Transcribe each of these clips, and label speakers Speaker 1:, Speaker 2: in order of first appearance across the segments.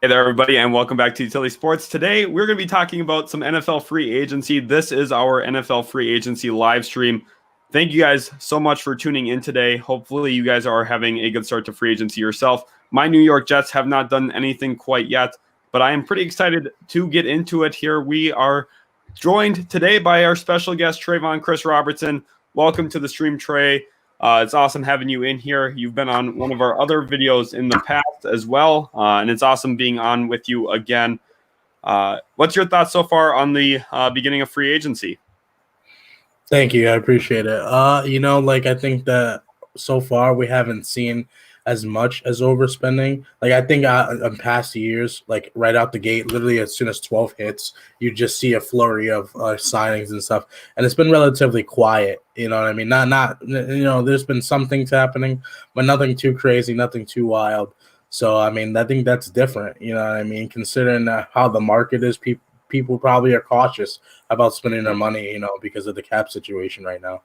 Speaker 1: Hey there, everybody, and welcome back to Utility Sports. Today, we're going to be talking about some NFL free agency. This is our NFL free agency live stream. Thank you guys so much for tuning in today. Hopefully, you guys are having a good start to free agency yourself. My New York Jets have not done anything quite yet, but I am pretty excited to get into it here. We are joined today by our special guest, Trevon Chris Robertson. Welcome to the stream, Trey. It's awesome having you in here. You've been on one of our other videos in the past as well, and it's awesome being on with you again. What's your thoughts so far on the beginning of free agency?
Speaker 2: Thank you. I appreciate it. I think that so far we haven't seen as much as overspending. I think in past years, right out the gate, literally as soon as 12 hits, you just see a flurry of signings and stuff. And it's been relatively quiet. You know what I mean? There's been some things happening, but nothing too crazy, nothing too wild. So, I think that's different. You know what I mean? Considering how the market is, people probably are cautious about spending their money, because of the cap situation right now.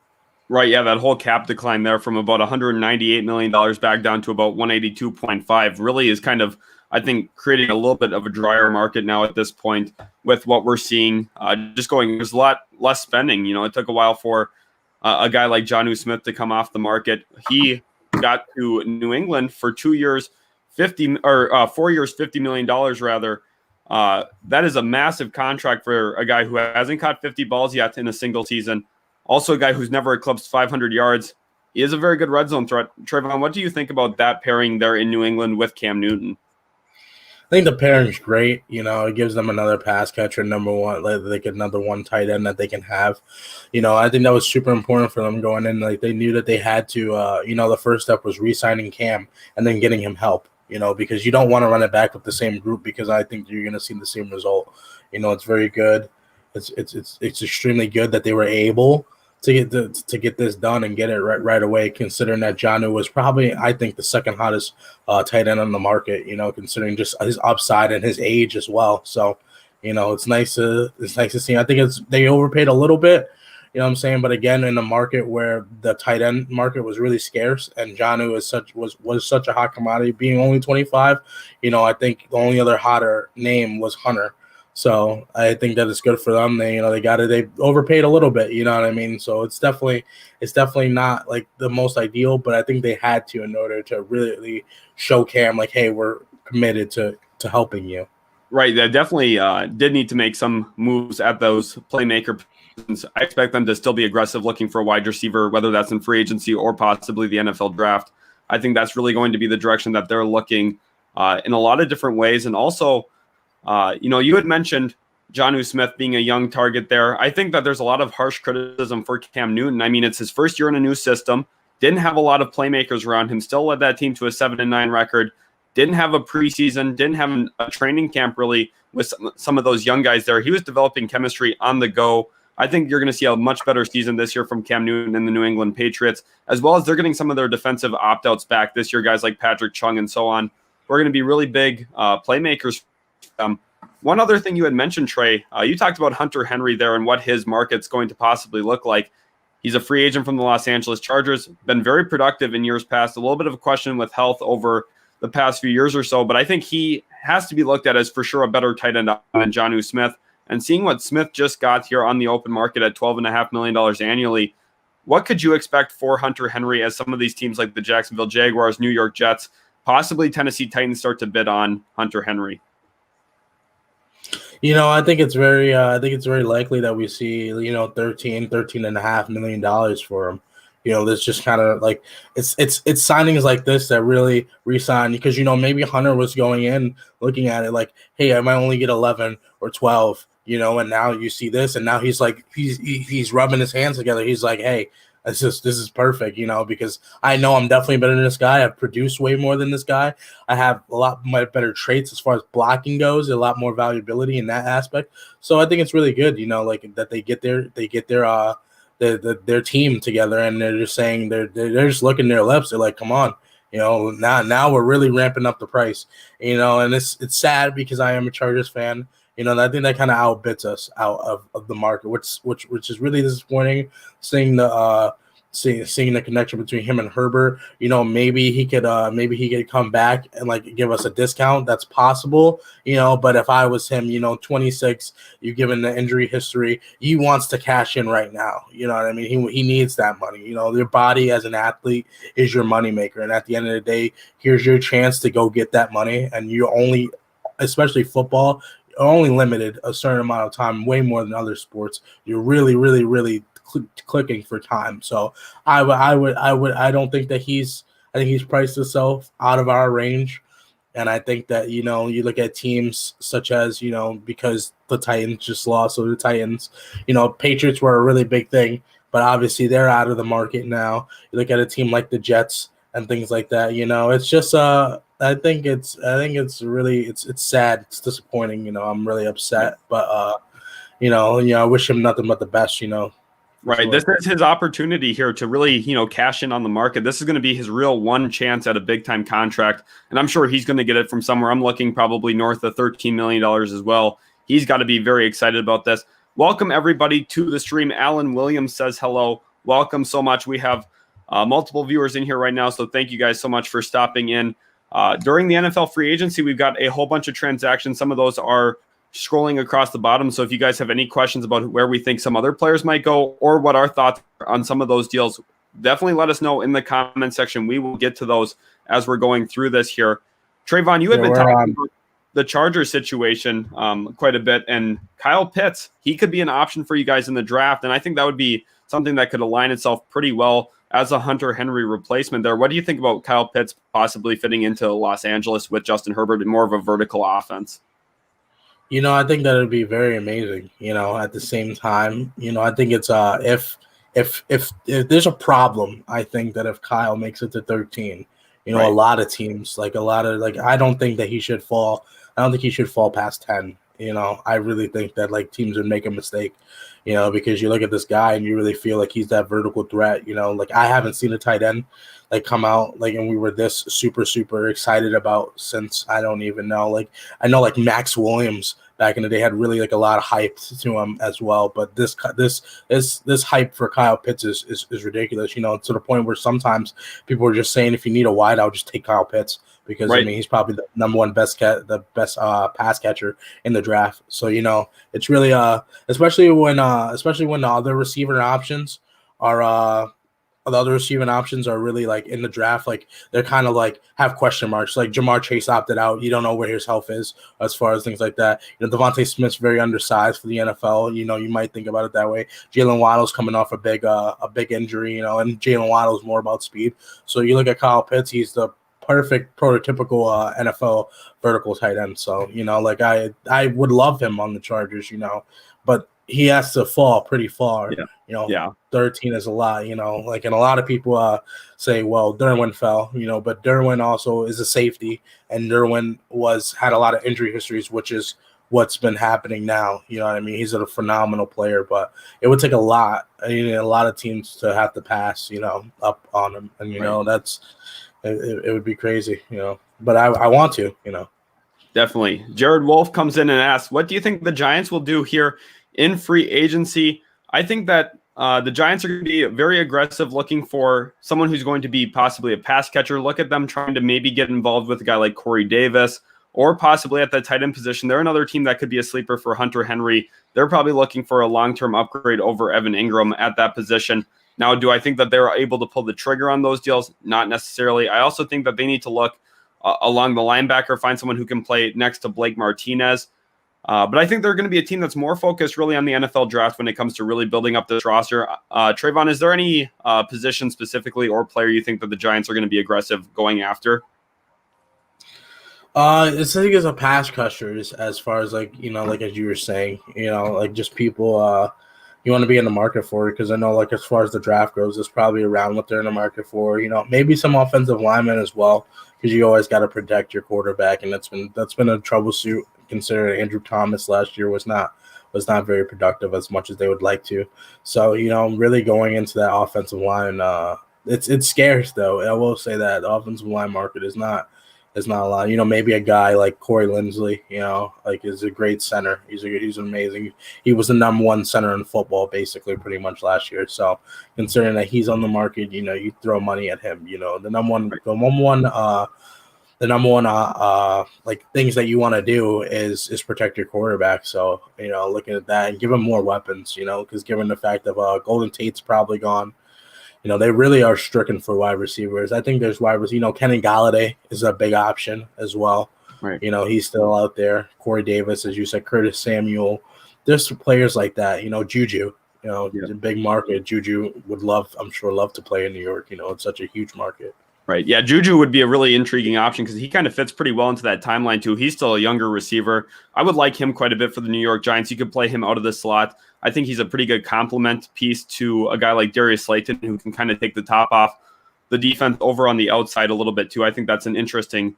Speaker 1: Right, yeah, that whole cap decline there from about $198 million back down to about 182.5 really is kind of, I think, creating a little bit of a drier market now at this point with what we're seeing. There's a lot less spending. It took a while for a guy like Jonnu Smith to come off the market. He got to New England for 2 years, 4 years, $50 million rather. That is a massive contract for a guy who hasn't caught 50 balls yet in a single season. Also a guy who's never eclipsed 500 yards. He is a very good red zone threat. Trevon, what do you think about that pairing there in New England with Cam Newton?
Speaker 2: I think the pairing's great. It gives them another pass catcher, number one, another one tight end that they can have. I think that was super important for them going in. They knew that they had to, the first step was re-signing Cam and then getting him help, because you don't want to run it back with the same group because I think you're going to see the same result. It's very good. It's extremely good that they were able to get this done and get it right away, considering that Jonnu was probably, I think, the second hottest tight end on the market, considering just his upside and his age as well. So, it's nice to see. I think they overpaid a little bit, you know what I'm saying? But again, in a market where the tight end market was really scarce and Jonnu was such a hot commodity, being only 25, I think the only other hotter name was Hunter. So I think that it's good for them. They overpaid a little bit, you know what I mean? So it's definitely not like the most ideal, but I think they had to in order to really show Cam hey, we're committed to helping you.
Speaker 1: Right. They definitely did need to make some moves at those playmaker positions. I expect them to still be aggressive looking for a wide receiver, whether that's in free agency or possibly the NFL draft. I think that's really going to be the direction that they're looking in a lot of different ways. And also, you had mentioned Jonnu Smith being a young target there. I think that there's a lot of harsh criticism for Cam Newton. I mean, it's his first year in a new system. Didn't have a lot of playmakers around him. Still led that team to a 7-9 record. Didn't have a preseason. Didn't have a training camp really with some of those young guys there. He was developing chemistry on the go. I think you're going to see a much better season this year from Cam Newton and the New England Patriots, as well as they're getting some of their defensive opt-outs back this year, guys like Patrick Chung and so on. We're going to be really big playmakers. One other thing you had mentioned, Trey, you talked about Hunter Henry there and what his market's going to possibly look like. He's a free agent from the Los Angeles Chargers, been very productive in years past, a little bit of a question with health over the past few years or so, but I think he has to be looked at as for sure a better tight end than Jonnu Smith. And seeing what Smith just got here on the open market at $12.5 million annually, what could you expect for Hunter Henry as some of these teams like the Jacksonville Jaguars, New York Jets, possibly Tennessee Titans start to bid on Hunter Henry?
Speaker 2: I think it's very likely that we see, $13.5 million for him. This just kind of it's signings like this that really re-sign, because, maybe Hunter was going in looking at it hey, I might only get 11 or 12, and now you see this, and now he's he's rubbing his hands together. He's like, hey, this is perfect, because I know I'm definitely better than this guy. I've produced way more than this guy. I have a lot better traits as far as blocking goes, a lot more valuability in that aspect. So I think it's really good, that they get their team together, and they're just saying they're just licking their lips. They're like, come on, now we're really ramping up the price, and it's sad because I am a Chargers fan. I think that kind of outbids us out of the market, which is really disappointing. Seeing seeing the connection between him and Herbert. Maybe he could come back and like give us a discount. That's possible. But if I was him, 26, you given the injury history, he wants to cash in right now. You know what I mean? He needs that money. Your body as an athlete is your moneymaker, and at the end of the day, here's your chance to go get that money. And you only, especially football, are only limited a certain amount of time, way more than other sports. You're really, really, really clicking for time. So I don't think that I think he's priced himself out of our range. And I think that, you look at teams such as, because the Titans just lost, so the Titans, Patriots were a really big thing, but obviously they're out of the market now. You look at a team like the Jets and things like that, it's just I think it's really it's sad. It's disappointing. I'm really upset, but I wish him nothing but the best.
Speaker 1: Right.
Speaker 2: Sure.
Speaker 1: This is his opportunity here to really, cash in on the market. This is going to be his real one chance at a big time contract. And I'm sure he's going to get it from somewhere. I'm looking probably north of $13 million as well. He's got to be very excited about this. Welcome everybody to the stream. Alan Williams says hello. Welcome so much. We have multiple viewers in here right now. So thank you guys so much for stopping in. During the NFL free agency, we've got a whole bunch of transactions. Some of those are scrolling across the bottom. So if you guys have any questions about where we think some other players might go or what our thoughts are on some of those deals, definitely let us know in the comment section. We will get to those as we're going through this here. Trayvon, you had been talking about the Chargers situation quite a bit, and Kyle Pitts, he could be an option for you guys in the draft. And I think that would be something that could align itself pretty well as a Hunter Henry replacement there. What do you think about Kyle Pitts possibly fitting into Los Angeles with Justin Herbert and more of a vertical offense?
Speaker 2: I think that would be very amazing. At the same time, I think it's if there's a problem, I think that if Kyle makes it to 13, right. A lot of teams, I don't think that he should fall. I don't think he should fall past 10. I really think that teams would make a mistake, because you look at this guy and you really feel like he's that vertical threat. I haven't seen a tight end come out and we were this super, super excited about since I don't even know. I know Max Williams back in the day had really a lot of hype to him as well. But this hype for Kyle Pitts is ridiculous, to the point where sometimes people are just saying if you need a wide out, just take Kyle Pitts. Because right. He's probably the number one best pass catcher in the draft. So it's really especially when the other receiving options are really in the draft, they're kind of have question marks. Jamar Chase opted out. You don't know where his health is as far as things like that. Devontae Smith's very undersized for the NFL. You might think about it that way. Jalen Waddle's coming off a big injury. And Jalen Waddle's more about speed. So you look at Kyle Pitts, he's the perfect prototypical NFL vertical tight end. So, I would love him on the Chargers, but he has to fall pretty far. Yeah. 13 is a lot, and a lot of people say, well, Derwin fell, but Derwin also is a safety, and Derwin had a lot of injury histories, which is what's been happening now. You know what I mean? He's a phenomenal player, but it would take a lot of teams to have to pass, up on him. And, right. It would be crazy, but I want to,
Speaker 1: Definitely. Jared Wolf comes in and asks, what do you think the Giants will do here in free agency? I think that the Giants are going to be very aggressive, looking for someone who's going to be possibly a pass catcher. Look at them trying to maybe get involved with a guy like Corey Davis or possibly at the tight end position. They're another team that could be a sleeper for Hunter Henry. They're probably looking for a long-term upgrade over Evan Ingram at that position. Now, do I think that they're able to pull the trigger on those deals? Not necessarily. I also think that they need to look along the linebacker, find someone who can play next to Blake Martinez. But I think they're going to be a team that's more focused really on the NFL draft when it comes to really building up this roster. Trayvon, is there any position specifically or player you think that the Giants are going to be aggressive going after?
Speaker 2: I think it's a pass catchers as far as as you were saying, just people you want to be in the market for it, because I know as far as the draft goes, it's probably around what they're in the market for. Maybe some offensive linemen as well, because you always got to protect your quarterback, and that's been a troubleshoot. Considering Andrew Thomas last year was not very productive as much as they would like to. So really going into that offensive line, it's scarce though. I will say that the offensive line market is not There's not a lot. Maybe a guy like Corey Linsley, like is a great center. He's amazing. He was the number one center in football basically pretty much last year. So considering that he's on the market, you throw money at him. The number one like things that you want to do is protect your quarterback. So, looking at that and give him more weapons, because given the fact of Golden Tate's probably gone, they really are stricken for wide receivers. I think there's wide receivers. Kenny Galladay is a big option as well.
Speaker 1: Right.
Speaker 2: He's still out there. Corey Davis, as you said, Curtis Samuel. There's players like that. Juju. It's a big market. Juju would love to play in New York. It's such a huge market.
Speaker 1: Right. Yeah, Juju would be a really intriguing option because he kind of fits pretty well into that timeline too. He's still a younger receiver. I would like him quite a bit for the New York Giants. You could play him out of the slot. I think he's a pretty good complement piece to a guy like Darius Slayton who can kind of take the top off the defense over on the outside a little bit too. I think that's an interesting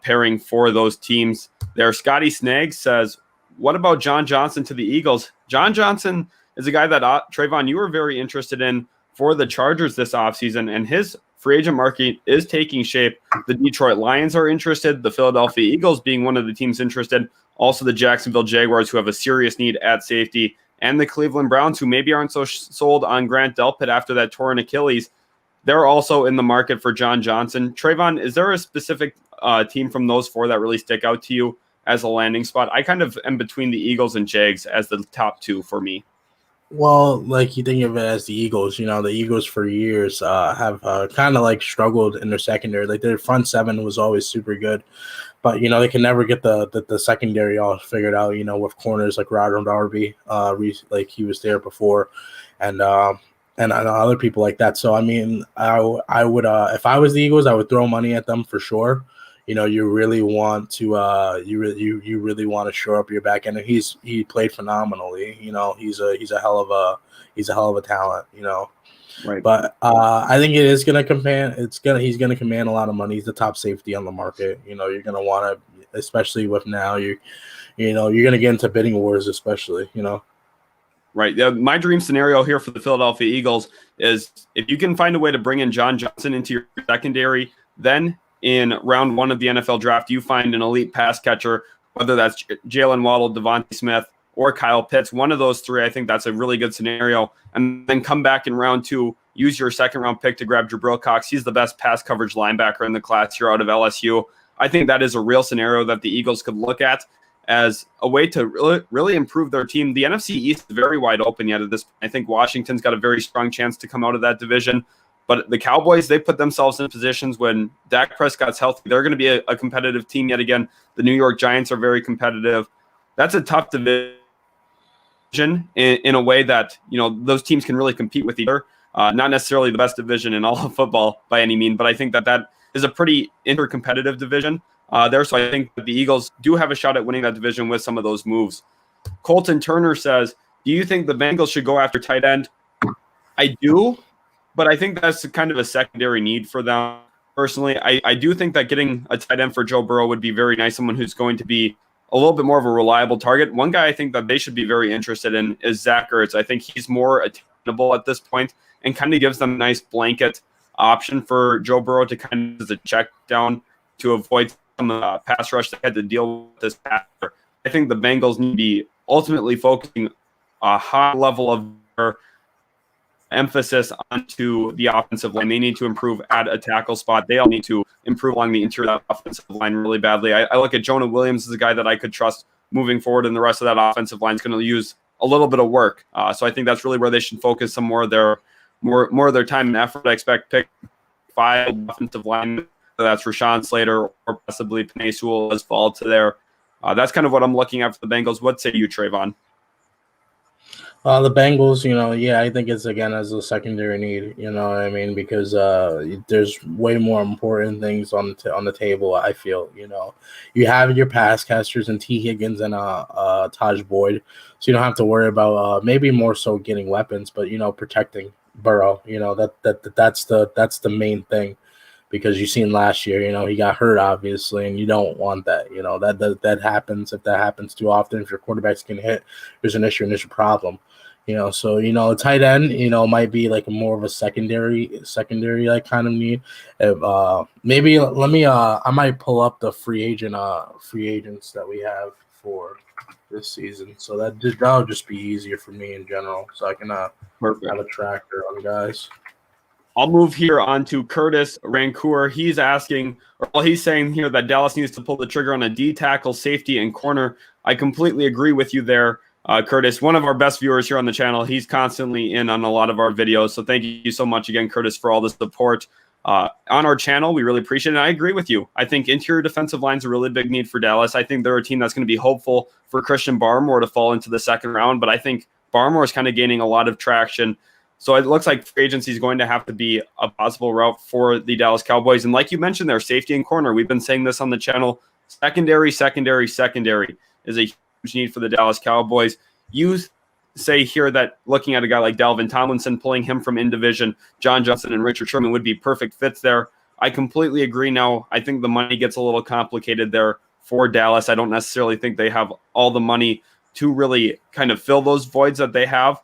Speaker 1: pairing for those teams there. Scotty Snag says, what about John Johnson to the Eagles? John Johnson is a guy that, Trevon, you were very interested in for the Chargers this offseason, and his free agent market is taking shape. The Detroit Lions are interested, the Philadelphia Eagles being one of the teams interested, also the Jacksonville Jaguars, who have a serious need at safety, and the Cleveland Browns, who maybe aren't so sold on Grant Delpit after that torn Achilles. They're also in the market for John Johnson. Trevon, is there a specific team from those four that really stick out to you as a landing spot? I kind of am between the Eagles and Jags as the top two for me.
Speaker 2: Well, like you think of it as the Eagles, the Eagles for years have kind of like struggled in their secondary. Like their front seven was always super good, but they can never get the secondary all figured out. With corners like Ronald Darby, like he was there before, and other people like that. So I mean, I would if I was the Eagles, I would throw money at them for sure. You really want to you really want to shore up your back end. And he played phenomenally. He's a hell of a talent.
Speaker 1: Right.
Speaker 2: But I think it is gonna command. He's gonna command a lot of money. He's the top safety on the market. You're gonna want to, especially with now you're gonna get into bidding wars, especially.
Speaker 1: Right. Yeah, my dream scenario here for the Philadelphia Eagles is if you can find a way to bring in John Johnson into your secondary, then in round one of the NFL draft, you find an elite pass catcher, whether that's Jalen Waddle, Devontae Smith, or Kyle Pitts. One of those three, I think that's a really good scenario. And then come back in round two, use your second-round pick to grab Jabril Cox. He's the best pass coverage linebacker in the class here out of LSU. I think that is a real scenario that the Eagles could look at as a way to really improve their team. The NFC East is very wide open yet at this point. I think Washington's got a very strong chance to come out of that division. But the Cowboys, they put themselves in positions when Dak Prescott's healthy. They're going to be a competitive team yet again. The New York Giants are very competitive. That's a tough division in a way that, those teams can really compete with each other. Not necessarily the best division in all of football by any means, but I think that is a pretty intercompetitive division there. So I think that the Eagles do have a shot at winning that division with some of those moves. Colton Turner says, do you think the Bengals should go after tight end? I do. But I think that's kind of a secondary need for them. Personally, I do think that getting a tight end for Joe Burrow would be very nice, someone who's going to be a little bit more of a reliable target. One guy I think that they should be very interested in is Zach Ertz. I think he's more attainable at this point and kind of gives them a nice blanket option for Joe Burrow to kind of as a check down to avoid some pass rush they had to deal with this past year. I think the Bengals need to be ultimately focusing a high level of their emphasis onto the offensive line. They need to improve at a tackle spot. They all need to improve along the interior of that offensive line really badly. I look at Jonah Williams as a guy that I could trust moving forward, and the rest of that offensive line is going to use a little bit of work. So I think that's really where they should focus some more of their time and effort. I expect pick 5 offensive linemen. So that's Rashawn Slater or possibly Penei Sewell as fall to there. That's kind of what I'm looking at for the Bengals. What say you, Trevon?
Speaker 2: The Bengals, I think it's again as a secondary need, because there's way more important things on the table. I feel, you have your pass catchers and T. Higgins and Taj Boyd, so you don't have to worry about maybe more so getting weapons, but protecting Burrow. That's the main thing, because you've seen last year, he got hurt obviously, and you don't want that. That happens. If that happens too often, if your quarterbacks get hit, there's an issue and there's a problem. So a tight end, might be like more of a secondary like kind of need. If, maybe let me I might pull up the free agents that we have for this season, so that'll just be easier for me in general, so I can have
Speaker 1: Perfect.
Speaker 2: a tracker on guys.
Speaker 1: I'll move here on to Curtis Rancour. He's saying here that Dallas needs to pull the trigger on a D tackle, safety, and corner. I completely agree with you there, Curtis. One of our best viewers here on the channel. He's constantly in on a lot of our videos. So thank you so much again, Curtis, for all the support on our channel. We really appreciate it. And I agree with you. I think interior defensive line is a really big need for Dallas. I think they're a team that's going to be hopeful for Christian Barmore to fall into the second round. But I think Barmore is kind of gaining a lot of traction. So it looks like free agency is going to have to be a possible route for the Dallas Cowboys. And like you mentioned there, safety and corner. We've been saying this on the channel. Secondary is a huge need for the Dallas Cowboys. You say here that looking at a guy like Dalvin Tomlinson, pulling him from in division, John Johnson and Richard Sherman would be perfect fits there. I completely agree now. I think the money gets a little complicated there for Dallas. I don't necessarily think they have all the money to really kind of fill those voids that they have.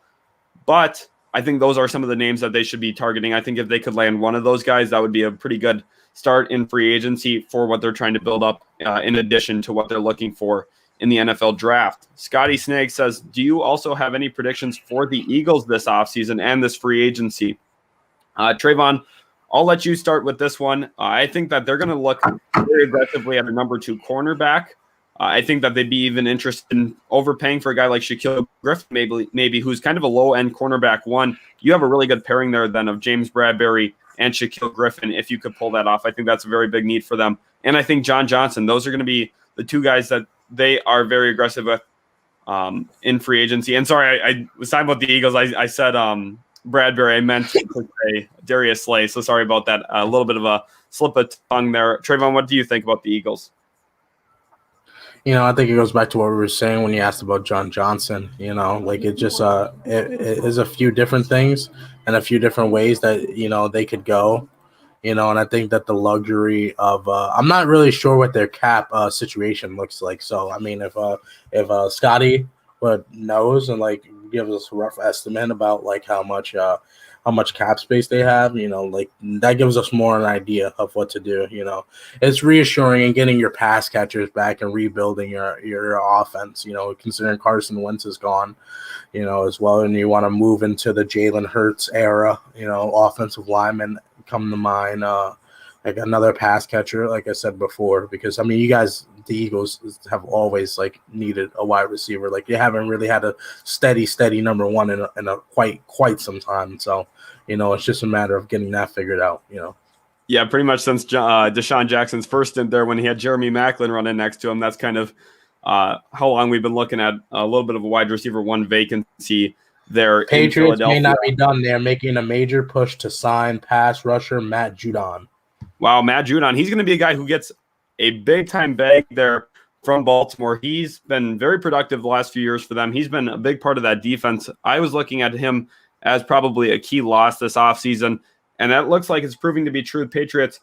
Speaker 1: But I think those are some of the names that they should be targeting. I think if they could land one of those guys, that would be a pretty good start in free agency for what they're trying to build up in addition to what they're looking for in the NFL draft. Scotty Snag says, do you also have any predictions for the Eagles this offseason and this free agency? Trevon, I'll let you start with this one. I think that they're going to look very aggressively at a number 2 cornerback. I think that they'd be even interested in overpaying for a guy like Shaquille Griffin, maybe who's kind of a low-end cornerback one. You have a really good pairing there then of James Bradberry and Shaquille Griffin if you could pull that off. I think that's a very big need for them. And I think John Johnson, those are going to be the 2 guys that they are very aggressive with in free agency. And sorry, I was talking about the Eagles. I said Bradberry. I meant to say Darius Slay. So sorry about that. A little bit of a slip of tongue there. Trevon, what do you think about the Eagles?
Speaker 2: I think it goes back to what we were saying when you asked about John Johnson. Like it just it is a few different things and a few different ways that they could go. And I think that the luxury of I'm not really sure what their cap situation looks like. So I mean, if Scotty knows and like gives us a rough estimate about like how much cap space they have, like that gives us more an idea of what to do. It's reassuring and getting your pass catchers back and rebuilding your offense, considering Carson Wentz is gone, as well. And you want to move into the Jalen Hurts era, offensive lineman come to mind, like another pass catcher, like I said before, because I mean, you guys, the Eagles have always like needed a wide receiver. Like you haven't really had a steady number 1 in a quite some time. So, it's just a matter of getting that figured out,
Speaker 1: Yeah, pretty much since Deshaun Jackson's first stint there when he had Jeremy Maclin running next to him. That's kind of how long we've been looking at a little bit of a wide receiver 1 vacancy there.
Speaker 2: Patriots may not be done. They're making a major push to sign pass rusher Matt Judon.
Speaker 1: Wow, Matt Judon. He's going to be a guy who gets a big-time bag there from Baltimore. He's been very productive the last few years for them. He's been a big part of that defense. I was looking at him as probably a key loss this offseason, and that looks like it's proving to be true. The Patriots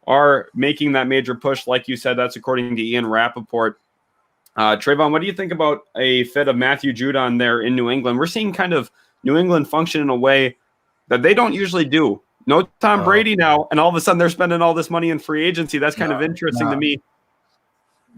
Speaker 1: are making that major push. Like you said, that's according to Ian Rappaport. Trevon, what do you think about a fit of Matthew Judon there in New England? We're seeing kind of New England function in a way that they don't usually do. No Tom Brady now, and all of a sudden they're spending all this money in free agency. That's kind of interesting to me.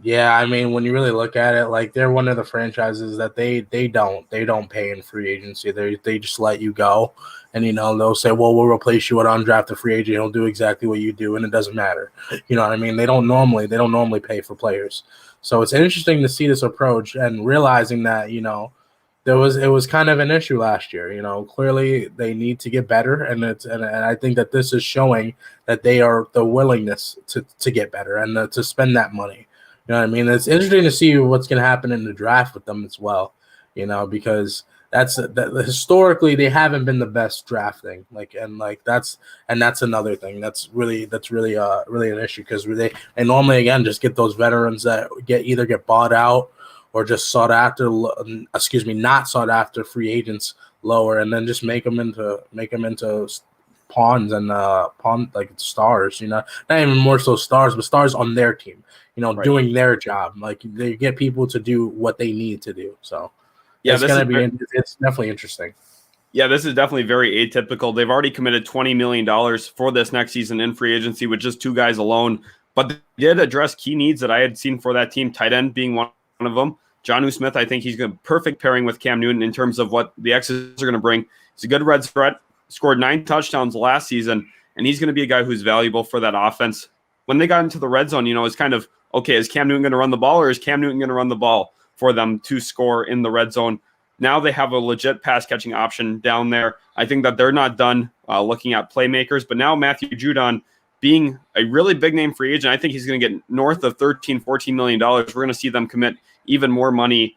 Speaker 2: Yeah, I mean, when you really look at it, like they're one of the franchises that they don't pay in free agency. They just let you go, and they'll say, well, we'll replace you with undrafted free agent. He'll do exactly what you do, and it doesn't matter. You know what I mean? They don't normally pay for players. So it's interesting to see this approach and realizing that it was kind of an issue last year. Clearly they need to get better, and I think that this is showing that they are the willingness to get better and to spend that money. You know what I mean? It's interesting to see what's going to happen in the draft with them as well. Because that's historically they haven't been the best drafting. That's another thing that's really an issue, because they normally again just get those veterans that either get bought out or just not sought after free agents lower, and then just make them into pawns and like stars. Not even more so stars, but stars on their team. Right. Doing their job. Like they get people to do what they need to do. So,
Speaker 1: Yeah,
Speaker 2: it's definitely interesting.
Speaker 1: Yeah, this is definitely very atypical. They've already committed $20 million for this next season in free agency with just two guys alone, but they did address key needs that I had seen for that team, tight end being one of them. Jonnu Smith, I think he's a perfect pairing with Cam Newton in terms of what the X's are going to bring. He's a good red threat, scored 9 touchdowns last season, and he's going to be a guy who's valuable for that offense. When they got into the red zone, it's kind of, okay, is Cam Newton going to run the ball, or is Cam Newton going to run the ball for them to score in the red zone? Now they have a legit pass-catching option down there. I think that they're not done looking at playmakers, but now Matthew Judon, being a really big-name free agent, I think he's going to get north of $13, $14 million. We're going to see them commit even more money,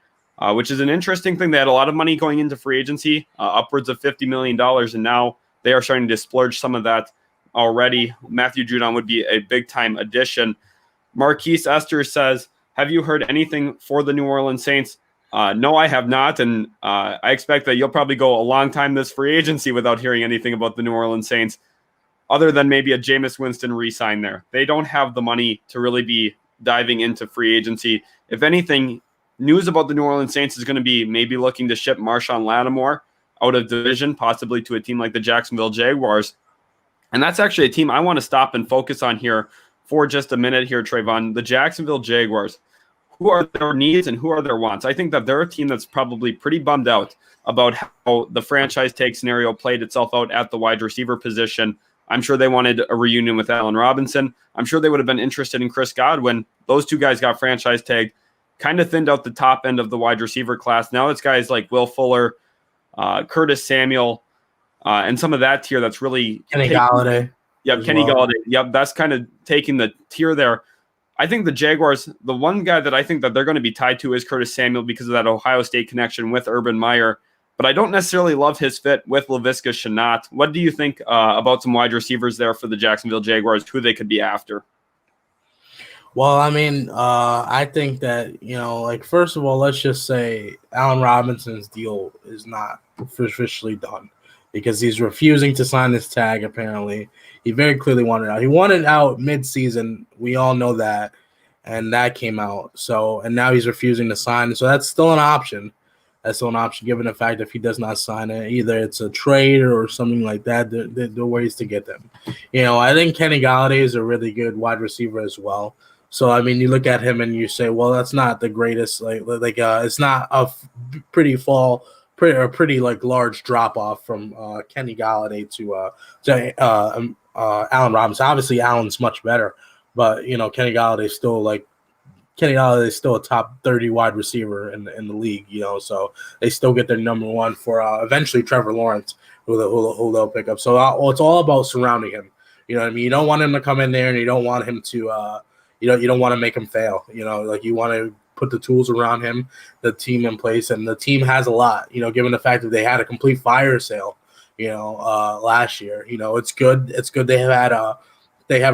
Speaker 1: which is an interesting thing. They had a lot of money going into free agency, upwards of $50 million, and now they are starting to splurge some of that already. Matthew Judon would be a big-time addition. Marquise Esther says, have you heard anything for the New Orleans Saints? No, I have not, and I expect that you'll probably go a long time this free agency without hearing anything about the New Orleans Saints, other than maybe a Jameis Winston re-sign there. They don't have the money to really be diving into free agency. If anything, news about the New Orleans Saints is going to be maybe looking to ship Marshawn Lattimore out of division, possibly to a team like the Jacksonville Jaguars. And that's actually a team I want to stop and focus on here for just a minute here, Trevon. The Jacksonville Jaguars. Who are their needs and who are their wants? I think that they're a team that's probably pretty bummed out about how the franchise tag scenario played itself out at the wide receiver position. I'm sure they wanted a reunion with Allen Robinson. I'm sure they would have been interested in Chris Godwin. Those two guys got franchise tagged, kind of thinned out the top end of the wide receiver class. Now it's guys like Will Fuller, Curtis Samuel, and some of that tier that's really
Speaker 2: Kenny Golladay.
Speaker 1: Yep, Kenny Golladay. Yep, that's kind of taking the tier there. I think the Jaguars, the one guy that I think that they're going to be tied to is Curtis Samuel because of that Ohio State connection with Urban Meyer. But I don't necessarily love his fit with Laviska Shenault. What do you think about some wide receivers there for the Jacksonville Jaguars, who they could be after?
Speaker 2: Well, I mean, I think that, first of all, let's just say Allen Robinson's deal is not officially done because he's refusing to sign this tag, apparently. He very clearly wanted out. He wanted out mid-season. We all know that, and that came out. So, and now he's refusing to sign. So that's still an option. That's still an option, given the fact that if he does not sign it, either it's a trade or something like that. There are ways to get them. I think Kenny Golladay is a really good wide receiver as well. So, I mean, you look at him and you say, well, that's not the greatest. It's not a pretty large drop off from Kenny Golladay to Allen Robinson. Obviously, Allen's much better, but Kenny Golladay is still a top 30 wide receiver in the league. So they still get their number one for eventually Trevor Lawrence, who they'll pick up. So it's all about surrounding him. You know what I mean? You don't want him to come in there, and you don't want him to you don't want to make him fail. You want to put the tools around him, the team in place, and the team has a lot. Given the fact that they had a complete fire sale. Last year, it's good. It's good they have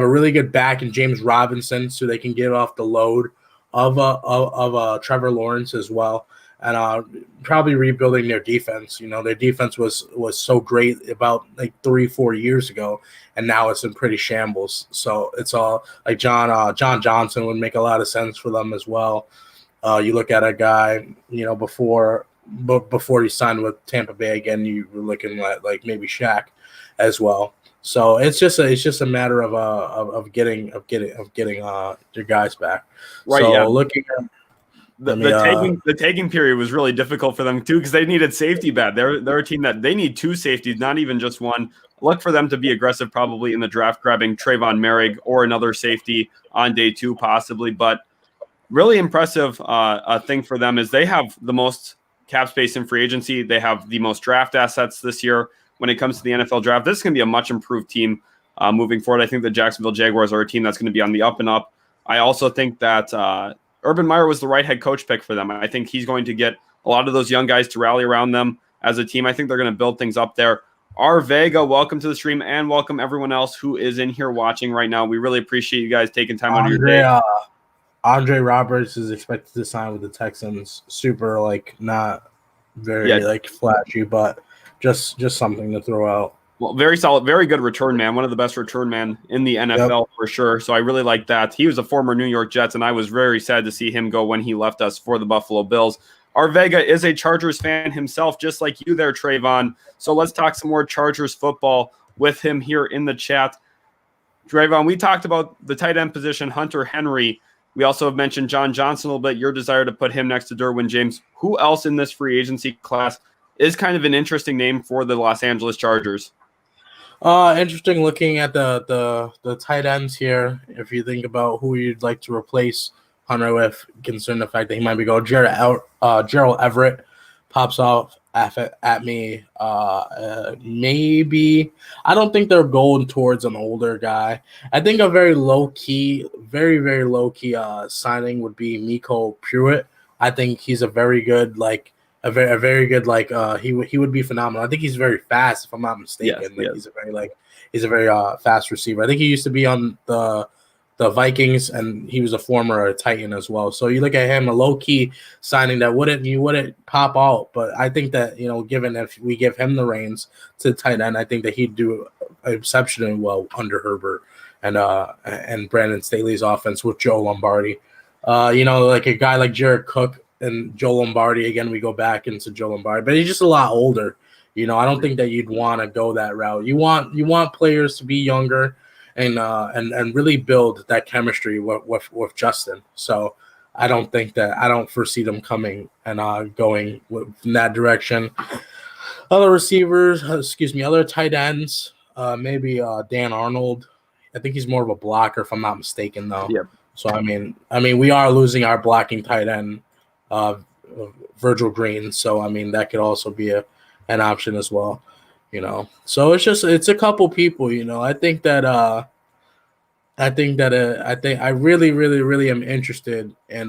Speaker 2: a really good back in James Robinson, so they can get off the load of Trevor Lawrence as well, and probably rebuilding their defense. Their defense was so great about 3-4 years ago, and now it's in pretty shambles. So it's all like John Johnson would make a lot of sense for them as well. You look at a guy, before he signed with Tampa Bay again, you were looking at maybe Shaq as well. So it's just a matter of getting your guys back.
Speaker 1: Right.
Speaker 2: So
Speaker 1: yeah.
Speaker 2: Looking at
Speaker 1: the tagging period was really difficult for them too because they needed safety bad. They're a team that they need 2 safeties, not even just one. Look for them to be aggressive probably in the draft, grabbing Trayvon Merrick or another safety on day 2 possibly. But really impressive thing for them is they have the most cap space in free agency. They have the most draft assets this year when it comes to the NFL draft. This is going to be a much improved team moving forward. I think the Jacksonville Jaguars are a team that's going to be on the up and up. I also think that Urban Meyer was the right head coach pick for them. I think he's going to get a lot of those young guys to rally around them as a team. I think they're going to build things up there. R. Vega, welcome to the stream, and welcome everyone else who is in here watching right now. We really appreciate you guys taking time out of your day.
Speaker 2: Andre Roberts is expected to sign with the Texans. Super, not very flashy, but just something to throw out.
Speaker 1: Well, very solid, very good return man. One of the best return men in the NFL for sure. So I really like that. He was a former New York Jets, and I was very sad to see him go when he left us for the Buffalo Bills. Vega is a Chargers fan himself, just like you there, Trevon. So let's talk some more Chargers football with him here in the chat. Trevon, we talked about the tight end position, Hunter Henry. We also have mentioned John Johnson a little bit, your desire to put him next to Derwin James. Who else in this free agency class is kind of an interesting name for the Los Angeles Chargers?
Speaker 2: Interesting looking at the tight ends here. If you think about who you'd like to replace Hunter with, considering the fact that he might be going, Gerald Everett pops off at me. Maybe I don't think they're going towards an older guy. I think a very low key signing would be Miko Pruitt. I think he's a very good he would be phenomenal. I think he's very fast, if I'm not mistaken.
Speaker 1: Yes.
Speaker 2: He's a very fast receiver. I think he used to be on the Vikings, and he was a former Titan as well. So you look at him, a low key signing that wouldn't pop out, but I think that, given if we give him the reins to the tight end, I think that he'd do exceptionally well under Herbert and Brandon Staley's offense with Joe Lombardi. Like a guy like Jared Cook and Joe Lombardi. Again, we go back into Joe Lombardi, but he's just a lot older. I don't think that you'd want to go that route. You want players to be younger and really build that chemistry with Justin. So I don't foresee them coming and going in that direction. Other tight ends, maybe Dan Arnold. I think he's more of a blocker, if I'm not mistaken, though.
Speaker 1: Yep. So
Speaker 2: I mean, we are losing our blocking tight end, Virgil Green. So I mean, that could also be an option as well. So it's a couple people. I think I really, really, really am interested in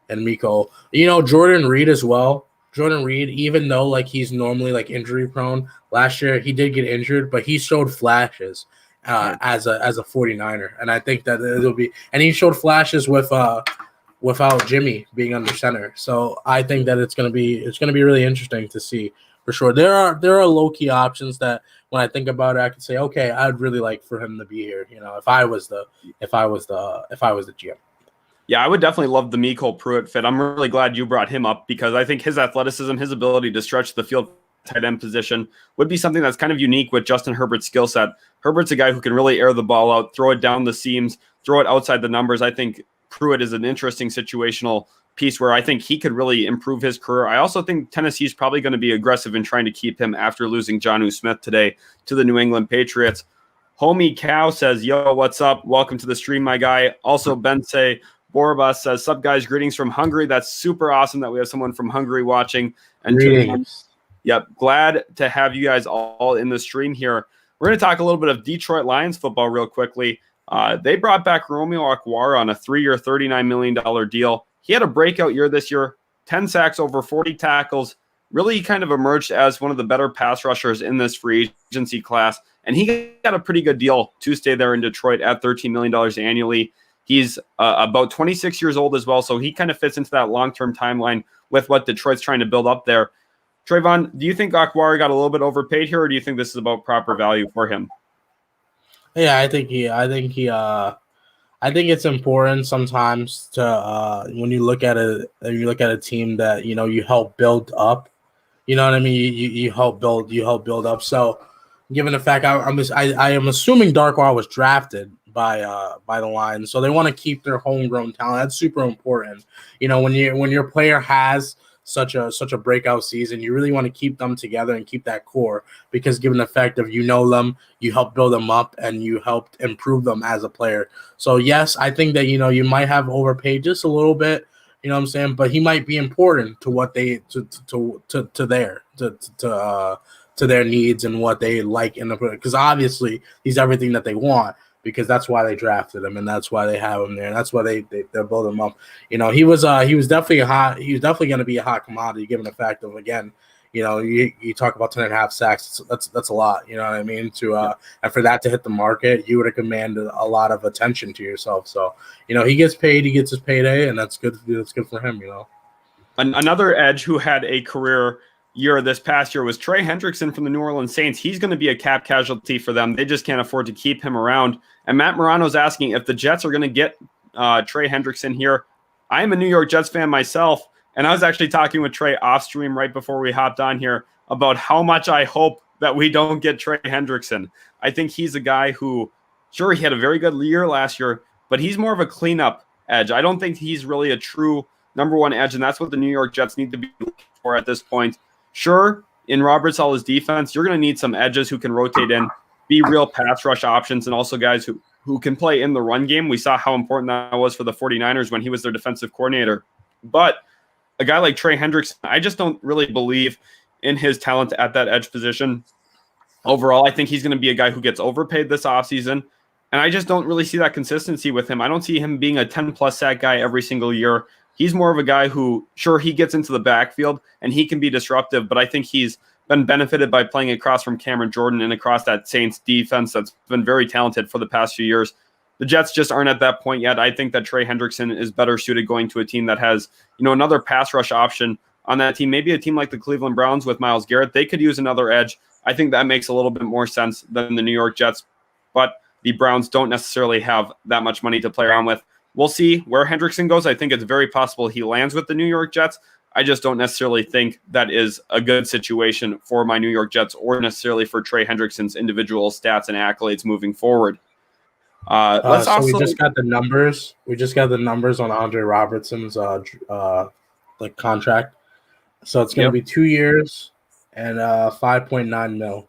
Speaker 2: Miko. Jordan Reed as well. Jordan Reed, even though he's normally injury prone, last year he did get injured, but he showed flashes as a 49er, and I think that it'll be. And he showed flashes without Jimmy being under center. So I think that it's gonna be really interesting to see. For sure, there are low key options that when I think about it, I could say, okay, I'd really like for him to be here. If I was the GM.
Speaker 1: Yeah, I would definitely love the Miko Pruitt fit. I'm really glad you brought him up because I think his athleticism, his ability to stretch the field tight end position would be something that's kind of unique with Justin Herbert's skill set. Herbert's a guy who can really air the ball out, throw it down the seams, throw it outside the numbers. I think Pruitt is an interesting situational piece where I think he could really improve his career. I also think Tennessee's probably going to be aggressive in trying to keep him after losing Jonnu Smith today to the New England Patriots. Homie Cow says, yo, what's up? Welcome to the stream, my guy. Also, Bense Borba says, sup, guys, greetings from Hungary. That's super awesome that we have someone from Hungary watching. And yep, glad to have you guys all in the stream here. We're going to talk a little bit of Detroit Lions football real quickly. They brought back Romeo Okwara on a 3-year, $39 million deal. He had a breakout year this year, 10 sacks, over 40 tackles, really kind of emerged as one of the better pass rushers in this free agency class. And he got a pretty good deal to stay there in Detroit at $13 million annually. He's about 26 years old as well, so he kind of fits into that long-term timeline with what Detroit's trying to build up there. Trevon, do you think Okwara got a little bit overpaid here, or do you think this is about proper value for him?
Speaker 2: Yeah, I think it's important sometimes to when you look at a team that you help build up. You know what I mean? You help build up. So, given the fact I am assuming Darkwa was drafted by the Lions, so they want to keep their homegrown talent. That's super important. When your player has such a breakout season, you really want to keep them together and keep that core, because given the fact of them, you help build them up and you helped improve them as a player. So yes, I think that you might have overpaid just a little bit, what I'm saying, but he might be important to what they to their needs and what they like in the, because obviously he's everything that they want, because that's why they drafted him and that's why they have him there. And that's why they're building him up. He was definitely going to be a hot commodity, given the fact of, again, you talk about 10.5 sacks. That's a lot. You know what I mean? And for that to hit the market, you would have commanded a lot of attention to yourself. So, he gets paid, he gets his payday, and that's good. That's good for him.
Speaker 1: Another edge who had a career year this past year was Trey Hendrickson from the New Orleans Saints. He's going to be a cap casualty for them. They just can't afford to keep him around. And Matt Morano's asking if the Jets are going to get Trey Hendrickson here. I am a New York Jets fan myself, And I was actually talking with Trey off stream right before we hopped on here about how much I hope that we don't get Trey Hendrickson. I think he's a guy who, sure, he had a very good year last year, but he's more of a cleanup edge. I don't think he's really a true number one edge, and that's what the New York Jets need to be looking for at this point. Sure, in Robert Saleh's defense, you're going to need some edges who can rotate in, be real pass rush options, and also guys who can play in the run game. We saw how important that was for the 49ers when he was their defensive coordinator. But a guy like Trey Hendrickson, I just don't really believe in his talent at that edge position. Overall, I think he's going to be a guy who gets overpaid this offseason, and I just don't really see that consistency with him. I don't see him being a 10-plus sack guy every single year. He's more of a guy who, sure, he gets into the backfield, and he can be disruptive, but I think he's been benefited by playing across from Cameron Jordan and across that Saints defense that's been very talented for the past few years. The Jets just aren't at that point yet. I think that Trey Hendrickson is better suited going to a team that has, another pass rush option on that team. Maybe a team like the Cleveland Browns with Myles Garrett. They could use another edge. I think that makes a little bit more sense than the New York Jets, but the Browns don't necessarily have that much money to play around with. We'll see where Hendrickson goes. I think it's very possible he lands with the New York Jets. I just don't necessarily think that is a good situation for my New York Jets or necessarily for Trey Hendrickson's individual stats and accolades moving forward.
Speaker 2: We just got the numbers. We just got the numbers on Andre Robertson's contract. So it's going to be 2 years and $5.9 million.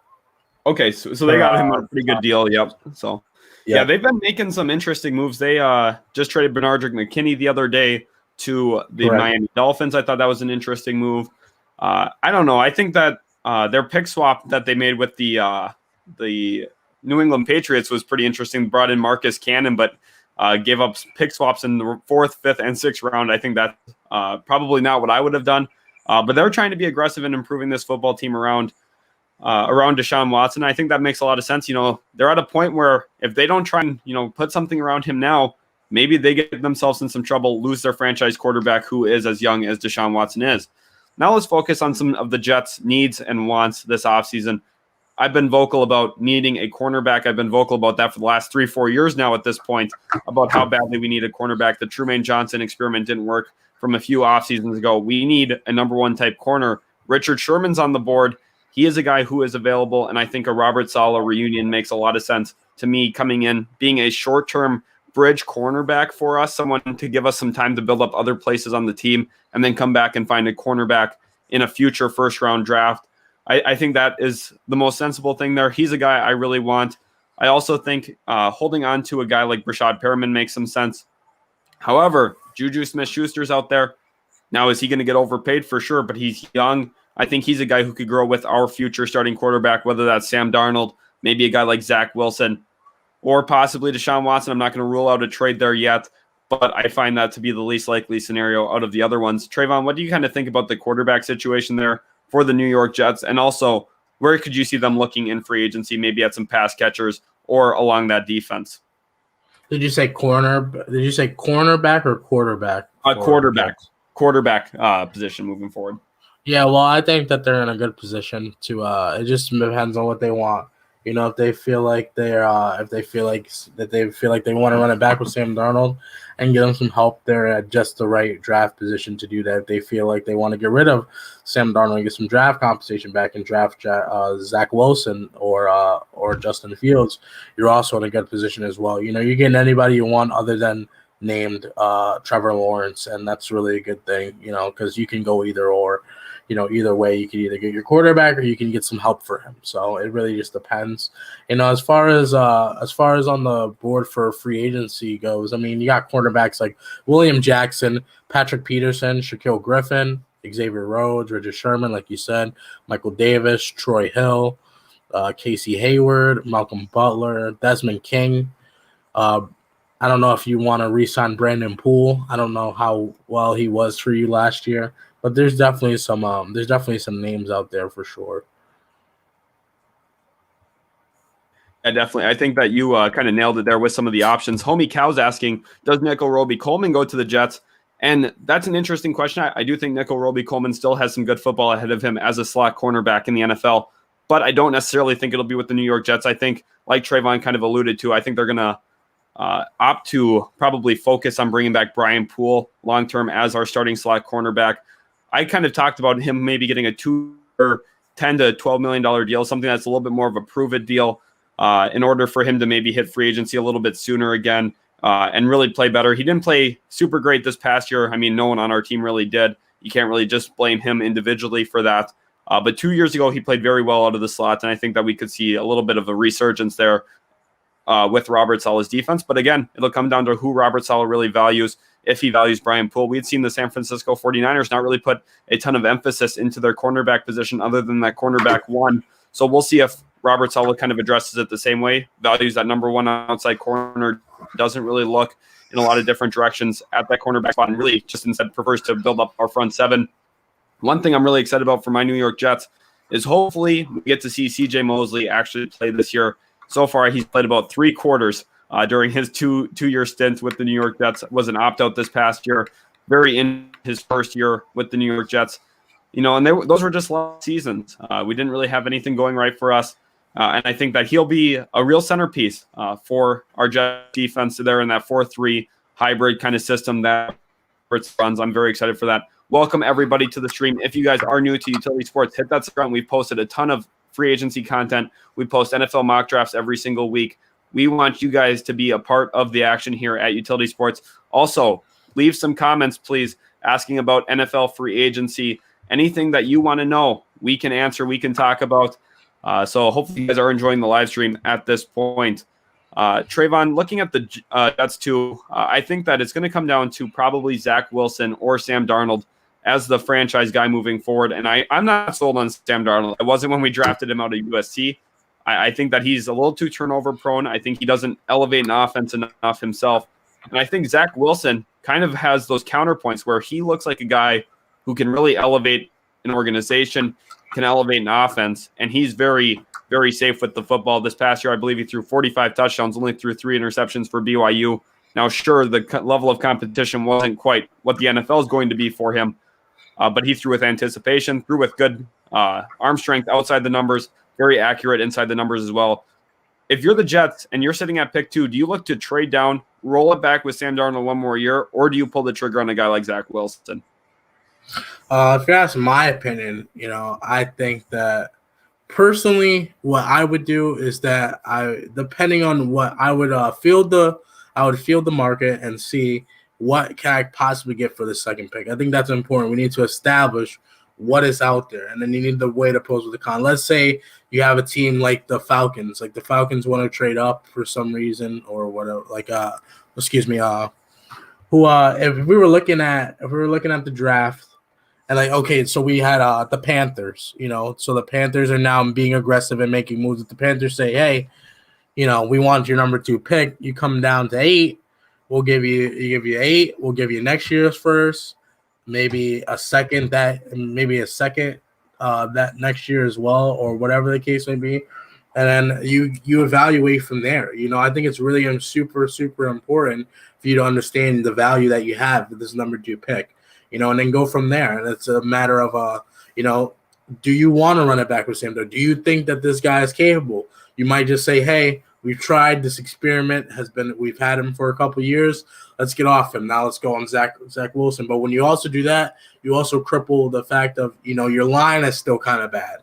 Speaker 1: Okay, so they got him a pretty good deal. Yep. So yeah, they've been making some interesting moves. They just traded Bernardrick McKinney the other day to the Miami Dolphins. I thought that was an interesting move. I don't know. I think that their pick swap that they made with the New England Patriots was pretty interesting. Brought in Marcus Cannon, but gave up pick swaps in the 4th, 5th, and 6th round. I think that's probably not what I would have done. But they're trying to be aggressive in improving this football team around Deshaun Watson. I think that makes a lot of sense. They're at a point where if they don't try and, put something around him now, maybe they get themselves in some trouble, lose their franchise quarterback who is as young as Deshaun Watson is. Now let's focus on some of the Jets' needs and wants this offseason. I've been vocal about needing a cornerback. I've been vocal about that for the last 3-4 years now at this point, about how badly we need a cornerback. The Trumaine Johnson experiment didn't work from a few off seasons ago. We need a number one type corner. Richard Sherman's on the board. He is a guy who is available, and I think a Robert Saleh reunion makes a lot of sense to me, coming in, being a short-term bridge cornerback for us, someone to give us some time to build up other places on the team, and then come back and find a cornerback in a future first-round draft. I think that is the most sensible thing there. He's a guy I really want. I also think holding on to a guy like Brashad Perriman makes some sense. However, Juju Smith-Schuster's out there. Now, is he going to get overpaid? For sure, but he's young. I think he's a guy who could grow with our future starting quarterback, whether that's Sam Darnold, maybe a guy like Zach Wilson, or possibly Deshaun Watson. I'm not going to rule out a trade there yet, but I find that to be the least likely scenario out of the other ones. Trayvon, what do you kind of think about the quarterback situation there for the New York Jets? And also, where could you see them looking in free agency, maybe at some pass catchers or along that defense?
Speaker 2: Did you say cornerback or quarterback?
Speaker 1: Quarterback position moving forward.
Speaker 2: Yeah, well, I think that they're in a good position to. It just depends on what they want. If they feel like they want to run it back with Sam Darnold and get them some help, they're at just the right draft position to do that. If they feel like they want to get rid of Sam Darnold and get some draft compensation back and draft Zach Wilson or Justin Fields, you're also in a good position as well. You're getting anybody you want other than named Trevor Lawrence, and that's really a good thing. Because you can go either or. Either way, you can either get your quarterback or you can get some help for him. So it really just depends. As far as on the board for free agency goes, I mean, you got quarterbacks like William Jackson, Patrick Peterson, Shaquille Griffin, Xavier Rhodes, Richard Sherman, like you said, Michael Davis, Troy Hill, Casey Hayward, Malcolm Butler, Desmond King. I don't know if you want to re-sign Brandon Poole. I don't know how well he was for you last year. But there's definitely some names out there for sure.
Speaker 1: Yeah, definitely. I think that you kind of nailed it there with some of the options. Homie Cow's asking, does Nico Roby-Coleman go to the Jets? And that's an interesting question. I do think Nico Roby-Coleman still has some good football ahead of him as a slot cornerback in the NFL, but I don't necessarily think it'll be with the New York Jets. I think, like Trayvon kind of alluded to, I think they're going to opt to probably focus on bringing back Brian Poole long-term as our starting slot cornerback. I kind of talked about him maybe getting a $10 to $12 million deal, something that's a little bit more of a prove-it deal in order for him to maybe hit free agency a little bit sooner again and really play better. He didn't play super great this past year. I mean, no one on our team really did. You can't really just blame him individually for that. But 2 years ago, he played very well out of the slot, and I think that we could see a little bit of a resurgence there with Robert Saleh's defense. But again, it'll come down to who Robert Saleh really values. If he values Brian Poole, we had seen the San Francisco 49ers not really put a ton of emphasis into their cornerback position other than that cornerback one. So we'll see if Robert Saleh kind of addresses it the same way, values that number one outside corner, doesn't really look in a lot of different directions at that cornerback spot, and really just instead prefers to build up our front seven. One thing I'm really excited about for my New York Jets is hopefully we get to see C.J. Mosley actually play this year. So far, he's played about 3 quarters during his two-year stint with the New York Jets. Was an opt-out this past year, very in his first year with the New York Jets. And those were just last seasons. We didn't really have anything going right for us. And I think that he'll be a real centerpiece for our Jets defense there in that 4-3 hybrid kind of system that runs. I'm very excited for that. Welcome, everybody, to the stream. If you guys are new to Utility Sports, hit that subscribe. We've posted a ton of free agency content. We post NFL mock drafts every single week. We want you guys to be a part of the action here at Utility Sports. Also, leave some comments, please, asking about NFL free agency. Anything that you want to know, we can answer, we can talk about. So hopefully you guys are enjoying the live stream at this point. Trevon, looking at the Jets too, I think that it's going to come down to probably Zach Wilson or Sam Darnold as the franchise guy moving forward. And I'm not sold on Sam Darnold. I wasn't when we drafted him out of USC. I think that he's a little too turnover prone. I think he doesn't elevate an offense enough himself. And I think Zach Wilson kind of has those counterpoints where he looks like a guy who can really elevate an organization, can elevate an offense, and he's very, very safe with the football. This past year, I believe he threw 45 touchdowns, only threw 3 interceptions for BYU. Now, sure, the level of competition wasn't quite what the NFL is going to be for him, but he threw with anticipation, threw with good arm strength outside the numbers, very accurate inside the numbers as well. If you're the Jets and you're sitting at pick 2, do you look to trade down, roll it back with Sam Darnold one more year, or do you pull the trigger on a guy like Zach Wilson?
Speaker 2: If you ask my opinion, I think that personally, what I would do is that depending on what I would field the market and see what can I possibly get for the second pick. I think that's important. We need to establish what is out there, and then you need the way to pose with the con. Let's say you have a team like the Falcons. Like the Falcons want to trade up for some reason or whatever. If we were looking at the draft. And so we had the Panthers, so the Panthers are now being aggressive and making moves. If the Panthers say, hey, we want your number 2 pick. You come down to 8. We'll give you 8. We'll give you next year's first, maybe a second that next year as well, or whatever the case may be. And then you evaluate from there. I think it's really super, super important for you to understand the value that you have with this number 2 pick. And then go from there. And it's a matter of, do you want to run it back with Sam Darnold? Do you think that this guy is capable? You might just say, hey, we've tried this experiment. We've had him for a couple of years. Let's get off him. Now let's go on Zach Wilson. But when you also do that, you also cripple the fact of, your line is still kind of bad.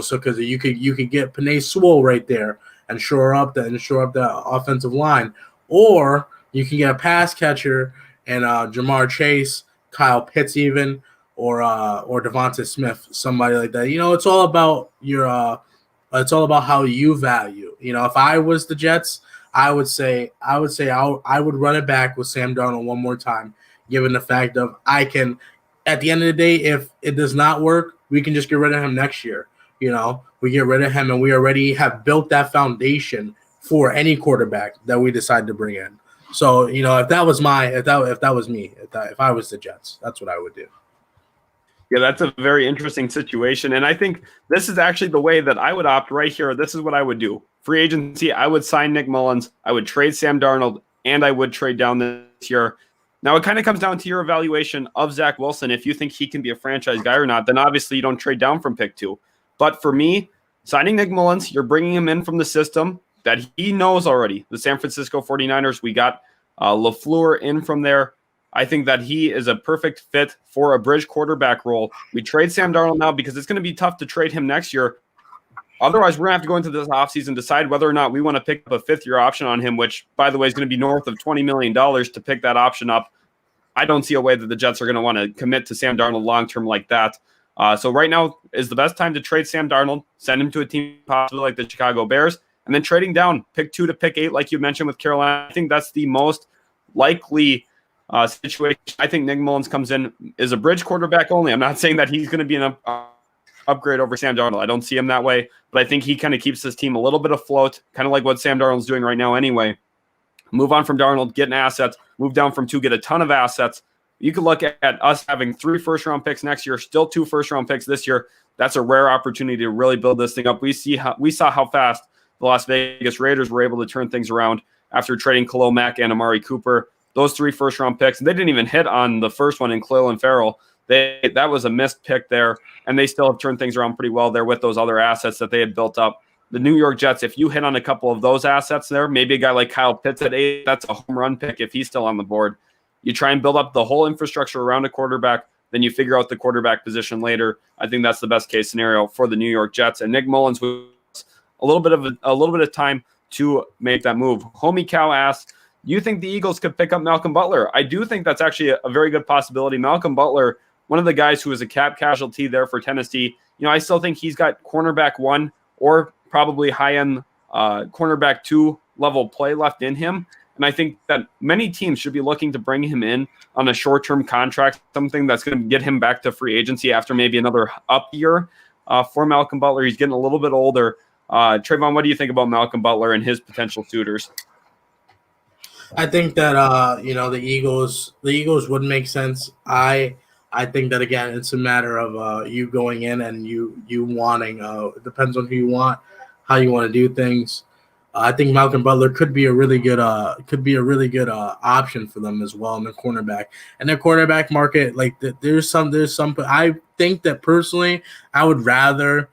Speaker 2: So because you could get Penei Sewell right there and shore up the offensive line. Or you can get a pass catcher and Jamar Chase, Kyle Pitts even, or Devonta Smith, somebody like that. It's all about it's all about how you value. If I was the Jets, I would run it back with Sam Darnold one more time, given the fact of at the end of the day, if it does not work, we can just get rid of him next year. We get rid of him and we already have built that foundation for any quarterback that we decide to bring in. So, if that was if I was the Jets, that's what I would do.
Speaker 1: Yeah, that's a very interesting situation. And I think this is actually the way that I would opt right here. This is what I would do. Free agency, I would sign Nick Mullins. I would trade Sam Darnold, and I would trade down this year. Now, it kind of comes down to your evaluation of Zach Wilson. If you think he can be a franchise guy or not, then obviously you don't trade down from pick 2. But for me, signing Nick Mullins, you're bringing him in from the system that he knows already. The San Francisco 49ers, we got LaFleur in from there. I think that he is a perfect fit for a bridge quarterback role. We trade Sam Darnold now because it's going to be tough to trade him next year. Otherwise, we're going to have to go into this offseason, decide whether or not we want to pick up a fifth-year option on him, which, by the way, is going to be north of $20 million to pick that option up. I don't see a way that the Jets are going to want to commit to Sam Darnold long-term like that. So right now is the best time to trade Sam Darnold, send him to a team possibly like the Chicago Bears, and then trading down, pick 2 to pick 8, like you mentioned with Carolina. I think that's the most likely situation. I think Nick Mullins comes in is a bridge quarterback only. I'm not saying that he's going to be an upgrade over Sam Darnold. I don't see him that way, but I think he kind of keeps his team a little bit afloat, kind of like what Sam Darnold's doing right now anyway. Move on from Darnold, get an assets, move down from 2, get a ton of assets. You could look at us having 3 first-round picks next year, still 2 first-round picks this year. That's a rare opportunity to really build this thing up. We saw how fast the Las Vegas Raiders were able to turn things around after trading Khalil Mack and Amari Cooper. Those 3 first-round picks, they didn't even hit on the first one in Clelin Ferrell. That was a missed pick there, and they still have turned things around pretty well there with those other assets that they had built up. The New York Jets, if you hit on a couple of those assets there, maybe a guy like Kyle Pitts at 8, that's a home run pick if he's still on the board. You try and build up the whole infrastructure around a quarterback, then you figure out the quarterback position later. I think that's the best case scenario for the New York Jets. And Nick Mullins with a little bit of time to make that move. Homie Cow asks, you think the Eagles could pick up Malcolm Butler? I do think that's actually a very good possibility. Malcolm Butler, one of the guys who is a cap casualty there for Tennessee. I still think he's got cornerback 1 or probably high-end cornerback 2 level play left in him. And I think that many teams should be looking to bring him in on a short-term contract, something that's going to get him back to free agency after maybe another up year for Malcolm Butler. He's getting a little bit older. Trevon, what do you think about Malcolm Butler and his potential suitors?
Speaker 2: I think that the Eagles would make sense. I think that, again, it's a matter of you going in and you wanting. It depends on who you want, how you want to do things. I think Malcolm Butler could be a really good option for them as well in the cornerback. And their cornerback market, like there's some. I think that personally, I would rather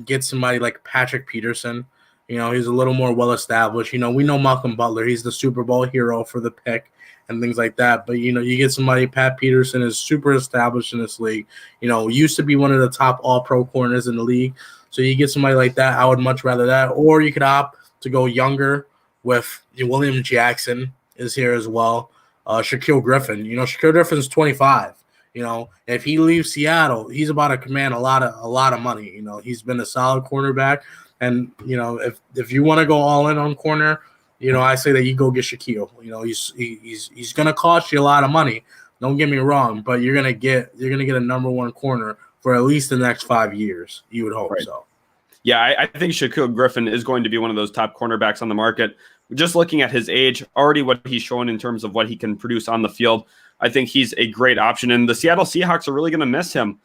Speaker 2: get somebody like Patrick Peterson. He's a little more well established. We know Malcolm Butler. He's the Super Bowl hero for the pick and things like that. But, you get somebody, Pat Peterson is super established in this league. Used to be one of the top all-pro corners in the league. So you get somebody like that. I would much rather that. Or you could opt to go younger with William Jackson is here as well. Shaquille Griffin. Shaquille Griffin's 25. If he leaves Seattle, he's about to command a lot of money. He's been a solid cornerback. And, if you want to go all in on corner, I say that you go get Shaquille. He's going to cost you a lot of money. Don't get me wrong, but you're going to get a number 1 corner for at least the next 5 years. You would hope so.
Speaker 1: Yeah, I think Shaquille Griffin is going to be one of those top cornerbacks on the market. Just looking at his age, already what he's shown in terms of what he can produce on the field, I think he's a great option. And the Seattle Seahawks are really going to miss him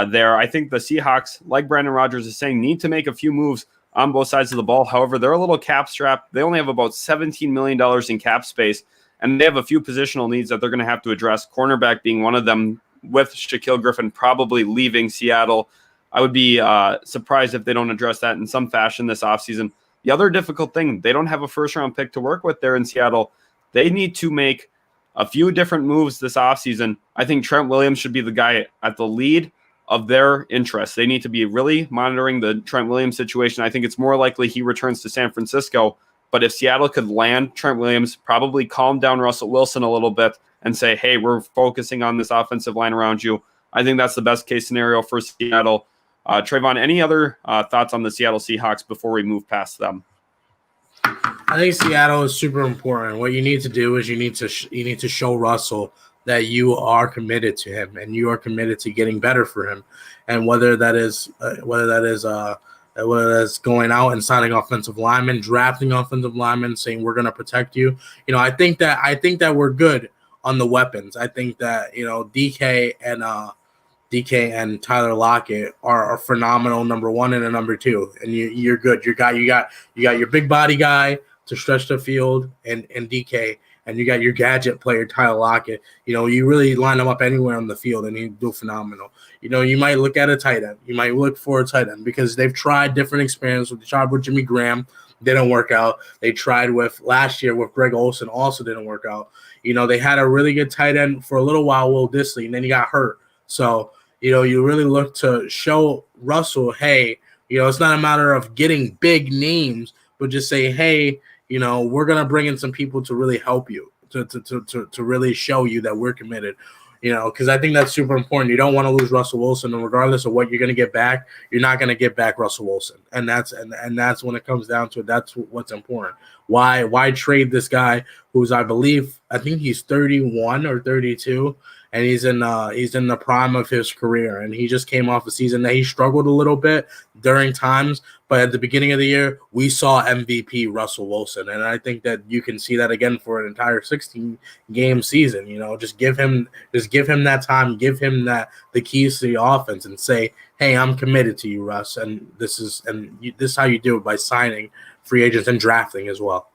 Speaker 1: there. I think the Seahawks, like Brandon Rodgers is saying, need to make a few moves on both sides of the ball. However, they're a little cap strapped. They only have about $17 million in cap space, and they have a few positional needs that they're going to have to address, cornerback being one of them, with Shaquille Griffin probably leaving Seattle. I would be surprised if they don't address that in some fashion this offseason. The other difficult thing, they don't have a first-round pick to work with there in Seattle. They need to make a few different moves this offseason. I think Trent Williams should be the guy at the lead of their interests. They need to be really monitoring the Trent Williams situation. I think it's more likely he returns to San Francisco. But if Seattle could land Trent Williams, probably calm down Russell Wilson a little bit and say, hey, we're focusing on this offensive line around you, I think that's the best case scenario for Seattle. Trevon, any other thoughts on the Seattle Seahawks before we move past them?
Speaker 2: I think Seattle is super important. What you need to do is you need to show Russell that you are committed to him and you are committed to getting better for him, and whether that is going out and signing offensive linemen, drafting offensive linemen, saying we're going to protect you. I think that we're good on the weapons. I think that DK and Tyler Lockett are phenomenal, number 1 and a number 2, and you're good. You got your big body guy to stretch the field and DK. And you got your gadget player, Tyler Lockett. You really line them up anywhere on the field, and he do phenomenal. You might look at a tight end. You might look for a tight end because they've tried different experiments. They tried with Jimmy Graham, didn't work out. They tried with last year with Greg Olsen, also didn't work out. They had a really good tight end for a little while, Will Dissly, and then he got hurt. So, you really look to show Russell, hey, it's not a matter of getting big names, but just say, hey, we're going to bring in some people to really help you, to really show you that we're committed. Because I think that's super important. You don't want to lose Russell Wilson, and regardless of what you're going to get back, you're not going to get back Russell Wilson, and that's when it comes down to it. That's what's important. Why trade this guy who's I think he's 31 or 32, and he's in the prime of his career, and he just came off a season that he struggled a little bit during times, but at the beginning of the year we saw MVP Russell Wilson, and I think that you can see that again for an entire 16-game season. Just give him that time, give him the keys to the offense, and say, hey, I'm committed to you, Russ, and this is how you do it, by signing free agents and drafting as well.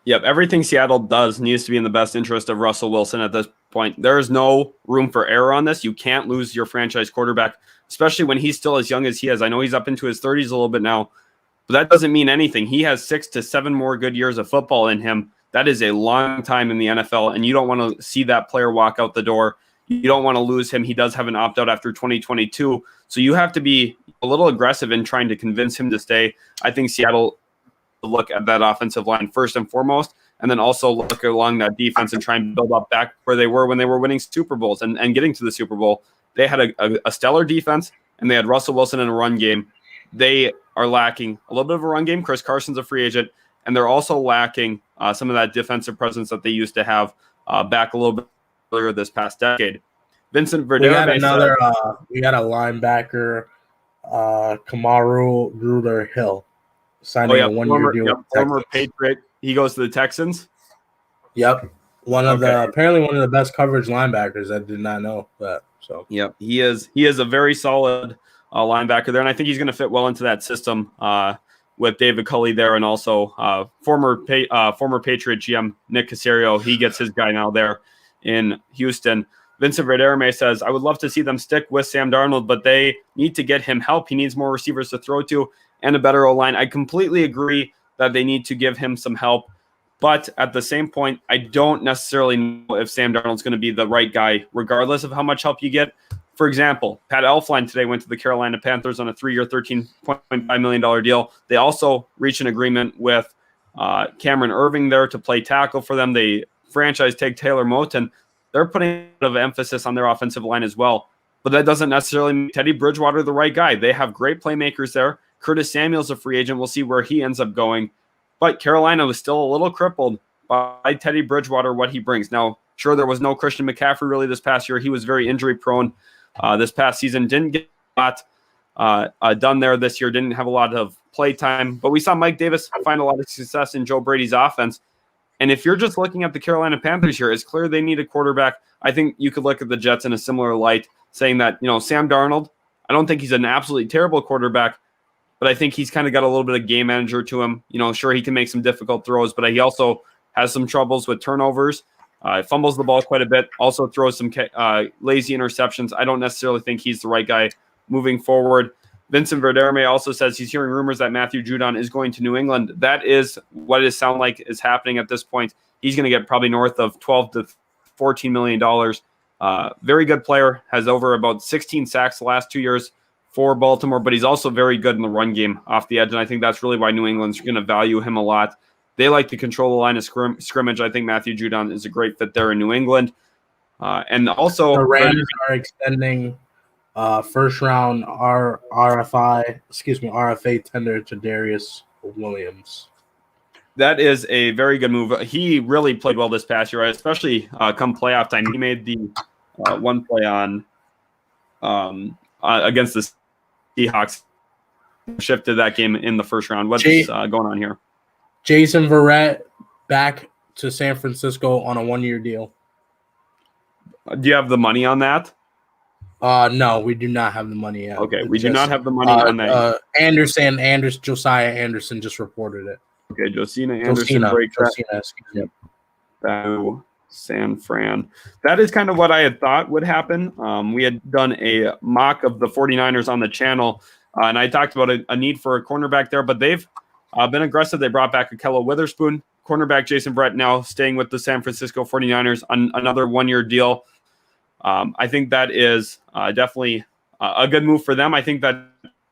Speaker 1: Yep, everything Seattle does needs to be in the best interest of Russell Wilson at this point. There is no room for error on this. You can't lose your franchise quarterback, especially when he's still as young as he is. I know he's up into his 30s a little bit now, but that doesn't mean anything. He has 6 to 7 more good years of football in him. That is a long time in the NFL, and you don't want to see that player walk out the door. You don't want to lose him. He does have an opt-out after 2022, so you have to be a little aggressive in trying to convince him to stay. I think Seattle look at that offensive line first and foremost, and then also look along that defense and try and build up back where they were when they were winning Super Bowls and getting to the Super Bowl. They had a stellar defense, and they had Russell Wilson in a run game. They are lacking a little bit of a run game. Chris Carson's a free agent, and they're also lacking some of that defensive presence that they used to have back a little bit earlier this past decade. Vincent Verdera.
Speaker 2: We got a linebacker, Kamaru Ruder-Hill, signing a one-year deal.
Speaker 1: Yep, former Patriot. He goes to the Texans.
Speaker 2: Yep, apparently one of the best coverage linebackers. I did not know that. So
Speaker 1: yep, he is a very solid linebacker there, and I think he's going to fit well into that system with David Culley there, and also former Patriot GM Nick Caserio. He gets his guy now there in Houston. Vincent Verderame says, I would love to see them stick with Sam Darnold, but they need to get him help. He needs more receivers to throw to and a better O-line. I completely agree that they need to give him some help, but at the same point, I don't necessarily know if Sam Darnold's going to be the right guy, regardless of how much help you get. For example, Pat Elflein today went to the Carolina Panthers on a 3-year, $13.5 million deal. They also reached an agreement with Cameron Irving there to play tackle for them. They franchise tag Taylor Moton. They're putting a bit of emphasis on their offensive line as well. But that doesn't necessarily make Teddy Bridgewater the right guy. They have great playmakers there. Curtis Samuel's a free agent. We'll see where he ends up going. But Carolina was still a little crippled by Teddy Bridgewater, what he brings. Now, sure, there was no Christian McCaffrey really this past year. He was very injury-prone this past season. Didn't get a lot done there this year. Didn't have a lot of play time. But we saw Mike Davis find a lot of success in Joe Brady's offense. And if you're just looking at the Carolina Panthers here, it's clear they need a quarterback. I think you could look at the Jets in a similar light, saying that, Sam Darnold, I don't think he's an absolutely terrible quarterback, but I think he's kind of got a little bit of game manager to him. Sure, he can make some difficult throws, but he also has some troubles with turnovers. Fumbles the ball quite a bit, also throws some lazy interceptions. I don't necessarily think he's the right guy moving forward. Vincent Verderame also says he's hearing rumors that Matthew Judon is going to New England. That is what it sounds like is happening at this point. He's going to get probably north of $12 to $14 million. Very good player, has over about 16 sacks the last 2 years for Baltimore, but he's also very good in the run game off the edge, and I think that's really why New England's going to value him a lot. They like to control the line of scrimmage. I think Matthew Judon is a great fit there in New England. And also,
Speaker 2: the Rams are extending first round RFA tender to Darius Williams.
Speaker 1: That is a very good move. He really played well this past year, especially come playoff time. He made the one play on against the Seahawks, shifted that game in the first round. What's going on here?
Speaker 2: Jason Verrett back to San Francisco on a 1-year deal.
Speaker 1: Do you have the money on that?
Speaker 2: No, we do not have the money yet.
Speaker 1: Okay, we do not have the money on that.
Speaker 2: Josiah Anderson just reported it.
Speaker 1: Okay, Josina Anderson breaks that. San Fran. That is kind of what I had thought would happen. We had done a mock of the 49ers on the channel, and I talked about a need for a cornerback there, but they've been aggressive. They brought back Akello Witherspoon, cornerback Jason Verrett now staying with the San Francisco 49ers on another one-year deal. I think that is definitely a good move for them. I think that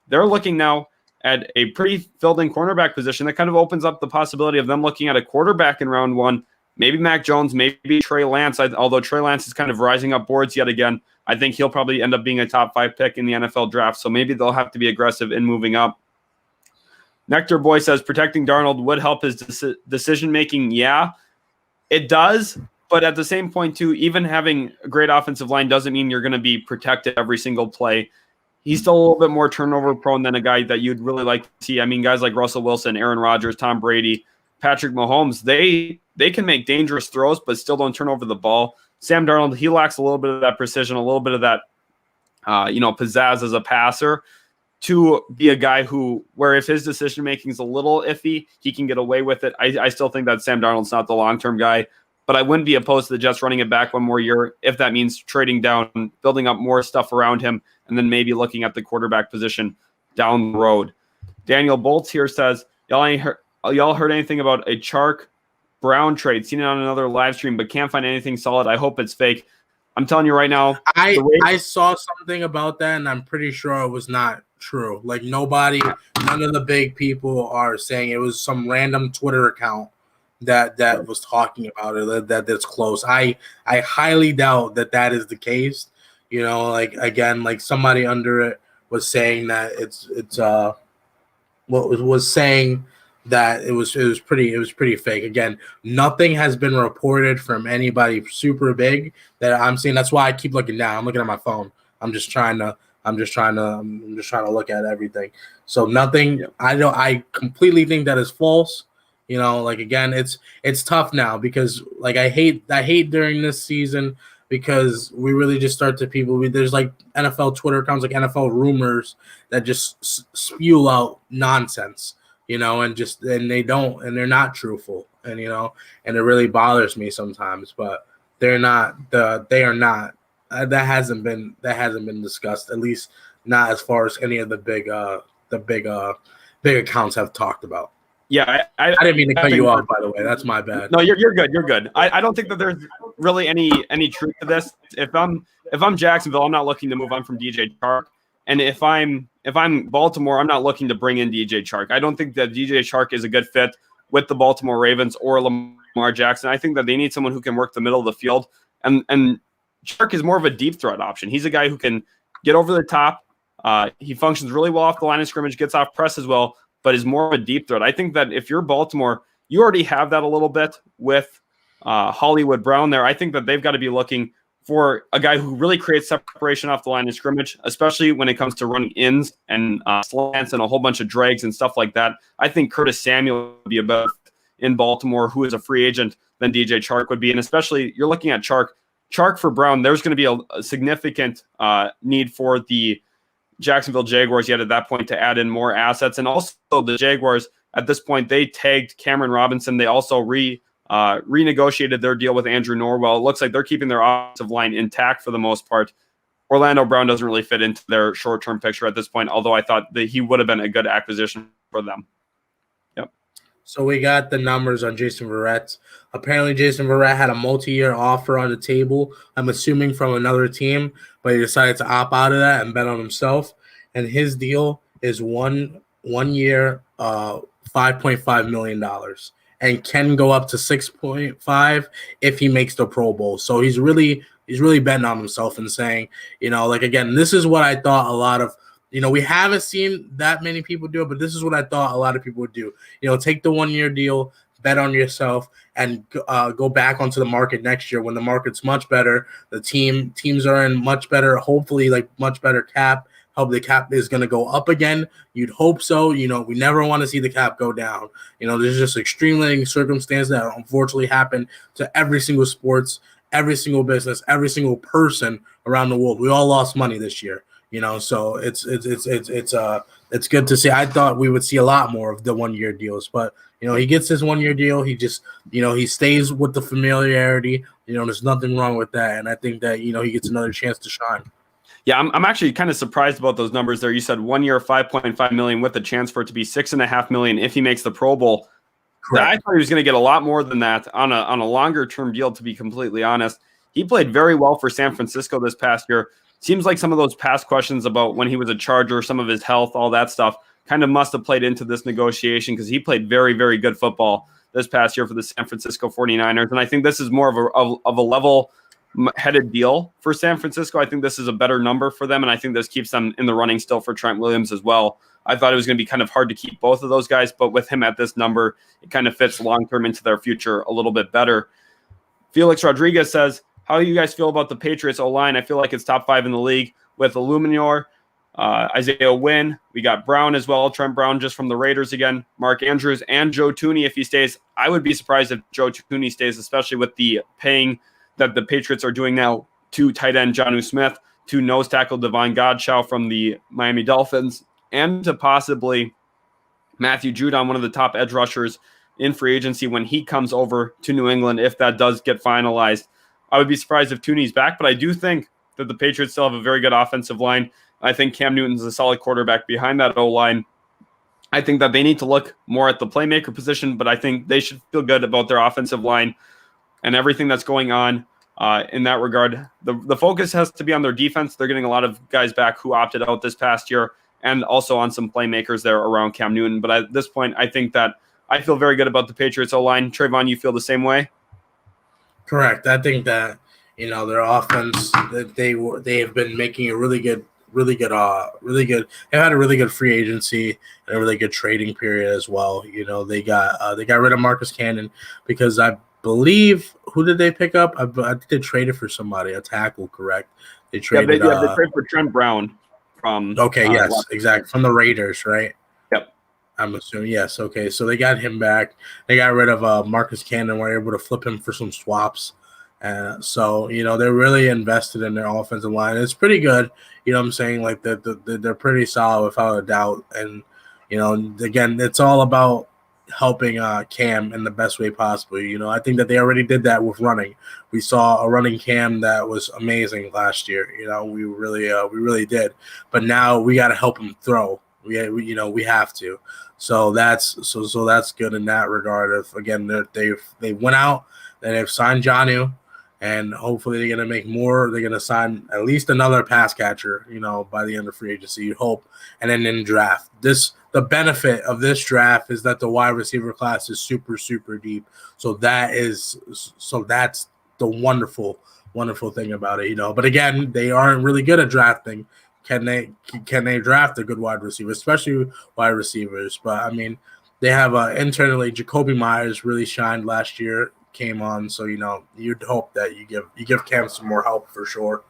Speaker 1: they're looking now at a pretty filled-in cornerback position that kind of opens up the possibility of them looking at a quarterback in round one, maybe Mac Jones, maybe Trey Lance. Although Trey Lance is kind of rising up boards yet again, I think he'll probably end up being a top 5 pick in the NFL draft. So maybe they'll have to be aggressive in moving up. Nectar Boy says protecting Darnold would help his decision-making. Yeah, it does. But at the same point, too, even having a great offensive line doesn't mean you're going to be protected every single play. He's still a little bit more turnover prone than a guy that you'd really like to see. I mean, guys like Russell Wilson, Aaron Rodgers, Tom Brady, Patrick Mahomes, they can make dangerous throws, but still don't turn over the ball. Sam Darnold, he lacks a little bit of that precision, a little bit of that, pizzazz as a passer to be a guy where if his decision-making is a little iffy, he can get away with it. I still think that Sam Darnold's not the long-term guy, but I wouldn't be opposed to the Jets running it back one more year if that means trading down, building up more stuff around him, and then maybe looking at the quarterback position down the road. Daniel Bolts here says, y'all heard anything about a Chark Brown trade? Seen it on another live stream, but can't find anything solid. I hope it's fake. I'm telling you right now.
Speaker 2: I saw something about that, and I'm pretty sure it was not true. Like none of the big people are saying it was some random Twitter account that was talking about it, that's close. I highly doubt that is the case. Like again, like somebody under it was saying that was saying that it was pretty fake. Again, nothing has been reported from anybody super big that I'm seeing. That's why I keep looking down. I'm looking at my phone. I'm just trying to look at everything. So nothing. I completely think that is false. Like again, it's tough now because like I hate during this season because we really just start to there's like NFL Twitter accounts like NFL rumors that just spew out nonsense, and they're not truthful, and and it really bothers me sometimes, but they are not that hasn't been discussed, at least not as far as any of the big accounts have talked about.
Speaker 1: Yeah,
Speaker 2: I didn't mean to cut you off, by the way. That's my bad.
Speaker 1: No, you're good. You're good. I don't think that there's really any truth to this. If I'm Jacksonville, I'm not looking to move on from DJ Chark. And if I'm Baltimore, I'm not looking to bring in DJ Chark. I don't think that DJ Chark is a good fit with the Baltimore Ravens or Lamar Jackson. I think that they need someone who can work the middle of the field. And Chark is more of a deep threat option. He's a guy who can get over the top. He functions really well off the line of scrimmage, gets off press as well, but is more of a deep threat. I think that if you're Baltimore, you already have that a little bit with Hollywood Brown there. I think that they've got to be looking for a guy who really creates separation off the line of scrimmage, especially when it comes to running ins and slants and a whole bunch of drags and stuff like that. I think Curtis Samuel would be a better in Baltimore, who is a free agent, than DJ Chark would be. And especially you're looking at Chark for Brown, there's going to be a significant need for the Jacksonville Jaguars yet at that point to add in more assets. And also the Jaguars at this point, they tagged Cameron Robinson. They also renegotiated their deal with Andrew Norwell. It looks like they're keeping their offensive line intact for the most part. Orlando Brown doesn't really fit into their short-term picture at this point, although I thought that he would have been a good acquisition for them. Yep.
Speaker 2: So we got the numbers on Jason Verrett. Apparently Jason Verrett had a multi-year offer on the table, I'm assuming from another team, but he decided to opt out of that and bet on himself. And his deal is one year, $5.5 million, and can go up to 6.5 if he makes the Pro Bowl. So he's really betting on himself and saying, like again, this is what I thought a lot of, we haven't seen that many people do it, but this is what I thought a lot of people would do. Take the 1 year deal, bet on yourself, and go back onto the market next year when the market's much better. The teams are in much better, hopefully like much better cap. Hope the cap is going to go up again. You'd hope so. We never want to see the cap go down. There's just extreme circumstances that unfortunately happen to every single sports, every single business, every single person around the world. We all lost money this year. So it's good to see. I thought we would see a lot more of the 1 year deals, but he gets his 1 year deal. He just he stays with the familiarity. There's nothing wrong with that, and I think that he gets another chance to shine.
Speaker 1: Yeah, I'm actually kind of surprised about those numbers there. You said 1 year, $5.5 million with a chance for it to be $6.5 million if he makes the Pro Bowl. I thought he was going to get a lot more than that on a longer term deal, to be completely honest. He played very well for San Francisco this past year. Seems like some of those past questions about when he was a Charger, some of his health, all that stuff kind of must have played into this negotiation, because he played very, very good football this past year for the San Francisco 49ers. And I think this is more of a level-headed deal for San Francisco. I think this is a better number for them, and I think this keeps them in the running still for Trent Williams as well. I thought it was going to be kind of hard to keep both of those guys, but with him at this number, it kind of fits long-term into their future a little bit better. Felix Rodriguez says, how do you guys feel about the Patriots O-line? I feel like it's top 5 in the league with Illuminor, Isaiah Wynn. We got Brown as well, Trent Brown just from the Raiders again, Mark Andrews, and Joe Thuney if he stays. I would be surprised if Joe Thuney stays, especially with the paying that the Patriots are doing now to tight end Jonnu Smith, to nose tackle Devon Godchaux from the Miami Dolphins, and to possibly Matthew Judon, one of the top edge rushers in free agency when he comes over to New England, if that does get finalized. I would be surprised if Thuney's back, but I do think that the Patriots still have a very good offensive line. I think Cam Newton's a solid quarterback behind that O-line. I think that they need to look more at the playmaker position, but I think they should feel good about their offensive line and everything that's going on in that regard. The focus has to be on their defense. They're getting a lot of guys back who opted out this past year, and also on some playmakers there around Cam Newton. But at this point, I think that I feel very good about the Patriots O-line. Trayvon, you feel the same way?
Speaker 2: Correct. I think that, their offense, that they have been making a really good. They had a really good free agency and a really good trading period as well. They got rid of Marcus Cannon because I believe, who did they pick up? I think they traded for somebody, a tackle, correct? They traded.
Speaker 1: They traded for Trent Brown from.
Speaker 2: Okay, yes, exactly, from the Raiders, right?
Speaker 1: Yep.
Speaker 2: I'm assuming, yes. Okay, so they got him back. They got rid of Marcus Cannon. Were able to flip him for some swaps. So they're really invested in their offensive line. It's pretty good. You know what I'm saying? Like they're pretty solid without a doubt. And again, it's all about helping Cam in the best way possible. I think that they already did that with running. We saw a running Cam that was amazing last year. We really did. But now we got to help him throw. We have to. So that's good in that regard. If again they went out and they've signed Jonnu. And hopefully they're going to make more. They're going to sign at least another pass catcher, by the end of free agency, you hope. And then in draft. The benefit of this draft is that the wide receiver class is super, super deep. So that's the wonderful, wonderful thing about it, But again, they aren't really good at drafting. Can they draft a good wide receiver, especially wide receivers? But I mean, they have internally Jacoby Myers really shined last year. Came on, so you'd hope that you give Cam some more help for sure.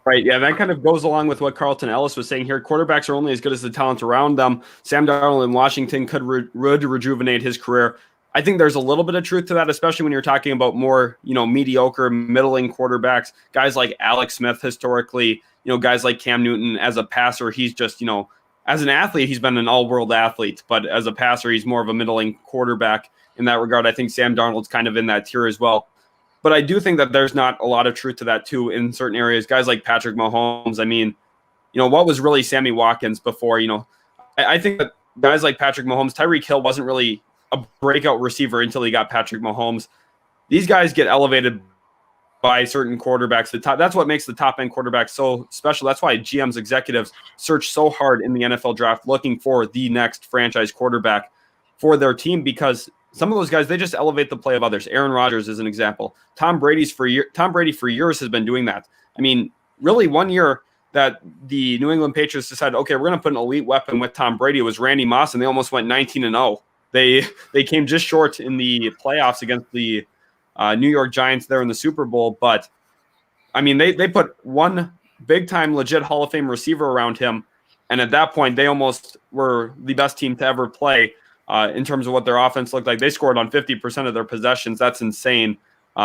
Speaker 1: Right, yeah, that kind of goes along with what Carlton Ellis was saying here. Quarterbacks are only as good as the talent around them. Sam Darnold in Washington could rejuvenate his career. I think there's a little bit of truth to that, especially when you're talking about more, mediocre, middling quarterbacks. Guys like Alex Smith historically, guys like Cam Newton. As a passer, he's just, as an athlete, he's been an all-world athlete, but as a passer, he's more of a middling quarterback. In that regard, I think Sam Darnold's kind of in that tier as well. But I do think that there's not a lot of truth to that, too, in certain areas. Guys like Patrick Mahomes, I mean, what was really Sammy Watkins before? I think that guys like Patrick Mahomes, Tyreek Hill wasn't really a breakout receiver until he got Patrick Mahomes. These guys get elevated by certain quarterbacks. That's what makes the top-end quarterback so special. That's why GM's executives search so hard in the NFL draft looking for the next franchise quarterback for their team, because some of those guys, they just elevate the play of others. Aaron Rodgers is an example. Tom Brady for years has been doing that. I mean, really, one year that the New England Patriots decided, okay, we're going to put an elite weapon with Tom Brady, it was Randy Moss, and they almost went 19-0. They came just short in the playoffs against the New York Giants there in the Super Bowl. But, I mean, they put one big-time legit Hall of Fame receiver around him, and at that point, they almost were the best team to ever play. In terms of what their offense looked like. They scored on 50% of their possessions. That's insane.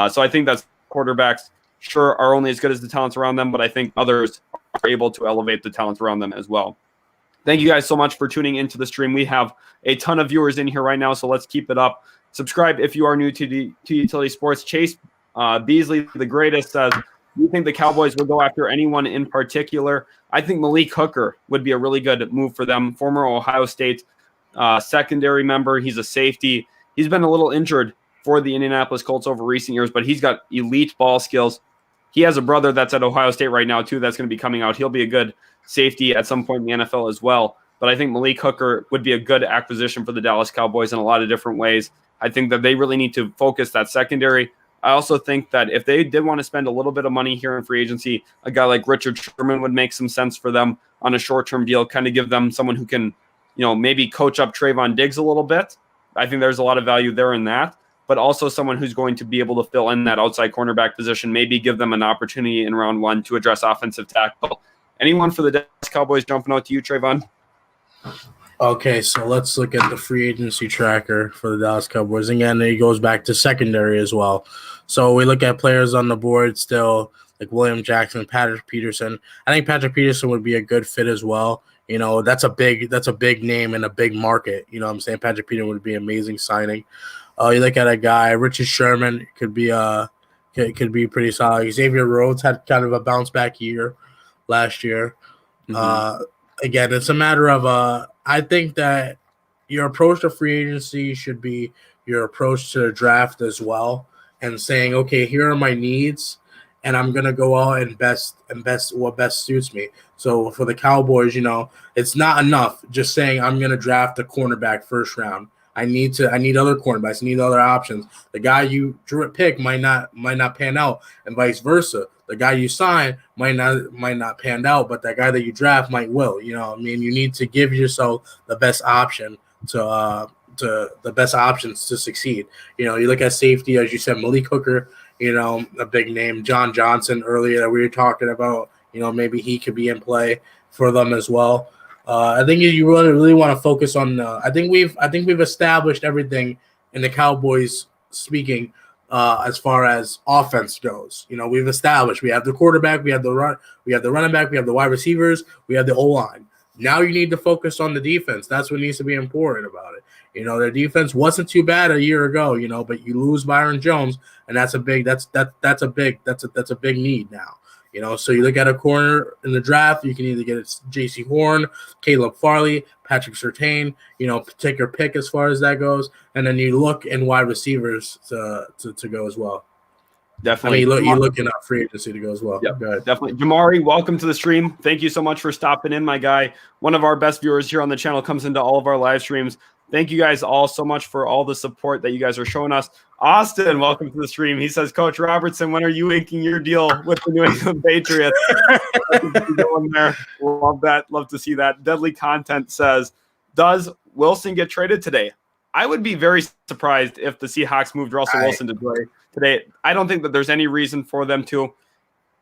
Speaker 1: So I think that quarterbacks, sure, are only as good as the talents around them, but I think others are able to elevate the talents around them as well. Thank you guys so much for tuning into the stream. We have a ton of viewers in here right now, so let's keep it up. Subscribe if you are new to Utility Sports. Chase Beasley, the greatest, says, do you think the Cowboys will go after anyone in particular? I think Malik Hooker would be a really good move for them. Former Ohio State secondary member. He's a safety. He's been a little injured for the Indianapolis Colts over recent years, but he's got elite ball skills. He has a brother that's at Ohio State right now, too, that's going to be coming out. He'll be a good safety at some point in the NFL as well. But I think Malik Hooker would be a good acquisition for the Dallas Cowboys in a lot of different ways. I think that they really need to focus that secondary. I also think that if they did want to spend a little bit of money here in free agency, a guy like Richard Sherman would make some sense for them on a short-term deal, kind of give them someone who can, maybe coach up Trevon Diggs a little bit. I think there's a lot of value there in that, but also someone who's going to be able to fill in that outside cornerback position, maybe give them an opportunity in round one to address offensive tackle. Anyone for the Dallas Cowboys jumping out to you, Trevon?
Speaker 2: Okay, so let's look at the free agency tracker for the Dallas Cowboys. Again, it goes back to secondary as well. So we look at players on the board still, like William Jackson, Patrick Peterson. I think Patrick Peterson would be a good fit as well. That's a big name and a big market. You know what I'm saying? Patrick Peterson would be an amazing signing. You look at a guy, Richard Sherman could be pretty solid. Xavier Rhodes had kind of a bounce back year last year. Mm-hmm. Again, it's a matter of I think that your approach to free agency should be your approach to the draft as well, and saying, okay, here are my needs, and I'm gonna go out and best what best suits me. So for the Cowboys, it's not enough just saying I'm gonna draft a cornerback first round. I need other cornerbacks. I need other options. The guy you pick might not pan out, and vice versa. The guy you sign might not pan out, but that guy that you draft might will. You need to give yourself the best option to the best options to succeed. You look at safety, as you said, Malik Hooker. A big name, John Johnson earlier that we were talking about. Maybe he could be in play for them as well. I think you really want to focus on. I think we've established everything in the Cowboys speaking as far as offense goes. We've established we have the quarterback, we have the running back, we have the wide receivers, we have the O-line. Now you need to focus on the defense. That's what needs to be important about it. Their defense wasn't too bad a year ago. But you lose Byron Jones, and that's a big need now. So you look at a corner in the draft, you can either get J.C. Horn, Caleb Farley, Patrick Surtain, take your pick as far as that goes. And then you look in wide receivers to go as well.
Speaker 1: Definitely.
Speaker 2: You're looking at free agency to go as well.
Speaker 1: Yep, definitely. Jamari, welcome to the stream. Thank you so much for stopping in, my guy. One of our best viewers here on the channel, comes into all of our live streams. Thank you guys all so much for all the support that you guys are showing us. Austin, welcome to the stream. He says, Coach Robertson, when are you inking your deal with the New England Patriots? Going there. Love that. Love to see that. Deadly Content says, does Wilson get traded today? I would be very surprised if the Seahawks moved Russell Wilson today. I don't think that there's any reason for them to.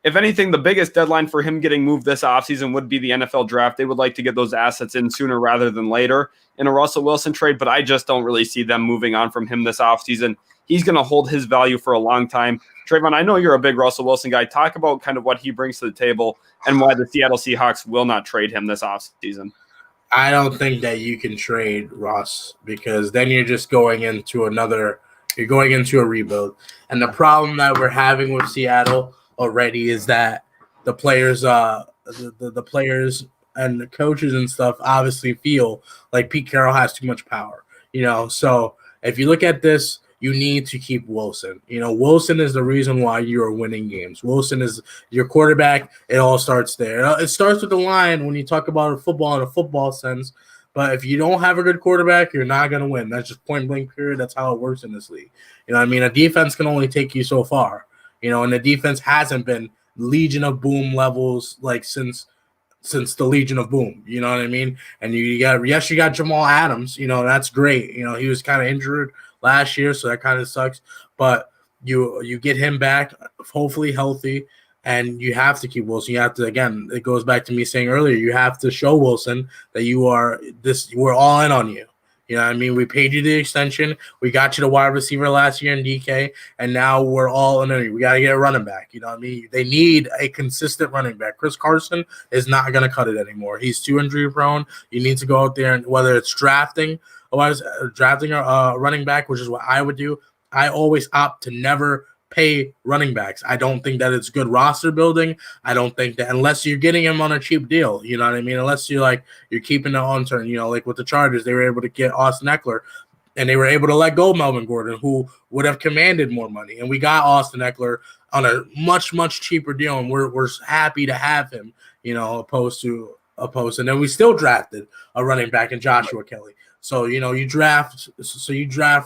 Speaker 1: If anything, the biggest deadline for him getting moved this offseason would be the NFL draft. They would like to get those assets in sooner rather than later in a Russell Wilson trade, but I just don't really see them moving on from him this offseason. He's going to hold his value for a long time. Trevon, I know you're a big Russell Wilson guy. Talk about kind of what he brings to the table and why the Seattle Seahawks will not trade him this offseason.
Speaker 2: I don't think that you can trade Russ, because then you're just going into a rebuild. And the problem that we're having with Seattle already is that the players, the players and the coaches and stuff obviously feel like Pete Carroll has too much power. So if you look at this, you need to keep Wilson. Wilson is the reason why you are winning games. Wilson is your quarterback. It all starts there. It starts with the line when you talk about football in a football sense. But if you don't have a good quarterback, you're not going to win. That's just point blank period. That's how it works in this league. A defense can only take you so far. And the defense hasn't been Legion of Boom levels like since the Legion of Boom. You know what I mean? And you got Jamal Adams. That's great. He was kind of injured last year, so that kind of sucks. But you get him back, hopefully healthy, and you have to keep Wilson. You have to, again, it goes back to me saying earlier, you have to show Wilson that we're all in on you. We paid you the extension. We got you the wide receiver last year in DK, and now we're all in on you. We got to get a running back. They need a consistent running back. Chris Carson is not going to cut it anymore. He's too injury prone. You need to go out there, and whether it's drafting a running back, which is what I would do. I always opt to never pay running backs. I don't think that it's good roster building. I don't think that, unless you're getting him on a cheap deal, unless you're keeping it on turn, like with the Chargers, they were able to get Austin Eckler And they were able to let go of Melvin Gordon, who would have commanded more money. And we got Austin Eckler on a much, much cheaper deal, and we're happy to have him, opposed to. And then we still drafted a running back in Joshua Kelly. So, you draft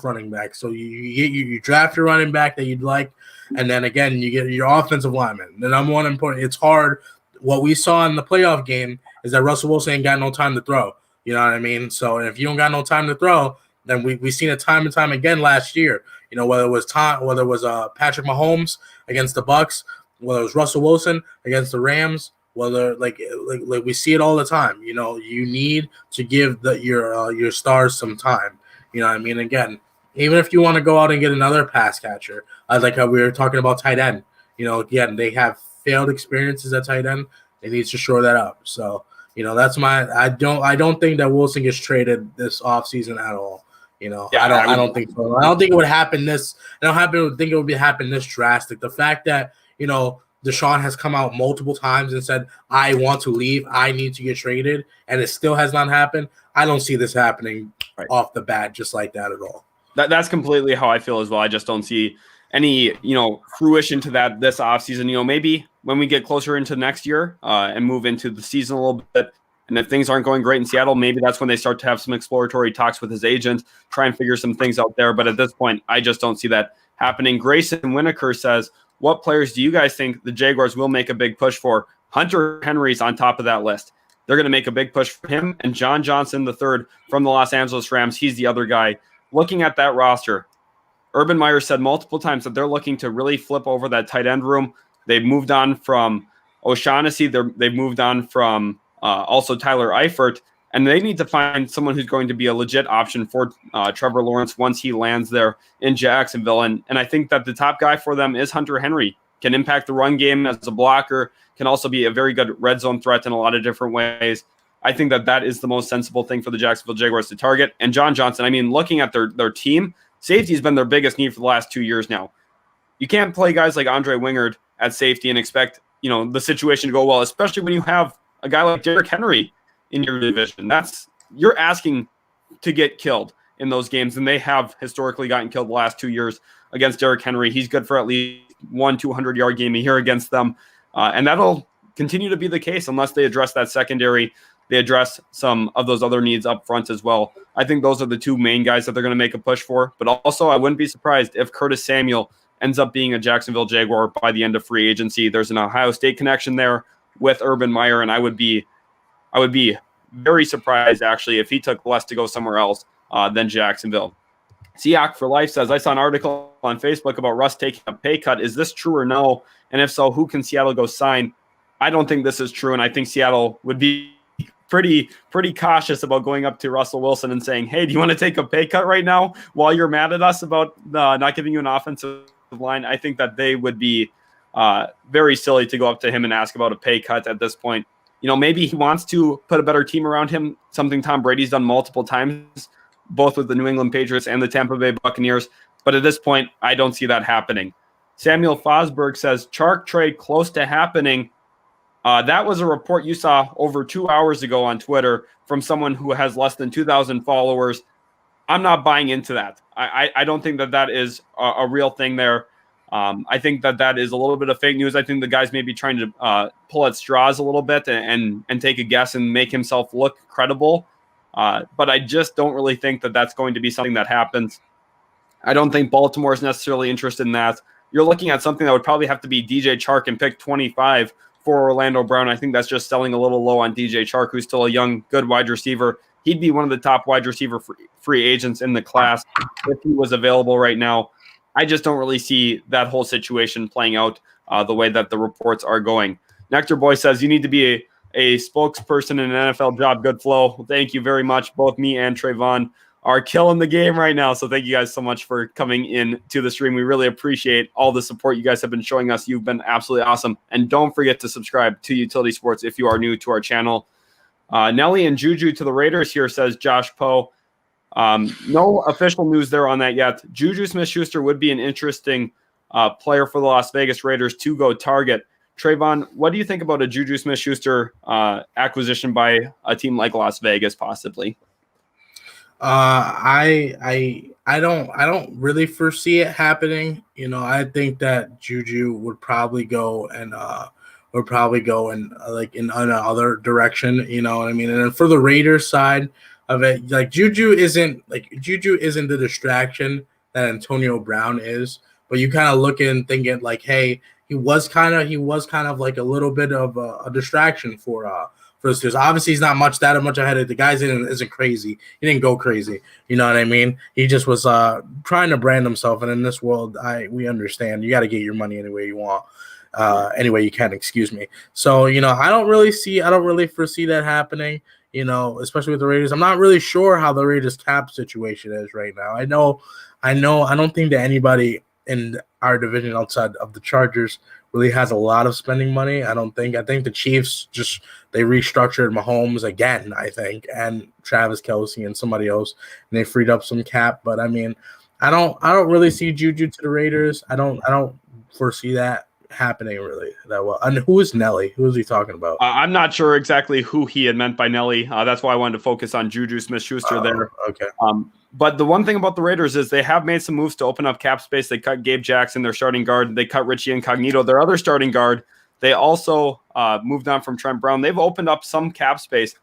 Speaker 2: running back. So you draft your running back that you'd like, and then again you get your offensive lineman. The number one important. It's hard. What we saw in the playoff game is that Russell Wilson ain't got no time to throw. You know what I mean? So if you don't got no time to throw, then we seen it time and time again last year. Whether it was Patrick Mahomes against the Bucks, whether it was Russell Wilson against the Rams, whether like we see it all the time. You need to give your stars some time. You know what I mean? Again, even if you want to go out and get another pass catcher, like how we were talking about tight end. Again, they have failed experiences at tight end. They need to shore that up. So, that's I don't think that Wilson gets traded this offseason at all. I don't think so. I don't think it would happen this. I don't think it would happen this drastic. The fact that, Deshaun has come out multiple times and said, I want to leave, I need to get traded, and it still has not happened. I don't see this happening off the bat just like that at all.
Speaker 1: That's completely how I feel as well. I just don't see any, fruition to that this offseason. Maybe when we get closer into next year and move into the season a little bit, and if things aren't going great in Seattle, maybe that's when they start to have some exploratory talks with his agent, try and figure some things out there. But at this point, I just don't see that happening. Grayson Winokur says, what players do you guys think the Jaguars will make a big push for? Hunter Henry's on top of that list. They're going to make a big push for him. And John Johnson III from the Los Angeles Rams, he's the other guy. Looking at that roster, Urban Meyer said multiple times that they're looking to really flip over that tight end room. They've moved on from O'Shaughnessy. They've moved on from also Tyler Eifert. And they need to find someone who's going to be a legit option for Trevor Lawrence once he lands there in Jacksonville. And I think that the top guy for them is Hunter Henry. Can impact the run game as a blocker, can also be a very good red zone threat in a lot of different ways. I think that is the most sensible thing for the Jacksonville Jaguars to target. And John Johnson, looking at their team, safety has been their biggest need for the last 2 years now. You can't play guys like Andre Wingard at safety and expect, the situation to go well, especially when you have a guy like Derrick Henry in your division. You're asking to get killed in those games, and they have historically gotten killed the last 2 years against Derrick Henry. He's good for at least 200-yard game a year against them, and that'll continue to be the case unless they address that secondary. They address some of those other needs up front as well. I think those are the two main guys that they're going to make a push for, but also I wouldn't be surprised if Curtis Samuel ends up being a Jacksonville Jaguar by the end of free agency. There's an Ohio State connection there with Urban Meyer, and I would be very surprised, actually, if he took less to go somewhere else than Jacksonville. Seahawk for Life says, I saw an article on Facebook about Russ taking a pay cut. Is this true or no? And if so, who can Seattle go sign? I don't think this is true, and I think Seattle would be pretty cautious about going up to Russell Wilson and saying, hey, do you want to take a pay cut right now while you're mad at us about not giving you an offensive line? I think that they would be very silly to go up to him and ask about a pay cut at this point. Maybe he wants to put a better team around him, something Tom Brady's done multiple times, both with the New England Patriots and the Tampa Bay Buccaneers. But at this point, I don't see that happening. Samuel Fosberg says, Chark trade close to happening. That was a report you saw over 2 hours ago on Twitter from someone who has less than 2,000 followers. I'm not buying into that. I don't think that is a real thing there. I think that is a little bit of fake news. I think the guy's maybe trying to pull at straws a little bit and take a guess and make himself look credible. But I just don't really think that that's going to be something that happens. I don't think Baltimore is necessarily interested in that. You're looking at something that would probably have to be DJ Chark and pick 25 for Orlando Brown. I think that's just selling a little low on DJ Chark, who's still a young, good wide receiver. He'd be one of the top wide receiver free agents in the class if he was available right now. I just don't really see that whole situation playing out the way that the reports are going. Nectar Boy says, you need to be a spokesperson in an NFL job. Good flow. Well, thank you very much. Both me and Trevon are killing the game right now. So thank you guys so much for coming in to the stream. We really appreciate all the support you guys have been showing us. You've been absolutely awesome. And don't forget to subscribe to Utility Sports if you are new to our channel. Nelly and Juju to the Raiders here, says Josh Poe. No official news there on that yet. Juju Smith-Schuster would be an interesting player for the Las Vegas Raiders to go target. Trevon, what do you think about a Juju Smith-Schuster acquisition by a team like Las Vegas, possibly?
Speaker 2: I don't really foresee it happening. I think that Juju would probably go in like in another direction. You know what I mean? And then for the Raiders side of it, like Juju isn't the distraction that Antonio Brown is. But you kind of look in thinking like, hey, he was kind of like a little bit of a distraction for the Steelers. Obviously, he's not that much ahead of the guys. Isn't crazy. He didn't go crazy. You know what I mean? He just was trying to brand himself. And in this world, we understand you got to get your money any way you want, any way you can. Excuse me. So I don't really foresee that happening. Especially with the Raiders. I'm not really sure how the Raiders cap situation is right now. I don't think that anybody in our division outside of the Chargers really has a lot of spending money. I think the Chiefs they restructured Mahomes again, I think, and Travis Kelce and somebody else, and they freed up some cap. But I mean, I don't really see Juju to the Raiders. I don't foresee that happening really that well. And who is Nelly? Who is he talking about?
Speaker 1: I'm not sure exactly who he had meant by Nelly. That's why I wanted to focus on Juju Smith-Schuster there.
Speaker 2: Okay.
Speaker 1: But the one thing about the Raiders is they have made some moves to open up cap space. They cut Gabe Jackson, their starting guard. They cut Richie Incognito, their other starting guard. They also moved on from Trent Brown. They've opened up some cap space.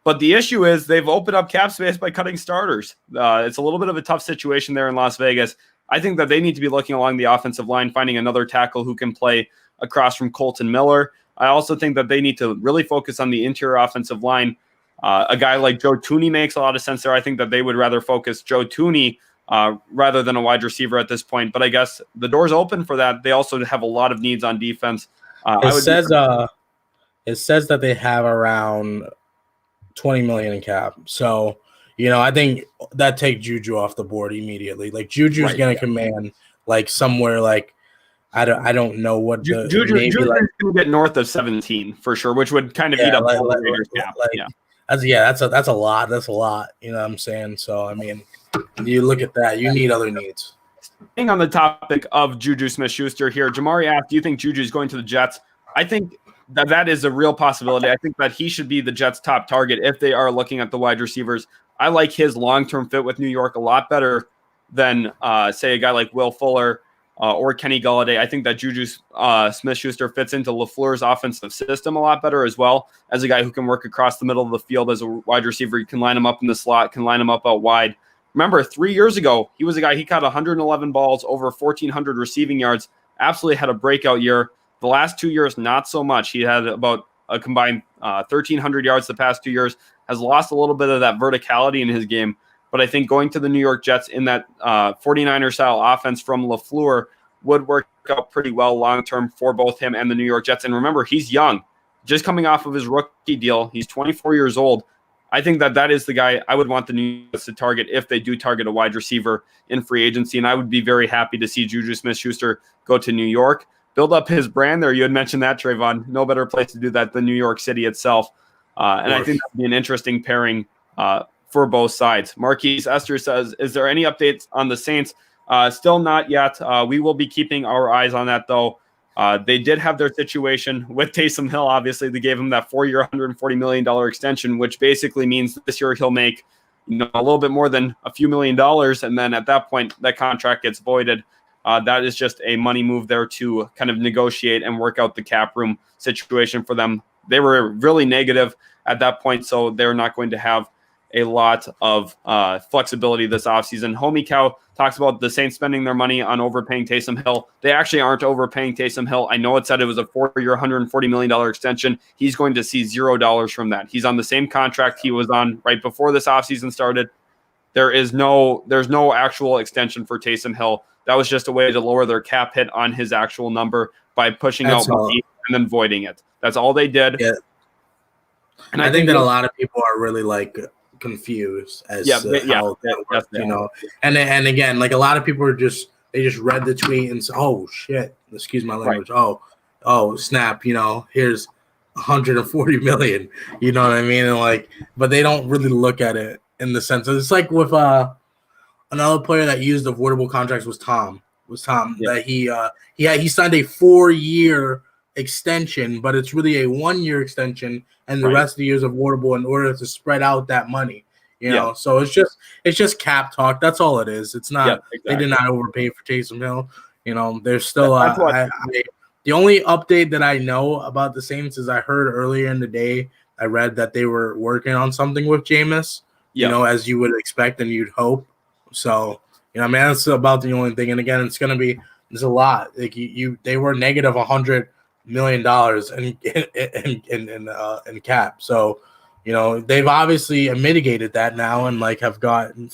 Speaker 1: But the issue is they've opened up cap space by cutting starters. It's a little bit of a tough situation there in Las Vegas. I think that they need to be looking along the offensive line, finding another tackle who can play across from Colton Miller. I also think that they need to really focus on the interior offensive line. A guy like Joe Thuney makes a lot of sense there. I think that they would rather focus Joe Thuney rather than a wide receiver at this point. But I guess the door's open for that. They also have a lot of needs on defense.
Speaker 2: It says that they have around $20 million in cap. So, I think that take Juju off the board immediately. Like Juju's going to command like somewhere like I don't know what the
Speaker 1: Juju's going to get north of 17 for sure, which would kind of eat up the Raiders cap.
Speaker 2: That's a lot. That's a lot. You know what I'm saying? So I mean, you look at that, you need other needs.
Speaker 1: Staying on the topic of Juju Smith-Schuster here, Jamari asked, do you think Juju is going to the Jets? I think that is a real possibility. I think that he should be the Jets' top target if they are looking at the wide receivers. I like his long-term fit with New York a lot better than, say, a guy like Will Fuller or Kenny Golladay. I think that Juju Smith-Schuster fits into LaFleur's offensive system a lot better as well as a guy who can work across the middle of the field as a wide receiver. You can line him up in the slot, can line him up out wide. Remember, 3 years ago, he was a guy, he caught 111 balls, over 1,400 receiving yards, absolutely had a breakout year. The last 2 years, not so much. He had about a combined 1,300 yards the past 2 years, has lost a little bit of that verticality in his game. But I think going to the New York Jets in that 49er-style offense from LaFleur would work out pretty well long-term for both him and the New York Jets. And remember, he's young, just coming off of his rookie deal. He's 24 years old. I think that is the guy I would want the New York Jets to target if they do target a wide receiver in free agency. And I would be very happy to see Juju Smith-Schuster go to New York, build up his brand there. You had mentioned that, Trevon. No better place to do that than New York City itself. And I think that would be an interesting pairing for both sides. Marquise Esther says, is there any updates on the Saints? Still not yet. We will be keeping our eyes on that, though. They did have their situation with Taysom Hill. Obviously, they gave him that 4-year, $140 million extension, which basically means this year he'll make a little bit more than a few $1 million. And then at that point, that contract gets voided. That is just a money move there to kind of negotiate and work out the cap room situation for them. They were really negative at that point, so they're not going to have a lot of flexibility this offseason. Homie Cow talks about the Saints spending their money on overpaying Taysom Hill. They actually aren't overpaying Taysom Hill. I know it said it was a 4-year, $140 million extension. He's going to see $0 from that. He's on the same contract he was on right before this offseason started. There's no actual extension for Taysom Hill. That was just a way to lower their cap hit on his actual number by pushing out money and then voiding it. That's all they did.
Speaker 2: Yeah. And I think that a lot of people are really like confused as to how that works, And again, like a lot of people are just read the tweet and say, oh shit, excuse my language. Right. Oh snap, here's 140 million. You know what I mean? And but they don't really look at it in the sense of, it's like with another player that used avoidable contracts was Tom. That he signed a 4-year extension, but it's really a 1-year extension, and the rest of the years avoidable in order to spread out that money. You know, so it's just cap talk. That's all it is. It's not.
Speaker 1: Exactly.
Speaker 2: They did not overpay for Taysom Hill. You know, there's still the only update that I know about the Saints is I heard earlier in the day. I read that they were working on something with Jameis. You know, as you would expect and you'd hope. So you know, I mean, that's about the only thing. And again, there's a lot. Like they were negative $100 million in cap. So. You know, they've obviously mitigated that now and like have gotten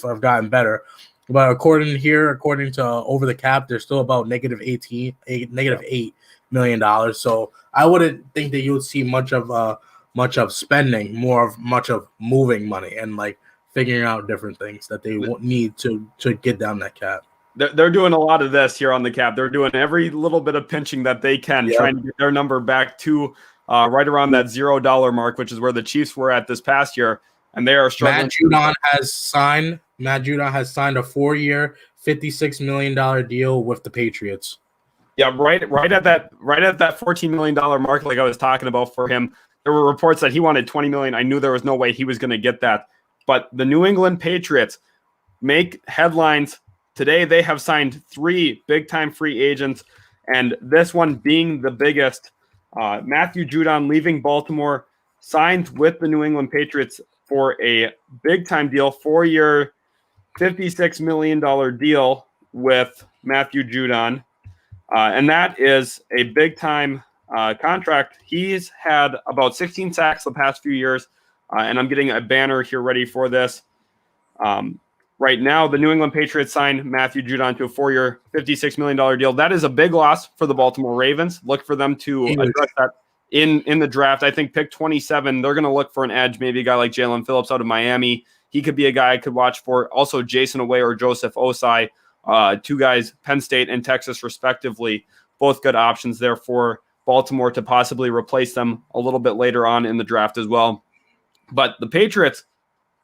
Speaker 2: better. But according to Over the Cap, they're still about negative $8 million. So I wouldn't think that you would see much of spending, much of moving money and like figuring out different things that they need to get down that cap.
Speaker 1: They're doing a lot of this here on the cap. They're doing every little bit of pinching that they can, trying to get their number back to right around that $0 mark, which is where the Chiefs were at this past year, and they are struggling.
Speaker 2: Matt Judon has signed a 4-year, $56 million deal with the Patriots.
Speaker 1: Yeah, right at that $14 million mark, like I was talking about for him. There were reports that he wanted $20 million. I knew there was no way he was going to get that. But the New England Patriots make headlines today. They have signed 3 big-time free agents, and this one being the biggest. Matthew Judon leaving Baltimore, signed with the New England Patriots for a big-time deal, 4-year, $56 million deal with Matthew Judon. And that is a big-time contract. He's had about 16 sacks the past few years, and I'm getting a banner here ready for this. Right now, the New England Patriots signed Matthew Judon to a 4-year, $56 million deal. That is a big loss for the Baltimore Ravens. Look for them to address that in the draft. I think pick 27, they're going to look for an edge, maybe a guy like Jalen Phillips out of Miami. He could be a guy I could watch for. Also, Jason Away or Joseph Osai, 2 guys, Penn State and Texas respectively. Both good options there for Baltimore to possibly replace them a little bit later on in the draft as well. But the Patriots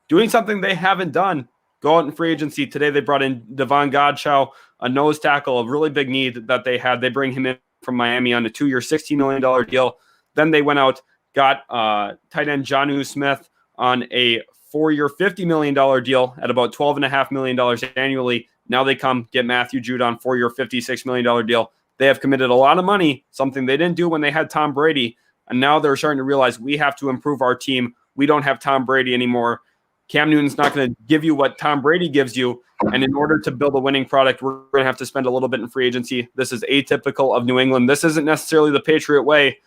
Speaker 1: doing something they haven't done. Go out in free agency. Today they brought in Devon Godchaux, a nose tackle, a really big need that they had. They bring him in from Miami on a 2-year, $16 million deal. Then they went out, got tight end Jonnu Smith on a 4-year, $50 million deal at about $12.5 million annually. Now they come get Matthew Judon, 4-year, $56 million deal. They have committed a lot of money, something they didn't do when they had Tom Brady. And now they're starting to realize we have to improve our team. We don't have Tom Brady anymore. Cam Newton's not going to give you what Tom Brady gives you. And in order to build a winning product, we're going to have to spend a little bit in free agency. This is atypical of New England. This isn't necessarily the Patriot way.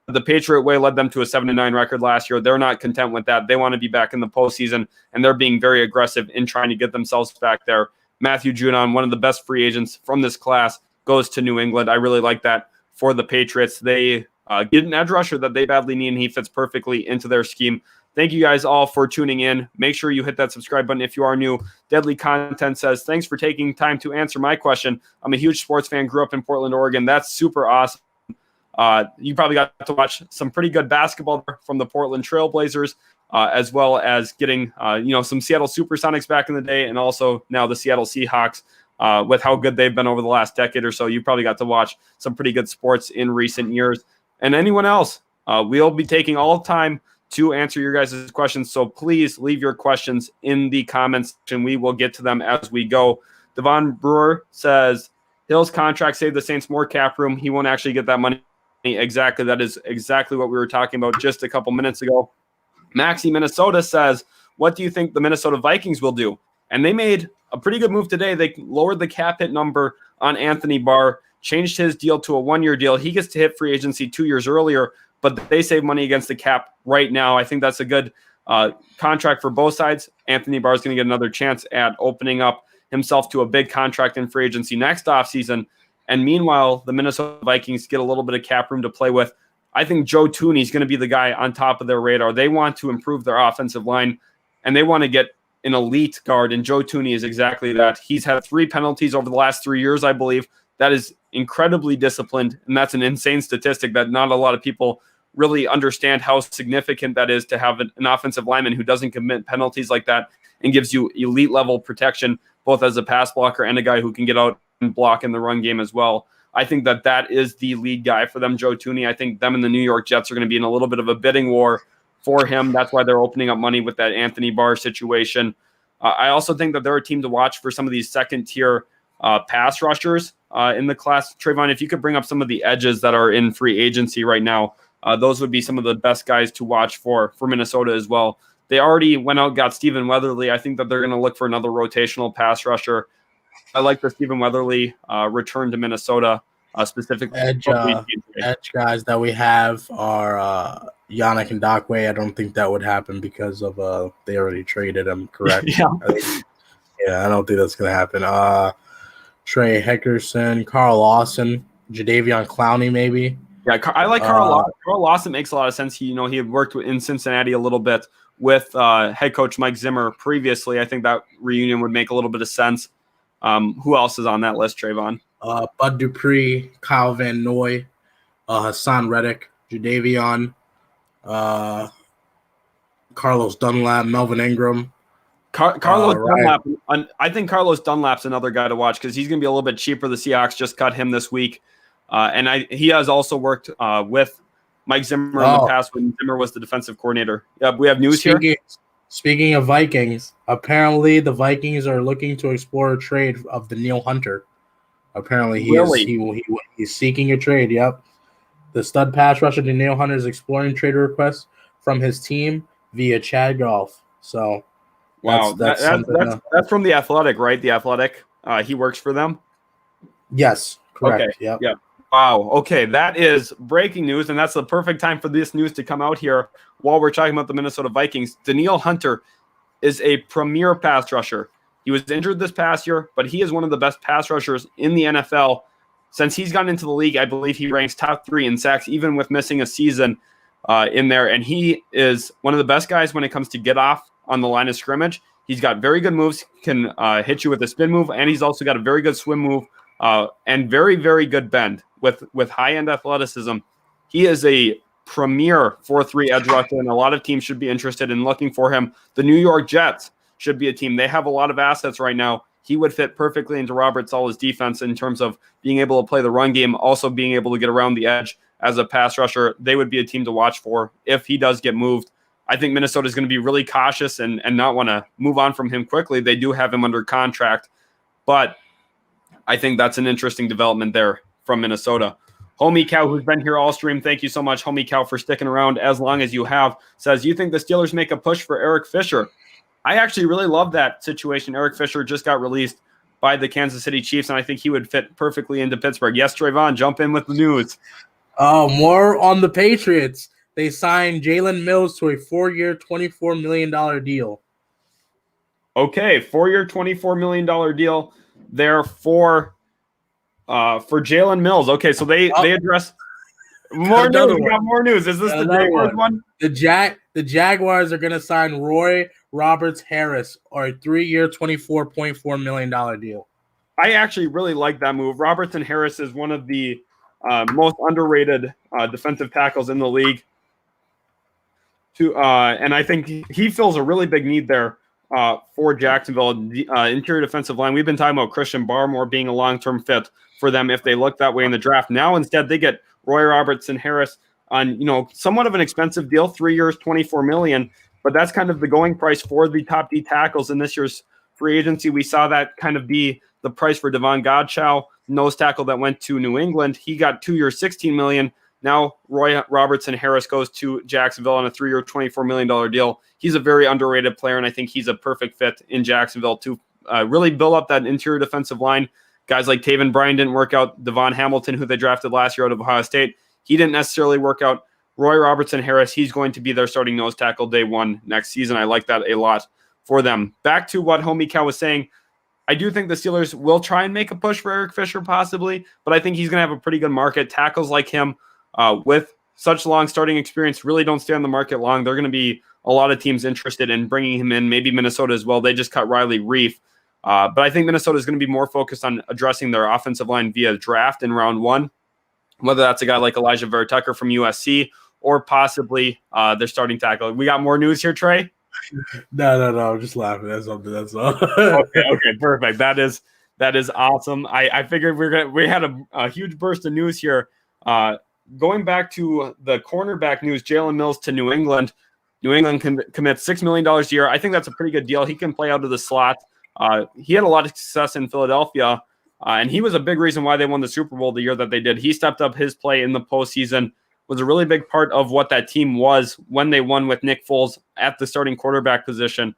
Speaker 1: The Patriot way led them to a 7-9 record last year. They're not content with that. They want to be back in the postseason, and they're being very aggressive in trying to get themselves back there. Matthew Judon, one of the best free agents from this class, goes to New England. I really like that for the Patriots. They get an edge rusher that they badly need, and he fits perfectly into their scheme. Thank you guys all for tuning in. Make sure you hit that subscribe button if you are new. Deadly Content says, thanks for taking time to answer my question. I'm a huge sports fan, grew up in Portland, Oregon. That's super awesome. You probably got to watch some pretty good basketball from the Portland Trail Blazers, as well as getting some Seattle Supersonics back in the day, and also now the Seattle Seahawks with how good they've been over the last decade or so. You probably got to watch some pretty good sports in recent years. And anyone else, we'll be taking all time to answer your guys' questions. So please leave your questions in the comments section. We will get to them as we go. Devon Brewer says, Hill's contract saved the Saints more cap room. He won't actually get that money. Exactly. That is exactly what we were talking about just a couple minutes ago. Maxi Minnesota says, what do you think the Minnesota Vikings will do? And they made a pretty good move today. They lowered the cap hit number on Anthony Barr, changed his deal to a 1-year deal. He gets to hit free agency 2 years earlier, but they save money against the cap right now. I think that's a good contract for both sides. Anthony Barr is going to get another chance at opening up himself to a big contract in free agency next offseason. And meanwhile, the Minnesota Vikings get a little bit of cap room to play with. I think Joe Thuney is going to be the guy on top of their radar. They want to improve their offensive line, and they want to get an elite guard, and Joe Thuney is exactly that. He's had 3 penalties over the last 3 years, I believe. That is incredibly disciplined, and that's an insane statistic that not a lot of people really understand how significant that is to have an offensive lineman who doesn't commit penalties like that and gives you elite level protection, both as a pass blocker and a guy who can get out and block in the run game as well. I think that is the lead guy for them, Joe Thuney. I think them and the New York Jets are going to be in a little bit of a bidding war for him. That's why they're opening up money with that Anthony Barr situation. I also think that they're a team to watch for some of these second-tier pass rushers in the class. Trevon, if you could bring up some of the edges that are in free agency right now, those would be some of the best guys to watch for Minnesota as well. They already went out and got Stephen Weatherly. I think that they're going to look for another rotational pass rusher. I like the Stephen Weatherly return to Minnesota specifically.
Speaker 2: Edge guys that we have are Yannick Ngakoue. I don't think that would happen because of they already traded him, correct?
Speaker 1: Yeah.
Speaker 2: I don't think that's going to happen. Trey Heckerson, Carl Lawson, Jadeveon Clowney maybe.
Speaker 1: Yeah, I like Carl Lawson. Carl Lawson makes a lot of sense. He had worked in Cincinnati a little bit with head coach Mike Zimmer previously. I think that reunion would make a little bit of sense. Who else is on that list, Trevon?
Speaker 2: Bud Dupree, Kyle Van Noy, Hassan Reddick, Jadeveon, Carlos Dunlap, Melvin Ingram.
Speaker 1: Carlos Dunlap. I think Carlos Dunlap's another guy to watch because he's going to be a little bit cheaper. The Seahawks just cut him this week. And he has also worked with Mike Zimmer in the past when Zimmer was the defensive coordinator. Yeah, we have news here.
Speaker 2: Speaking of Vikings, apparently the Vikings are looking to explore a trade of Danielle Hunter. Apparently he's seeking a trade. Yep. The stud pass rusher Danielle Hunter is exploring trade requests from his team via Chad Golf. So,
Speaker 1: wow, that's from The Athletic, right? The Athletic. He works for them.
Speaker 2: Yes, correct.
Speaker 1: Okay.
Speaker 2: Yep.
Speaker 1: Yeah. Wow. Okay, that is breaking news, and that's the perfect time for this news to come out here while we're talking about the Minnesota Vikings. Danielle Hunter is a premier pass rusher. He was injured this past year, but he is one of the best pass rushers in the NFL. Since he's gotten into the league, I believe he ranks top 3 in sacks, even with missing a season in there. And he is one of the best guys when it comes to get off on the line of scrimmage. He's got very good moves, can hit you with a spin move, and he's also got a very good swim move and very, very good bend with high-end athleticism. He is a premier 4-3 edge rusher, and a lot of teams should be interested in looking for him. The New York Jets should be a team. They have a lot of assets right now. He would fit perfectly into Robert Saleh's defense in terms of being able to play the run game, also being able to get around the edge as a pass rusher. They would be a team to watch for if he does get moved. I think Minnesota is going to be really cautious and not want to move on from him quickly. They do have him under contract, but I think that's an interesting development there from Minnesota. Homie Cow, who's been here all stream, thank you so much, Homie Cow, for sticking around as long as you have, says, you think the Steelers make a push for Eric Fisher? I actually really love that situation. Eric Fisher just got released by the Kansas City Chiefs, and I think he would fit perfectly into Pittsburgh. Yes, Trevon, jump in with the news.
Speaker 2: More on the Patriots. They signed Jalen Mills to a 4-year, $24 million deal.
Speaker 1: Okay, 4-year, $24 million deal there for Jalen Mills. Okay, so they address more news. We got more news. Is this the Jaguars one?
Speaker 2: The Jaguars are going to sign Roy Roberts Harris or a 3-year, $24.4 million deal.
Speaker 1: I actually really like that move. Robertson Harris is one of the most underrated defensive tackles in the league. And I think he fills a really big need there for Jacksonville. Interior defensive line. We've been talking about Christian Barmore being a long-term fit for them if they look that way in the draft. Now instead they get Roy Robertson Harris on somewhat of an expensive deal, 3 years, $24 million. But that's kind of the going price for the top D tackles in this year's free agency. We saw that kind of be the price for Devon Godchow, nose tackle that went to New England. He got 2 years, $16 million. Now Roy Robertson Harris goes to Jacksonville on a 3-year, $24 million deal. He's a very underrated player, and I think he's a perfect fit in Jacksonville to really build up that interior defensive line. Guys like Taven Bryan didn't work out. Devon Hamilton, who they drafted last year out of Ohio State, he didn't necessarily work out. Roy Robertson Harris, he's going to be their starting nose tackle day one next season. I like that a lot for them. Back to what Homie Cow was saying, I do think the Steelers will try and make a push for Eric Fisher possibly, but I think he's going to have a pretty good market. Tackles like him with such long starting experience really don't stay on the market long. They're going to be a lot of teams interested in bringing him in, maybe Minnesota as well. They just cut Riley Reif. But I think Minnesota is going to be more focused on addressing their offensive line via draft in round one, whether that's a guy like Elijah Vera Tucker from USC or possibly their starting tackle. We got more news here, Trey?
Speaker 2: No. I'm just laughing. That's something. That's all.
Speaker 1: Okay, perfect. That is awesome. I figured we had a huge burst of news here. Going back to the cornerback news, Jalen Mills to New England. New England commits $6 million a year. I think that's a pretty good deal. He can play out of the slot. He had a lot of success in Philadelphia, and he was a big reason why they won the Super Bowl the year that they did. He stepped up his play in the postseason, was a really big part of what that team was when they won with Nick Foles at the starting quarterback position.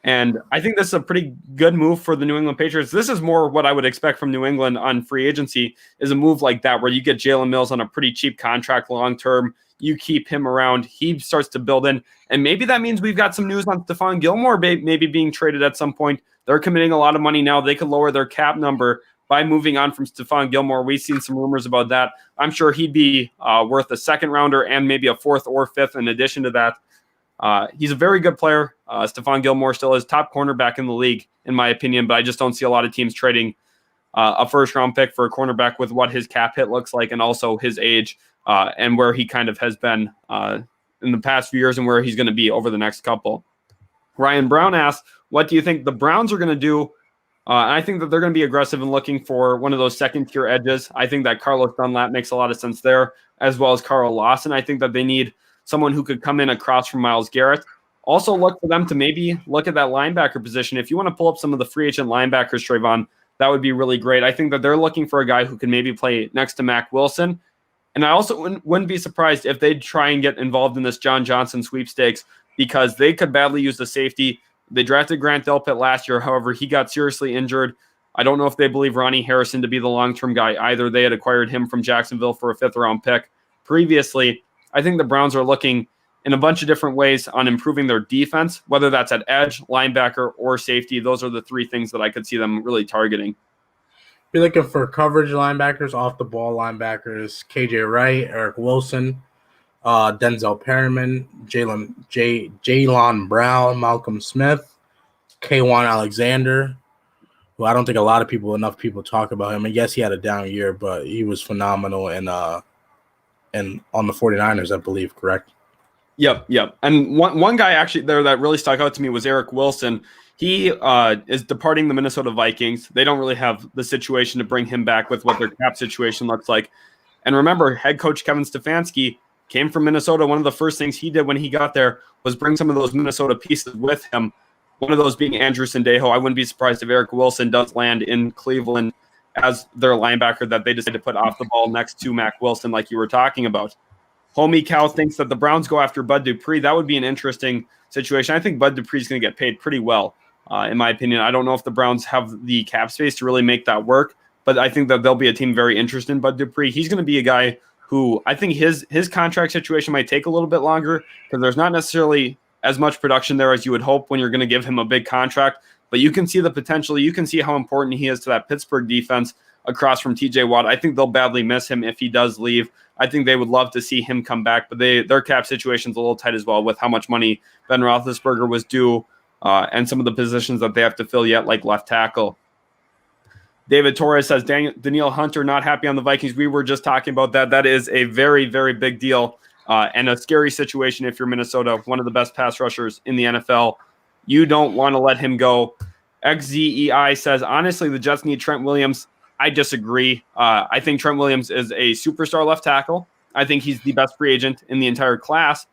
Speaker 1: And I think this is a pretty good move for the New England Patriots. This is more what I would expect from New England on free agency, is a move like that where you get Jalen Mills on a pretty cheap contract long-term. You keep him around. He starts to build in. And maybe that means we've got some news on Stephon Gilmore maybe being traded at some point. They're committing a lot of money now. They could lower their cap number by moving on from Stephon Gilmore. We've seen some rumors about that. I'm sure he'd be worth a second rounder and maybe a fourth or fifth in addition to that. He's a very good player. Stephon Gilmore still is top cornerback in the league, in my opinion, but I just don't see a lot of teams trading a first-round pick for a cornerback with what his cap hit looks like and also his age and where he kind of has been in the past few years and where he's going to be over the next couple. Ryan Brown asks, what do you think the Browns are going to do? I think that they're going to be aggressive in looking for one of those second-tier edges. I think that Carlos Dunlap makes a lot of sense there, as well as Carl Lawson. I think that they need someone who could come in across from Myles Garrett. Also look for them to maybe look at that linebacker position. If you want to pull up some of the free agent linebackers, Trevon, that would be really great. I think that they're looking for a guy who can maybe play next to Mack Wilson. And I also wouldn't be surprised if they'd try and get involved in this John Johnson sweepstakes because they could badly use the safety. They drafted Grant Delpit last year. However, he got seriously injured. I don't know if they believe Ronnie Harrison to be the long-term guy either. They had acquired him from Jacksonville for a fifth-round pick previously. I think the Browns are looking in a bunch of different ways on improving their defense, whether that's at edge, linebacker, or safety. Those are the three things that I could see them really targeting.
Speaker 2: Be looking for coverage linebackers, off-the-ball linebackers, KJ Wright, Eric Wilson, Denzel Perryman, Jalen Brown, Malcolm Smith, K'Wan Alexander, who I don't think enough people talk about him. And yes, he had a down year, but he was phenomenal and on the 49ers, I believe, correct?
Speaker 1: Yep. And one guy actually there that really stuck out to me was Eric Wilson. He is departing the Minnesota Vikings. They don't really have the situation to bring him back with what their cap situation looks like. And remember, head coach Kevin Stefanski came from Minnesota. One of the first things he did when he got there was bring some of those Minnesota pieces with him, one of those being Andrew Sendejo. I wouldn't be surprised if Eric Wilson does land in Cleveland as their linebacker that they decided to put off the ball next to Mack Wilson like you were talking about. Homie Cow thinks that the Browns go after Bud Dupree. That would be an interesting situation. I think Bud Dupree is going to get paid pretty well, in my opinion. I don't know if the Browns have the cap space to really make that work, but I think that there'll be a team very interested in Bud Dupree. He's going to be a guy who I think his contract situation might take a little bit longer because there's not necessarily as much production there as you would hope when you're going to give him a big contract. But you can see the potential. You can see how important he is to that Pittsburgh defense across from TJ Watt. I think they'll badly miss him if he does leave. I think they would love to see him come back, but their cap situation's a little tight as well with how much money Ben Roethlisberger was due and some of the positions that they have to fill yet, like left tackle. David Torres says, Danielle Hunter not happy on the Vikings. We were just talking about that. That is a very, very big deal and a scary situation if you're Minnesota, one of the best pass rushers in the NFL. You don't want to let him go. XZEI says, honestly, the Jets need Trent Williams. I disagree. I think Trent Williams is a superstar left tackle. I think he's the best free agent in the entire class.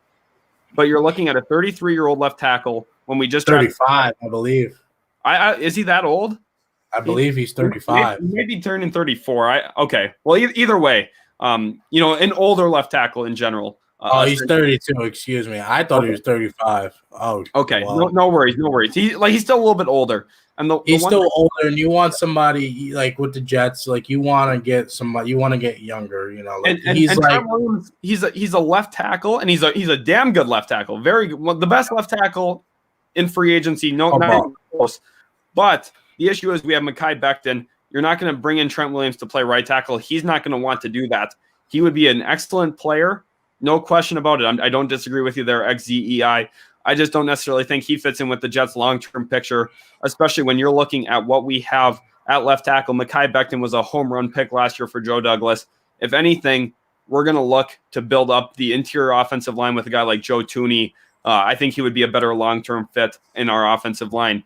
Speaker 1: But you're looking at a 33-year-old left tackle when we just
Speaker 2: 35, I believe.
Speaker 1: Is he that old?
Speaker 2: I believe he's 35.
Speaker 1: Maybe turning 34. Okay. Well, either way, an older left tackle in general.
Speaker 2: He's 32. Excuse me. I thought he was 35. Oh,
Speaker 1: okay. Wow. No worries. He's still a little bit older. And
Speaker 2: he's still older, and you want somebody like with the Jets, like you want to get somebody, you want to get younger,
Speaker 1: he's a left tackle, and he's a damn good left tackle, the best left tackle in free agency. Not even close. But the issue is we have Mekhi Becton. You're not going to bring in Trent Williams to play right tackle. He's not going to want to do that. He would be an excellent player, no question about it. I don't disagree with you there, XZEI. I just don't necessarily think he fits in with the Jets' long-term picture, especially when you're looking at what we have at left tackle. Mekhi Becton was a home run pick last year for Joe Douglas. If anything, we're going to look to build up the interior offensive line with a guy like Joe Thuney. I think he would be a better long-term fit in our offensive line.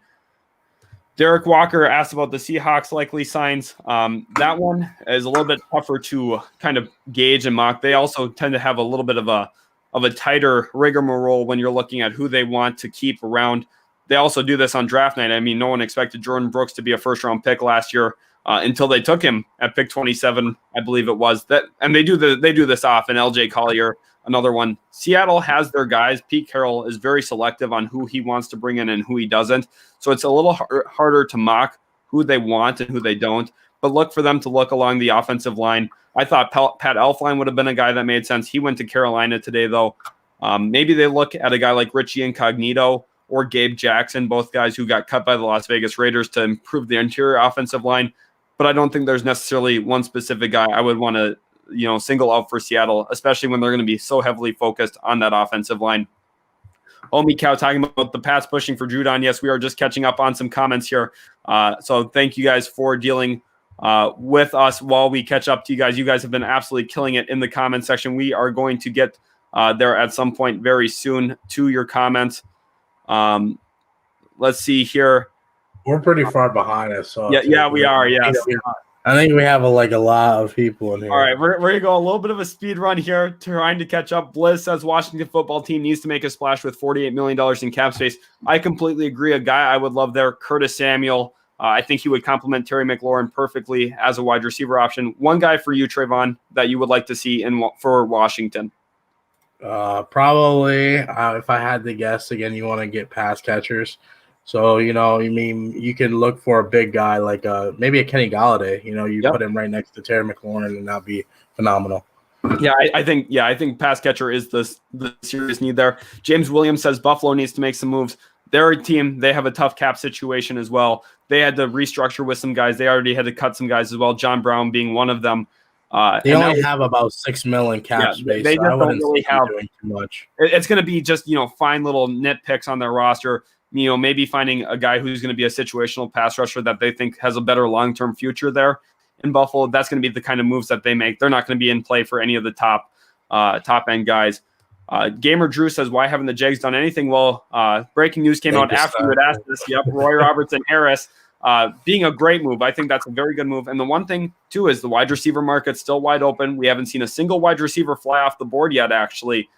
Speaker 1: Derek Walker asked about the Seahawks likely signs. That one is a little bit tougher to kind of gauge and mock. They also tend to have a little bit of a of a tighter rigmarole when you're looking at who they want to keep around. They also do this on draft night. I mean, no one expected Jordan Brooks to be a first-round pick last year until they took him at pick 27, I believe it was. And they do this often. LJ Collier, another one. Seattle has their guys. Pete Carroll is very selective on who he wants to bring in and who he doesn't. So it's a little harder to mock who they want and who they don't. But look for them to look along the offensive line. I thought Pat Elflein would have been a guy that made sense. He went to Carolina today, though. Maybe they look at a guy like Richie Incognito or Gabe Jackson, both guys who got cut by the Las Vegas Raiders to improve the interior offensive line. But I don't think there's necessarily one specific guy I would want to, single out for Seattle, especially when they're going to be so heavily focused on that offensive line. Omi Cow talking about the Pats pushing for Judon. Yes, we are just catching up on some comments here. So thank you guys for dealing with us while we catch up to you guys. You guys have been absolutely killing it in the comment section. We are going to get there at some point very soon to your comments. Let's see here.
Speaker 2: We're pretty far behind us. So
Speaker 1: yeah, we are. Yes.
Speaker 2: I think we have a lot of people in here.
Speaker 1: All right, we're going to go a little bit of a speed run here, trying to catch up. Blizz says Washington football team needs to make a splash with $48 million in cap space. I completely agree. A guy I would love there, Curtis Samuel. I think he would complement Terry McLaurin perfectly as a wide receiver option. One guy for you, Trevon, that you would like to see for Washington.
Speaker 2: Probably, if I had to guess, again, you want to get pass catchers. So, you can look for a big guy like maybe a Kenny Galladay. Put him right next to Terry McLaurin and that'd be phenomenal.
Speaker 1: Yeah, I think pass catcher is the serious need there. James Williams says Buffalo needs to make some moves. They're a team. They have a tough cap situation as well. They had to restructure with some guys. They already had to cut some guys as well, John Brown being one of them.
Speaker 2: They only have about $6 million cap space.
Speaker 1: They just don't really have
Speaker 2: doing too much.
Speaker 1: It's going to be just fine little nitpicks on their roster. Maybe finding a guy who's going to be a situational pass rusher that they think has a better long-term future there in Buffalo. That's going to be the kind of moves that they make. They're not going to be in play for any of the top end guys. Gamer Drew says, why haven't the Jags done anything? Well, breaking news came out after you had asked this. Yep, Roy Robertson Harris being a great move. I think that's a very good move. And the one thing, too, is the wide receiver market's still wide open. We haven't seen a single wide receiver fly off the board yet, actually,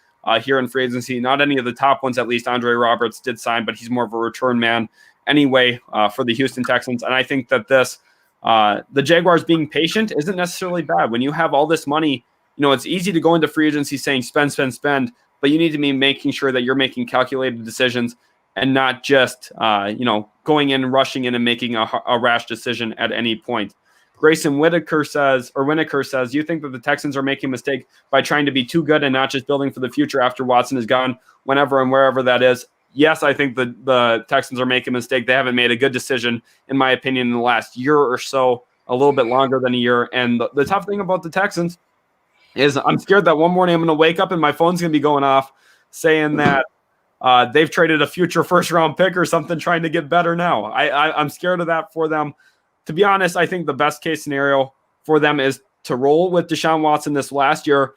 Speaker 1: here in free agency. Not any of the top ones, at least. Andre Roberts did sign, but he's more of a return man anyway for the Houston Texans. And I think that the Jaguars being patient isn't necessarily bad. When you have all this money, it's easy to go into free agency saying spend, but you need to be making sure that you're making calculated decisions and not just, going in, rushing in and making a rash decision at any point. Grayson Whitaker says, you think that the Texans are making a mistake by trying to be too good and not just building for the future after Watson is gone, whenever and wherever that is? Yes, I think the Texans are making a mistake. They haven't made a good decision, in my opinion, in the last year or so, a little bit longer than a year. And the tough thing about the Texans is I'm scared that one morning I'm going to wake up and my phone's going to be going off saying that they've traded a future first-round pick or something trying to get better now. I'm scared of that for them. To be honest, I think the best-case scenario for them is to roll with Deshaun Watson this last year,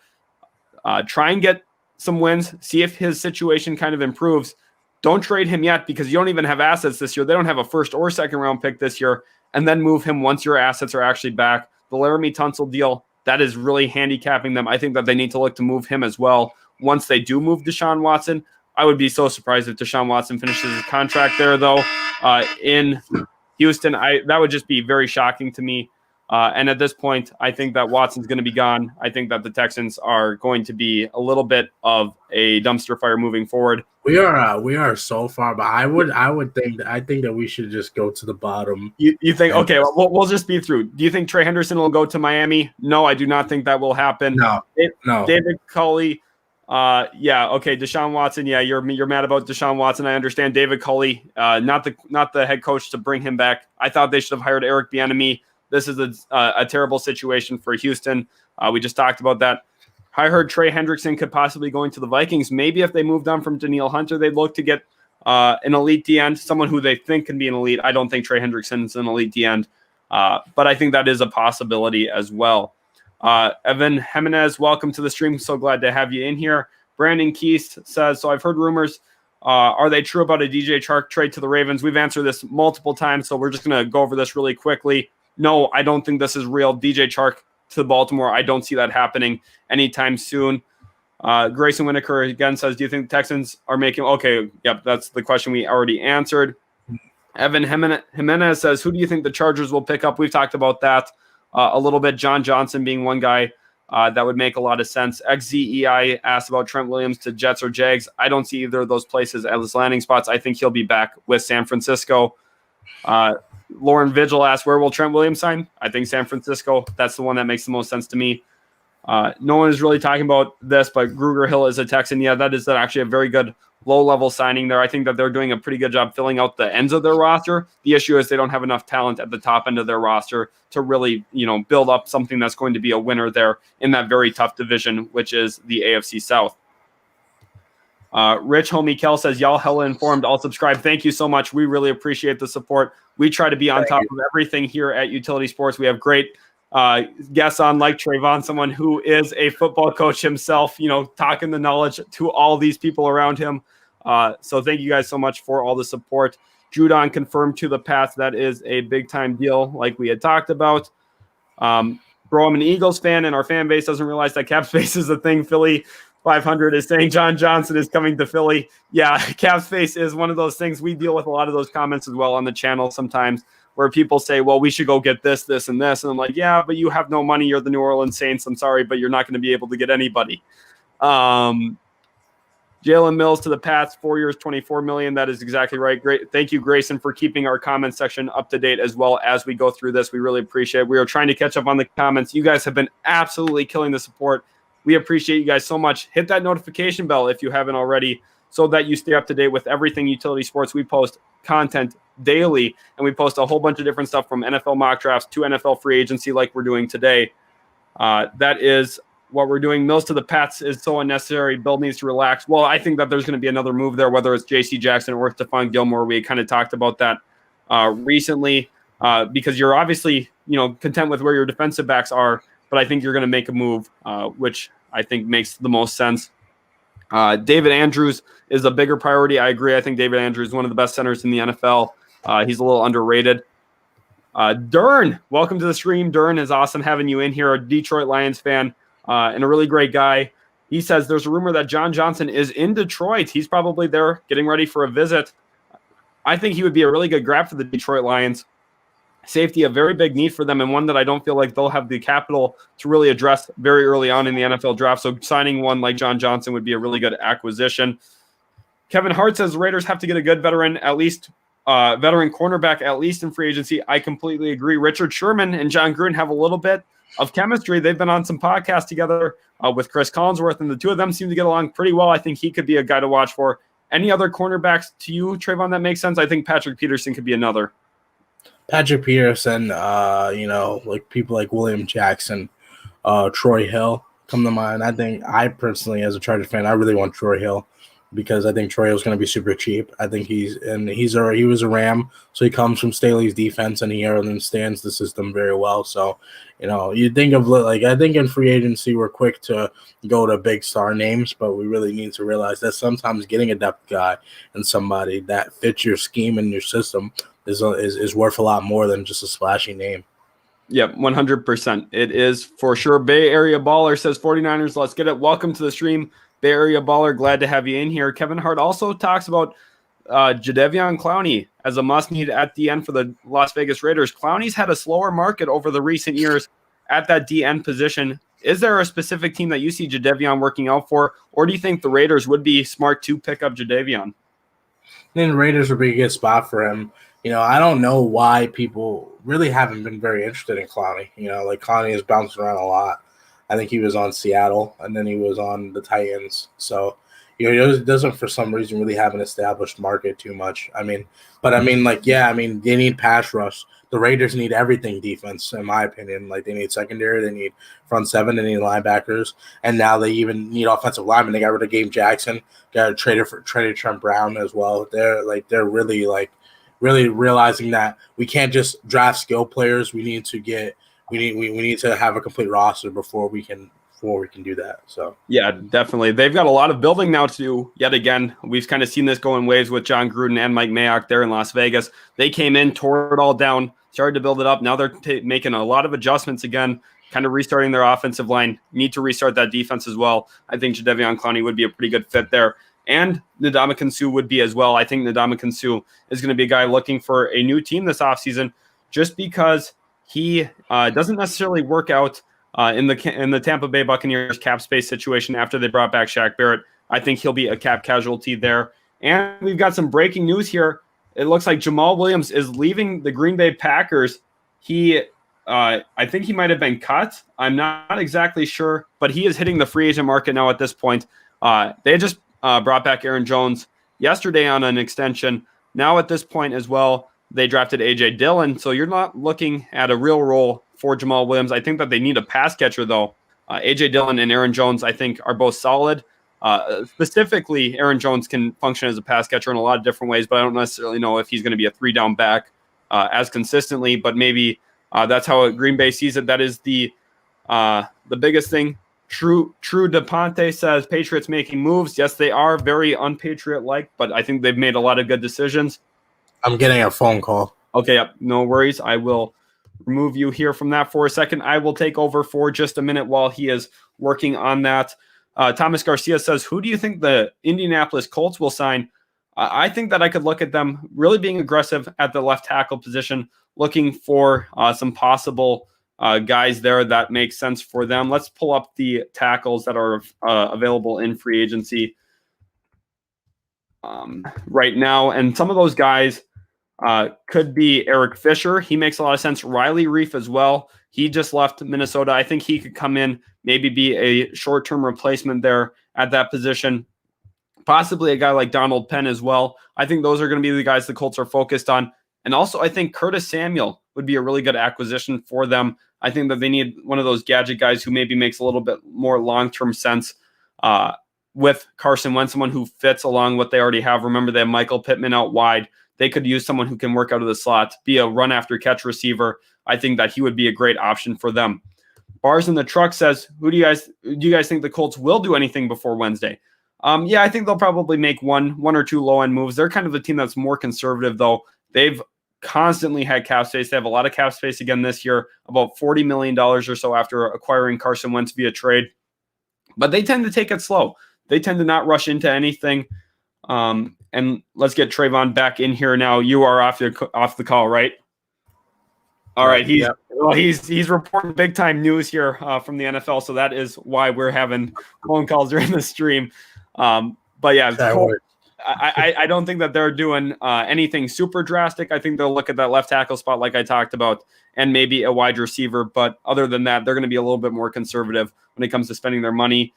Speaker 1: try and get some wins, see if his situation kind of improves. Don't trade him yet because you don't even have assets this year. They don't have a first or second-round pick this year, and then move him once your assets are actually back. The Laramie Tunsil deal, that is really handicapping them. I think that they need to look to move him as well once they do move Deshaun Watson. I would be so surprised if Deshaun Watson finishes his contract there, though, in Houston. That would just be very shocking to me. And at this point, I think that Watson's going to be gone. I think that the Texans are going to be a little bit of a dumpster fire moving forward.
Speaker 2: We are so far, but I think that we should just go to the bottom.
Speaker 1: You think? Okay, well, we'll just be through. Do you think Trey Henderson will go to Miami? No, I do not think that will happen.
Speaker 2: No.
Speaker 1: David Culley. Yeah, okay. Deshaun Watson. Yeah, you're mad about Deshaun Watson. I understand. David Culley, not the head coach to bring him back. I thought they should have hired Eric Bieniemy. This is a terrible situation for Houston. We just talked about that. I heard Trey Hendrickson could possibly go into the Vikings. Maybe if they moved on from Danielle Hunter, they'd look to get an elite D-end, someone who they think can be an elite. I don't think Trey Hendrickson is an elite D-end, but I think that is a possibility as well. Evan Jimenez, welcome to the stream. So glad to have you in here. Brandon Keast says, so I've heard rumors. Are they true about a DJ Chark trade to the Ravens? We've answered this multiple times, so we're just going to go over this really quickly. No, I don't think this is real. DJ Chark to Baltimore, I don't see that happening anytime soon. Grayson Whitaker again says, do you think the Texans are making – okay, yep, that's the question we already answered. Evan Jimenez says, who do you think the Chargers will pick up? We've talked about that a little bit. John Johnson being one guy that would make a lot of sense. XZEI asked about Trent Williams to Jets or Jags. I don't see either of those places as landing spots. I think he'll be back with San Francisco. Lauren Vigil asked, where will Trent Williams sign? I think San Francisco. That's the one that makes the most sense to me. No one is really talking about this, but Gruger Hill is a Texan. Yeah, that is actually a very good low-level signing there. I think that they're doing a pretty good job filling out the ends of their roster. The issue is they don't have enough talent at the top end of their roster to really, build up something that's going to be a winner there in that very tough division, which is the AFC South. Rich Homie Kel says, y'all hella informed. I'll subscribe. Thank you so much. We really appreciate the support. We try to be on top of everything here at Utility Sports. We have great guests on like Trevon, someone who is a football coach himself, talking the knowledge to all these people around him. So thank you guys so much for all the support. Judon confirmed to the Pats. That is a big time deal like we had talked about. Bro, I'm an Eagles fan and our fan base doesn't realize that cap space is a thing. Philly 500 is saying John Johnson is coming to Philly. Yeah, cap space is one of those things. We deal with a lot of those comments as well on the channel sometimes, where people say, well, we should go get this, this, and this. And I'm like, yeah, but you have no money. You're the New Orleans Saints. I'm sorry, but you're not going to be able to get anybody. Jalen Mills to the Pats, 4 years, $24 million. That is exactly right. Great. Thank you, Grayson, for keeping our comment section up to date as well as we go through this. We really appreciate it. We are trying to catch up on the comments. You guys have been absolutely killing the support. We appreciate you guys so much. Hit that notification bell if you haven't already so that you stay up to date with everything Utility Sports. We post content daily, and we post a whole bunch of different stuff from NFL mock drafts to NFL free agency like we're doing today. That is what we're doing. Mills to the Pats is so unnecessary. Bill needs to relax. Well, I think that there's going to be another move there, whether it's J.C. Jackson or Stephon Gilmore. We kind of talked about that recently because you're obviously content with where your defensive backs are, but I think you're going to make a move, which I think makes the most sense. David Andrews is a bigger priority. I agree. I think David Andrews is one of the best centers in the NFL. He's a little underrated. Dern, welcome to the stream. Dern, is awesome having you in here, a Detroit Lions fan and a really great guy. He says there's a rumor that John Johnson is in Detroit. He's probably there getting ready for a visit. I think he would be a really good grab for the Detroit Lions. Safety, a very big need for them, and one that I don't feel like they'll have the capital to really address very early on in the NFL draft. So signing one like John Johnson would be a really good acquisition. Kevin Hart says the Raiders have to get a good veteran, at least veteran cornerback, at least in free agency. I completely agree. Richard Sherman and John Gruden have a little bit of chemistry. They've been on some podcasts together with Chris Collinsworth, and the two of them seem to get along pretty well. I think he could be a guy to watch for. Any other cornerbacks to you, Trevon, that makes sense? I think Patrick Peterson could be another.
Speaker 2: Patrick Peterson, like people like William Jackson, Troy Hill come to mind. I personally, as a Chargers fan, I really want Troy Hill because I think Troy Hill's going to be super cheap. I think he was a Ram, so he comes from Staley's defense and he understands the system very well. So, you think of I think in free agency we're quick to go to big star names, but we really need to realize that sometimes getting a depth guy and somebody that fits your scheme and your system is worth a lot more than just a splashy name.
Speaker 1: Yep, 100%. It is for sure. Bay Area Baller says 49ers, let's get it. Welcome to the stream, Bay Area Baller. Glad to have you in here. Kevin Hart also talks about Jadeveon Clowney as a must-need at the end for the Las Vegas Raiders. Clowney's had a slower market over the recent years at that DN position. Is there a specific team that you see Jadeveon working out for, or do you think the Raiders would be smart to pick up Jadeveon?
Speaker 2: Then Raiders would be a good spot for him. I don't know why people really haven't been very interested in Clowney. Clowney has bounced around a lot. I think he was on Seattle, and then he was on the Titans. So, he doesn't for some reason really have an established market too much. They need pass rush. The Raiders need everything defense, in my opinion. They need secondary, they need front seven, they need linebackers, and now they even need offensive linemen. They got rid of Gabe Jackson, traded Trent Brown as well. They're really realizing that we can't just draft skill players. We need to have a complete roster before we can do that. So
Speaker 1: yeah, definitely. They've got a lot of building now to do. Yet again, we've kind of seen this go in waves with John Gruden and Mike Mayock there in Las Vegas. They came in, tore it all down, started to build it up. Now they're making a lot of adjustments again. kind of restarting their offensive line, need to restart that defense as well. I think Jadeveon Clowney would be a pretty good fit there. And Ndamukong Suh would be as well. I think Ndamukong Suh is going to be a guy looking for a new team this offseason just because he doesn't necessarily work out in the Tampa Bay Buccaneers cap space situation after they brought back Shaq Barrett. I think he'll be a cap casualty there. And we've got some breaking news here. It looks like Jamal Williams is leaving the Green Bay Packers. I think he might have been cut. I'm not exactly sure, but he is hitting the free agent market now at this point. They just brought back Aaron Jones yesterday on an extension. Now at this point as well, they drafted A.J. Dillon. So you're not looking at a real role for Jamal Williams. I think that they need a pass catcher, though. A.J. Dillon and Aaron Jones, I think, are both solid. Specifically, Aaron Jones can function as a pass catcher in a lot of different ways, but I don't necessarily know if he's going to be a 3-down back as consistently, but maybe that's how Green Bay sees it. That is the biggest thing. True DePonte says Patriots making moves. Yes, they are very unpatriot-like, but I think they've made a lot of good decisions.
Speaker 2: I'm getting a phone call.
Speaker 1: Okay, yep, no worries. I will remove you here from that for a second. I will take over for just a minute while he is working on that. Thomas Garcia says, who do you think the Indianapolis Colts will sign? I think that I could look at them really being aggressive at the left tackle position, looking for some possible guys there that make sense for them. Let's pull up the tackles that are available in free agency right now. And some of those guys could be Eric Fisher. He makes a lot of sense. Riley Reif as well. He just left Minnesota. I think he could come in, maybe be a short-term replacement there at that position. Possibly a guy like Donald Penn as well. I think those are going to be the guys the Colts are focused on. And also, I think Curtis Samuel would be a really good acquisition for them. I think that they need one of those gadget guys who maybe makes a little bit more long-term sense with Carson Wentz, someone who fits along what they already have. Remember, they have Michael Pittman out wide. They could use someone who can work out of the slot, be a run-after-catch receiver. I think that he would be a great option for them. Bars in the Truck says, do you guys think the Colts will do anything before Wednesday? Yeah, I think they'll probably make one or two low-end moves. They're kind of a team that's more conservative, though. They've constantly had cap space. They have a lot of cap space again this year, about $40 million or so after acquiring Carson Wentz via trade. But they tend to take it slow. They tend to not rush into anything. And let's get Trevon back in here now. You are off the call, right? All right. He's reporting big time news here from the NFL, so that is why we're having phone calls during the stream. But yeah, I don't think that they're doing anything super drastic. I think they'll look at that left tackle spot like I talked about, and maybe a wide receiver. But other than that, they're going to be a little bit more conservative when it comes to spending their money.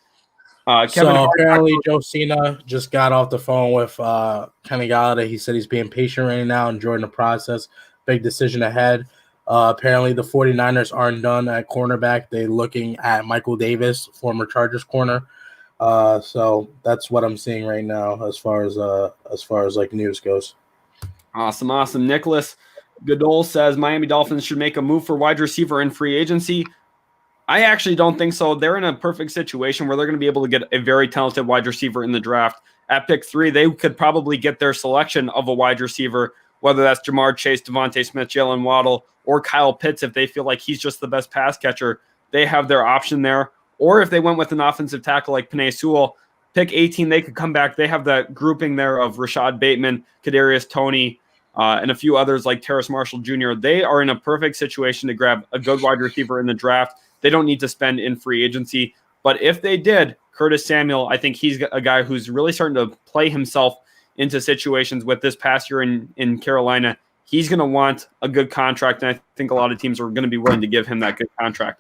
Speaker 2: Apparently Joe Cena just got off the phone with Kenny Galladay. He said he's being patient right now, enjoying the process. Big decision ahead. Apparently the 49ers aren't done at cornerback. They're looking at Michael Davis, former Chargers corner. So that's what I'm seeing right now as far as like news goes.
Speaker 1: Awesome. Nicholas Goodall says Miami Dolphins should make a move for wide receiver in free agency. I actually don't think so. They're in a perfect situation where they're going to be able to get a very talented wide receiver in the draft. At pick 3, they could probably get their selection of a wide receiver, whether that's Jamar Chase, Devontae Smith, Jalen Waddle, or Kyle Pitts. If they feel like he's just the best pass catcher, they have their option there. Or if they went with an offensive tackle like Penei Sewell, pick 18, they could come back. They have that grouping there of Rashad Bateman, Kadarius Toney, and a few others like Terrace Marshall Jr. They are in a perfect situation to grab a good wide receiver in the draft. They don't need to spend in free agency. But if they did, Curtis Samuel, I think he's a guy who's really starting to play himself into situations with this past year in Carolina. He's going to want a good contract, and I think a lot of teams are going to be willing to give him that good contract.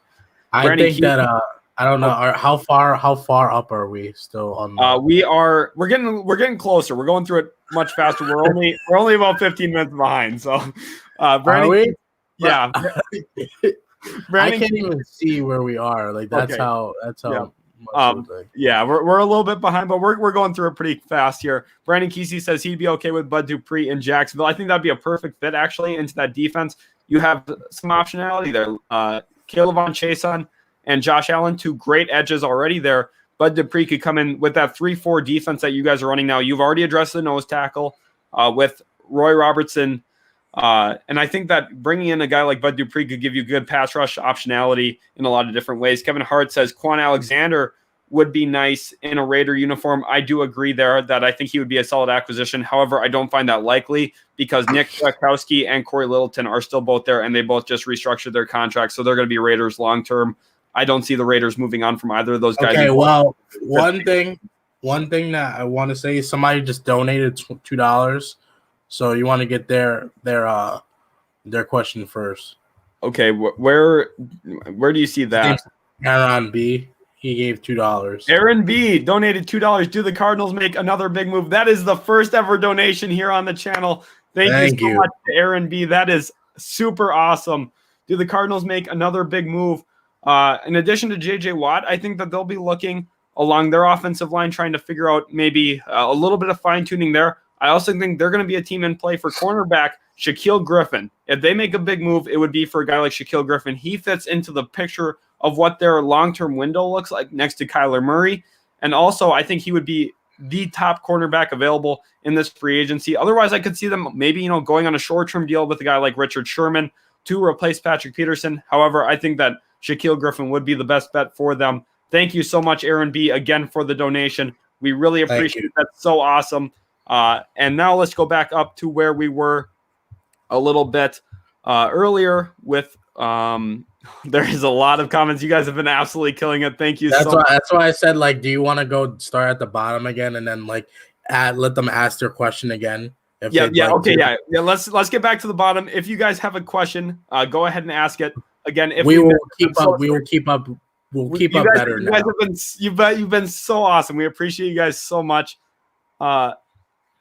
Speaker 2: I don't know how far up are we still on?
Speaker 1: We're getting closer. We're going through it much faster. We're only about 15 minutes behind. So, Brandon,
Speaker 2: are we?
Speaker 1: Yeah.
Speaker 2: Brandon, I can't even see where we are. Like that's how.
Speaker 1: Yeah. We're a little bit behind, but we're going through it pretty fast here. Brandon Kesey says he'd be okay with Bud Dupree in Jacksonville. I think that'd be a perfect fit actually into that defense. You have some optionality there. Caleb Von Chason and Josh Allen, 2 great edges already there. Bud Dupree could come in with that 3-4 defense that you guys are running now. You've already addressed the nose tackle with Roy Robertson And I think that bringing in a guy like Bud Dupree could give you good pass rush optionality in a lot of different ways. Kevin Hart says Quan Alexander would be nice in a Raider uniform. I do agree there that I think he would be a solid acquisition. However, I don't find that likely because Nick Kwiatkowski and Corey Littleton are still both there, and they both just restructured their contracts, so they're going to be Raiders long-term. I don't see the Raiders moving on from either of those guys.
Speaker 2: Okay, well, one thing that I want to say is somebody just donated $2. So you want to get their question first.
Speaker 1: Okay, where do you see that?
Speaker 2: Aaron B. He gave $2.
Speaker 1: Aaron B. donated $2. Do the Cardinals make another big move? That is the first ever donation here on the channel. Thank you so much to Aaron B. That is super awesome. Do the Cardinals make another big move? In addition to J.J. Watt, I think that they'll be looking along their offensive line, trying to figure out maybe a little bit of fine-tuning there. I also think they're going to be a team in play for cornerback Shaquille Griffin. If they make a big move, it would be for a guy like Shaquille Griffin. He fits into the picture of what their long-term window looks like next to Kyler Murray. And also, I think he would be the top cornerback available in this free agency. Otherwise, I could see them maybe, going on a short-term deal with a guy like Richard Sherman to replace Patrick Peterson. However, I think that Shaquille Griffin would be the best bet for them. Thank you so much, Aaron B., again, for the donation. We really appreciate it. That's so awesome. And now let's go back up to where we were a little bit earlier with there is a lot of comments. You guys have been absolutely killing it. Thank you so much.
Speaker 2: That's why I said, do you want to go start at the bottom again and then let them ask their question again?
Speaker 1: Yeah. Let's get back to the bottom. If you guys have a question, go ahead and ask it. Again, if
Speaker 2: we will keep up. We'll keep up better now.
Speaker 1: You've been so awesome. We appreciate you guys so much.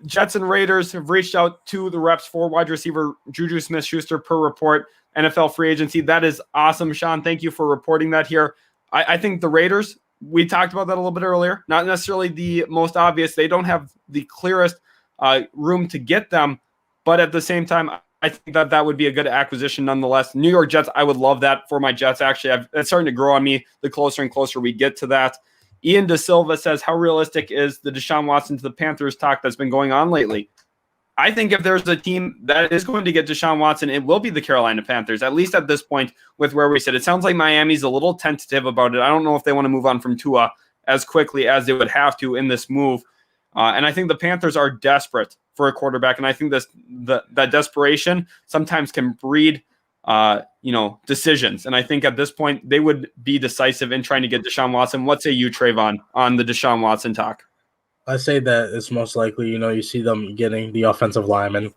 Speaker 1: Jets and Raiders have reached out to the reps for wide receiver Juju Smith-Schuster per report, NFL free agency. That is awesome, Sean. Thank you for reporting that here. I think the Raiders, we talked about that a little bit earlier, not necessarily the most obvious. They don't have the clearest room to get them, but at the same time, I think that would be a good acquisition nonetheless. New York Jets, I would love that for my Jets. Actually, it's starting to grow on me the closer and closer we get to that. Ian De Silva says, how realistic is the Deshaun Watson to the Panthers talk that's been going on lately? I think if there's a team that is going to get Deshaun Watson, it will be the Carolina Panthers, at least at this point with where we sit. It sounds like Miami's a little tentative about it. I don't know if they want to move on from Tua as quickly as they would have to in this move. And I think the Panthers are desperate for a quarterback. And I think that desperation sometimes can breed decisions. And I think at this point, they would be decisive in trying to get Deshaun Watson. What say you, Trevon, on the Deshaun Watson talk?
Speaker 2: I say that it's most likely, you see them getting the offensive lineman,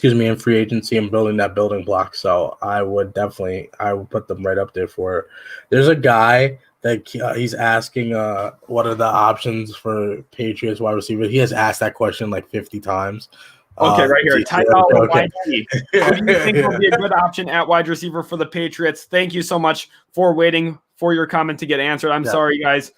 Speaker 2: in free agency and building that building block. So I would put them right up there for it. There's a guy that he's asking what are the options for Patriots wide receiver. He has asked that question 50 times.
Speaker 1: Okay, right here. Ty YT. Who do you think will be a good option at wide receiver for the Patriots? Thank you so much for waiting for your comment to get answered. I'm sorry, guys,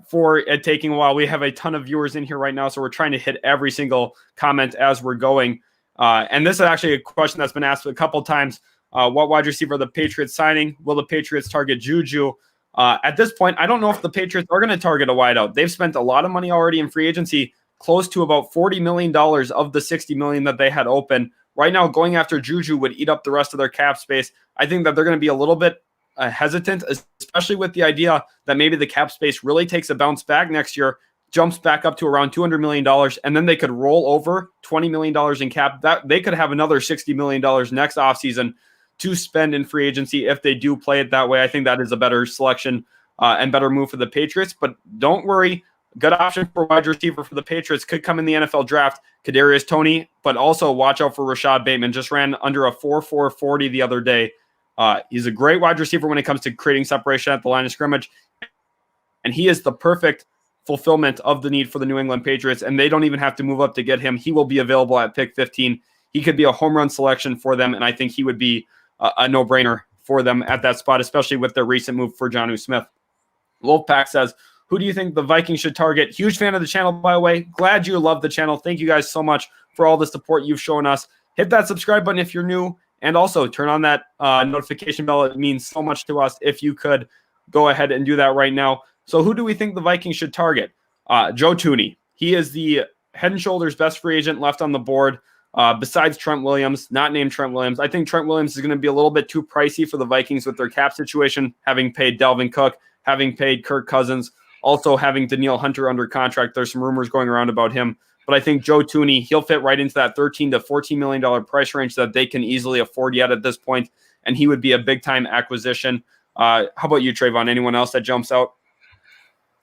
Speaker 1: for it taking a while. We have a ton of viewers in here right now, so we're trying to hit every single comment as we're going. And this is actually a question that's been asked a couple times. What wide receiver are the Patriots signing? Will the Patriots target Juju? At this point, I don't know if the Patriots are going to target a wideout. They've spent a lot of money already in free agency, close to about $40 million of the $60 million that they had open. Right now, going after Juju would eat up the rest of their cap space. I think that they're going to be a little bit hesitant, especially with the idea that maybe the cap space really takes a bounce back next year, jumps back up to around $200 million, and then they could roll over $20 million in cap. That they could have another $60 million next offseason to spend in free agency if they do play it that way. I think that is a better selection and better move for the Patriots. But don't worry. Good option for wide receiver for the Patriots could come in the NFL draft. Kadarius Toney, but also watch out for Rashad Bateman. Just ran under a 4.40 the other day. He's a great wide receiver when it comes to creating separation at the line of scrimmage. And he is the perfect fulfillment of the need for the New England Patriots. And they don't even have to move up to get him. He will be available at pick 15. He could be a home run selection for them. And I think he would be a no-brainer for them at that spot, especially with their recent move for Jonnu Smith. Wolfpack says, who do you think the Vikings should target? Huge fan of the channel, by the way. Glad you love the channel. Thank you guys so much for all the support you've shown us. Hit that subscribe button if you're new, and also turn on that notification bell. It means so much to us if you could go ahead and do that right now. So who do we think the Vikings should target? Joe Thuney. He is the head and shoulders best free agent left on the board. besides Trent Williams, not named Trent Williams. I think Trent Williams is going to be a little bit too pricey for the Vikings with their cap situation, having paid Dalvin Cook, having paid Kirk Cousins, also having Danielle Hunter under contract. There's some rumors going around about him. But I think Joe Thuney, he'll fit right into that $13 to $14 million price range that they can easily afford yet at this point, and he would be a big-time acquisition. How about you, Trevon? Anyone else that jumps out?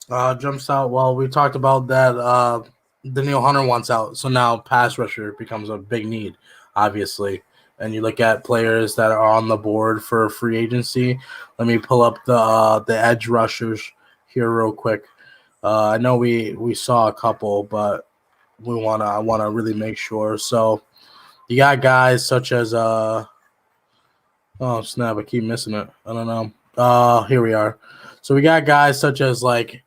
Speaker 2: Well, we talked about that. Danielle Hunter wants out, so now pass rusher becomes a big need, obviously. And you look at players that are on the board for free agency. Let me pull up the edge rushers here real quick. I know we saw a couple, but I want to really make sure. So you got guys such as oh snap, I keep missing it. I don't know. Here we are. So we got guys such as like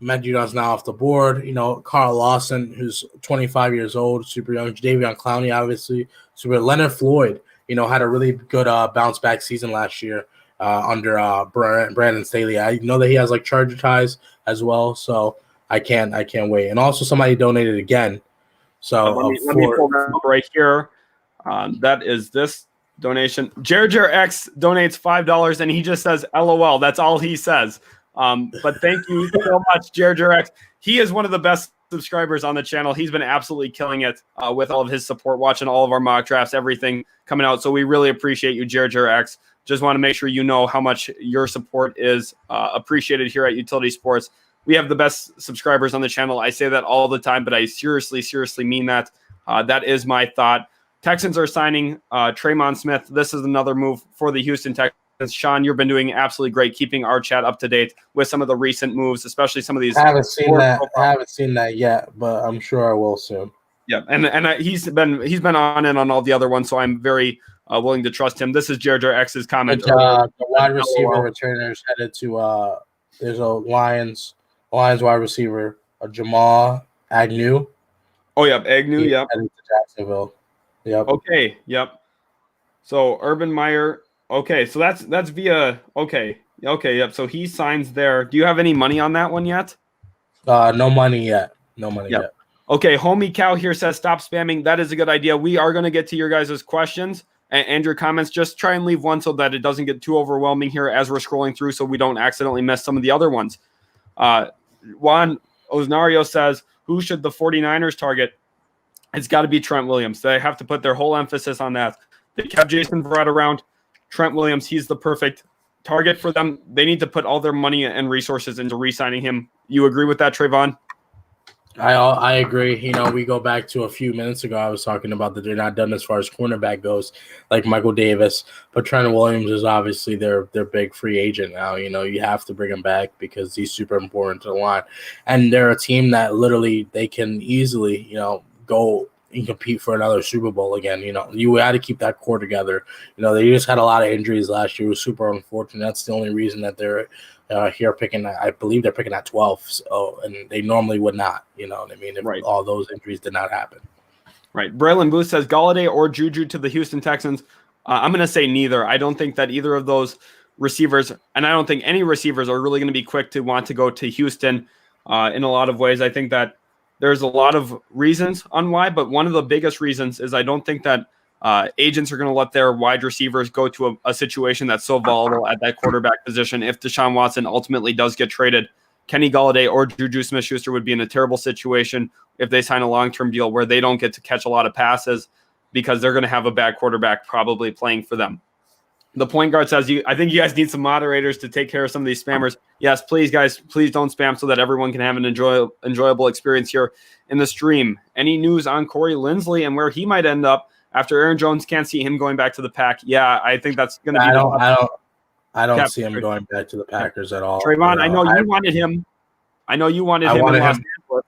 Speaker 2: Medjugorje's now off the board. Carl Lawson, who's 25 years old, super young. Jadeveon Clowney, obviously. Super. Leonard Floyd, had a really good bounce back season last year under Brandon Staley. I know that he has like Charger ties as well, so I can't wait. And also somebody donated again. So
Speaker 1: let me pull that up right here. That is this donation. Jerger X donates $5 and he just says LOL. That's all he says. But thank you so much, Jerger X. He is one of the best subscribers on the channel. He's been absolutely killing it with all of his support, watching all of our mock drafts, everything coming out. So we really appreciate you, Jerger X. Just want to make sure you know how much your support is appreciated here at Utility Sports. We have the best subscribers on the channel. I say that all the time, but I seriously mean that. That is my thought. Texans are signing Tremon Smith. This is another move for the Houston Texans. Sean, you've been doing absolutely great keeping our chat up to date with some of the recent moves, especially some of these.
Speaker 2: I haven't seen that yet, but I'm sure I will soon.
Speaker 1: Yeah, and he's been on all the other ones, so I'm very willing to trust him. This is Jerger X's comment.
Speaker 2: The wide receiver returners headed to there's a Lions wide receiver, Jamal Agnew.
Speaker 1: Oh, yep, Agnew, yep.
Speaker 2: Headed to Jacksonville. Yep.
Speaker 1: Okay, yep. So Urban Meyer. Okay, so that's via. Okay, yep. So he signs there. Do you have any money on that one yet?
Speaker 2: No money yet. Yet.
Speaker 1: Okay, Homie Cow here says stop spamming. That is a good idea. We are going to get to your guys' questions and your comments. Just try and leave one so that it doesn't get too overwhelming here as we're scrolling through, so we don't accidentally miss some of the other ones. Juan Osnario says, who should the 49ers target? It's got to be Trent Williams. They have to put their whole emphasis on that. They kept Jason Verrett around. Trent Williams, he's the perfect target for them. They need to put all their money and resources into re-signing him. You agree with that, Trevon?
Speaker 2: I agree. We go back to a few minutes ago. I was talking about that they're not done as far as cornerback goes, like Michael Davis. But Trent Williams is obviously their big free agent now. You have to bring him back because he's super important to the line. And they're a team that literally they can easily, go and compete for another Super Bowl again. You had to keep that core together. They just had a lot of injuries last year. It was super unfortunate. That's the only reason that they're here picking. I believe they're picking at 12. So, and they normally would not. You know what I mean? If
Speaker 1: right.
Speaker 2: All those injuries did not happen.
Speaker 1: Right. Braylon Booth says Galladay or Juju to the Houston Texans. I'm going to say neither. I don't think that either of those receivers, and I don't think any receivers are really going to be quick to want to go to Houston in a lot of ways. I think that there's a lot of reasons on why, but one of the biggest reasons is I don't think that agents are going to let their wide receivers go to a situation that's so volatile at that quarterback position. If Deshaun Watson ultimately does get traded, Kenny Galladay or Juju Smith-Schuster would be in a terrible situation if they sign a long-term deal where they don't get to catch a lot of passes because they're going to have a bad quarterback probably playing for them. The point guard says, I think you guys need some moderators to take care of some of these spammers. Yes, please, guys, please don't spam so that everyone can have an enjoyable experience here in the stream. Any news on Corey Linsley and where he might end up after Aaron Jones can't see him going back to the Pack? Yeah, I think that's going to be
Speaker 2: I don't see him going back to the Packers at all.
Speaker 1: Trevon, I know you wanted him. I know you wanted him in Los Angeles.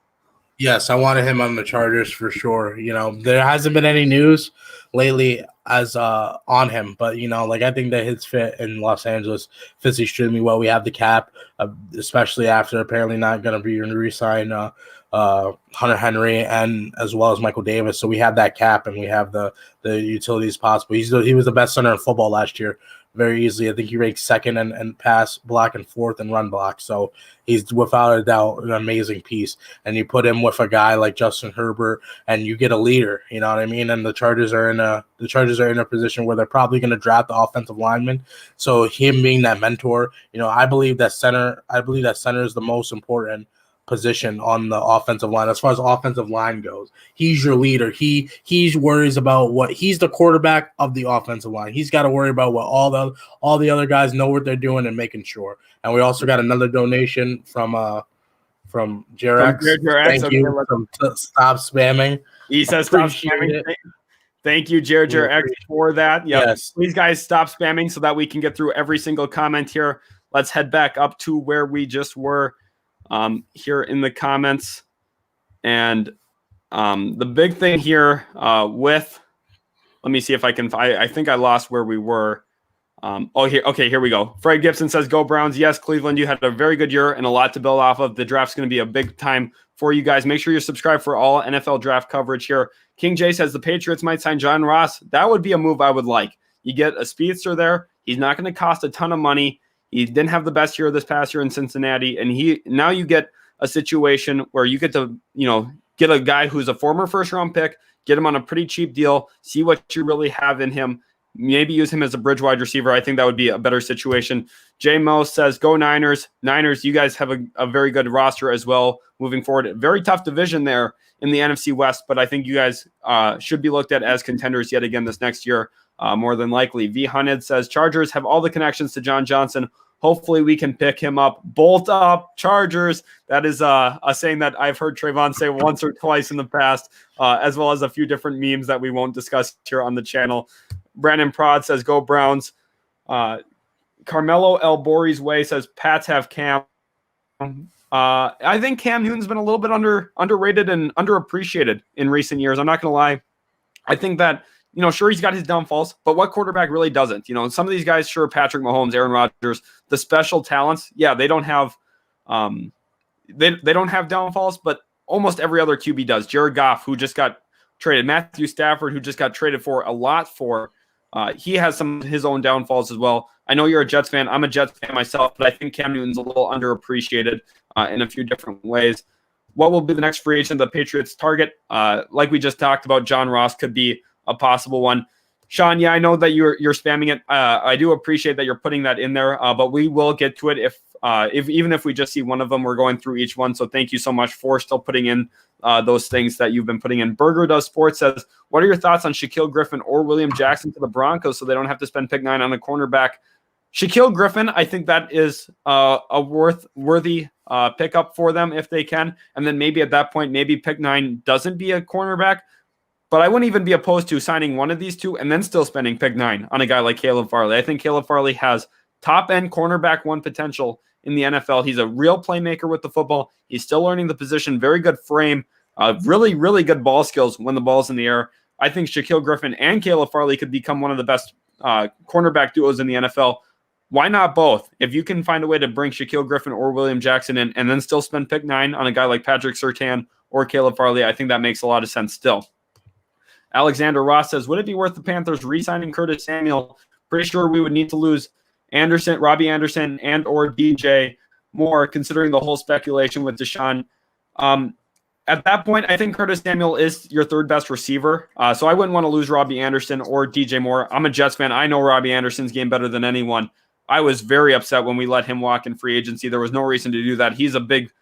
Speaker 2: Yes, I wanted him on the Chargers for sure. There hasn't been any news lately as on him, but I think that his fit in Los Angeles fits extremely well. We have the cap, especially after apparently not going to be re-sign Hunter Henry and as well as Michael Davis. So we have that cap and we have the utilities possible. He was the best center in football last year very easily. I think he ranks second in pass block and fourth in run block. So he's without a doubt an amazing piece. And you put him with a guy like Justin Herbert, and you get a leader. You know what I mean? And the Chargers are in a position where they're probably going to draft the offensive lineman. So him being that mentor, I believe that center is the most important position on the offensive line as far as offensive line goes. He's your leader. He worries about he's the quarterback of the offensive line. He's got to worry about what all the other guys know what they're doing and making sure. And we also got another donation from Jarex. Thank you. Stop spamming.
Speaker 1: He says stop spamming. Thank you, Jarex, for that. Yep. Yes. Please, guys, stop spamming so that we can get through every single comment here. Let's head back up to where we just were. Here in the comments, and the big thing here let me see if I can. I think I lost where we were. Here we go. Fred Gibson says, "Go Browns!" Yes, Cleveland, you had a very good year and a lot to build off of. The draft's going to be a big time for you guys. Make sure you're subscribed for all NFL draft coverage here. King J says the Patriots might sign John Ross. That would be a move I would like. You get a speedster there. He's not going to cost a ton of money. He didn't have the best year this past year in Cincinnati, and now you get a situation where you get to, get a guy who's a former first-round pick, get him on a pretty cheap deal, see what you really have in him, maybe use him as a bridge wide receiver. I think that would be a better situation. J. Mo says, go Niners. Niners, you guys have a very good roster as well moving forward. Very tough division there in the NFC West, but I think you guys should be looked at as contenders yet again this next year, more than likely. V. Hunted says, Chargers have all the connections to John Johnson. Hopefully we can pick him up. Bolt up, Chargers. That is a saying that I've heard Trevon say once or twice in the past, as well as a few different memes that we won't discuss here on the channel. Brandon Prod says, go Browns. Carmelo El Bori's Way says, Pats have Cam. I think Cam Newton's been a little bit underrated and underappreciated in recent years. I'm not going to lie. I think that, sure, he's got his downfalls, but what quarterback really doesn't? Some of these guys, sure, Patrick Mahomes, Aaron Rodgers, the special talents, yeah, they don't have they don't have downfalls, but almost every other QB does. Jared Goff, who just got traded, Matthew Stafford, who just got traded for a lot for, he has some of his own downfalls as well. I know you're a Jets fan. I'm a Jets fan myself, but I think Cam Newton's a little underappreciated in a few different ways. What will be the next free agent the Patriots target? Like we just talked about, John Ross could be a possible one. Sean, yeah, I know that you're spamming it. I do appreciate that you're putting that in there, but we will get to it if even if we just see one of them, we're going through each one. So thank you so much for still putting in those things that you've been putting in. Burger Does Sports says, what are your thoughts on Shaquille Griffin or William Jackson to the Broncos so they don't have to spend pick 9 on a cornerback? Shaquille Griffin, I think that is a worthy pickup for them if they can. And then maybe at that point, maybe pick 9 doesn't be a cornerback. But I wouldn't even be opposed to signing one of these two and then still spending pick 9 on a guy like Caleb Farley. I think Caleb Farley has top-end cornerback 1 potential in the NFL. He's a real playmaker with the football. He's still learning the position. Very good frame. Really, really good ball skills when the ball's in the air. I think Shaquille Griffin and Caleb Farley could become one of the best cornerback duos in the NFL. Why not both? If you can find a way to bring Shaquille Griffin or William Jackson in and then still spend pick 9 on a guy like Patrick Surtain or Caleb Farley, I think that makes a lot of sense still. Alexander Ross says, would it be worth the Panthers re-signing Curtis Samuel? Pretty sure we would need to lose Robbie Anderson and or DJ Moore, considering the whole speculation with Deshaun. At that point, I think Curtis Samuel is your third best receiver. So I wouldn't want to lose Robbie Anderson or DJ Moore. I'm a Jets fan. I know Robbie Anderson's game better than anyone. I was very upset when we let him walk in free agency. There was no reason to do that. He's a big,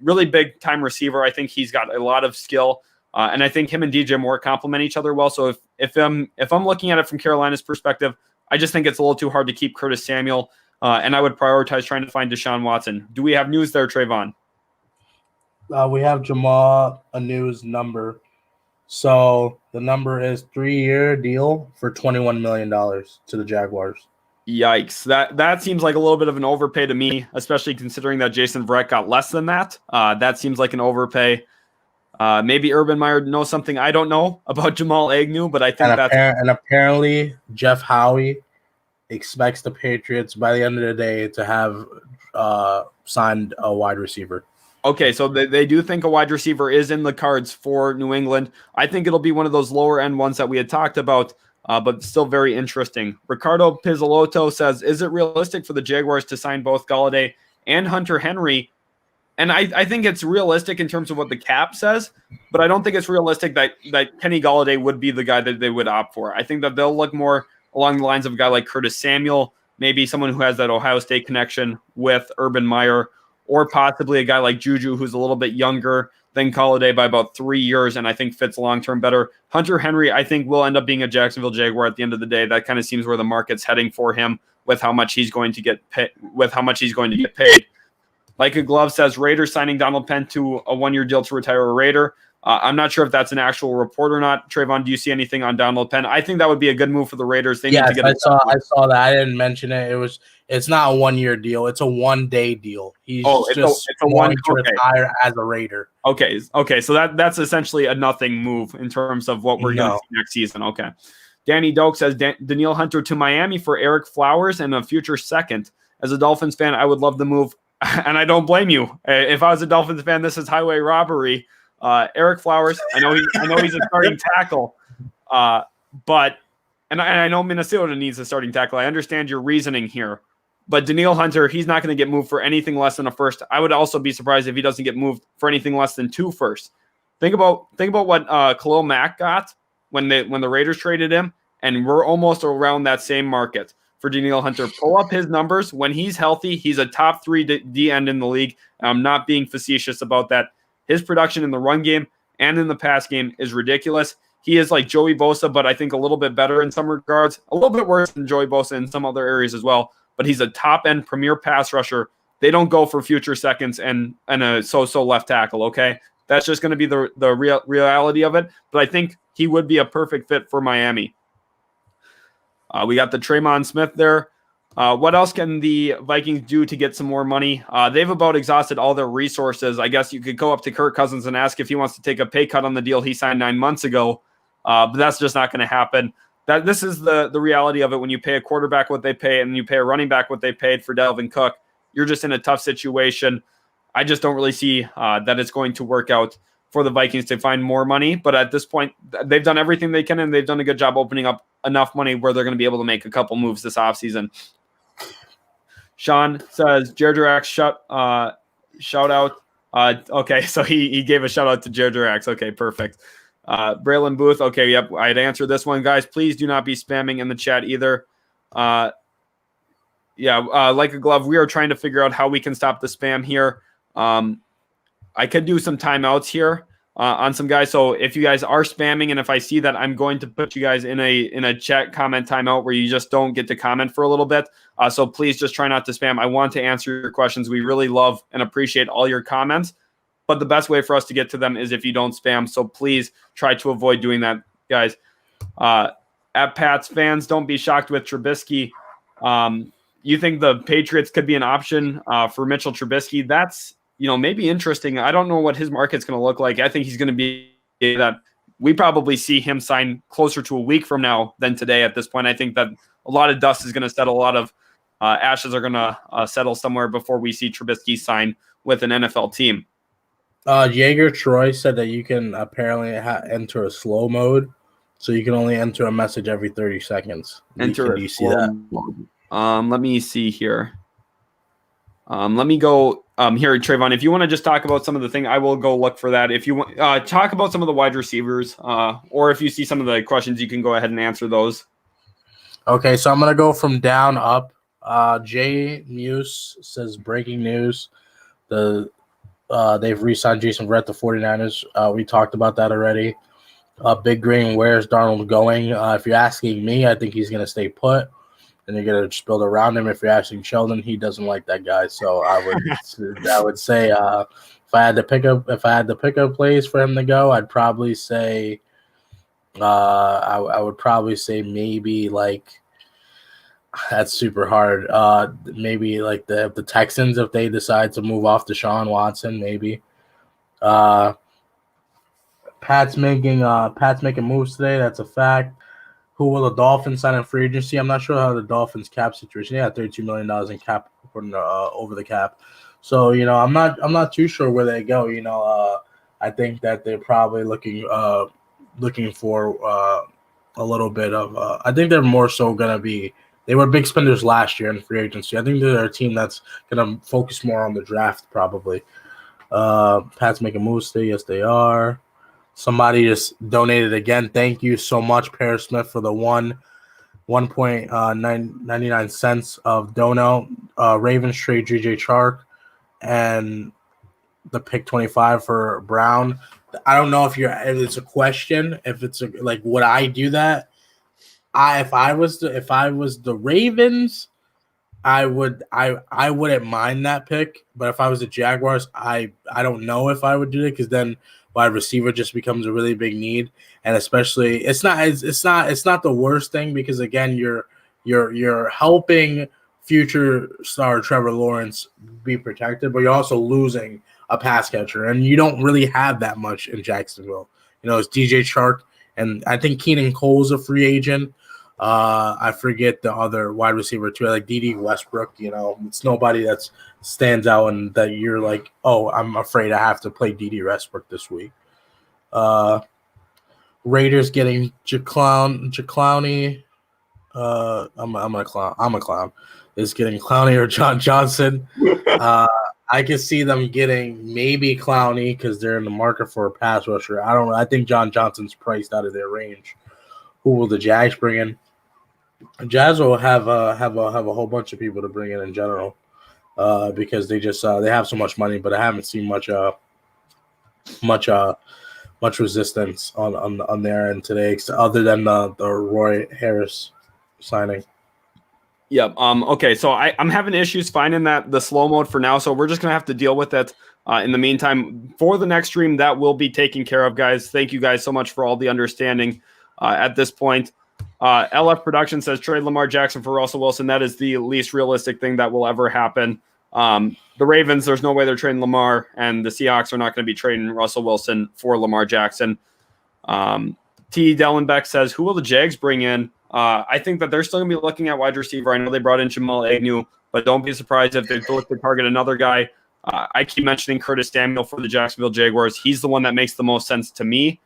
Speaker 1: really big time receiver. I think he's got a lot of skill. And I think him and DJ Moore complement each other well. So if I'm looking at it from Carolina's perspective, I just think it's a little too hard to keep Curtis Samuel. And I would prioritize trying to find Deshaun Watson. Do we have news there, Trevon?
Speaker 2: We have Jamal Anu's number. So the number is 3-year deal for $21 million to the Jaguars.
Speaker 1: Yikes. That seems like a little bit of an overpay to me, especially considering that Jason Verrett got less than that. That seems like an overpay. Maybe Urban Meyer knows something I don't know about Jamal Agnew, but I think
Speaker 2: and apparently Jeff Howie expects the Patriots by the end of the day to have signed a wide receiver.
Speaker 1: Okay, so they do think a wide receiver is in the cards for New England. I think it'll be one of those lower end ones that we had talked about but still very interesting. Ricardo Pizzolotto says, is it realistic for the Jaguars to sign both Golladay and Hunter Henry? And I think it's realistic in terms of what the cap says, but I don't think it's realistic that Kenny Golladay would be the guy that they would opt for. I think that they'll look more along the lines of a guy like Curtis Samuel, maybe someone who has that Ohio State connection with Urban Meyer, or possibly a guy like Juju, who's a little bit younger than Golladay by about 3 years, and I think fits long-term better. Hunter Henry, I think, will end up being a Jacksonville Jaguar at the end of the day. That kind of seems where the market's heading for him with how much he's going to get paid. Like a Glove says, Raiders signing Donald Penn to a 1-year deal to retire a Raider. I'm not sure if that's an actual report or not. Trayvon, do you see anything on Donald Penn? I think that would be a good move for the Raiders. They need to get.
Speaker 2: I saw that. I didn't mention it. It's not a 1-year deal. It's a 1-day deal. He's it's a one to retire as a Raider.
Speaker 1: Okay. So that's essentially a nothing move in terms of what we're going to see next season. Okay. Danny Doak says Danielle Hunter to Miami for Eric Flowers and a future second. As a Dolphins fan, I would love the move. And I don't blame you. If I was a Dolphins fan, this is highway robbery. Eric Flowers, I know he's a starting tackle, but I know Minnesota needs a starting tackle. I understand your reasoning here, but Danielle Hunter, he's not going to get moved for anything less than a first. I would also be surprised if he doesn't get moved for anything less than 2 firsts. Think about what Khalil Mack got when the Raiders traded him, and we're almost around that same market. For Danielle Hunter, pull up his numbers. When he's healthy, he's a top 3 D end in the league. I'm not being facetious about that. His production in the run game and in the pass game is ridiculous. He is like Joey Bosa, but I think a little bit better in some regards, a little bit worse than Joey Bosa in some other areas as well. But he's a top-end premier pass rusher. They don't go for future seconds and a so-so left tackle, okay? That's just going to be the reality of it. But I think he would be a perfect fit for Miami. We got the Traymon Smith there. What else can the Vikings do to get some more money? They've about exhausted all their resources. I guess you could go up to Kirk Cousins and ask if he wants to take a pay cut on the deal he signed 9 months ago, but that's just not going to happen. This is the reality of it. When you pay a quarterback what they pay and you pay a running back what they paid for Dalvin Cook, you're just in a tough situation. I just don't really see that it's going to work out for the Vikings to find more money. But at this point, they've done everything they can, and they've done a good job opening up enough money where they're going to be able to make a couple moves this offseason. Sean says, Jerdirax shout out. Okay, so he gave a shout out to Jerdirax. Okay, perfect. Braylon Booth. Okay, yep, I'd answer this one. Guys, please do not be spamming in the chat either. Like a glove, we are trying to figure out how we can stop the spam here. I could do some timeouts here on some guys. So if you guys are spamming, and if I see that, I'm going to put you guys in a chat comment timeout where you just don't get to comment for a little bit. So please just try not to spam. I want to answer your questions. We really love and appreciate all your comments, but the best way for us to get to them is if you don't spam. So please try to avoid doing that, guys. At Pats fans, don't be shocked with Trubisky. You think the Patriots could be an option for Mitchell Trubisky? That's maybe interesting. I don't know what his market's going to look like. I think he's going to be that we probably see him sign closer to a week from now than today at this point. I think that a lot of dust is going to settle. A lot of ashes are going to settle somewhere before we see Trubisky sign with an NFL team.
Speaker 2: Jaeger Troy said that you can apparently enter a slow mode, so you can only enter a message every 30 seconds. Do you see that?
Speaker 1: Let me see here. Let me go here, Trayvon. If you want to just talk about some of the thing, I will go look for that. If you want talk about some of the wide receivers, or if you see some of the questions, you can go ahead and answer those.
Speaker 2: Okay, so I'm gonna go from down up. Jay Muse says breaking news: they've re-signed Jason Verrett to 49ers. We talked about that already. Big Green, where's Darnold going? If you're asking me, I think he's gonna stay put. And you're gonna just build around him. If you're asking Sheldon, he doesn't like that guy. So I would say if I had to pick a place for him to go, I'd probably say I would probably say maybe like that's super hard. Maybe like the Texans if they decide to move off Deshaun Watson, maybe. Pat's making moves today. That's a fact. Who will the Dolphins sign in free agency? I'm not sure how the Dolphins cap situation. They got $32 million in cap over the cap. So I'm not too sure where they go. I think that they're probably looking for a little bit of. I think they're more so gonna be. They were big spenders last year in free agency. I think they're a team that's gonna focus more on the draft probably. Pats making moves today. Yes, they are. Somebody just donated again. Thank you so much, Paris Smith, for the 1.99 cents of dono. Ravens trade J.J. Chark and the pick 25 for Brown. I don't know if it's a question. If it's like, would I do that? If I was the Ravens, I wouldn't mind that pick. But if I was the Jaguars, I don't know if I would do it, because then wide receiver just becomes a really big need, and especially it's not the worst thing, because again you're helping future star Trevor Lawrence be protected, but you're also losing a pass catcher, and you don't really have that much in Jacksonville. It's DJ Chark, and I think Keenan Cole's a free agent. I forget the other wide receiver too, like D.D. Westbrook. It's nobody that stands out and that you're like, oh, I'm afraid I have to play D.D. Westbrook this week. Raiders getting Clowney. I'm a clown. Is getting Clowney or John Johnson. I can see them getting maybe Clowney because they're in the market for a pass rusher. I think John Johnson's priced out of their range. Who will the Jags bring in? Jazz will have a whole bunch of people to bring in general, because they just they have so much money, but I haven't seen much resistance on their end today, other than the Roy Harris signing.
Speaker 1: Yep. Okay. So I'm having issues finding the slow mode for now, so we're just gonna have to deal with it. In the meantime, for the next stream, that will be taken care of, guys. Thank you guys so much for all the understanding at this point. LF Production says trade Lamar Jackson for Russell Wilson. That is the least realistic thing that will ever happen. The Ravens, there's no way they're trading Lamar, and the Seahawks are not going to be trading Russell Wilson for Lamar Jackson. T. Dellenbeck says, who will the Jags bring in? I think that they're still going to be looking at wide receiver. I know they brought in Jamal Agnew, but don't be surprised if they look to target another guy. I keep mentioning Curtis Samuel for the Jacksonville Jaguars. He's the one that makes the most sense to me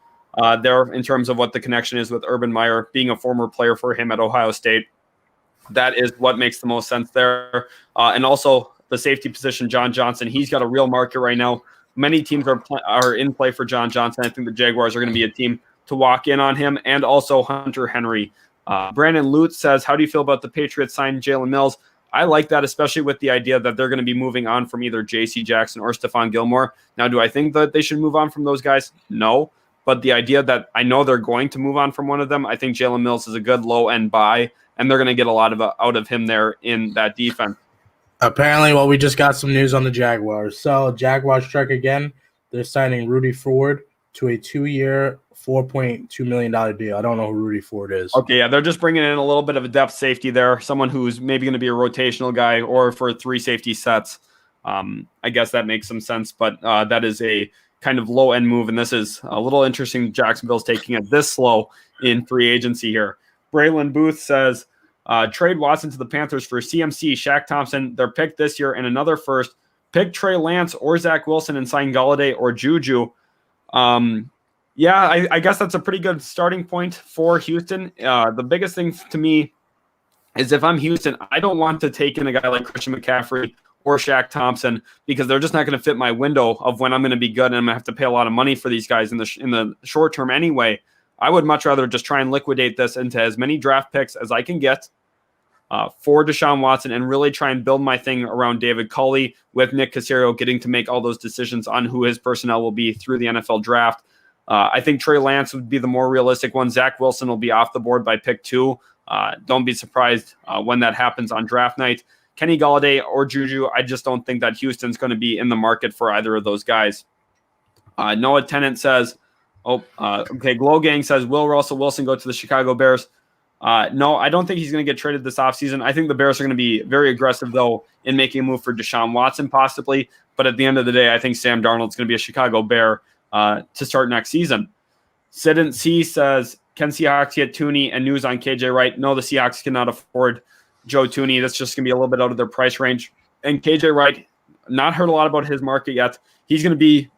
Speaker 1: there in terms of what the connection is with Urban Meyer, being a former player for him at Ohio State. That is what makes the most sense there. And also the safety position, John Johnson. He's got a real market right now. Many teams are in play for John Johnson. I think the Jaguars are going to be a team to walk in on him, and also Hunter Henry. Brandon Lutz says, how do you feel about the Patriots signing Jalen Mills? I like that, especially with the idea that they're going to be moving on from either J.C. Jackson or Stephon Gilmore. Now, do I think that they should move on from those guys? No. But the idea that I know they're going to move on from one of them, I think Jalen Mills is a good low-end buy, and they're going to get a lot of out of him there in that defense.
Speaker 2: Apparently, we just got some news on the Jaguars. So, Jaguars check again. They're signing Rudy Ford to a 2-year, $4.2 million deal. I don't know who Rudy Ford is.
Speaker 1: Okay, yeah, they're just bringing in a little bit of a depth safety there, someone who's maybe going to be a rotational guy or for 3 safety sets. I guess that makes some sense, but that is a kind of low-end move, and this is a little interesting. Jacksonville's taking it this slow in free agency here. Braylon Booth says, trade Watson to the Panthers for CMC, Shaq Thompson, their pick this year, and another first. Pick Trey Lance or Zach Wilson and sign Galladay or Juju. Yeah, I guess that's a pretty good starting point for Houston. The biggest thing to me is if I'm Houston, I don't want to take in a guy like Christian McCaffrey or Shaq Thompson because they're just not going to fit my window of when I'm going to be good, and I'm going to have to pay a lot of money for these guys in the short term anyway. I would much rather just try and liquidate this into as many draft picks as I can get for Deshaun Watson and really try and build my thing around David Culley with Nick Caserio getting to make all those decisions on who his personnel will be through the NFL draft. I think Trey Lance would be the more realistic one. Zach Wilson will be off the board by pick 2. Don't be surprised when that happens on draft night. Kenny Galladay or Juju, I just don't think that Houston's going to be in the market for either of those guys. Noah Tennant says, Glow Gang says, will Russell Wilson go to the Chicago Bears? No, I don't think he's going to get traded this offseason. I think the Bears are going to be very aggressive, though, in making a move for Deshaun Watson possibly. But at the end of the day, I think Sam Darnold's going to be a Chicago Bear to start next season. Sid and C says, can Seahawks get Tooney and news on KJ Wright? No, the Seahawks cannot afford Joe Tooney. That's just going to be a little bit out of their price range. And KJ Wright, not heard a lot about his market yet. He's going to be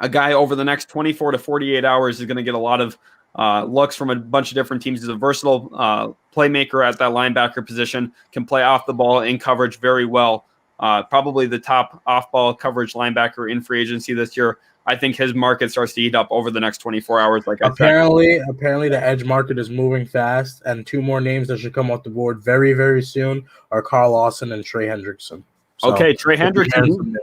Speaker 1: a guy over the next 24 to 48 hours is going to get a lot of looks from a bunch of different teams. He's a versatile playmaker at that linebacker position, can play off the ball in coverage very well. Probably the top off-ball coverage linebacker in free agency this year. I think his market starts to heat up over the next 24 hours. Like
Speaker 2: apparently the edge market is moving fast, and 2 more names that should come off the board very, very soon are Carl Lawson and Trey Hendrickson. So,
Speaker 1: okay, Trey Hendrickson.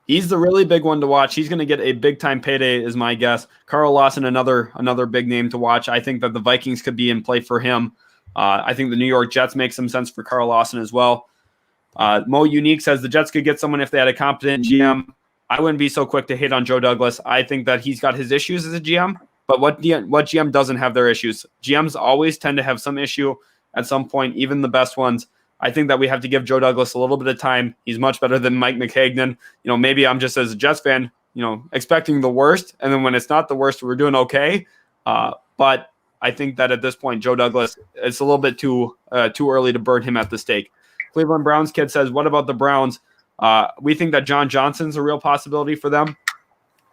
Speaker 1: He's the really big one to watch. He's going to get a big-time payday, is my guess. Carl Lawson, another big name to watch. I think that the Vikings could be in play for him. I think the New York Jets make some sense for Carl Lawson as well. Mo Unique says the Jets could get someone if they had a competent GM. I wouldn't be so quick to hate on Joe Douglas. I think that he's got his issues as a GM, but what GM doesn't have their issues? GMs always tend to have some issue at some point, even the best ones. I think that we have to give Joe Douglas a little bit of time. He's much better than Mike McHagnon. Maybe I'm just as a Jets fan, expecting the worst, and then when it's not the worst, we're doing okay. But I think that at this point, Joe Douglas, it's a little bit too early to burn him at the stake. Cleveland Browns kid says, what about the Browns? We think that John Johnson's a real possibility for them,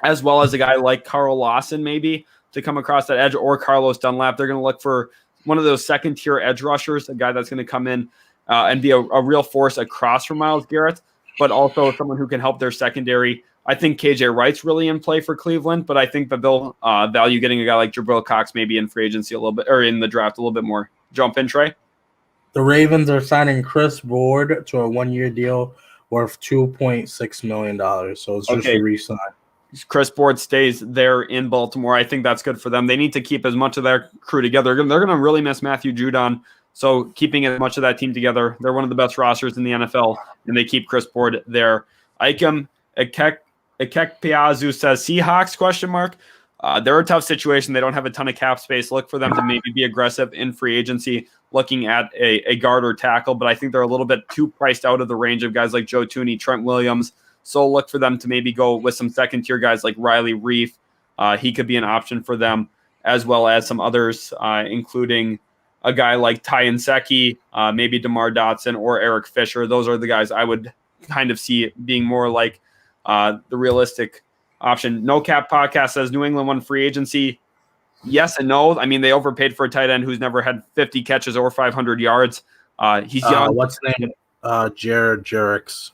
Speaker 1: as well as a guy like Carl Lawson maybe to come across that edge, or Carlos Dunlap. They're going to look for one of those second-tier edge rushers, a guy that's going to come in and be a real force across from Myles Garrett, but also someone who can help their secondary. I think KJ Wright's really in play for Cleveland, but I think that they'll value getting a guy like Jabril Cox maybe in free agency a little bit, or in the draft a little bit more. Jump in, Trey.
Speaker 2: The Ravens are signing Chris Ward to a 1-year deal worth $2.6 million. So it's just a re-sign.
Speaker 1: Chris Ward stays there in Baltimore. I think that's good for them. They need to keep as much of their crew together. They're going to really miss Matthew Judon. So keeping as much of that team together, they're one of the best rosters in the NFL, and they keep Chris Ward there. Ikem Ekekpiazu says, Seahawks, ? They're a tough situation. They don't have a ton of cap space. Look for them to maybe be aggressive in free agency, looking at a guard or tackle, but I think they're a little bit too priced out of the range of guys like Joe Thuney, Trent Williams. So look for them to maybe go with some second-tier guys like Riley Reif. He could be an option for them, as well as some others, including a guy like Ty Nsekhe, maybe DeMar Dotson or Eric Fisher. Those are the guys I would kind of see being more like the realistic option. No Cap Podcast says New England won free agency. Yes and no. I mean, they overpaid for a tight end who's never had 50 catches or 500 yards. He's young. What's his name?
Speaker 2: Jared Jerix.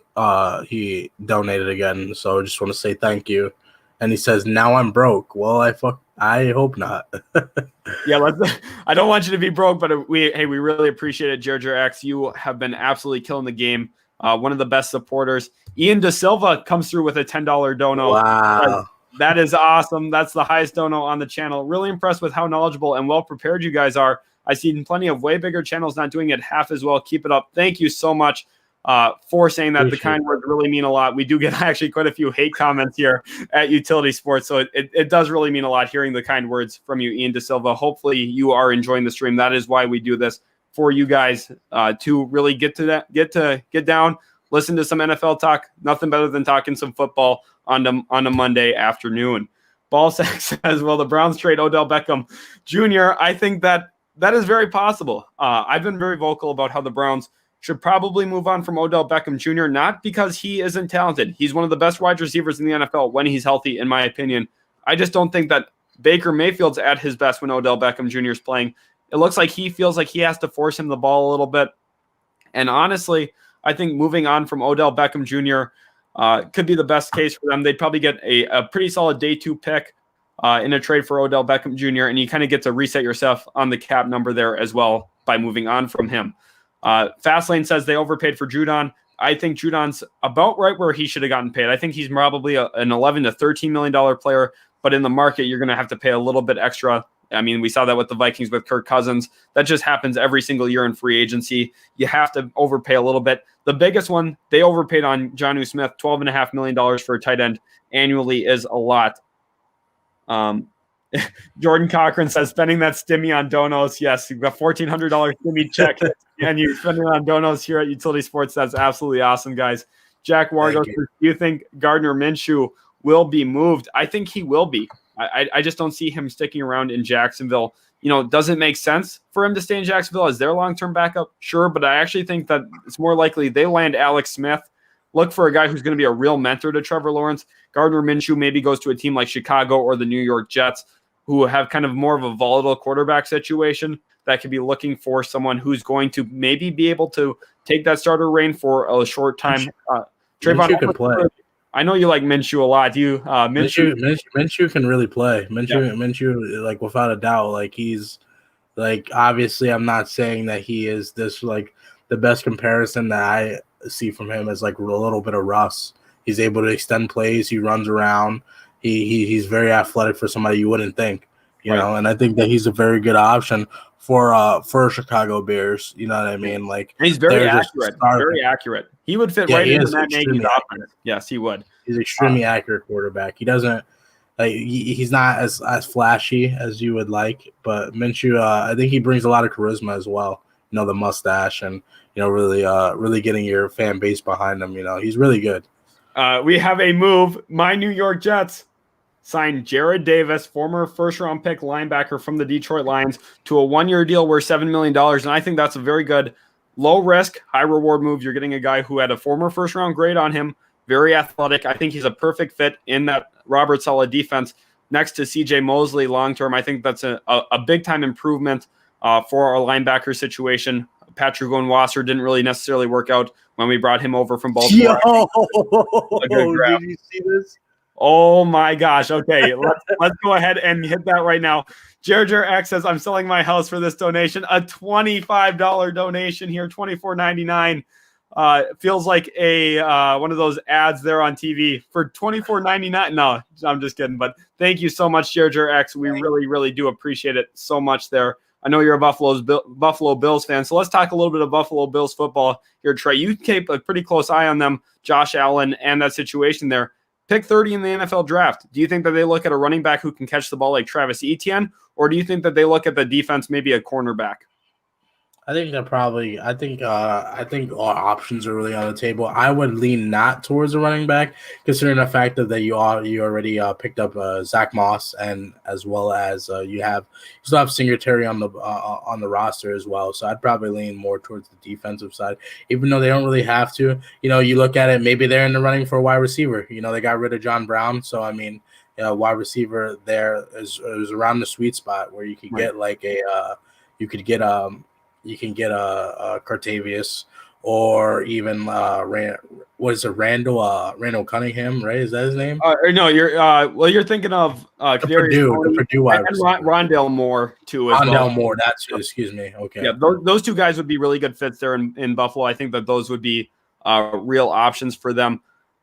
Speaker 2: He donated again, so I just want to say thank you. And he says, now I'm broke. Well, I hope not.
Speaker 1: Yeah, I don't want you to be broke, but we really appreciate it, Jared Jerix. You have been absolutely killing the game. One of the best supporters. Ian Da Silva comes through with a $10 dono.
Speaker 2: Wow.
Speaker 1: That is awesome. That's the highest dono on the channel. Really impressed with how knowledgeable and well prepared you guys are. I've seen plenty of way bigger channels not doing it half as well. Keep it up. Thank you so much for saying that. The kind words really mean a lot. We do get actually quite a few hate comments here at Utility Sports, so it does really mean a lot hearing the kind words from you, Ian Da Silva. Hopefully you are enjoying the stream. That is why we do this, for you guys to really get down, listen to some NFL talk. Nothing better than talking some football on a Monday afternoon. Ballsack says, well, the Browns trade Odell Beckham Jr. I think that is very possible. I've been very vocal about how the Browns should probably move on from Odell Beckham Jr., not because he isn't talented. He's one of the best wide receivers in the NFL when he's healthy, in my opinion. I just don't think that Baker Mayfield's at his best when Odell Beckham Jr. is playing. It looks like he feels like he has to force him the ball a little bit. And honestly, I think moving on from Odell Beckham Jr. Could be the best case for them. They'd probably get a pretty solid day 2 pick in a trade for Odell Beckham Jr., and you kind of get to reset yourself on the cap number there as well by moving on from him. Fastlane says they overpaid for Judon. I think Judon's about right where he should have gotten paid. I think he's probably an $11 to $13 million player, but in the market, you're going to have to pay a little bit extra. I mean, we saw that with the Vikings with Kirk Cousins. That just happens every single year in free agency. You have to overpay a little bit. The biggest one, they overpaid on Jonnu Smith. $12.5 million for a tight end annually is a lot. Jordan Cochran says, spending that stimmy on donos. Yes, you've got $1,400 stimmy check, and you're spending it on donos here at Utility Sports. That's absolutely awesome, guys. Jack Wargo says, do you think Gardner Minshew will be moved? I think he will be. I just don't see him sticking around in Jacksonville. Does it make sense for him to stay in Jacksonville as their long-term backup? Sure, but I actually think that it's more likely they land Alex Smith, look for a guy who's going to be a real mentor to Trevor Lawrence. Gardner Minshew maybe goes to a team like Chicago or the New York Jets. who have kind of more of a volatile quarterback situation that could be looking for someone who's going to maybe be able to take that starter reign for a short time. Trevon,
Speaker 2: Minshew can play.
Speaker 1: I know you like Minshew a lot. Do you?
Speaker 2: Minshew can really play. Minshew, like without a doubt, like he's like obviously I'm not saying that he is this like the best comparison that I see from him is like a little bit of Russ. He's able to extend plays. He runs around. He's very athletic for somebody you wouldn't think, you know. And I think that he's a very good option for Chicago Bears. You know what I mean? Like
Speaker 1: he's very accurate. Very accurate. He would fit right into Matt Nagy's offense. Yes, he would.
Speaker 2: He's an extremely accurate quarterback. He doesn't like he's not as flashy as you would like, but Minshew, I think he brings a lot of charisma as well. You know, the mustache and really getting your fan base behind him. You know, he's really good.
Speaker 1: We have a move. My New York Jets signed Jared Davis, former first-round pick linebacker from the Detroit Lions, to a one-year deal worth $7 million. And I think that's a very good low-risk, high-reward move. You're getting a guy who had a former first-round grade on him, very athletic. I think he's a perfect fit in that Robert Saleh defense next to C.J. Mosley long-term. I think that's a big-time improvement for our linebacker situation. Patrick Onwuasor didn't really necessarily work out when we brought him over from Baltimore.
Speaker 2: Did you see this?
Speaker 1: Oh my gosh. Okay, let's go ahead and hit that right now. Jared X says, I'm selling my house for this donation. A $25 donation here, $24.99. Feels like a one of those ads there on TV for $24.99. No, I'm just kidding. But thank you so much, Jared X. We really, really do appreciate it so much there. I know you're a Buffalo Bills fan, so let's talk a little bit of Buffalo Bills football here, Trey. You keep a pretty close eye on them, Josh Allen, and that situation there. Pick 30 in the NFL draft. Do you think that they look at a running back who can catch the ball like Travis Etienne, or do you think that they look at the defense, maybe a cornerback?
Speaker 2: I think all options are really on the table. I would lean not towards a running back, considering the fact that you already picked up Zach Moss, and as well as you still have Singletary on the roster as well. So I'd probably lean more towards the defensive side, even though they don't really have to. You know, you look at it, maybe they're in the running for a wide receiver. You know, they got rid of John Brown, so I mean, wide receiver there is around the sweet spot where you could get like you can get a Cartavius or even Randall Cunningham, right? Is that his name?
Speaker 1: No, you're thinking of
Speaker 2: the Purdue wide receiver.
Speaker 1: Rondale Moore too.
Speaker 2: Rondale Moore, excuse me. Okay.
Speaker 1: Yeah, those two guys would be really good fits there in Buffalo. I think that those would be real options for them.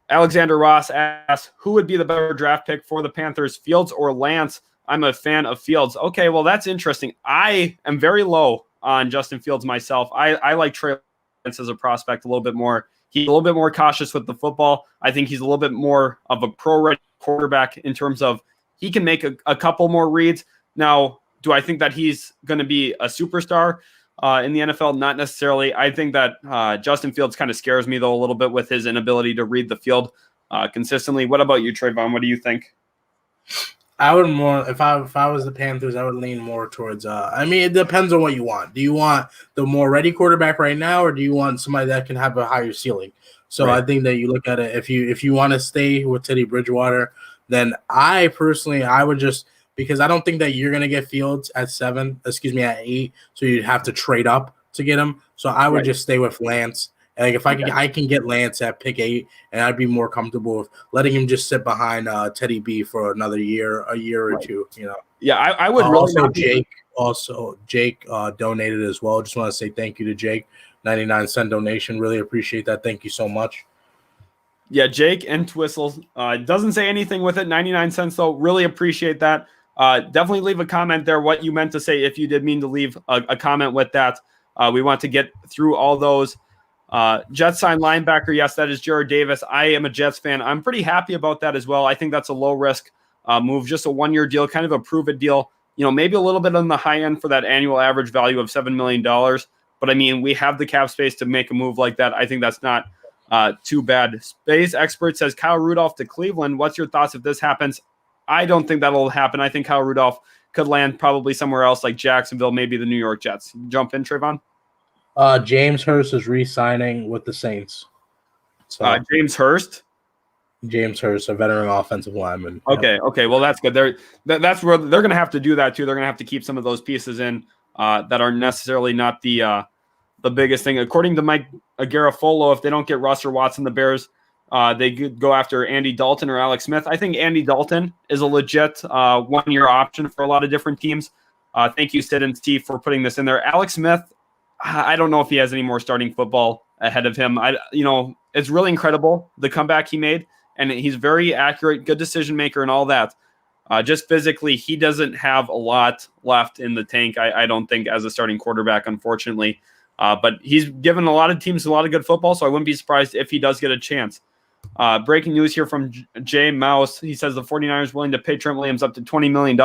Speaker 1: Alexander Ross asks, who would be the better draft pick for the Panthers, Fields or Lance? I'm a fan of Fields. Okay, well, that's interesting. I am very low on Justin Fields myself. I like Trey Lance as a prospect a little bit more. He's a little bit more cautious with the football. I think he's a little bit more of a pro-ready quarterback in terms of he can make a couple more reads. Now, do I think that he's going to be a superstar in the NFL? Not necessarily. I think that Justin Fields kind of scares me, though, a little bit with his inability to read the field consistently. What about you, Trayvon? What do you think?
Speaker 2: I would more if I was the Panthers, I would lean more towards. I mean, it depends on what you want. Do you want the more ready quarterback right now, or do you want somebody that can have a higher ceiling? So I think that you look at it. If you want to stay with Teddy Bridgewater, then I would just, because I don't think that you're gonna get Fields at 8, so you'd have to trade up to get him. So I would just stay with Lance. Like if I can get Lance at pick 8, and I'd be more comfortable with letting him just sit behind Teddy B for another year or two. You know. Yeah,
Speaker 1: I would really
Speaker 2: Jake donated as well. Just want to say thank you to Jake, 99-cent donation. Really appreciate that. Thank you so much.
Speaker 1: Yeah, Jake and Twistle doesn't say anything with it. 99 cents though. Really appreciate that. Definitely leave a comment there. What you meant to say, if you did mean to leave a comment with that. We want to get through all those. Jets sign linebacker. Yes, that is Jared Davis. I am a Jets fan. I'm pretty happy about that as well. I think that's a low risk move, just a 1-year deal, kind of a prove it deal. You know, maybe a little bit on the high end for that annual average value of $7 million. But I mean, we have the cap space to make a move like that. I think that's not too bad. Space Expert says Kyle Rudolph to Cleveland. What's your thoughts if this happens? I don't think that'll happen. I think Kyle Rudolph could land probably somewhere else like Jacksonville, maybe the New York Jets. Jump in, Trayvon.
Speaker 2: James Hurst is re-signing with the Saints.
Speaker 1: So, James Hurst?
Speaker 2: James Hurst, a veteran offensive lineman.
Speaker 1: Okay. Well, that's good. That's where they're going to have to do that too. They're going to have to keep some of those pieces in that are necessarily not the biggest thing. According to Mike Garafolo, if they don't get Russ or Watson, the Bears, they could go after Andy Dalton or Alex Smith. I think Andy Dalton is a legit 1-year option for a lot of different teams. Thank you, Sid and Steve, for putting this in there. Alex Smith, I don't know if he has any more starting football ahead of him. It's really incredible, the comeback he made, and he's very accurate, good decision maker and all that. Just physically, he doesn't have a lot left in the tank, I don't think, as a starting quarterback, unfortunately. But he's given a lot of teams a lot of good football, so I wouldn't be surprised if he does get a chance. Breaking news here from Jay Mouse. He says the 49ers willing to pay Trent Williams up to $20 million.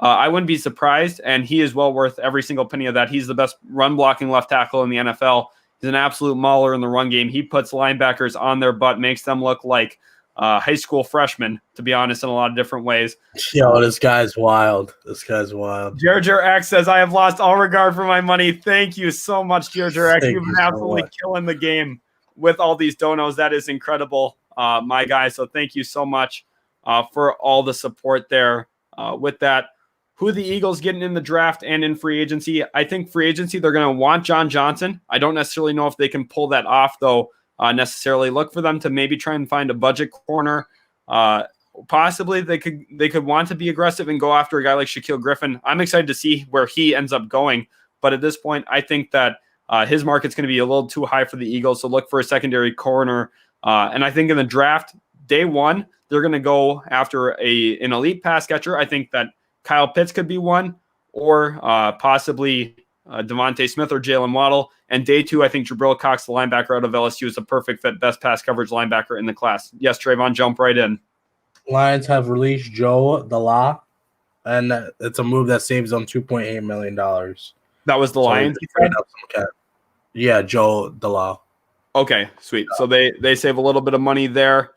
Speaker 1: I wouldn't be surprised, and he is well worth every single penny of that. He's the best run-blocking left tackle in the NFL. He's an absolute mauler in the run game. He puts linebackers on their butt, makes them look like high school freshmen, to be honest, in a lot of different ways.
Speaker 2: Yo, this guy's wild.
Speaker 1: Jer X says, I have lost all regard for my money. Thank you so much, Jer X. You've been absolutely killing the game with all these donos. That is incredible, my guy. So thank you so much for all the support there. With that, who the Eagles getting in the draft and in free agency? I think free agency, they're going to want John Johnson. I don't necessarily know if they can pull that off, though. Necessarily look for them to maybe try and find a budget corner. Possibly they could want to be aggressive and go after a guy like Shaquille Griffin. I'm excited to see where he ends up going. But at this point, I think that his market's going to be a little too high for the Eagles. So look for a secondary corner. And I think in the draft, day one, they're going to go after an elite pass catcher. I think that Kyle Pitts could be one, or possibly Devontae Smith or Jalen Waddle. And day two, I think Jabril Cox, the linebacker out of LSU, is a perfect fit, best pass coverage linebacker in the class. Yes, Trayvon, jump right in.
Speaker 2: Lions have released Joe Dalla, and it's a move that saves them $2.8 million.
Speaker 1: That was the Lions?
Speaker 2: Yeah, Joe Dalla.
Speaker 1: Okay, sweet. So they save a little bit of money there.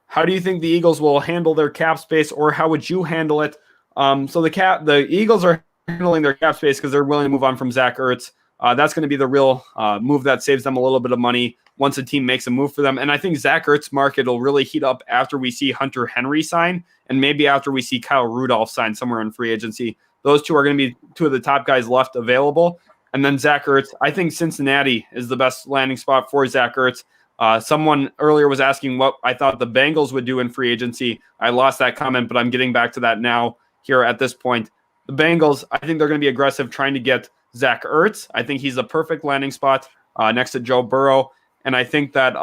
Speaker 1: How do you think the Eagles will handle their cap space, or how would you handle it? So the Eagles are handling their cap space because they're willing to move on from Zach Ertz. That's going to be the real move that saves them a little bit of money once a team makes a move for them. And I think Zach Ertz's market will really heat up after we see Hunter Henry sign, and maybe after we see Kyle Rudolph sign somewhere in free agency. Those two are going to be two of the top guys left available. And then Zach Ertz, I think Cincinnati is the best landing spot for Zach Ertz. Someone earlier was asking what I thought the Bengals would do in free agency. I lost that comment, but I'm getting back to that now here at this point. The Bengals, I think they're going to be aggressive trying to get Zach Ertz. I think he's the perfect landing spot next to Joe Burrow. And I think that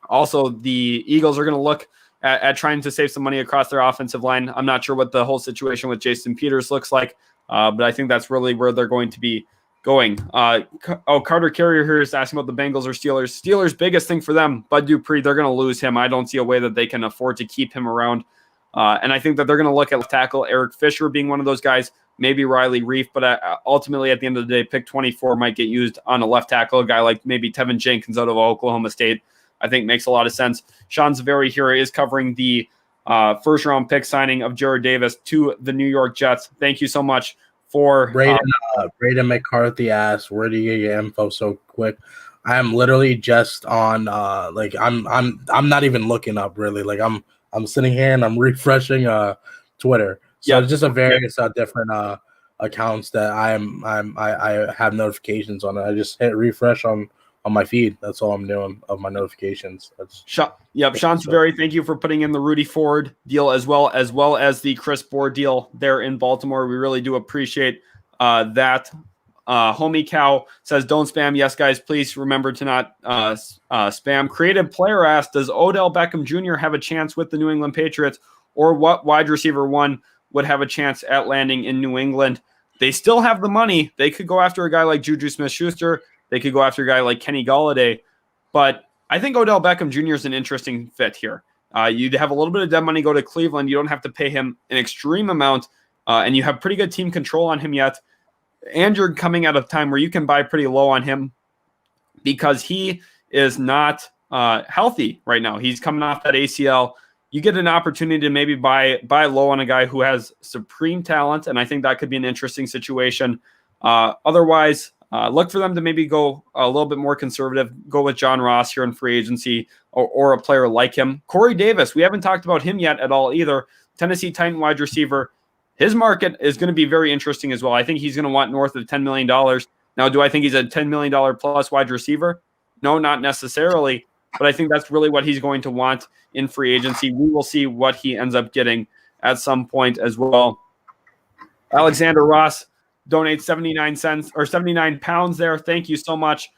Speaker 1: also the Eagles are going to look at trying to save some money across their offensive line. I'm not sure what the whole situation with Jason Peters looks like, but I think that's really where they're going to be going. Carter Carrier here is asking about the Bengals or Steelers. Steelers' biggest thing for them, Bud Dupree, they're going to lose him. I don't see a way that they can afford to keep him around. And I think that they're going to look at tackle Eric Fisher being one of those guys, maybe Riley Reif, but ultimately at the end of the day, pick 24 might get used on a left tackle. A guy like maybe Tevin Jenkins out of Oklahoma State, I think makes a lot of sense. Sean Zaveri here is covering the first-round pick signing of Jared Davis to the New York Jets. Thank you so much for
Speaker 2: Braden McCarthy asked, "Where do you get your info so quick?" I am literally just on I'm not even looking up really. Like I'm sitting here and I'm refreshing Twitter. So it's just a various different accounts that I have notifications on. I just hit refresh on my feed. That's all I'm doing of my notifications.
Speaker 1: Sean Severi, thank you for putting in the Rudy Ford deal as well as the Chris Board deal there in Baltimore. We really do appreciate that. Homie Cow says, don't spam. Yes, guys, please remember to not spam. Creative Player asked, does Odell Beckham Jr. have a chance with the New England Patriots, or what wide receiver one would have a chance at landing in New England? They still have the money. They could go after a guy like Juju Smith-Schuster. They could go after a guy like Kenny Golladay. But I think Odell Beckham Jr. is an interesting fit here. You'd have a little bit of dead money go to Cleveland. You don't have to pay him an extreme amount, and you have pretty good team control on him yet. And you're coming at a time where you can buy pretty low on him because he is not healthy right now. He's coming off that ACL. You get an opportunity to maybe buy low on a guy who has supreme talent, and I think that could be an interesting situation. Otherwise, look for them to maybe go a little bit more conservative, go with John Ross here in free agency or a player like him. Corey Davis, we haven't talked about him yet at all either. Tennessee Titan wide receiver. His market is going to be very interesting as well. I think he's going to want north of $10 million. Now, do I think he's a $10 million plus wide receiver? No, not necessarily. But I think that's really what he's going to want in free agency. We will see what he ends up getting at some point as well. Alexander Ross donates 79 cents or 79 pounds there. Thank you so much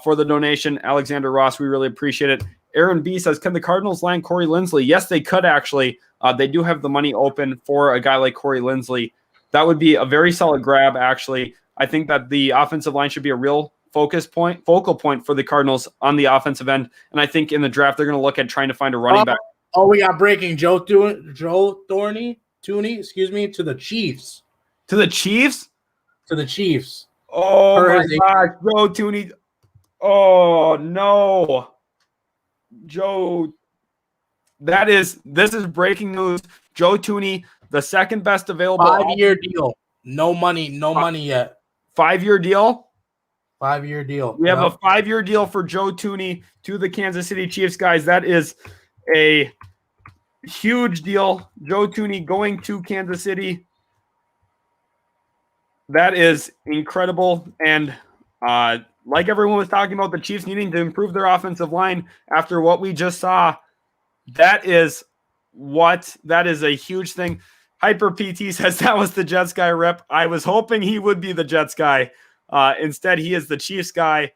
Speaker 1: for the donation, Alexander Ross. We really appreciate it. Aaron B says, can the Cardinals land Corey Linsley? Yes, they could actually. They do have the money open for a guy like Corey Linsley. That would be a very solid grab, actually. I think that the offensive line should be a real focal point for the Cardinals on the offensive end. And I think in the draft, they're going to look at trying to find a running back.
Speaker 2: Oh, we got breaking Joe Tooney, to the Chiefs.
Speaker 1: To the Chiefs?
Speaker 2: To the Chiefs.
Speaker 1: Oh, my gosh. Joe Tooney. Oh, no. Joe. This is breaking news. Joe Tooney, the second best available.
Speaker 2: 5-year deal. No money yet.
Speaker 1: 5-year deal?
Speaker 2: 5-year deal.
Speaker 1: We have a 5-year deal for Joe Tooney to the Kansas City Chiefs, guys. That is a huge deal. Joe Tooney going to Kansas City. That is incredible. And like everyone was talking about, the Chiefs needing to improve their offensive line after what we just saw. That is a huge thing. Hyper PT says that was the Jets guy, Rip. I was hoping he would be the Jets guy. Instead, he is the Chiefs guy.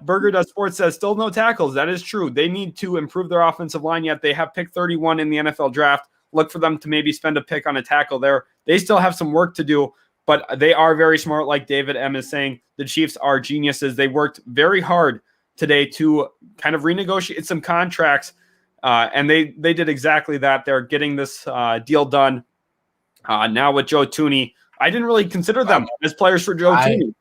Speaker 1: Burger Does Sports says still no tackles. That is true. They need to improve their offensive line yet. They have pick 31 in the NFL draft. Look for them to maybe spend a pick on a tackle there. They still have some work to do, but they are very smart. Like David M is saying, the Chiefs are geniuses. They worked very hard today to kind of renegotiate some contracts. And they did exactly that. They're getting this deal done. Now with Joe Tooney, I didn't really consider them as players for Joe Tooney.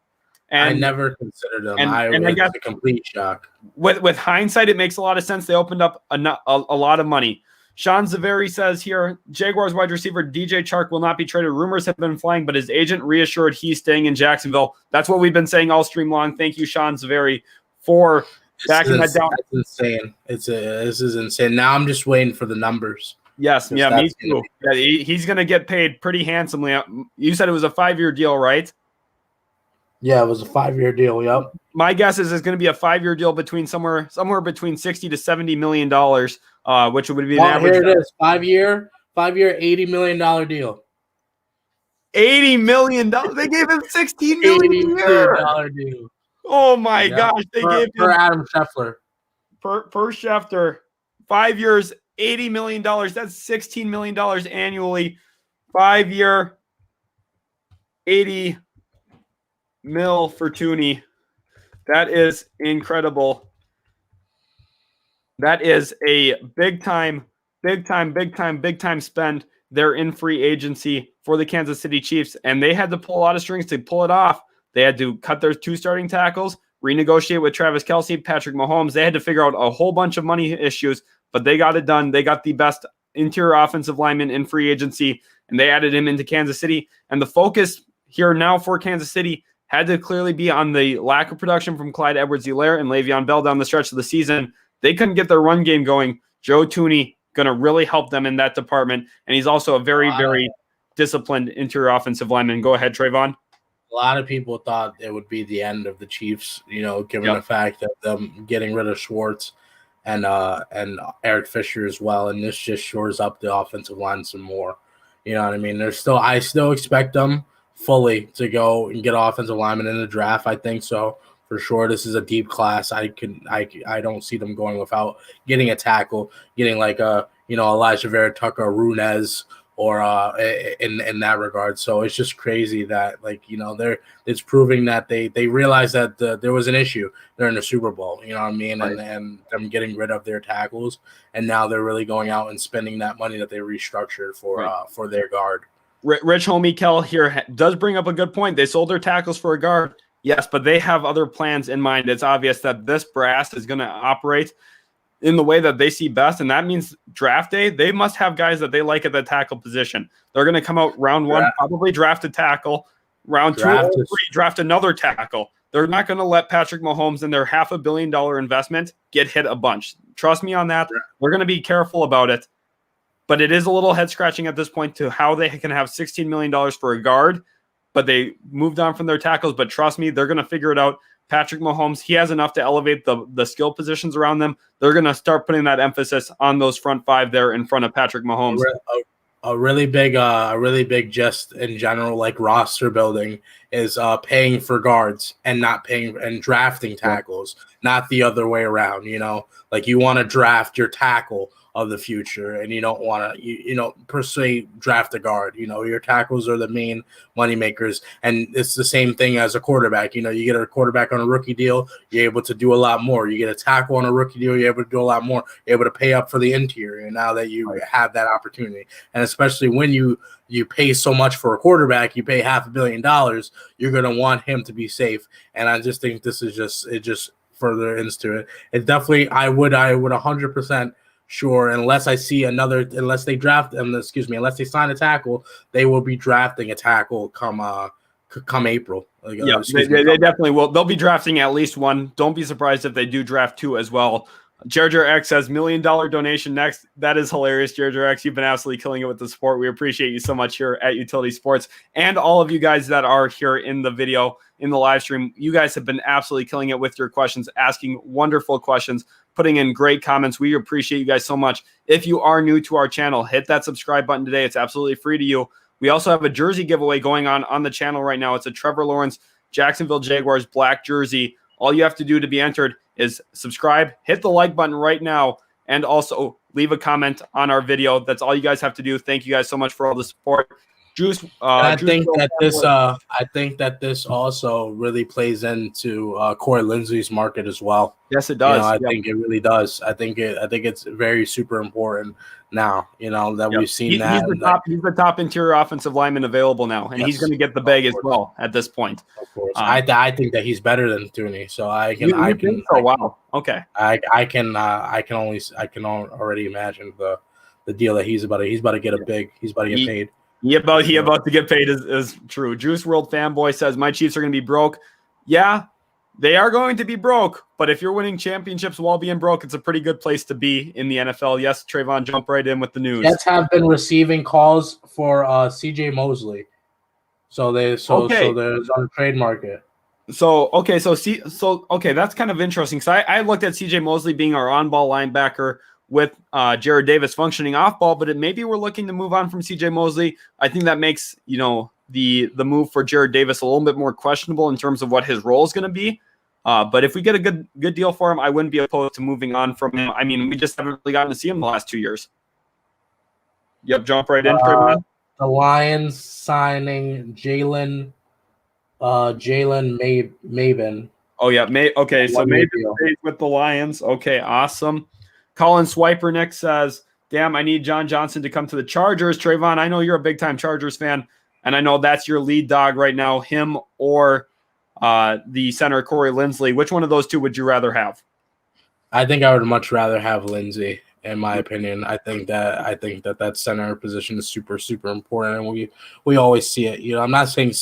Speaker 1: And
Speaker 2: I never considered them.
Speaker 1: And I guess
Speaker 2: a complete shock.
Speaker 1: With hindsight, it makes a lot of sense. They opened up a lot of money. Sean Zaveri says here, Jaguars wide receiver DJ Chark will not be traded. Rumors have been flying, but his agent reassured he's staying in Jacksonville. That's what we've been saying all stream long. Thank you, Sean Zaveri, for backing that down.
Speaker 2: It's insane. This is insane. Now I'm just waiting for the numbers.
Speaker 1: Yes, yeah, me too. Yeah, he's going to get paid pretty handsomely. You said it was a 5-year deal, right?
Speaker 2: Yeah, it was a 5-year deal. Yep.
Speaker 1: My guess is it's going to be a 5-year deal between somewhere between $60 to $70 million, which would be an average.
Speaker 2: Here it is, 5-year, $80 million deal.
Speaker 1: $80 million. They gave him $16 million a year.
Speaker 2: Deal.
Speaker 1: Oh my gosh! They gave him
Speaker 2: per Adam Schefter.
Speaker 1: Per Schefter, 5 years, $80 million. That's $16 million annually. 5-year, $80 million for Tooney. That is incredible. That is a big time spend there in free agency for the Kansas City Chiefs, and they had to pull a lot of strings to pull it off. They had to cut their 2 starting tackles, renegotiate with Travis Kelce, Patrick Mahomes. They had to figure out a whole bunch of money issues, but they got it done. They got the best interior offensive lineman in free agency, and they added him into Kansas City. And the focus here now for Kansas City had to clearly be on the lack of production from Clyde Edwards-Helaire and Le'Veon Bell down the stretch of the season. They couldn't get their run game going. Joe Tooney going to really help them in that department, and he's also a very, very disciplined interior offensive lineman. Go ahead, Trevon.
Speaker 2: A lot of people thought it would be the end of the Chiefs, given the fact that them getting rid of Schwartz and Eric Fisher as well, and this just shores up the offensive line some more. You know what I mean? I still expect them fully to go and get offensive linemen in the draft. I think so for sure. This is a deep class. I don't see them going without getting a tackle, getting like Elijah Vera Tucker, Runez, or in that regard. So it's just crazy that it's proving that they realized that there was an issue during the Super Bowl, you know what I mean? Right. And them getting rid of their tackles, and now they're really going out and spending that money that they restructured for their guard.
Speaker 1: Rich Homie Kell here does bring up a good point. They sold their tackles for a guard. Yes, but they have other plans in mind. It's obvious that this brass is going to operate in the way that they see best, and that means draft day, they must have guys that they like at the tackle position. They're going to come out round 1, probably draft a tackle. Round 2 or 3, draft another tackle. they're not going to let Patrick Mahomes and their $500 million investment get hit a bunch. Trust me on that. We're going to be careful about it. But it is a little head-scratching at this point to how they can have $16 million for a guard, but they moved on from their tackles. But trust me, they're going to figure it out. Patrick Mahomes, he has enough to elevate the skill positions around them. They're going to start putting that emphasis on those front five there in front of Patrick Mahomes.
Speaker 2: A really big just in general, like roster building is paying for guards and not paying and drafting tackles, not the other way around. You know, like you want to draft your tackle of the future, and you don't want to, you know, per se draft a guard. You know, your tackles are the main money makers, and it's the same thing as a quarterback. You know, you get a quarterback on a rookie deal, you're able to do a lot more. You get a tackle on a rookie deal, you're able to do a lot more. You're able to pay up for the interior now that you have that opportunity, and especially when you pay so much for a quarterback, you pay $500 million, you're going to want him to be safe. And I just think this is just further into it. It definitely, I would 100%. Sure, unless they sign a tackle, they will be drafting a tackle come April.
Speaker 1: They definitely will. They'll be drafting at least one. Don't be surprised if they do draft two as well. Jar X says $1 million donation next. That is hilarious, Jar X. You've been absolutely killing it with the support. We appreciate you so much here at Utility Sports, and all of you guys that are here in the video, in the live stream. You guys have been absolutely killing it with your questions, asking wonderful questions, putting in great comments. We appreciate you guys so much. If you are new to our channel, hit that subscribe button today. It's absolutely free to you. We also have a jersey giveaway going on the channel right now. It's a Trevor Lawrence Jacksonville Jaguars black jersey. All you have to do to be entered is subscribe, hit the like button right now, and also leave a comment on our video. That's all you guys have to do. Thank you guys so much for all the support. I think that this also really plays into Corey Linsley's market as well. Yes, it does.
Speaker 2: You know, I think it really does. I think it's very super important now. You know that we've seen that.
Speaker 1: He's the top interior offensive lineman available now, and he's going to get the bag as well at this point.
Speaker 2: Of course, I think that he's better than Thuney. So
Speaker 1: wow. Okay.
Speaker 2: I can already imagine the deal that he's about to get he's about to get paid.
Speaker 1: He about to get paid is true. Juice World Fanboy says, my Chiefs are going to be broke. Yeah, they are going to be broke. But if you're winning championships while being broke, it's a pretty good place to be in the NFL. Yes, Trayvon, jump right in with the news.
Speaker 2: Jets have been receiving calls for C.J. Mosley. So there's on the trade market.
Speaker 1: That's kind of interesting. So I looked at C.J. Mosley being our on-ball linebacker with Jared Davis functioning off ball, but maybe we're looking to move on from CJ Mosley. I think that makes, you know, the move for Jared Davis a little bit more questionable in terms of what his role is going to be. But if we get a good deal for him, I wouldn't be opposed to moving on from him. I mean, we just haven't really gotten to see him the last 2 years. Yep, jump right in.
Speaker 2: The Lions signing Jalen Maben.
Speaker 1: Oh yeah, so maybe with the Lions. Okay, awesome. Colin Swipernick says, damn, I need John Johnson to come to the Chargers. Trayvon, I know you're a big-time Chargers fan, and I know that's your lead dog right now, him or the center, Corey Linsley. Which one of those two would you rather have?
Speaker 2: I think I would much rather have Lindsey, in my opinion. I think that center position is super, super important, and we always see it. You know, I'm not saying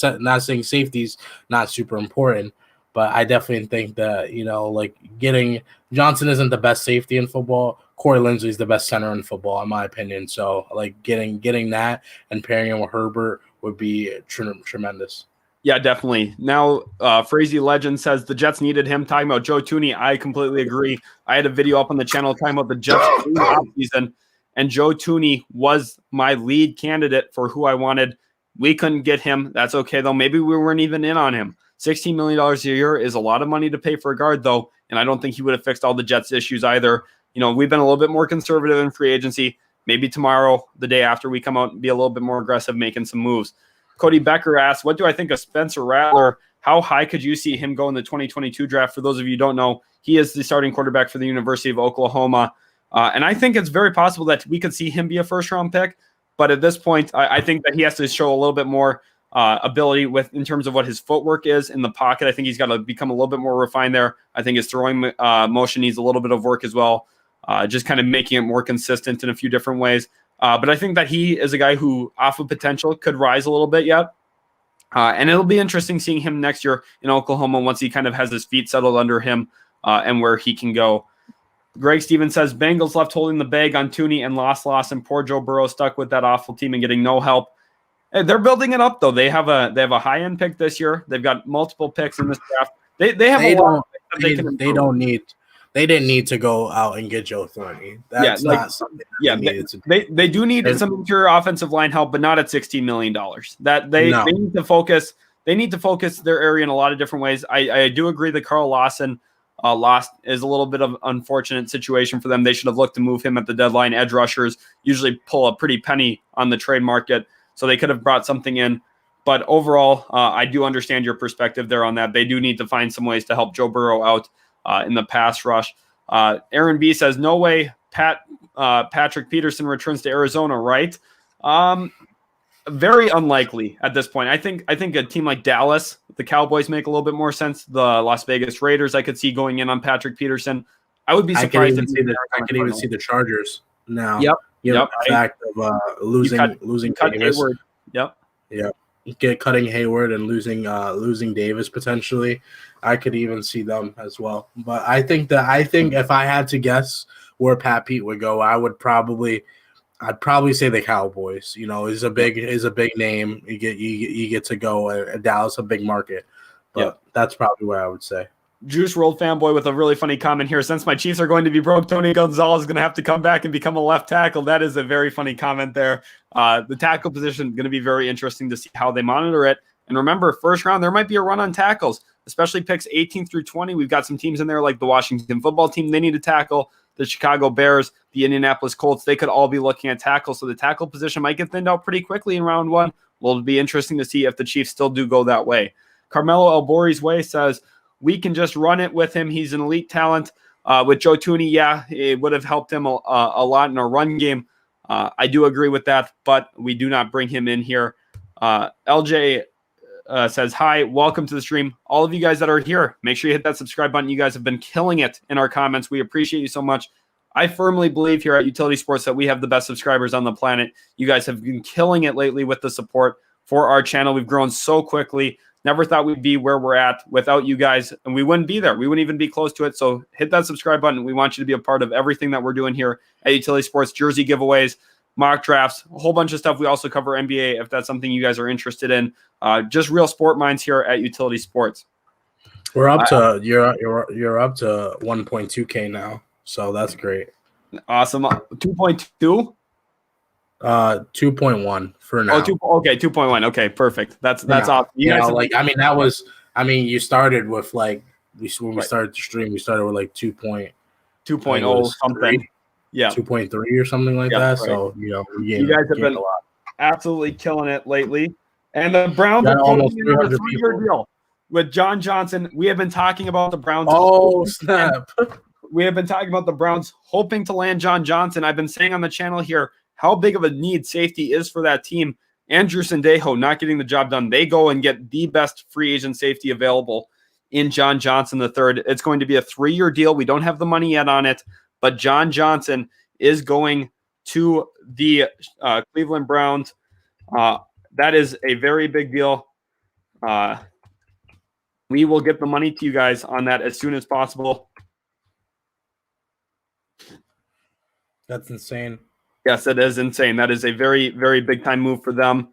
Speaker 2: safety's not super important, but I definitely think that, you know, like getting Johnson isn't the best safety in football. Corey Linsley is the best center in football, in my opinion. So, like getting that and pairing him with Herbert would be tremendous.
Speaker 1: Yeah, definitely. Now, Frazee Legend says the Jets needed him. Talking about Joe Thuney, I completely agree. I had a video up on the channel talking about the Jets offseason, and Joe Thuney was my lead candidate for who I wanted. We couldn't get him. That's okay, though. Maybe we weren't even in on him. $16 million a year is a lot of money to pay for a guard, though, and I don't think he would have fixed all the Jets' issues either. You know, we've been a little bit more conservative in free agency. Maybe tomorrow, the day after, we come out and be a little bit more aggressive making some moves. Cody Becker asks, what do I think of Spencer Rattler? How high could you see him go in the 2022 draft? For those of you who don't know, he is the starting quarterback for the University of Oklahoma. And I think it's very possible that we could see him be a first-round pick. But at this point, I think that he has to show a little bit more ability in terms of what his footwork is in the pocket. I think he's got to become a little bit more refined there. I think his throwing motion needs a little bit of work as well, just kind of making it more consistent in a few different ways. But I think that he is a guy who, off of potential, could rise a little bit yet. And it'll be interesting seeing him next year in Oklahoma once he kind of has his feet settled under him and where he can go. Greg Stevens says, Bengals left holding the bag on Tooney and loss, and poor Joe Burrow stuck with that awful team and getting no help. They're building it up, though. They have a high-end pick this year. They've got multiple picks in this draft. They didn't
Speaker 2: need to go out and get Joe Thorney. That's not something they needed to do.
Speaker 1: They do need some interior offensive line help, but not at $16 million. They need to focus. They need to focus their area in a lot of different ways. I do agree that Carl Lawson lost is a little bit of an unfortunate situation for them. They should have looked to move him at the deadline. Edge rushers usually pull a pretty penny on the trade market, so they could have brought something in. But overall, I do understand your perspective there on that. They do need to find some ways to help Joe Burrow out in the pass rush. Aaron B says, no way Patrick Peterson returns to Arizona, right? Very unlikely at this point. I think a team like Dallas, the Cowboys make a little bit more sense. The Las Vegas Raiders, I could see going in on Patrick Peterson. I would be surprised.
Speaker 2: I could even see the Chargers now.
Speaker 1: Yep.
Speaker 2: The fact of losing Davis.
Speaker 1: Hayward. Yep.
Speaker 2: Cutting Hayward and losing Davis potentially. I could even see them as well. But I think if I had to guess where Pat Pete would go, I'd probably say the Cowboys. You know, is a big name. You get to go at Dallas, a big market. But that's probably where I would say.
Speaker 1: Juice World fanboy with a really funny comment here. Since my Chiefs are going to be broke, Tony Gonzalez is going to have to come back and become a left tackle. That is a very funny comment there. The tackle position going to be very interesting to see how they monitor it. And remember, first round, there might be a run on tackles, especially picks 18 through 20. We've got some teams in there like the Washington football team. They need to tackle. The Chicago Bears, the Indianapolis Colts, they could all be looking at tackles. So the tackle position might get thinned out pretty quickly in round one. Well, it'll be interesting to see if the Chiefs still do go that way. Carmelo Albori's way says, we can just run it with him. He's an elite talent. With Joe Thuney, it would have helped him a lot in our run game. I do agree with that, but we do not bring him in here. LJ says, hi, welcome to the stream. All of you guys that are here, make sure you hit that subscribe button. You guys have been killing it in our comments. We appreciate you so much. I firmly believe here at Utility Sports that we have the best subscribers on the planet. You guys have been killing it lately with the support for our channel. We've grown so quickly. Never thought we'd be where we're at without you guys, and we wouldn't be there. We wouldn't even be close to it. So hit that subscribe button. We want you to be a part of everything that we're doing here at Utility Sports, jersey giveaways, mock drafts, a whole bunch of stuff. We also cover NBA if that's something you guys are interested in. Just real sport minds here at Utility Sports.
Speaker 2: We're up to you're up to 1.2K now, so that's great.
Speaker 1: Awesome. 2.2.
Speaker 2: 2.1 for now.
Speaker 1: 2.1. Okay, perfect. That's awesome.
Speaker 2: You you started with when we started the stream, we started with 2.0
Speaker 1: something. Yeah.
Speaker 2: 2.3 or something like that. Right. So,
Speaker 1: you guys have been absolutely killing it lately. And the Browns are
Speaker 2: almost 300 people
Speaker 1: deal with John Johnson. We have been talking about the Browns.
Speaker 2: Oh, snap.
Speaker 1: We have been talking about the Browns hoping to land John Johnson. I've been saying on the channel here how big of a need safety is for that team. Andrew Sendejo not getting the job done. They go and get the best free agent safety available in John Johnson III. It's going to be a 3-year deal. We don't have the money yet on it, but John Johnson is going to the Cleveland Browns. That is a very big deal. We will get the money to you guys on that as soon as possible.
Speaker 2: That's insane.
Speaker 1: Yes, it is insane. That is a very, very big time move for them.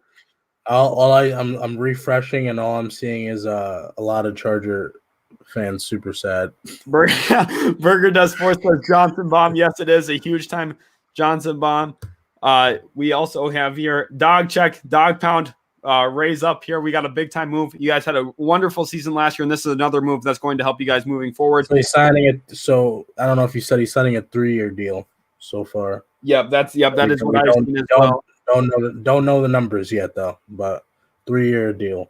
Speaker 2: I'm refreshing, and all I'm seeing is a lot of Charger fans super sad.
Speaker 1: Burger Does Sports says Johnson bomb. Yes, it is a huge time Johnson bomb. We also have here Dog Check, Dog Pound, raise up here. We got a big time move. You guys had a wonderful season last year, and this is another move that's going to help you guys moving forward.
Speaker 2: So he's signing it. So I don't know if you said he's signing a 3-year deal so far.
Speaker 1: That is what I've seen as well.
Speaker 2: Don't know the numbers yet though, but 3-year deal.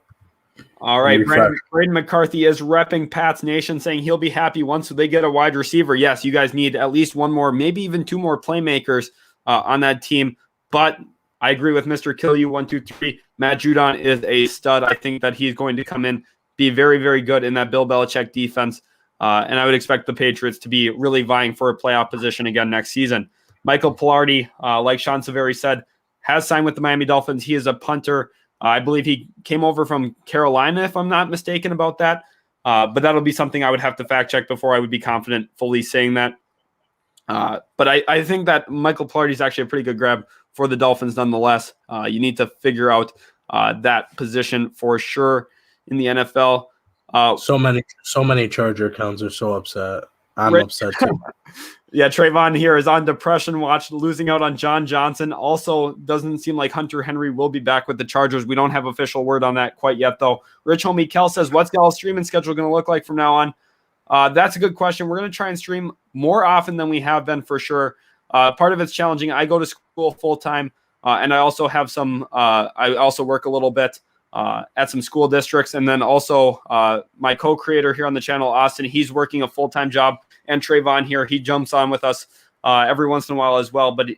Speaker 1: All right, Braden McCarthy is repping Pat's Nation, saying he'll be happy once they get a wide receiver. Yes, you guys need at least one more, maybe even 2 more playmakers on that team. But I agree with Mr. Kill You 123. Matt Judon is a stud. I think that he's going to come in, be very, very good in that Bill Belichick defense. And I would expect the Patriots to be really vying for a playoff position again next season. Michael Pilardi, like Sean Severi said, has signed with the Miami Dolphins. He is a punter. I believe he came over from Carolina, if I'm not mistaken about that. But that'll be something I would have to fact check before I would be confident fully saying that. But I think that Michael Pilardi is actually a pretty good grab for the Dolphins nonetheless. You need to figure out that position for sure in the NFL.
Speaker 2: So many Charger accounts are so upset. I'm upset too.
Speaker 1: Yeah, Trevon here is on depression watch, losing out on John Johnson. Also, doesn't seem like Hunter Henry will be back with the Chargers. We don't have official word on that quite yet, though. Rich Homie Kel says, what's Gal's streaming schedule going to look like from now on? That's a good question. We're going to try and stream more often than we have been for sure. Part of it's challenging. I go to school full-time, and I also have some I also work a little bit at some school districts. And then also my co-creator here on the channel, Austin, he's working a full-time job. And Trevon here, he jumps on with us every once in a while as well. But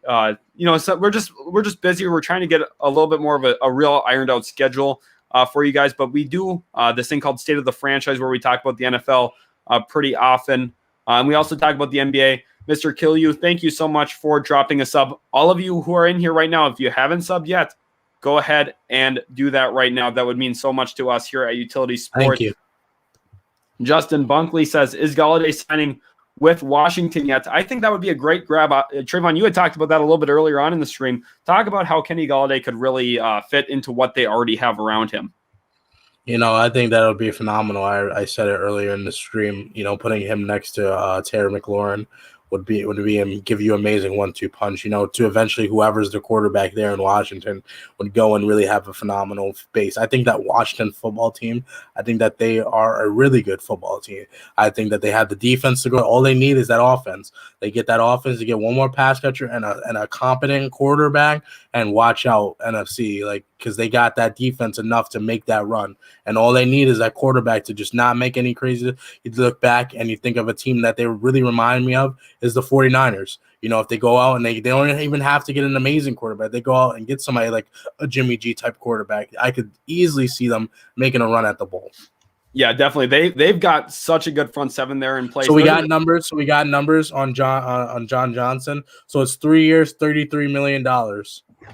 Speaker 1: so we're just busy. We're trying to get a little bit more of a real ironed out schedule for you guys. But we do this thing called State of the Franchise, where we talk about the NFL pretty often. And we also talk about the NBA. Mr. Kill You, thank you so much for dropping a sub. All of you who are in here right now, if you haven't subbed yet, go ahead and do that right now. That would mean so much to us here at Utility Sports.
Speaker 2: Thank you.
Speaker 1: Justin Bunkley says, is Galladay signing with Washington yet? I think that would be a great grab. Trevon, you had talked about that a little bit earlier on in the stream. Talk about how Kenny Galladay could really fit into what they already have around him.
Speaker 2: I think that would be phenomenal. I said it earlier in the stream. Putting him next to Terry McLaurin would give you amazing 1-2 punch. To eventually whoever's the quarterback there in Washington would go and really have a phenomenal base. I think that Washington football team, I think that they are a really good football team. I think that they have the defense to go. All they need is that offense. They get that offense to get one more pass catcher and a competent quarterback, and watch out NFC, because they got that defense enough to make that run. And all they need is that quarterback to just not make any crazy. You look back and you think of a team that they really remind me of is the 49ers. If they go out and they don't even have to get an amazing quarterback, they go out and get somebody like a Jimmy G type quarterback. I could easily see them making a run at the bowl.
Speaker 1: Yeah, definitely. They've got such a good front seven there in place.
Speaker 2: So we got numbers. on John Johnson. So it's 3 years, $33 million.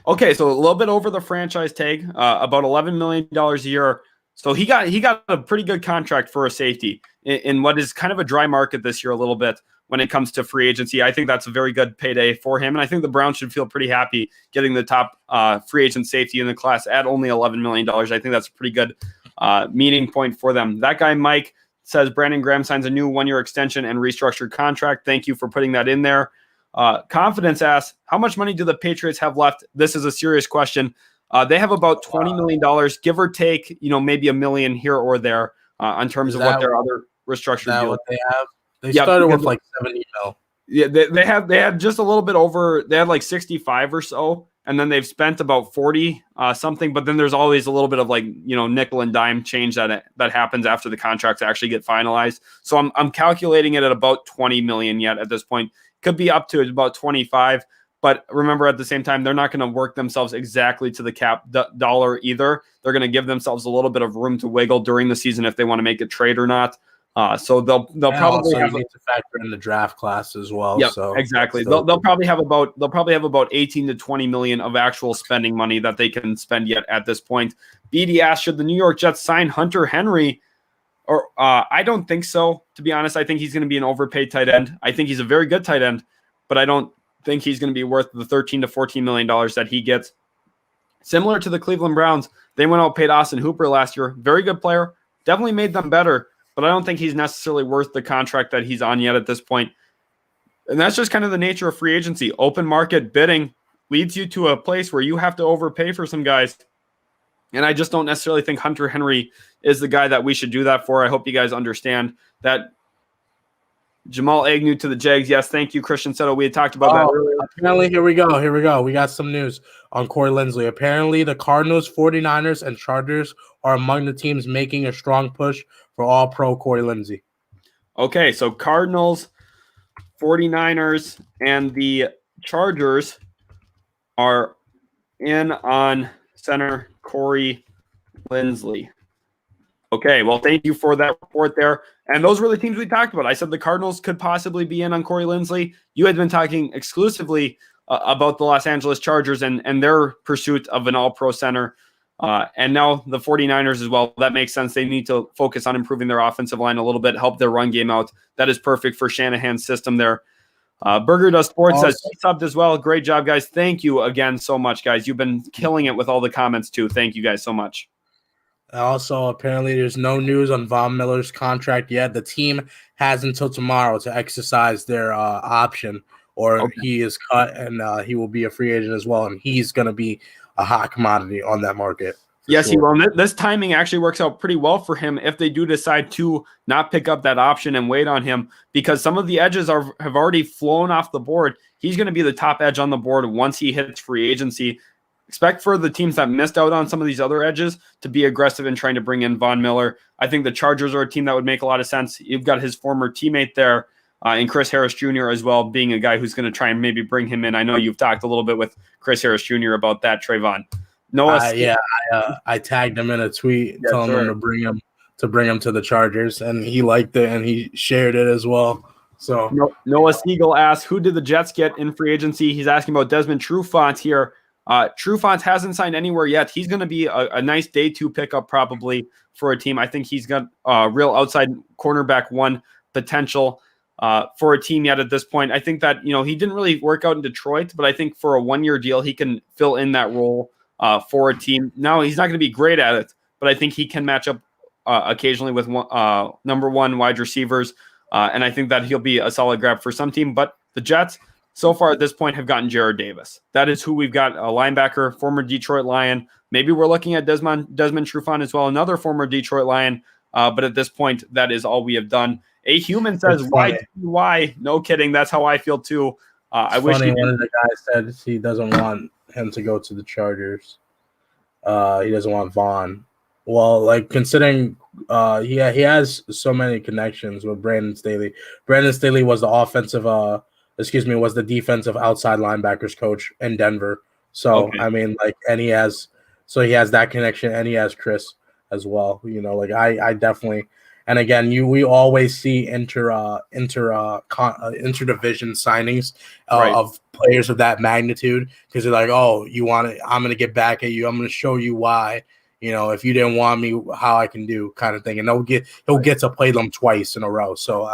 Speaker 1: Okay, so a little bit over the franchise tag, about $11 million a year. So he got a pretty good contract for a safety in what is kind of a dry market this year a little bit when it comes to free agency. I think that's a very good payday for him, and I think the Browns should feel pretty happy getting the top free agent safety in the class at only $11 million. I think that's a pretty good meeting point for them. That guy, Mike, says Brandon Graham signs a new 1-year extension and restructured contract. Thank you for putting that in there. Confidence asks, how much money do the Patriots have left? This is a serious question. They have about $20 million, give or take, maybe $1 million here or there in terms of what their other restructured deals.
Speaker 2: What they have? They started with 70 mil.
Speaker 1: Yeah, they had just a little bit over. They had 65 or so, and then they've spent about 40 something. But then there's always a little bit of nickel and dime change that happens after the contracts actually get finalized. So I'm calculating it at about 20 million yet at this point. Could be up to about 25. But remember, at the same time, they're not going to work themselves exactly to the cap dollar either. They're going to give themselves a little bit of room to wiggle during the season if they want to make a trade or not. So they'll probably have
Speaker 2: need to factor in the draft class as well.
Speaker 1: Yeah,
Speaker 2: so
Speaker 1: exactly. They'll probably have about 18 to 20 million of actual spending money that they can spend yet at this point. BD asked, should the New York Jets sign Hunter Henry? Or I don't think so. To be honest, I think he's going to be an overpaid tight end. I think he's a very good tight end, but I don't think he's going to be worth the $13 to $14 million that he gets. Similar to the Cleveland Browns, they went out and paid Austin Hooper last year. Very good player. Definitely made them better. But I don't think he's necessarily worth the contract that he's on yet at this point. And that's just kind of the nature of free agency. Open market bidding leads you to a place where you have to overpay for some guys. And I just don't necessarily think Hunter Henry is the guy that we should do that for. I hope you guys understand that. Jamal Agnew to the Jags. Yes, thank you, Christian Settle. We had talked about that earlier.
Speaker 2: Apparently, here we go. We got some news on Corey Linsley. Apparently, the Cardinals, 49ers, and Chargers are among the teams making a strong push for all-pro Corey Linsley.
Speaker 1: Okay, so Cardinals, 49ers, and the Chargers are in on center Corey Linsley. Okay, well, thank you for that report there. And those were the teams we talked about. I said the Cardinals could possibly be in on Corey Linsley. You had been talking exclusively about the Los Angeles Chargers and their pursuit of an all-pro center. And now the 49ers as well. That makes sense. They need to focus on improving their offensive line a little bit, help their run game out. That is perfect for Shanahan's system there. Burger Does Sports says he subbed as well. Great job, guys. Thank you again so much, guys. You've been killing it with all the comments too. Thank you guys so much.
Speaker 2: Also, apparently there's no news on Von Miller's contract yet. The team has until tomorrow to exercise their option, or he is cut and he will be a free agent as well, and he's going to be a hot commodity on that market.
Speaker 1: Yes, he will. This timing actually works out pretty well for him if they do decide to not pick up that option and wait on him, because some of the edges have already flown off the board. He's going to be the top edge on the board once he hits free agency. Expect for the teams that missed out on some of these other edges to be aggressive in trying to bring in Von Miller. I think the Chargers are a team that would make a lot of sense. You've got his former teammate there, and Chris Harris Jr. as well, being a guy who's going to try and maybe bring him in. I know you've talked a little bit with Chris Harris Jr. about that, Trevon.
Speaker 2: I tagged him in a tweet telling him to bring him to the Chargers, and he liked it and he shared it as well. So
Speaker 1: Noah Siegel asks, who did the Jets get in free agency? He's asking about Desmond Trufant here. Trufant hasn't signed anywhere yet. He's going to be a nice day 2 pickup probably for a team. I think he's got real outside cornerback 1 potential for a team yet at this point. I think that, he didn't really work out in Detroit, but I think for a 1-year deal, he can fill in that role for a team. Now, he's not going to be great at it, but I think he can match up occasionally with number 1 wide receivers, and I think that he'll be a solid grab for some team. But the Jets, so far at this point, have gotten Jared Davis. That is who we've got, a linebacker, former Detroit Lion. Maybe we're looking at Desmond Trufant as well, another former Detroit Lion, but at this point, that is all we have done. A Human says, why? No kidding. That's how I feel too. I wish
Speaker 2: one of the guys said he doesn't want him to go to the Chargers. He doesn't want Vaughn. Well, considering he has so many connections with Brandon Staley. Brandon Staley was the defensive outside linebackers coach in Denver. So he has that connection, and he has Chris as well. I definitely. And again, we always see interdivision signings of players of that magnitude, because they're like, oh, you want it? I'm going to get back at you. I'm going to show you why. If you didn't want me, how I can do, kind of thing. And he'll get to play them twice in a row. So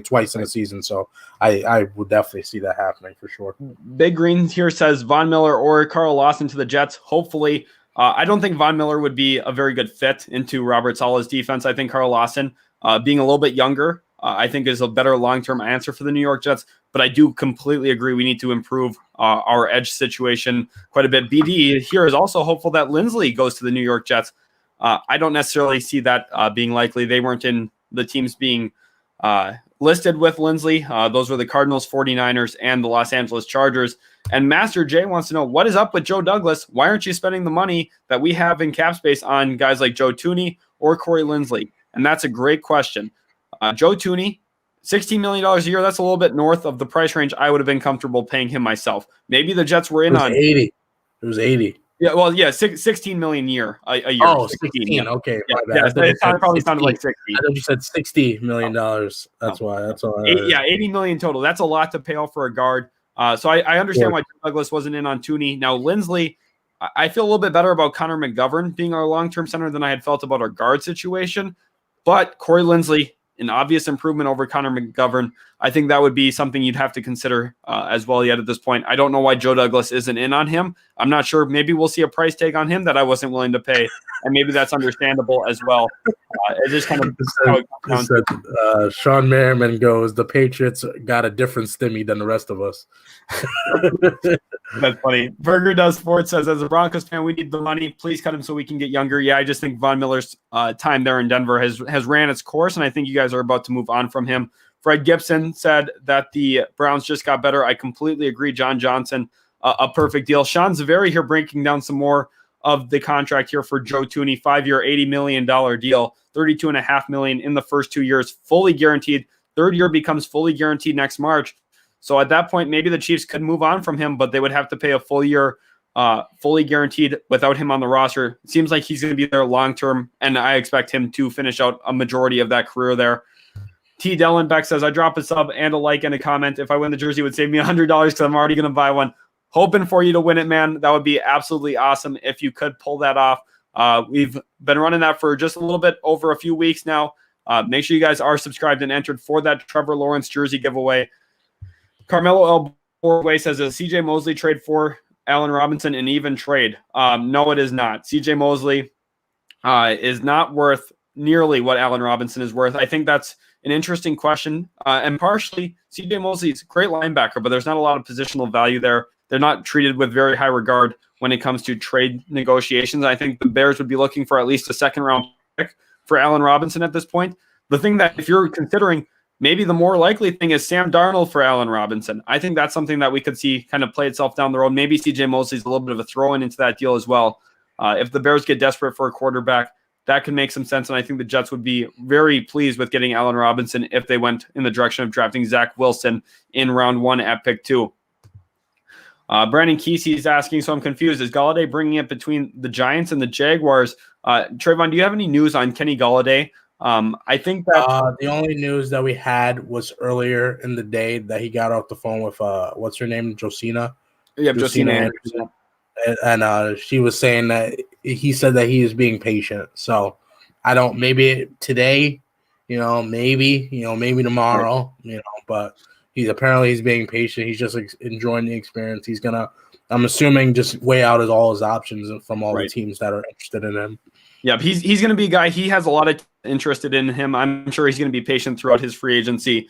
Speaker 2: twice in a season. So I would definitely see that happening for sure.
Speaker 1: Big Green here says Von Miller or Carl Lawson to the Jets. Hopefully. I don't think Von Miller would be a very good fit into Robert Saleh's defense. I think Carl Lawson, being a little bit younger, I think is a better long-term answer for the New York Jets. But I do completely agree we need to improve our edge situation quite a bit. BD here is also hopeful that Lindsley goes to the New York Jets. I don't necessarily see that being likely. They weren't in the teams being listed with Lindsley. Those were the Cardinals, 49ers, and the Los Angeles Chargers. And Master J wants to know, what is up with Joe Douglas? Why aren't you spending the money that we have in cap space on guys like Joe Thuney or Corey Linsley? And that's a great question. Joe Thuney, $16 million a year, that's a little bit north of the price range I would have been comfortable paying him myself. Maybe the Jets were in on
Speaker 2: 80. It was 80.
Speaker 1: Yeah, well, yeah, 16 million a year.
Speaker 2: Oh, 16. Yeah. Okay.
Speaker 1: Yeah, it probably sounded like 60.
Speaker 2: I thought you said $60 million. That's why. That's all.
Speaker 1: Yeah, 80 million total. That's a lot to pay off for a guard. So I understand why Douglas wasn't in on Thuney. Now, Lindsley, I feel a little bit better about Connor McGovern being our long-term center than I had felt about our guard situation. But Corey Linsley, an obvious improvement over Connor McGovern. I think that would be something you'd have to consider as well yet at this point. I don't know why Joe Douglas isn't in on him. I'm not sure. Maybe we'll see a price tag on him that I wasn't willing to pay, and maybe that's understandable as well. It just kind of
Speaker 2: Sean Merriman goes, the Patriots got a different stimmy than the rest of us.
Speaker 1: That's funny. Burger Does Sports says, as a Broncos fan, we need the money. Please cut him so we can get younger. Yeah, I just think Von Miller's time there in Denver has ran its course, and I think you guys are about to move on from him. Fred Gibson said that the Browns just got better. I completely agree. John Johnson, a perfect deal. Sean Zaveri here breaking down some more of the contract here for Joe Thuney. 5-year, $80 million deal, $32.5 million in the first 2 years, fully guaranteed. Third year becomes fully guaranteed next March. So at that point, maybe the Chiefs could move on from him, but they would have to pay a full year, fully guaranteed without him on the roster. It seems like he's going to be there long-term, and I expect him to finish out a majority of that career there. T. Dellenbeck says, I drop a sub and a like and a comment. If I win the jersey, it would save me $100 because I'm already going to buy one. hoping for you to win it, man. That would be absolutely awesome if you could pull that off. We've been running that for just a little bit over a few weeks now. Make sure you guys are subscribed and entered for that Trevor Lawrence jersey giveaway. Carmelo Elbourway says, a CJ Mosley trade for Allen Robinson an even trade? No, it is not. CJ Mosley is not worth nearly what Allen Robinson is worth. I think that's an interesting question. And partially, CJ Mosley is a great linebacker, but there's not a lot of positional value there. They're not treated with very high regard when it comes to trade negotiations. I think the Bears would be looking for at least a second-round pick for Allen Robinson at this point. The thing that if you're considering, maybe the more likely thing is Sam Darnold for Allen Robinson. I think that's something that we could see kind of play itself down the road. Maybe CJ Mosley's a little bit of a throw-in into that deal as well. If the Bears get desperate for a quarterback, that could make some sense, and I think the Jets would be very pleased with getting Allen Robinson if they went in the direction of drafting Zach Wilson in round 1 at pick 2. Brandon Kesey is asking, so I'm confused. Is Golladay bringing it between the Giants and the Jaguars? Trevon, do you have any news on Kenny Golladay? I think that
Speaker 2: the only news that we had was earlier in the day that he got off the phone with what's her name, Josina.
Speaker 1: Yeah, Josina Anderson.
Speaker 2: And she was saying that he said that he is being patient. So I don't, maybe today, maybe tomorrow, but he's being patient. He's just enjoying the experience. He's going to, I'm assuming, just weigh out all his options from all the teams that are interested in him.
Speaker 1: Yeah, he's going to be a guy. He has a lot of interested in him. I'm sure he's going to be patient throughout his free agency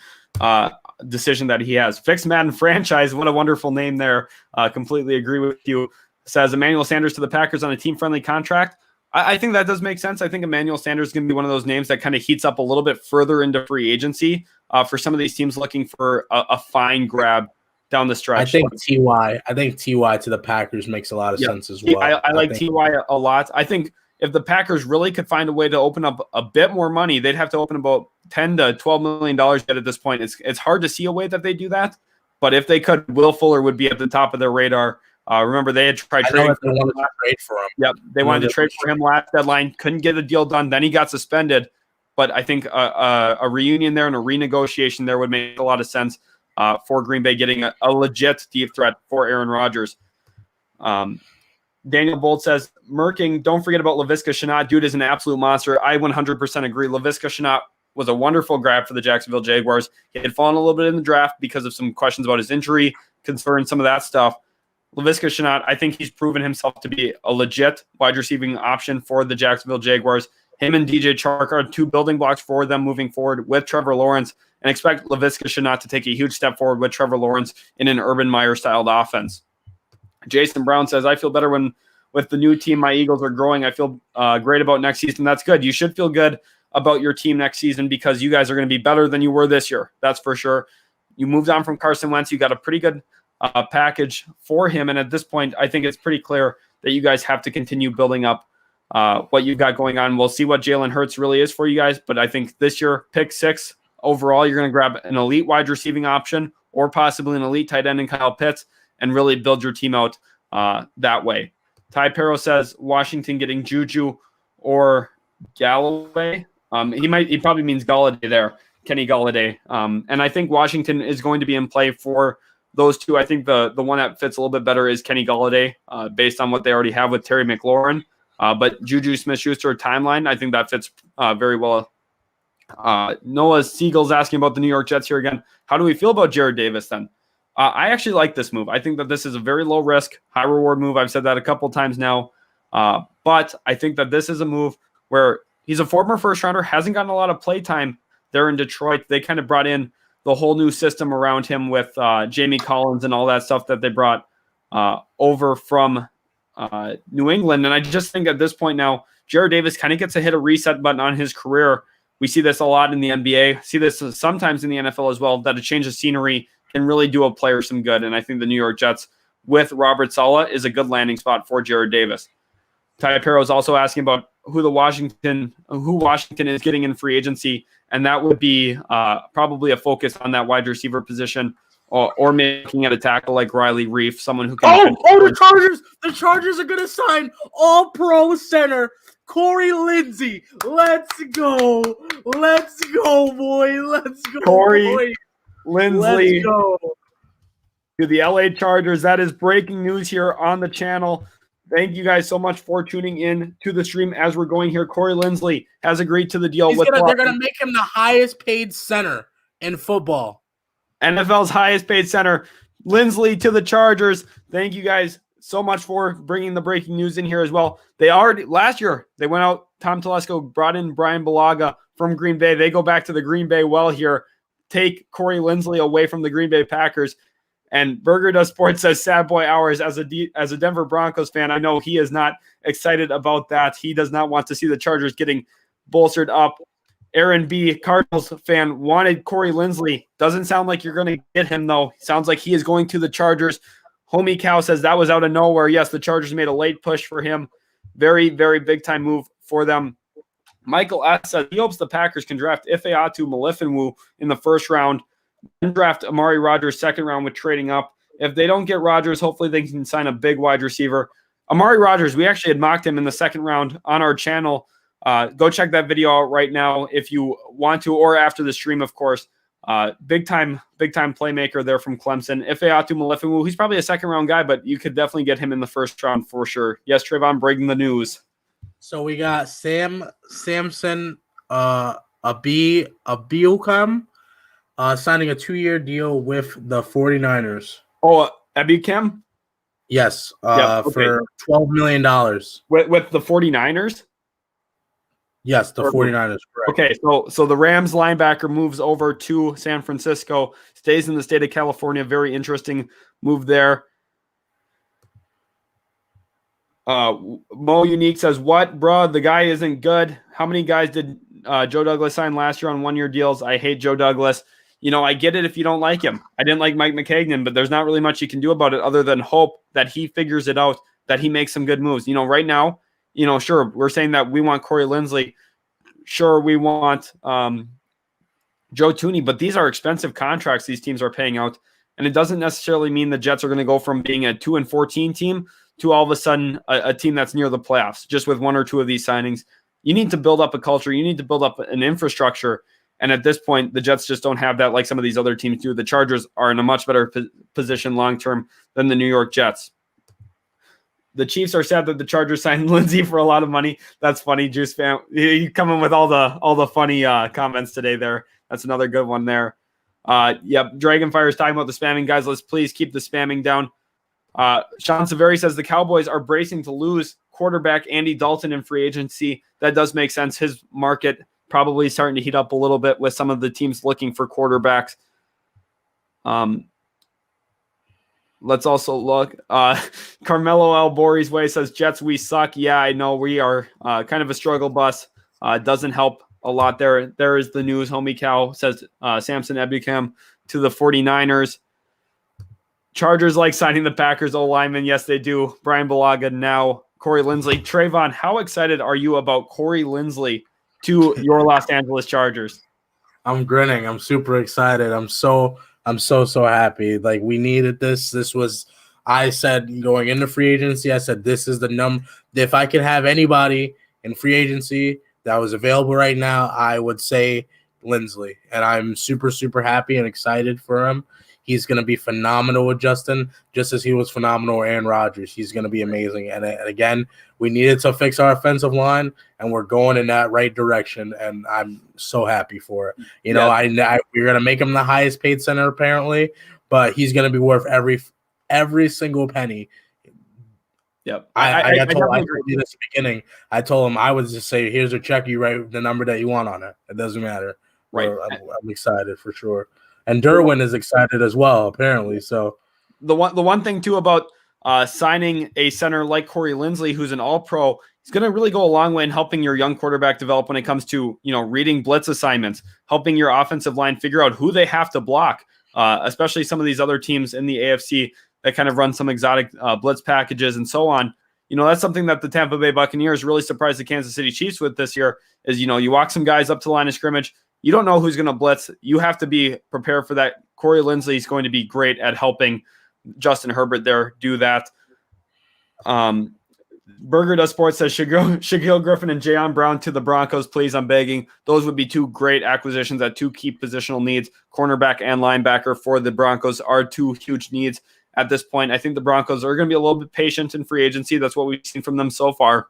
Speaker 1: decision that he has. Fixed Madden franchise. What a wonderful name there. Completely agree with you. Says Emmanuel Sanders to the Packers on a team-friendly contract. I think that does make sense. I think Emmanuel Sanders is going to be one of those names that kind of heats up a little bit further into free agency for some of these teams looking for a fine grab down the stretch.
Speaker 2: I think Ty to the Packers makes a lot of sense as well.
Speaker 1: I like Ty a lot. I think if the Packers really could find a way to open up a bit more money, they'd have to open about $10 to $12 million yet at this point. It's hard to see a way that they do that, but if they could, Will Fuller would be at the top of their radar. Remember, they had tried trading
Speaker 2: for him.
Speaker 1: Yep, they wanted to trade for him last deadline. Couldn't get a deal done. Then he got suspended. But I think a reunion there and a renegotiation there would make a lot of sense for Green Bay getting a legit deep threat for Aaron Rodgers. Daniel Bolt says, Merking, don't forget about Laviska Shenault. Dude is an absolute monster. I 100% agree. Laviska Shenault was a wonderful grab for the Jacksonville Jaguars. He had fallen a little bit in the draft because of some questions about his injury, concerns, some of that stuff. Laviska Shenault, I think he's proven himself to be a legit wide receiving option for the Jacksonville Jaguars. Him and DJ Chark are 2 building blocks for them moving forward with Trevor Lawrence, and expect Laviska Shenault to take a huge step forward with Trevor Lawrence in an Urban Meyer-styled offense. Jason Brown says, I feel better when with the new team my Eagles are growing. I feel great about next season. That's good. You should feel good about your team next season because you guys are going to be better than you were this year. That's for sure. You moved on from Carson Wentz. You got a pretty good package for him. And at this point, I think it's pretty clear that you guys have to continue building up what you've got going on. We'll see what Jalen Hurts really is for you guys. But I think this year, pick 6 overall, you're going to grab an elite wide receiving option or possibly an elite tight end in Kyle Pitts and really build your team out that way. Ty Perro says Washington getting Juju or Galloway. He probably means Golladay there, Kenny Golladay. And I think Washington is going to be in play for those two. I think the one that fits a little bit better is Kenny Golladay based on what they already have with Terry McLaurin. But Juju Smith-Schuster timeline, I think that fits very well. Noah Siegel's asking about the New York Jets here again. How do we feel about Jared Davis then? I actually like this move. I think that this is a very low risk, high reward move. I've said that a couple times now. But I think that this is a move where he's a former first rounder, hasn't gotten a lot of play time there in Detroit. They kind of brought in the whole new system around him with Jamie Collins and all that stuff that they brought over from New England. And I just think at this point now, Jared Davis kind of gets to hit a reset button on his career. We see this a lot in the NBA, see this sometimes in the NFL as well, that a change of scenery can really do a player some good. And I think the New York Jets with Robert Saleh is a good landing spot for Jared Davis. Ty Perro is also asking about who Washington is getting in free agency, and that would be probably a focus on that wide receiver position, or making at a tackle like Riley Reef, someone who can.
Speaker 2: The Chargers are gonna sign All-Pro center Corey Lindsey. Let's go, boy. Let's go,
Speaker 1: Corey
Speaker 2: boy.
Speaker 1: Lindsey.
Speaker 2: Let's go.
Speaker 1: to the LA Chargers. That is breaking news here on the channel. Thank you guys so much for tuning in to the stream as we're going here. Corey Linsley has agreed to the deal.
Speaker 2: They're going to make him the highest paid center in football.
Speaker 1: NFL's highest paid center. Linsley to the Chargers. Thank you guys so much for bringing the breaking news in here as well. Last year, they went out, Tom Telesco brought in Brian Bulaga from Green Bay. They go back to the Green Bay well here, take Corey Linsley away from the Green Bay Packers. And Burger Does Sports says, sad boy hours. As a Denver Broncos fan, I know he is not excited about that. He does not want to see the Chargers getting bolstered up. Aaron B., Cardinals fan, wanted Corey Linsley. Doesn't sound like you're going to get him, though. Sounds like he is going to the Chargers. Homie Cow says that was out of nowhere. Yes, the Chargers made a late push for him. Very, very big-time move for them. Michael S. says he hopes the Packers can draft Ifeatu Melifonwu in the first round, then draft Amari Rodgers second round with trading up. If they don't get Rodgers, hopefully they can sign a big wide receiver. Amari Rodgers, we actually had mocked him in the second round on our channel. Go check that video out right now if you want to, or after the stream, of course. Big time playmaker there from Clemson. Ifeatu Melifonwu, he's probably a second round guy, but you could definitely get him in the first round for sure. Yes, Trevon, breaking the news.
Speaker 2: So we got Samson Abiukam signing a 2-year deal with the 49ers.
Speaker 1: Oh, Abiukam?
Speaker 2: Yes,
Speaker 1: okay.
Speaker 2: for $12 million.
Speaker 1: With the 49ers?
Speaker 2: Yes, the 49ers. Correct.
Speaker 1: Okay, so the Rams linebacker moves over to San Francisco, stays in the state of California. Very interesting move there. Mo Unique says, what, bro? The guy isn't good. How many guys did Joe Douglas sign last year on 1-year deals? I hate Joe Douglas. I get it if you don't like him. I didn't like Mike McCagnon, but there's not really much you can do about it other than hope that he figures it out, that he makes some good moves. Right now, sure, we're saying that we want Corey Linsley. Sure, we want Joe Thuney, but these are expensive contracts these teams are paying out, and it doesn't necessarily mean the Jets are going to go from being a 2-14 team to all of a sudden a team that's near the playoffs just with one or two of these signings. You need to build up a culture. You need to build up an infrastructure, and at this point, the Jets just don't have that like some of these other teams do. The Chargers are in a much better position long-term than the New York Jets. The Chiefs are sad that the Chargers signed Lindsey for a lot of money. That's funny, Juice fan. You come in with all the funny comments today there. That's another good one there. Yep, Dragonfire is talking about the spamming. Guys, let's please keep the spamming down. Sean Severi says the Cowboys are bracing to lose quarterback Andy Dalton in free agency. That does make sense. His market probably starting to heat up a little bit with some of the teams looking for quarterbacks. Let's also look. Carmelo L. Boris Way says, Jets, we suck. Yeah, I know we are kind of a struggle bus. Doesn't help a lot there. There is the news. Homie Cow says Samson Ebukam to the 49ers. Chargers like signing the Packers O-lineman. Yes, they do. Brian Bulaga now. Corey Linsley. Trayvon, how excited are you about Corey Linsley to your Los Angeles Chargers?
Speaker 2: I'm grinning. I'm super excited. I'm so happy. Like, we needed this. This was, I said, going into free agency, I said, this is the number. If I could have anybody in free agency that was available right now, I would say Linsley. And I'm super, super happy and excited for him. He's going to be phenomenal with Justin, just as he was phenomenal with Aaron Rodgers. He's going to be amazing. And again, we needed to fix our offensive line, and we're going in that right direction, and I'm so happy for it. We're going to make him the highest paid center apparently, but he's going to be worth every single penny.
Speaker 1: Yep.
Speaker 2: I told you this at the beginning. I told him I would just say, here's a check. You write the number that you want on it. It doesn't matter.
Speaker 1: Right.
Speaker 2: I'm excited for sure. And Derwin is excited as well, apparently. So
Speaker 1: the one thing too about signing a center like Corey Linsley, who's an All-Pro, is going to really go a long way in helping your young quarterback develop when it comes to reading blitz assignments, helping your offensive line figure out who they have to block, especially some of these other teams in the AFC that kind of run some exotic blitz packages and so on. That's something that the Tampa Bay Buccaneers really surprised the Kansas City Chiefs with this year. Is you walk some guys up to the line of scrimmage. You don't know who's going to blitz. You have to be prepared for that. Corey Linsley is going to be great at helping Justin Herbert there do that. Burger Does Sports says Shaquille Griffin and Jayon Brown to the Broncos, please. I'm begging. Those would be two great acquisitions at two key positional needs. Cornerback and linebacker for the Broncos are two huge needs at this point. I think the Broncos are going to be a little bit patient in free agency. That's what we've seen from them so far.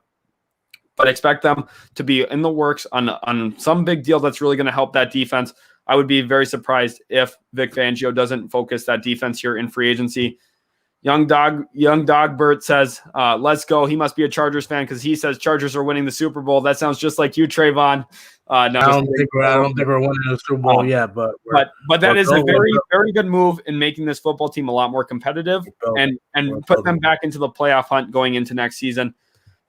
Speaker 1: But expect them to be in the works on some big deal that's really going to help that defense. I would be very surprised if Vic Fangio doesn't focus that defense here in free agency. Young Dog Bert says, let's go. He must be a Chargers fan because he says Chargers are winning the Super Bowl. That sounds just like you, Trayvon.
Speaker 2: I don't think we're winning the Super Bowl yet, but
Speaker 1: that is a very, very good move in making this football team a lot more competitive and put them back into the playoff hunt going into next season.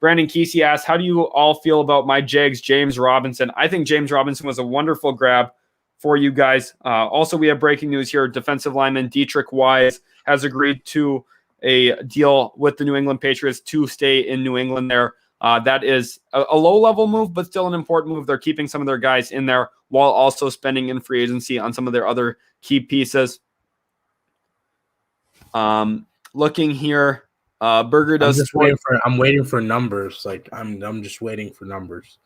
Speaker 1: Brandon Kesey asks, how do you all feel about my Jags, James Robinson? I think James Robinson was a wonderful grab for you guys. Also, we have breaking news here. Defensive lineman Dietrich Wise has agreed to a deal with the New England Patriots to stay in New England there. That is a low-level move, but still an important move. They're keeping some of their guys in there while also spending in free agency on some of their other key pieces. Looking here, Burger does.
Speaker 2: I'm waiting for numbers. Like I'm just waiting for numbers.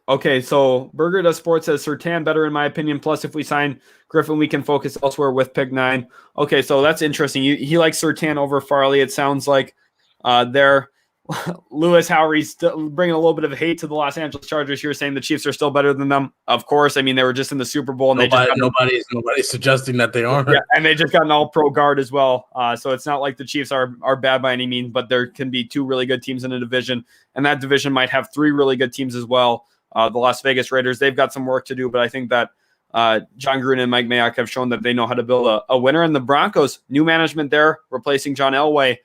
Speaker 1: Okay, so Burger Does Sports says Surtain better in my opinion. Plus, if we sign Griffin, we can focus elsewhere with pick 9. Okay, so that's interesting. He likes Surtain over Farley. It sounds like there. Lewis Howery's still bringing a little bit of hate to the Los Angeles Chargers here, saying the Chiefs are still better than them. Of course, I mean they were just in the Super Bowl, and
Speaker 2: nobody's suggesting that they aren't.
Speaker 1: Yeah, and they just got an All-Pro guard as well. So it's not like the Chiefs are bad by any means, but there can be 2 really good teams in a division, and that division might have 3 really good teams as well. The Las Vegas Raiders, they've got some work to do, but I think that John Gruden and Mike Mayock have shown that they know how to build a winner. And the Broncos, new management there, replacing John Elway.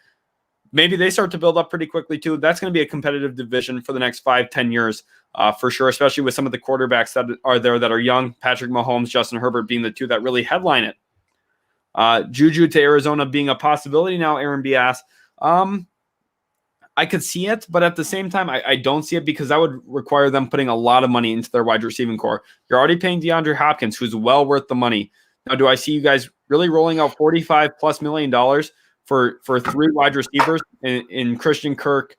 Speaker 1: Maybe they start to build up pretty quickly too. That's going to be a competitive division for the next 5-10 years for sure, especially with some of the quarterbacks that are there that are young. Patrick Mahomes, Justin Herbert being the 2 that really headline it. Juju to Arizona being a possibility now, Aaron B. asks. I could see it, but at the same time, I don't see it because that would require them putting a lot of money into their wide receiving core. You're already paying DeAndre Hopkins, who's well worth the money. Now, do I see you guys really rolling out $45+ million for 3 wide receivers in Christian Kirk,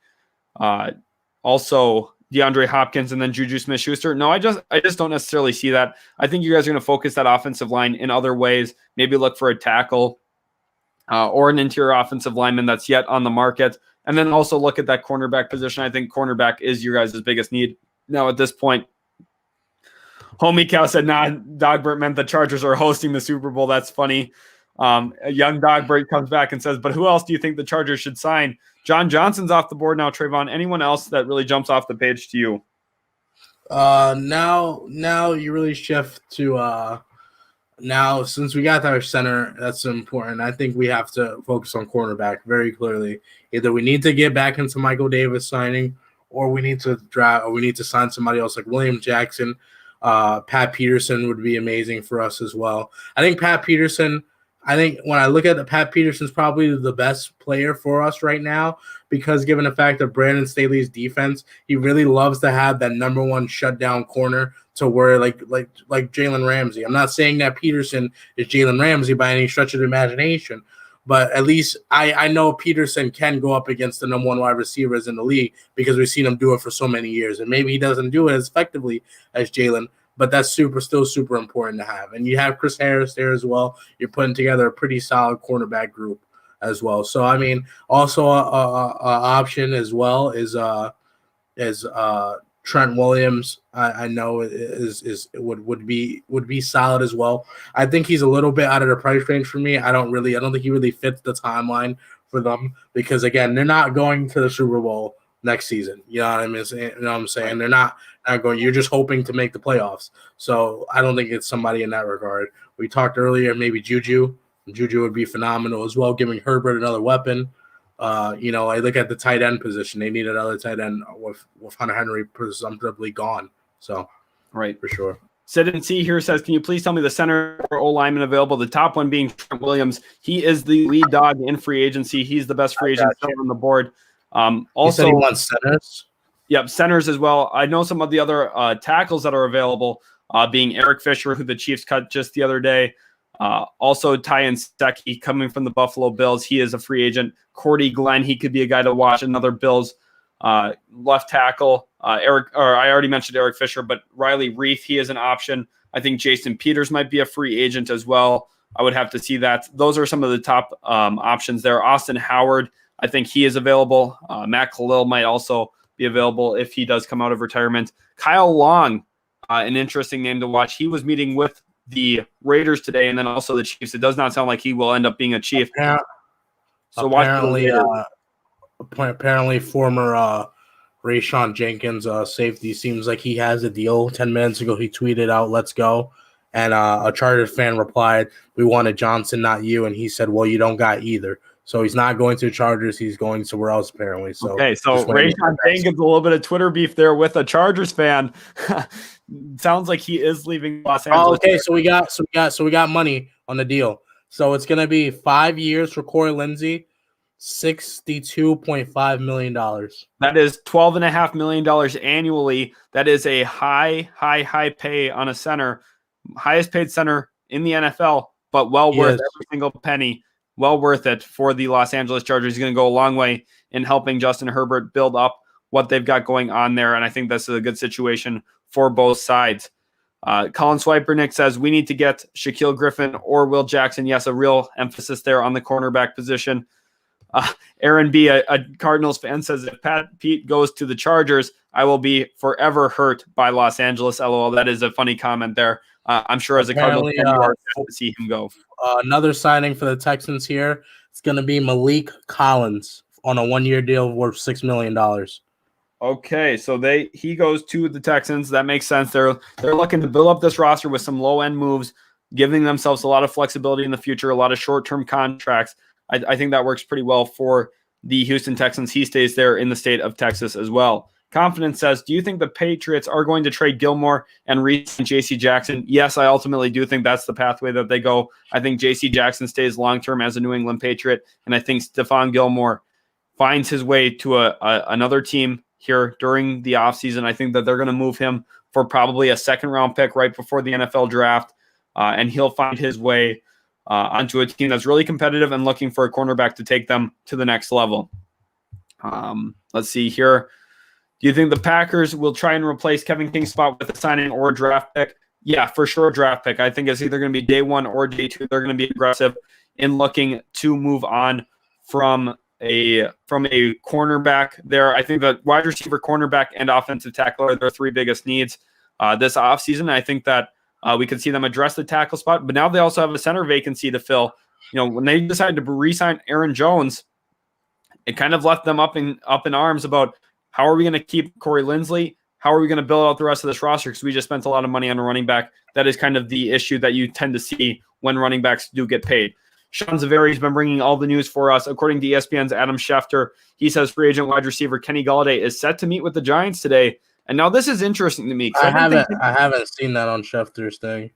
Speaker 1: also DeAndre Hopkins, and then Juju Smith-Schuster? No, I just don't necessarily see that. I think you guys are going to focus that offensive line in other ways. Maybe look for a tackle or an interior offensive lineman that's yet on the market. And then also look at that cornerback position. I think cornerback is your guys' biggest need now at this point. Homie Cow said, nah, Dogbert meant the Chargers are hosting the Super Bowl. That's funny. A young Dogbert comes back and says, but who else do you think the Chargers should sign? John Johnson's off the board now, Trayvon. Anyone else that really jumps off the page to you?
Speaker 2: Now you really shift to now, since we got our center, that's important. I think we have to focus on cornerback very clearly. Either we need to get back into Michael Davis signing, or we need to draft, or we need to sign somebody else like William Jackson. Pat Peterson would be amazing for us as well. I think when I look at the Pat Peterson's probably the best player for us right now, because given the fact that Brandon Staley's defense, he really loves to have that number 1 shutdown corner to where like Jalen Ramsey. I'm not saying that Peterson is Jalen Ramsey by any stretch of the imagination, but at least I know Peterson can go up against the number 1 wide receivers in the league because we've seen him do it for so many years. And maybe he doesn't do it as effectively as Jalen, but that's still super important to have. And you have Chris Harris there as well. You're putting together a pretty solid cornerback group as well. So, I mean, also a option as well is Trent Williams. I know would be solid as well. I think he's a little bit out of the price range for me. I don't think he really fits the timeline for them because, again, they're not going to the Super Bowl next season. You know what I mean? You know what I'm saying? They're not going. You're just hoping to make the playoffs. So I don't think it's somebody in that regard. We talked earlier, maybe Juju. Juju would be phenomenal as well, giving Herbert another weapon. I look at the tight end position. They need another tight end with Hunter Henry presumptively gone. So,
Speaker 1: right,
Speaker 2: for sure.
Speaker 1: Sid and C here says, can you please tell me the center or O-lineman available? The top one being Trent Williams. He is the lead dog in free agency. He's the best free agent on the board. Also,
Speaker 2: he wants centers.
Speaker 1: Yep, centers as well. I know some of the other tackles that are available, being Eric Fisher, who the Chiefs cut just the other day. Also, Ty Nsekhe coming from the Buffalo Bills. He is a free agent. Cordy Glenn, he could be a guy to watch. Another Bills left tackle. I already mentioned Eric Fisher, but Riley Reif, he is an option. I think Jason Peters might be a free agent as well. I would have to see that. Those are some of the top options there. Austin Howard, I think he is available. Matt Khalil might also be available if he does come out of retirement. Kyle Long, an interesting name to watch. He was meeting with the Raiders today and then also the Chiefs. It does not sound like he will end up being a Chief. So
Speaker 2: apparently former Rayshawn Jenkins safety seems like he has a deal. 10 minutes ago, he tweeted out, "Let's go." And a Chargers fan replied, "We wanted Johnson, not you." And he said, "Well, you don't got either." So he's not going to the Chargers. He's going somewhere else, apparently. So
Speaker 1: Rayshawn Jenkins, a little bit of Twitter beef there with a Chargers fan. Sounds like he is leaving Los Angeles.
Speaker 2: Okay, so we got money on the deal. So it's gonna be 5 years for Corey Lindsey, $62.5 million.
Speaker 1: That is $12.5 million annually. That is a high pay on a center, highest paid center in the NFL, but well worth every single penny. Well worth it for the Los Angeles Chargers. He's going to go a long way in helping Justin Herbert build up what they've got going on there, and I think this is a good situation for both sides. Colin Swipernick says, we need to get Shaquille Griffin or Will Jackson. Yes, a real emphasis there on the cornerback position. Aaron B., a Cardinals fan, says, if Pete goes to the Chargers, I will be forever hurt by Los Angeles. LOL. That is a funny comment there. I'm sure as a Cardinals fan, you are sad to see him go.
Speaker 2: Another signing for the Texans here. It's going to be Malik Collins on a 1-year deal worth $6 million.
Speaker 1: Okay, so he goes to the Texans. That makes sense. They're looking to build up this roster with some low-end moves, giving themselves a lot of flexibility in the future, a lot of short-term contracts. I think that works pretty well for the Houston Texans. He stays there in the state of Texas as well. Confidence says, do you think the Patriots are going to trade Gilmore and re-sign J.C. Jackson? Yes, I ultimately do think that's the pathway that they go. I think J.C. Jackson stays long-term as a New England Patriot, and I think Stephon Gilmore finds his way to another team here during the offseason. I think that they're going to move him for probably a second-round pick right before the NFL draft, and he'll find his way onto a team that's really competitive and looking for a cornerback to take them to the next level. Let's see here. Do you think the Packers will try and replace Kevin King's spot with a signing or a draft pick? Yeah, for sure, a draft pick. I think it's either going to be day one or day two. They're going to be aggressive in looking to move on from a cornerback there. I think that wide receiver, cornerback, and offensive tackle are their three biggest needs this offseason. I think that we could see them address the tackle spot, but now they also have a center vacancy to fill. You know, when they decided to re-sign Aaron Jones, it kind of left them up in arms about how are we going to keep Corey Linsley? How are we going to build out the rest of this roster? Because we just spent a lot of money on a running back. That is kind of the issue that you tend to see when running backs do get paid. Sean Zaveri has been bringing all the news for us. According to ESPN's Adam Schefter, he says free agent wide receiver Kenny Golladay is set to meet with the Giants today. And now this is interesting to me.
Speaker 2: I haven't seen that on Schefter's thing.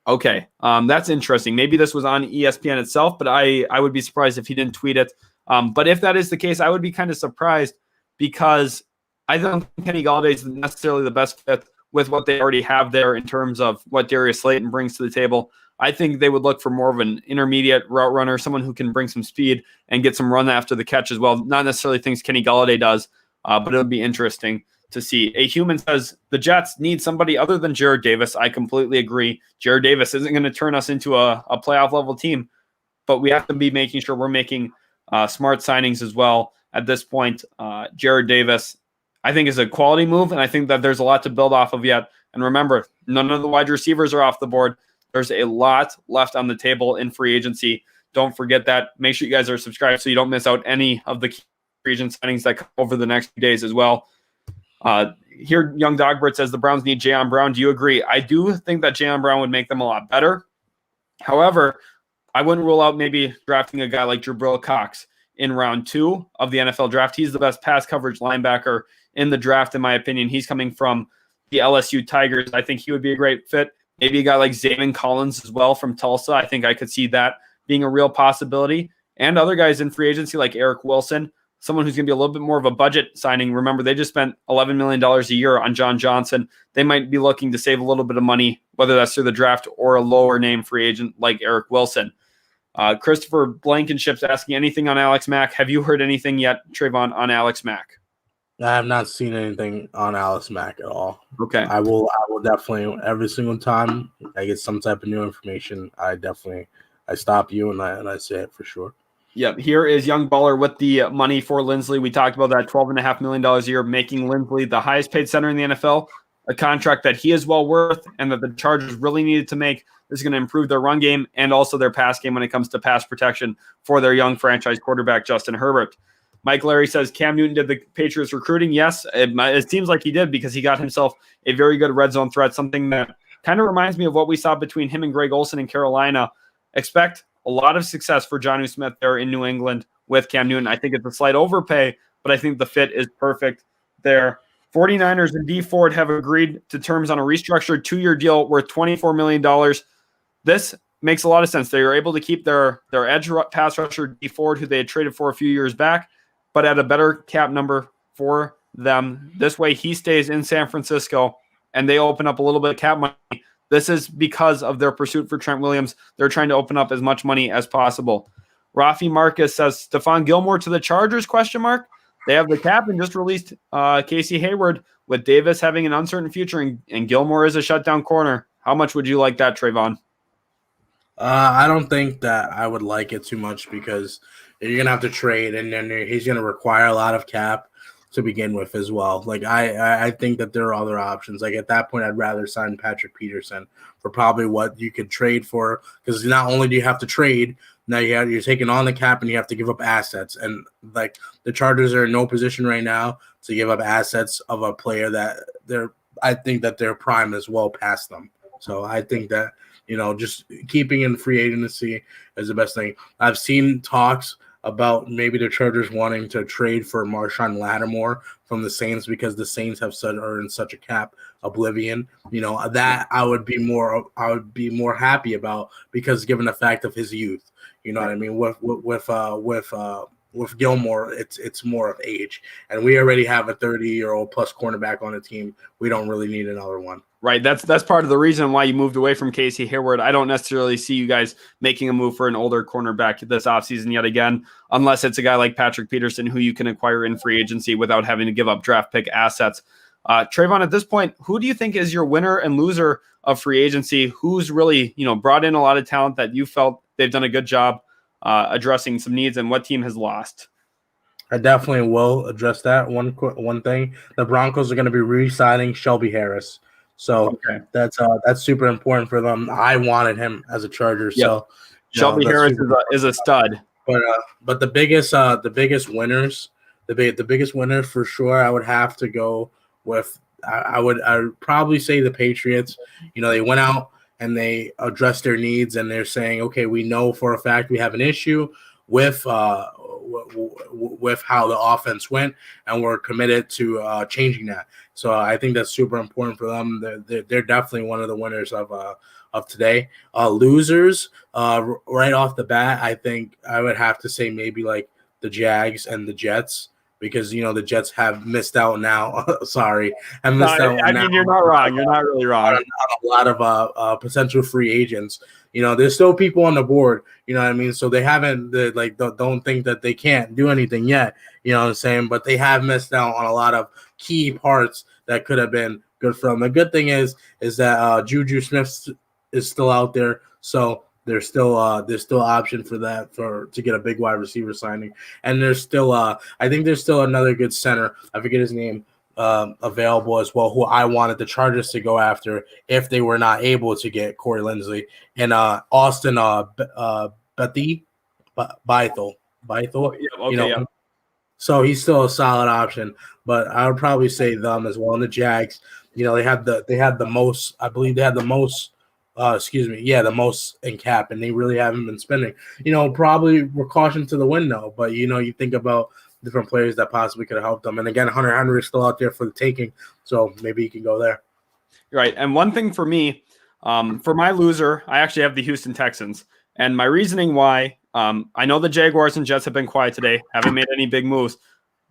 Speaker 1: Okay, that's interesting. Maybe this was on ESPN itself, but I would be surprised if he didn't tweet it. But if that is the case, I would be kind of surprised because I don't think Kenny Golladay is necessarily the best fit with what they already have there in terms of what Darius Slayton brings to the table. I think they would look for more of an intermediate route runner, someone who can bring some speed and get some run after the catch as well. Not necessarily things Kenny Golladay does, but it'll be interesting to see. A human says the Jets need somebody other than Jared Davis. I completely agree. Jared Davis isn't going to turn us into a playoff level team, but we have to be making sure we're making smart signings as well. At this point, Jared Davis, I think, is a quality move, and I think that there's a lot to build off of yet. And remember, none of the wide receivers are off the board. There's a lot left on the table in free agency. Don't forget that. Make sure you guys are subscribed so you don't miss out any of the free agent signings that come over the next few days as well. Here, Young Dogbert says the Browns need Jayon Brown. Do you agree? I do think that Jayon Brown would make them a lot better. However, I wouldn't rule out maybe drafting a guy like Jabril Cox in round 2 of the NFL draft. He's the best pass coverage linebacker in the draft, in my opinion. He's coming from the LSU Tigers. I think he would be a great fit. Maybe a guy like Zayvon Collins as well from Tulsa. I think I could see that being a real possibility. And other guys in free agency like Eric Wilson, someone who's going to be a little bit more of a budget signing. Remember, they just spent $11 million a year on John Johnson. They might be looking to save a little bit of money, whether that's through the draft or a lower name free agent like Eric Wilson. Christopher Blankenship's asking anything on Alex Mack. Have you heard anything yet, Trevon, on Alex Mack?
Speaker 2: I have not seen anything on Alex Mack at all.
Speaker 1: Okay.
Speaker 2: I will definitely, every single time I get some type of new information, I stop you and I say it for sure.
Speaker 1: Yep. Here is Young Baller with the money for Lindsley. We talked about that $12.5 million a year, making Lindsley the highest paid center in the NFL, a contract that he is well worth and that the Chargers really needed to make. This is going to improve their run game and also their pass game when it comes to pass protection for their young franchise quarterback, Justin Herbert. Mike Larry says Cam Newton did the Patriots recruiting. Yes, it seems like he did because he got himself a very good red zone threat, something that kind of reminds me of what we saw between him and Greg Olsen in Carolina. Expect a lot of success for Jonnu Smith there in New England with Cam Newton. I think it's a slight overpay, but I think the fit is perfect there. 49ers and D Ford have agreed to terms on a restructured 2-year deal worth $24 million. This makes a lot of sense. They were able to keep their edge pass rusher D Ford, who they had traded for a few years back, but at a better cap number for them. This way he stays in San Francisco and they open up a little bit of cap money. This is because of their pursuit for Trent Williams. They're trying to open up as much money as possible. Rafi Marcus says Stephon Gilmore to the Chargers, ? They have the cap and just released Casey Hayward with Davis having an uncertain future and Gilmore is a shutdown corner. How much would you like that, Trevon?
Speaker 2: I don't think that I would like it too much because you're going to have to trade and then he's going to require a lot of cap to begin with as well. Like I think that there are other options. Like at that point, I'd rather sign Patrick Peterson for probably what you could trade for, because not only do you have to trade, now you're taking on the cap and you have to give up assets. And like the Chargers are in no position right now to give up assets of a player that I think that their prime is well past them. So I think that, just keeping in free agency is the best thing. I've seen talks about maybe the Chargers wanting to trade for Marshawn Lattimore from the Saints because the Saints are in such a cap oblivion. That I would be more happy about because given the fact of his youth, you know what I mean. With Gilmore, it's more of age, and we already have a 30-year-old plus cornerback on the team. We don't really need another one.
Speaker 1: Right. That's part of the reason why you moved away from Casey Hayward. I don't necessarily see you guys making a move for an older cornerback this offseason yet again, unless it's a guy like Patrick Peterson who you can acquire in free agency without having to give up draft pick assets. Trevon, at this point, who do you think is your winner and loser of free agency? Who's really, brought in a lot of talent that you felt they've done a good job addressing some needs, and what team has lost?
Speaker 2: I definitely will address that. One thing, the Broncos are going to be re-signing Shelby Harris. So that's super important for them. I wanted him as a Charger. Yep. So
Speaker 1: Shelby Harris is a stud.
Speaker 2: But the biggest winners, the biggest winner for sure, I would have to go with. I would probably say the Patriots. They went out and they addressed their needs, and they're saying, okay, we know for a fact we have an issue with how the offense went, and we're committed to changing that. So I think that's super important for them. They're definitely one of the winners of today. Losers, right off the bat, I think I would have to say maybe like the Jags and the Jets, because the Jets have missed out now. Sorry, you're
Speaker 1: not wrong. You're not really wrong.
Speaker 2: On a lot of potential free agents. There's still people on the board. You know what I mean? So they haven't don't think that they can't do anything yet. You know what I'm saying? But they have missed out on a lot of key parts that could have been good for them. The good thing is that Juju Smith is still out there, so there's still option for that to get a big wide receiver signing, and there's still I think there's still another good center. I forget his name. Available as well, who I wanted the Chargers to go after if they were not able to get Corey Linsley, and Austin Bethel. Yeah. So he's still a solid option, but I would probably say them as well. And the Jags, they had the most. I believe they had the most. The most in cap, and they really haven't been spending. Probably we're caution to the wind though, but you think about different players that possibly could have helped them. And again, Hunter Henry is still out there for the taking, so maybe he can go there.
Speaker 1: Right. And one thing for me, for my loser, I actually have the Houston Texans. And my reasoning why, I know the Jaguars and Jets have been quiet today, haven't made any big moves,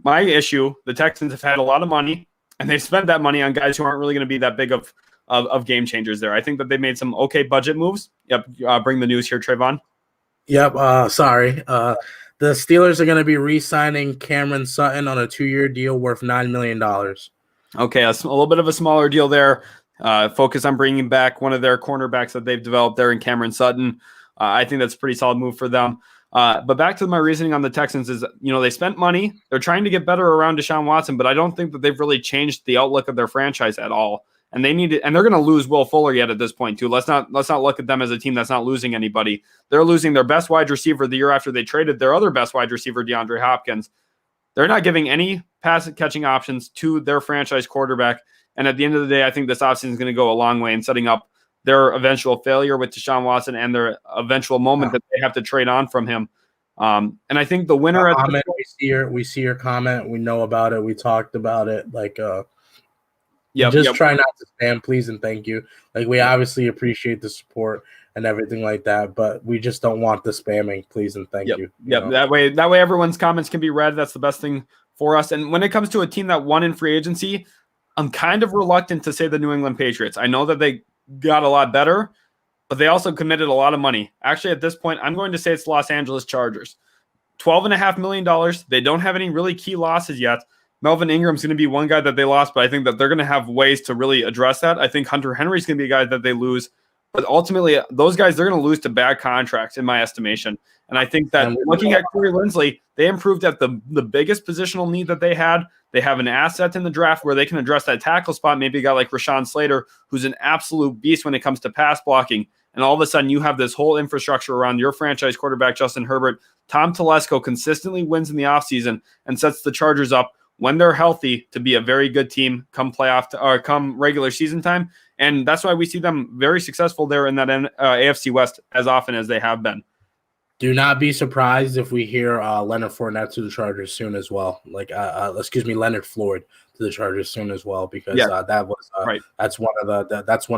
Speaker 1: My issue, the Texans have had a lot of money, and they've spent that money on guys who aren't really going to be that big of game changers there. I think that they made some okay budget moves. Yep, bring the news here, Trevon.
Speaker 2: Yep, sorry. The Steelers are going to be re-signing Cameron Sutton on a 2-year deal worth $9 million.
Speaker 1: Okay, a little bit of a smaller deal there. Focus on bringing back one of their cornerbacks that they've developed there in Cameron Sutton. I think that's a pretty solid move for them. But back to my reasoning on the Texans is, they spent money. They're trying to get better around Deshaun Watson, but I don't think that they've really changed the outlook of their franchise at all. And they need it, and they're going to lose Will Fuller yet at this point too. Let's not look at them as a team that's not losing anybody. They're losing their best wide receiver the year after they traded their other best wide receiver, DeAndre Hopkins. They're not giving any pass catching options to their franchise quarterback. And at the end of the day, I think this offseason is going to go a long way in setting up their eventual failure with Deshaun Watson and their eventual moment that they have to trade on from him. And I think the winner
Speaker 2: we see your comment. We know about it. We talked about it.
Speaker 1: Yep.
Speaker 2: Try not to spam, please and thank you. We obviously appreciate the support and everything like that, but we just don't want the spamming, please and thank you.
Speaker 1: Yep. That way everyone's comments can be read. That's the best thing for us. And when it comes to a team that won in free agency, I'm kind of reluctant to say the New England Patriots. I know that they got a lot better, but they also committed a lot of money. Actually, at this point, I'm going to say it's Los Angeles Chargers. $12.5 million. They don't have any really key losses yet. Melvin Ingram's going to be one guy that they lost, but I think that they're going to have ways to really address that. I think Hunter Henry's going to be a guy that they lose. But ultimately, those guys, they're going to lose to bad contracts, in my estimation. And I think that looking at Corey Linsley, they improved at the biggest positional need that they had. They have an asset in the draft where they can address that tackle spot. Maybe a guy like Rashawn Slater, who's an absolute beast when it comes to pass blocking. And all of a sudden, you have this whole infrastructure around your franchise quarterback, Justin Herbert. Tom Telesco consistently wins in the offseason and sets the Chargers up when they're healthy to be a very good team come come regular season time. And that's why we see them very successful there in that AFC West as often as they have been.
Speaker 2: Do not be surprised if we hear Leonard Fournette to the Chargers soon as well. Leonard Floyd to the Chargers soon as well, because that was
Speaker 1: right.
Speaker 2: That's one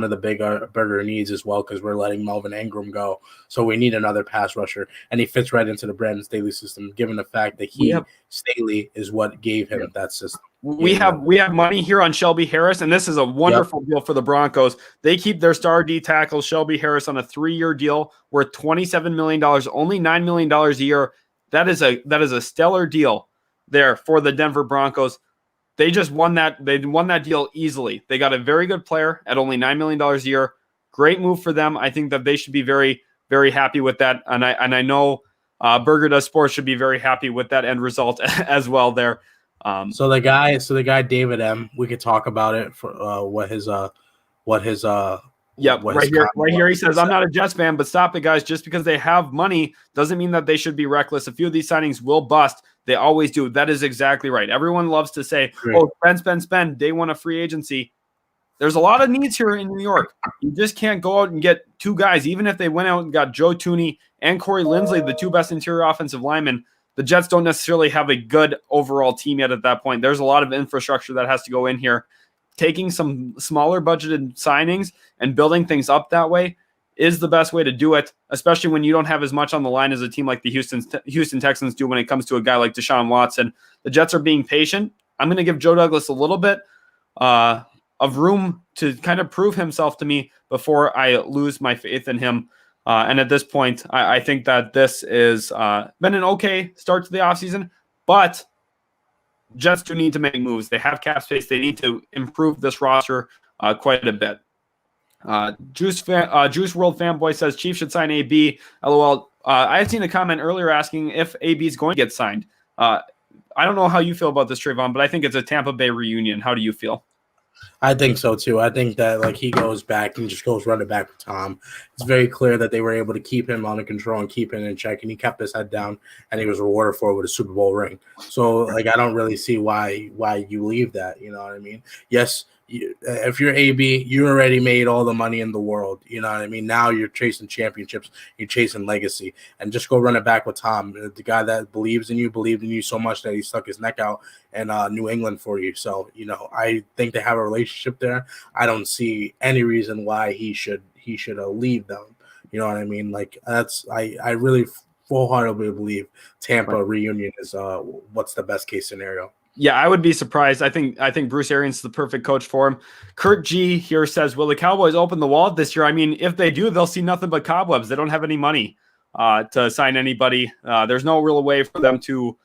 Speaker 2: of the bigger needs as well, because we're letting Melvin Ingram go, so we need another pass rusher, and he fits right into the Brandon Staley system, given the fact that Staley is what gave him that system.
Speaker 1: We have money here on Shelby Harris, and this is a wonderful deal for the Broncos. They keep their star D tackle Shelby Harris on a 3-year deal worth $27 million, only $9 million a year. That is a stellar deal there for the Denver Broncos. They just won that. They won that deal easily. They got a very good player at only $9 million a year. Great move for them. I think that they should be very, very happy with that. And I know Burger Does Sports should be very happy with that end result as well there.
Speaker 2: So the guy David M, we could talk about it for right
Speaker 1: here he says, I'm not a Jets fan, but stop it, guys. Just because they have money doesn't mean that they should be reckless. A few of these signings will bust. They always do. That is exactly right. Everyone loves to say, spend day one of free agency. There's a lot of needs here in New York. You just can't go out and get two guys. Even if they went out and got Joe Thuney and Corey Linsley, the two best interior offensive linemen, the Jets don't necessarily have a good overall team yet at that point. There's a lot of infrastructure that has to go in here. Taking some smaller budgeted signings and building things up that way is the best way to do it, especially when you don't have as much on the line as a team like the Houston Texans do when it comes to a guy like Deshaun Watson. The Jets are being patient. I'm going to give Joe Douglas a little bit of room to kind of prove himself to me before I lose my faith in him. And at this point, I think that this has been an okay start to the offseason, but Jets do need to make moves. They have cap space. They need to improve this roster quite a bit. Juice World Fanboy says Chiefs should sign AB. LOL. I had seen a comment earlier asking if AB is going to get signed. I don't know how you feel about this, Trevon, but I think it's a Tampa Bay reunion. How do you feel?
Speaker 2: I think so too. I think that he goes back and just goes running back with Tom. It's very clear that they were able to keep him under control and keep him in check, and he kept his head down, and he was rewarded for it with a Super Bowl ring. So I don't really see why you leave that. You know what I mean? Yes. If you're AB, you already made all the money in the world. You know what I mean? Now you're chasing championships, you're chasing legacy, and just go run it back with Tom, the guy that believed in you so much that he stuck his neck out in New England for you. So, I think they have a relationship there. I don't see any reason why he should leave them. You know what I mean? I really full-heartedly believe Tampa reunion is what's the best case scenario.
Speaker 1: Yeah, I would be surprised. I think Bruce Arians is the perfect coach for him. Kurt G here says, will the Cowboys open the wallet this year? I mean, if they do, they'll see nothing but cobwebs. They don't have any money to sign anybody. There's no real way for them to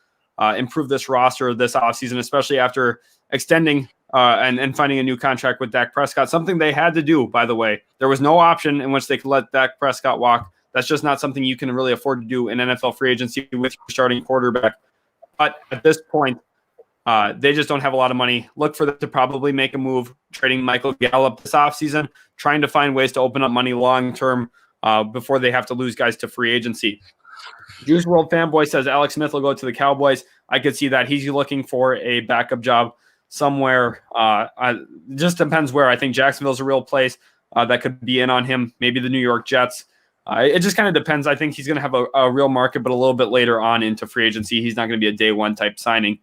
Speaker 1: improve this roster this offseason, especially after extending and finding a new contract with Dak Prescott, something they had to do, by the way. There was no option in which they could let Dak Prescott walk. That's just not something you can really afford to do in NFL free agency with your starting quarterback. But at this point, they just don't have a lot of money. Look for them to probably make a move, trading Michael Gallup this offseason, trying to find ways to open up money long-term before they have to lose guys to free agency. Juice World Fanboy says Alex Smith will go to the Cowboys. I could see that. He's looking for a backup job somewhere. It just depends where. I think Jacksonville's a real place that could be in on him. Maybe the New York Jets. It just kind of depends. I think he's going to have a real market, but a little bit later on into free agency. He's not going to be a day one type signing.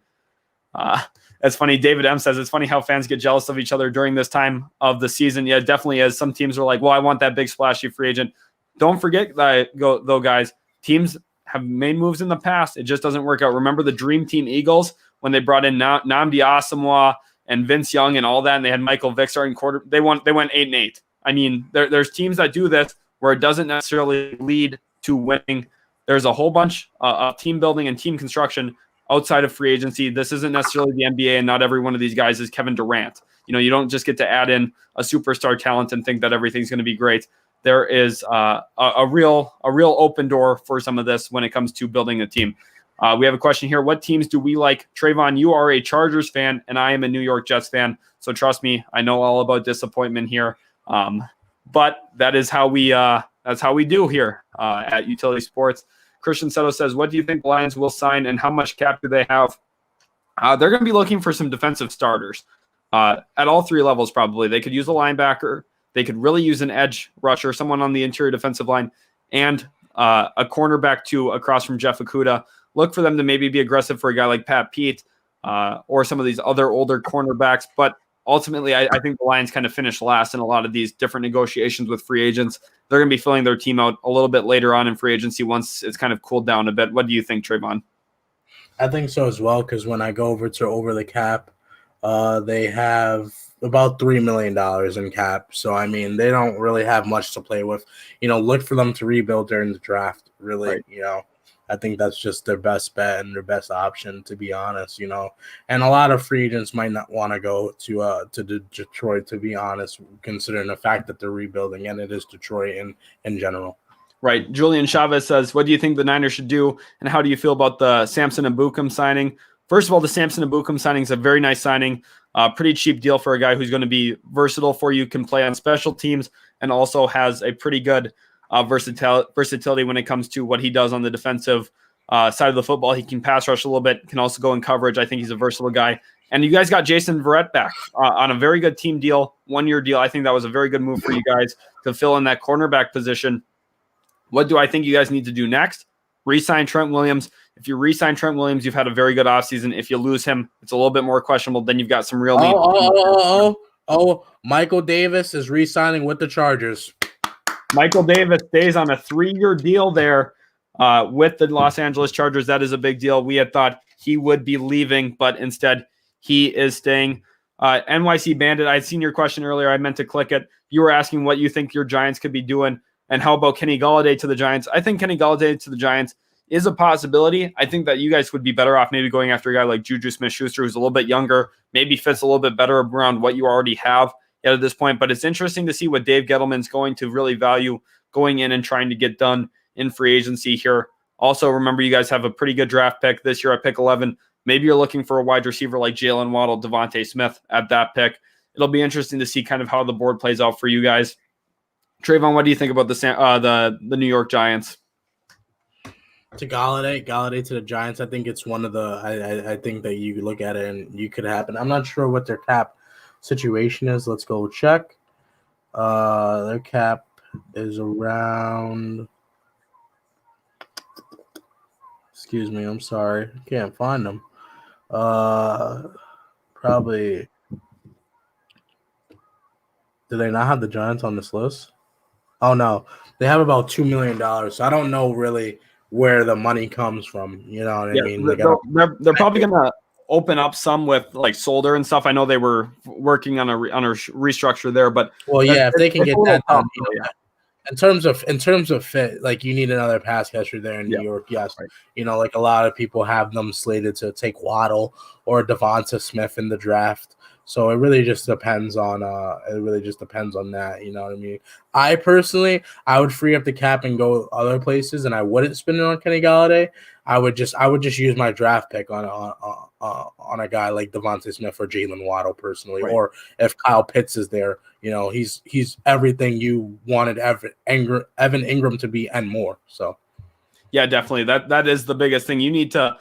Speaker 1: That's funny. David M says it's funny how fans get jealous of each other during this time of the season. Yeah, it definitely is. Some teams are like, well, I want that big splashy free agent. Don't forget that, though, guys, teams have made moves in the past. It just doesn't work out. Remember the Dream Team Eagles when they brought in Nnamdi Asomugha and Vince Young and all that, and they had Michael Vick starting quarter. They went 8-8. I mean, there's teams that do this where it doesn't necessarily lead to winning. There's a whole bunch of team building and team construction outside of free agency. This isn't necessarily the NBA, and not every one of these guys is Kevin Durant. You don't just get to add in a superstar talent and think that everything's going to be great. There is a real open door for some of this when it comes to building a team. We have a question here. What teams do we like? Trevon, you are a Chargers fan, and I am a New York Jets fan. So trust me, I know all about disappointment here. But that is how that's how we do here at Utility Sports. Christian Seto says, what do you think the Lions will sign and how much cap do they have? They're going to be looking for some defensive starters at all three levels probably. They could use a linebacker. They could really use an edge rusher, someone on the interior defensive line, and a cornerback too across from Jeff Okudah. Look for them to maybe be aggressive for a guy like Pat Pete or some of these other older cornerbacks. But ultimately, I think the Lions kind of finish last in a lot of these different negotiations with free agents. They're going to be filling their team out a little bit later on in free agency once it's kind of cooled down a bit. What do you think, Trevon?
Speaker 2: I think so as well, because when I go over the cap, they have about $3 million in cap. So, I mean, they don't really have much to play with. Look for them to rebuild during the draft, really, right. I think that's just their best bet and their best option, to be honest, And a lot of free agents might not want to go to Detroit, to be honest, considering the fact that they're rebuilding, and it is Detroit in general.
Speaker 1: Right. Julian Chavez says, what do you think the Niners should do, and how do you feel about the Samson Ebukam signing? First of all, the Samson Ebukam signing is a very nice signing. Pretty cheap deal for a guy who's going to be versatile for you, can play on special teams, and also has a pretty good versatility when it comes to what he does on the defensive side of the football. He can pass rush a little bit, can also go in coverage. I think he's a versatile guy. And you guys got Jason Verrett back on a very good team deal, 1-year deal. I think that was a very good move for you guys to fill in that cornerback position. What do I think you guys need to do next? Re-sign Trent Williams. If you re-sign Trent Williams, you've had a very good offseason. If you lose him, it's a little bit more questionable. Then you've got some real need.
Speaker 2: Michael Davis is re-signing with the Chargers.
Speaker 1: Michael Davis stays on a 3-year deal there with the Los Angeles Chargers. That is a big deal. We had thought he would be leaving, but instead he is staying. NYC Bandit, I had seen your question earlier. I meant to click it. You were asking what you think your Giants could be doing, and how about Kenny Golladay to the Giants? I think Kenny Golladay to the Giants is a possibility. I think that you guys would be better off maybe going after a guy like Juju Smith-Schuster, who's a little bit younger, maybe fits a little bit better around what you already have at this point. But it's interesting to see what Dave Gettleman's going to really value going in and trying to get done in free agency here. Also, remember, you guys have a pretty good draft pick this year at pick 11. Maybe you're looking for a wide receiver like Jalen Waddle, Devontae Smith at that pick. It'll be interesting to see kind of how the board plays out for you guys. Trevon, what do you think about the New York Giants?
Speaker 2: To Golladay to the Giants, I think it's one of the I think that you look at it and you could happen. I'm not sure what their cap situation is. Let's go check. Their cap is around. Excuse me, I'm sorry. I can't find them. Probably. Do they not have the Giants on this list? Oh no, they have about $2 million. So I don't know really where the money comes from. You know what I mean?
Speaker 1: They're probably gonna open up some with like Solder and stuff. I know they were working on a restructure there, but
Speaker 2: if they can get that done,
Speaker 1: yeah.
Speaker 2: In terms of fit, like you need another pass catcher there in New York. Yes,
Speaker 1: right.
Speaker 2: Like a lot of people have them slated to take Waddle or Devonta Smith in the draft. So it really just depends on that. You know what I mean? I personally, I would free up the cap and go other places, and I wouldn't spend it on Kenny Galladay. I would just use my draft pick on a guy like Devonta Smith or Jalen Waddle personally, or if Kyle Pitts is there, he's everything you wanted Evan Ingram to be and more. So,
Speaker 1: yeah, definitely that is the biggest thing. You need to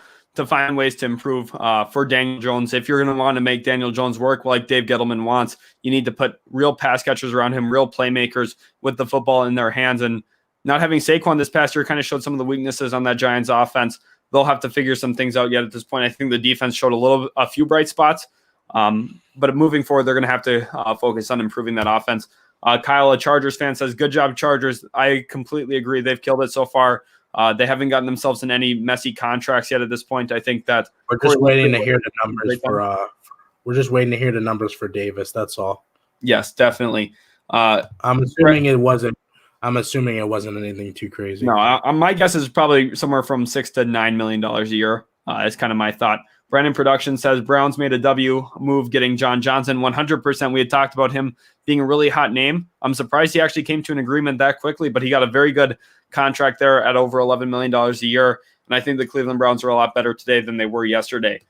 Speaker 1: find ways to improve for Daniel Jones. If you're going to want to make Daniel Jones work like Dave Gettleman wants, you need to put real pass catchers around him, real playmakers with the football in their hands. And not having Saquon this past year kind of showed some of the weaknesses on that Giants offense. They'll have to figure some things out yet at this point. I think the defense showed a few bright spots. But moving forward, they're going to have to focus on improving that offense. Kyle, a Chargers fan, says, good job, Chargers. I completely agree. They've killed it so far. They haven't gotten themselves in any messy contracts yet at this point. I think that
Speaker 2: we're just waiting to hear the numbers we're just waiting to hear the numbers for Davis. That's all.
Speaker 1: Yes, definitely.
Speaker 2: I'm assuming it wasn't anything too crazy.
Speaker 1: No, my guess is probably somewhere from $6 to $9 million a year. Is kind of my thought. Brandon Production says Browns made a W move getting John Johnson. 100%. We had talked about him being a really hot name. I'm surprised he actually came to an agreement that quickly, but he got a very good contract there at over $11 million a year. And I think the Cleveland Browns are a lot better today than they were yesterday.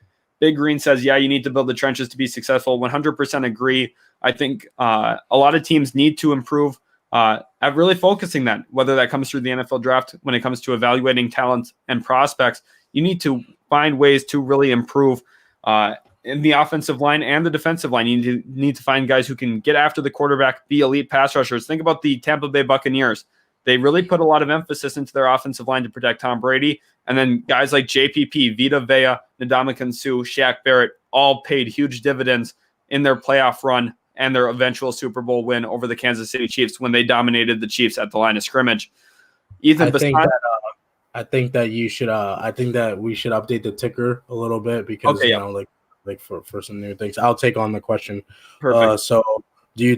Speaker 1: Big Green says, yeah, you need to build the trenches to be successful. 100% agree. I think a lot of teams need to improve at really focusing that, whether that comes through the NFL draft, when it comes to evaluating talent and prospects. You need to find ways to really improve in the offensive line and the defensive line. You need to find guys who can get after the quarterback, be elite pass rushers. Think about the Tampa Bay Buccaneers. They really put a lot of emphasis into their offensive line to protect Tom Brady. And then guys like JPP, Vita Vea, Ndamukong Suh, Shaq Barrett all paid huge dividends in their playoff run and their eventual Super Bowl win over the Kansas City Chiefs when they dominated the Chiefs at the line of scrimmage.
Speaker 2: I think that we should update the ticker a little bit because like for some new things. I'll take on the question.
Speaker 1: Perfect.
Speaker 2: So who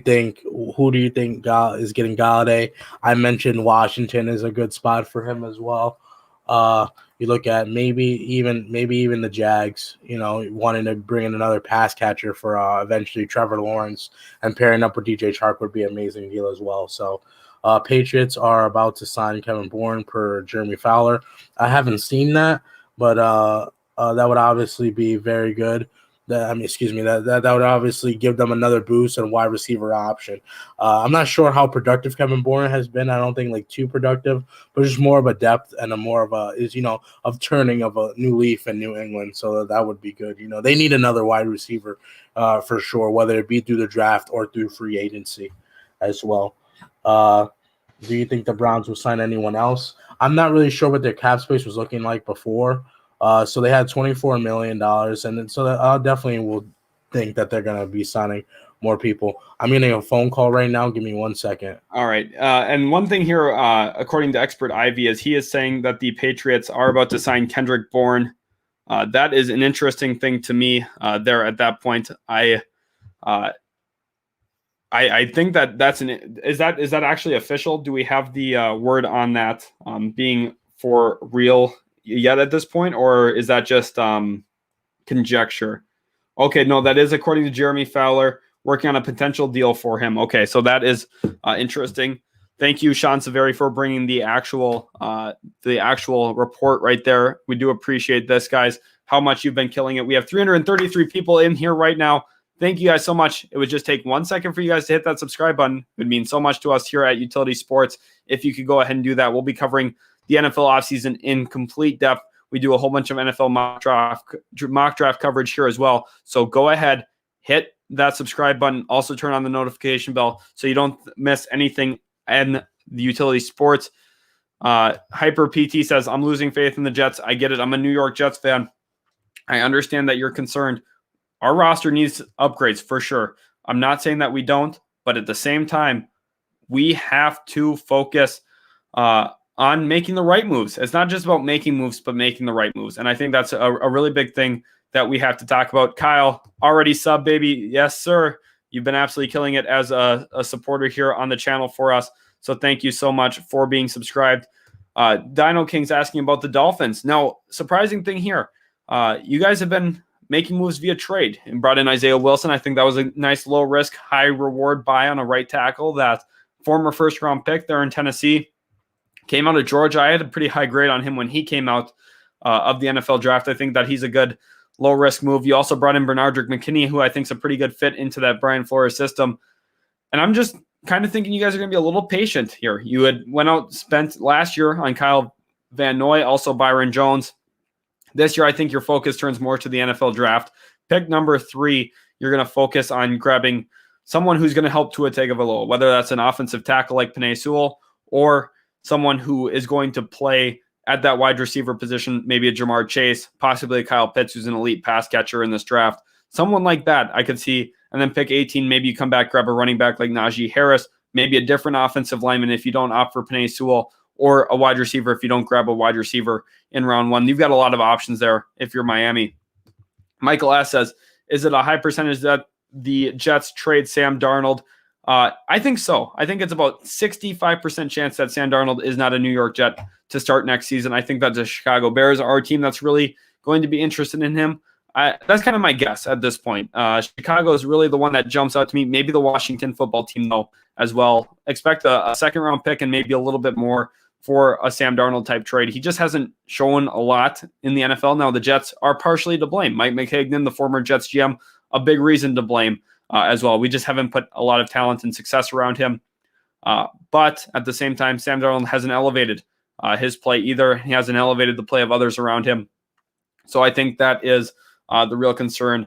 Speaker 2: do you think is getting Galladay? I mentioned Washington is a good spot for him as well. You look at maybe even the Jags, wanting to bring in another pass catcher for eventually Trevor Lawrence, and pairing up with DJ Chark would be an amazing deal as well. So Patriots are about to sign Kevin Bourne per Jeremy Fowler. I haven't seen that, but that would obviously be very good. That would obviously give them another boost and wide receiver option. I'm not sure how productive Kevin Bourne has been. I don't think too productive, but just more of a depth and of turning of a new leaf in New England. So that would be good. They need another wide receiver for sure, whether it be through the draft or through free agency as well. Do you think the Browns will sign anyone else? I'm not really sure what their cap space was looking like before. So they had $24 million, and so I definitely will think that they're going to be signing more people. I'm getting a phone call right now. Give me 1 second.
Speaker 1: All right. And one thing here, according to expert Ivy, is he is saying that the Patriots are about to sign Kendrick Bourne. That is an interesting thing to me there at that point. I think is that actually official? Do we have the word on that being for real yet at this point, or is that just conjecture? Okay, no, that is according to Jeremy Fowler, working on a potential deal for him. Okay, so that is interesting. Thank you, Sean Severi, for bringing the actual report right there. We do appreciate this, guys, how much you've been killing it. We have 333 people in here right now. Thank you guys so much. It would just take 1 second for you guys to hit that subscribe button. It would mean so much to us here at Utility Sports. If you could go ahead and do that, we'll be covering the NFL offseason in complete depth. We do a whole bunch of NFL mock draft coverage here as well. So go ahead, hit that subscribe button. Also turn on the notification bell so you don't miss anything in the Utility Sports. Hyper PT says, I'm losing faith in the Jets. I get it. I'm a New York Jets fan. I understand that you're concerned. Our roster needs upgrades for sure. I'm not saying that we don't, but at the same time, we have to focus on making the right moves. It's not just about making moves, but making the right moves. And I think that's a really big thing that we have to talk about. Kyle, already sub, baby. Yes, sir. You've been absolutely killing it as a supporter here on the channel for us. So thank you so much for being subscribed. Dino King's asking about the Dolphins. Now, surprising thing here. You guys have been making moves via trade and brought in Isaiah Wilson. I think that was a nice low risk, high reward buy on a right tackle. That former first round pick there in Tennessee came out of Georgia. I had a pretty high grade on him when he came out of the NFL draft. I think that he's a good low risk move. You also brought in Bernardrick McKinney, who I think is a pretty good fit into that Brian Flores system. And I'm just kind of thinking you guys are going to be a little patient here. You had went out, spent last year on Kyle Van Noy, also Byron Jones. This year, I think your focus turns more to the NFL draft. Pick number 3, you're going to focus on grabbing someone who's going to help Tua Tagovailoa, whether that's an offensive tackle like Penei Sewell or someone who is going to play at that wide receiver position, maybe a Jamar Chase, possibly a Kyle Pitts, who's an elite pass catcher in this draft. Someone like that I could see. And then pick 18, maybe you come back, grab a running back like Najee Harris, maybe a different offensive lineman if you don't opt for Penei Sewell, or a wide receiver if you don't grab a wide receiver in round 1. You've got a lot of options there if you're Miami. Michael S. says, is it a high percentage that the Jets trade Sam Darnold? I think so. I think it's about 65% chance that Sam Darnold is not a New York Jet to start next season. I think that the Chicago Bears are a team that's really going to be interested in him. That's kind of my guess at this point. Chicago is really the one that jumps out to me. Maybe the Washington football team, though, as well. Expect a second-round pick and maybe a little bit more for a Sam Darnold type trade. He just hasn't shown a lot in the NFL. Now, the Jets are partially to blame. Mike McHagnon, the former Jets GM, a big reason to blame as well. We just haven't put a lot of talent and success around him. But at the same time, Sam Darnold hasn't elevated his play either. He hasn't elevated the play of others around him. So I think that is the real concern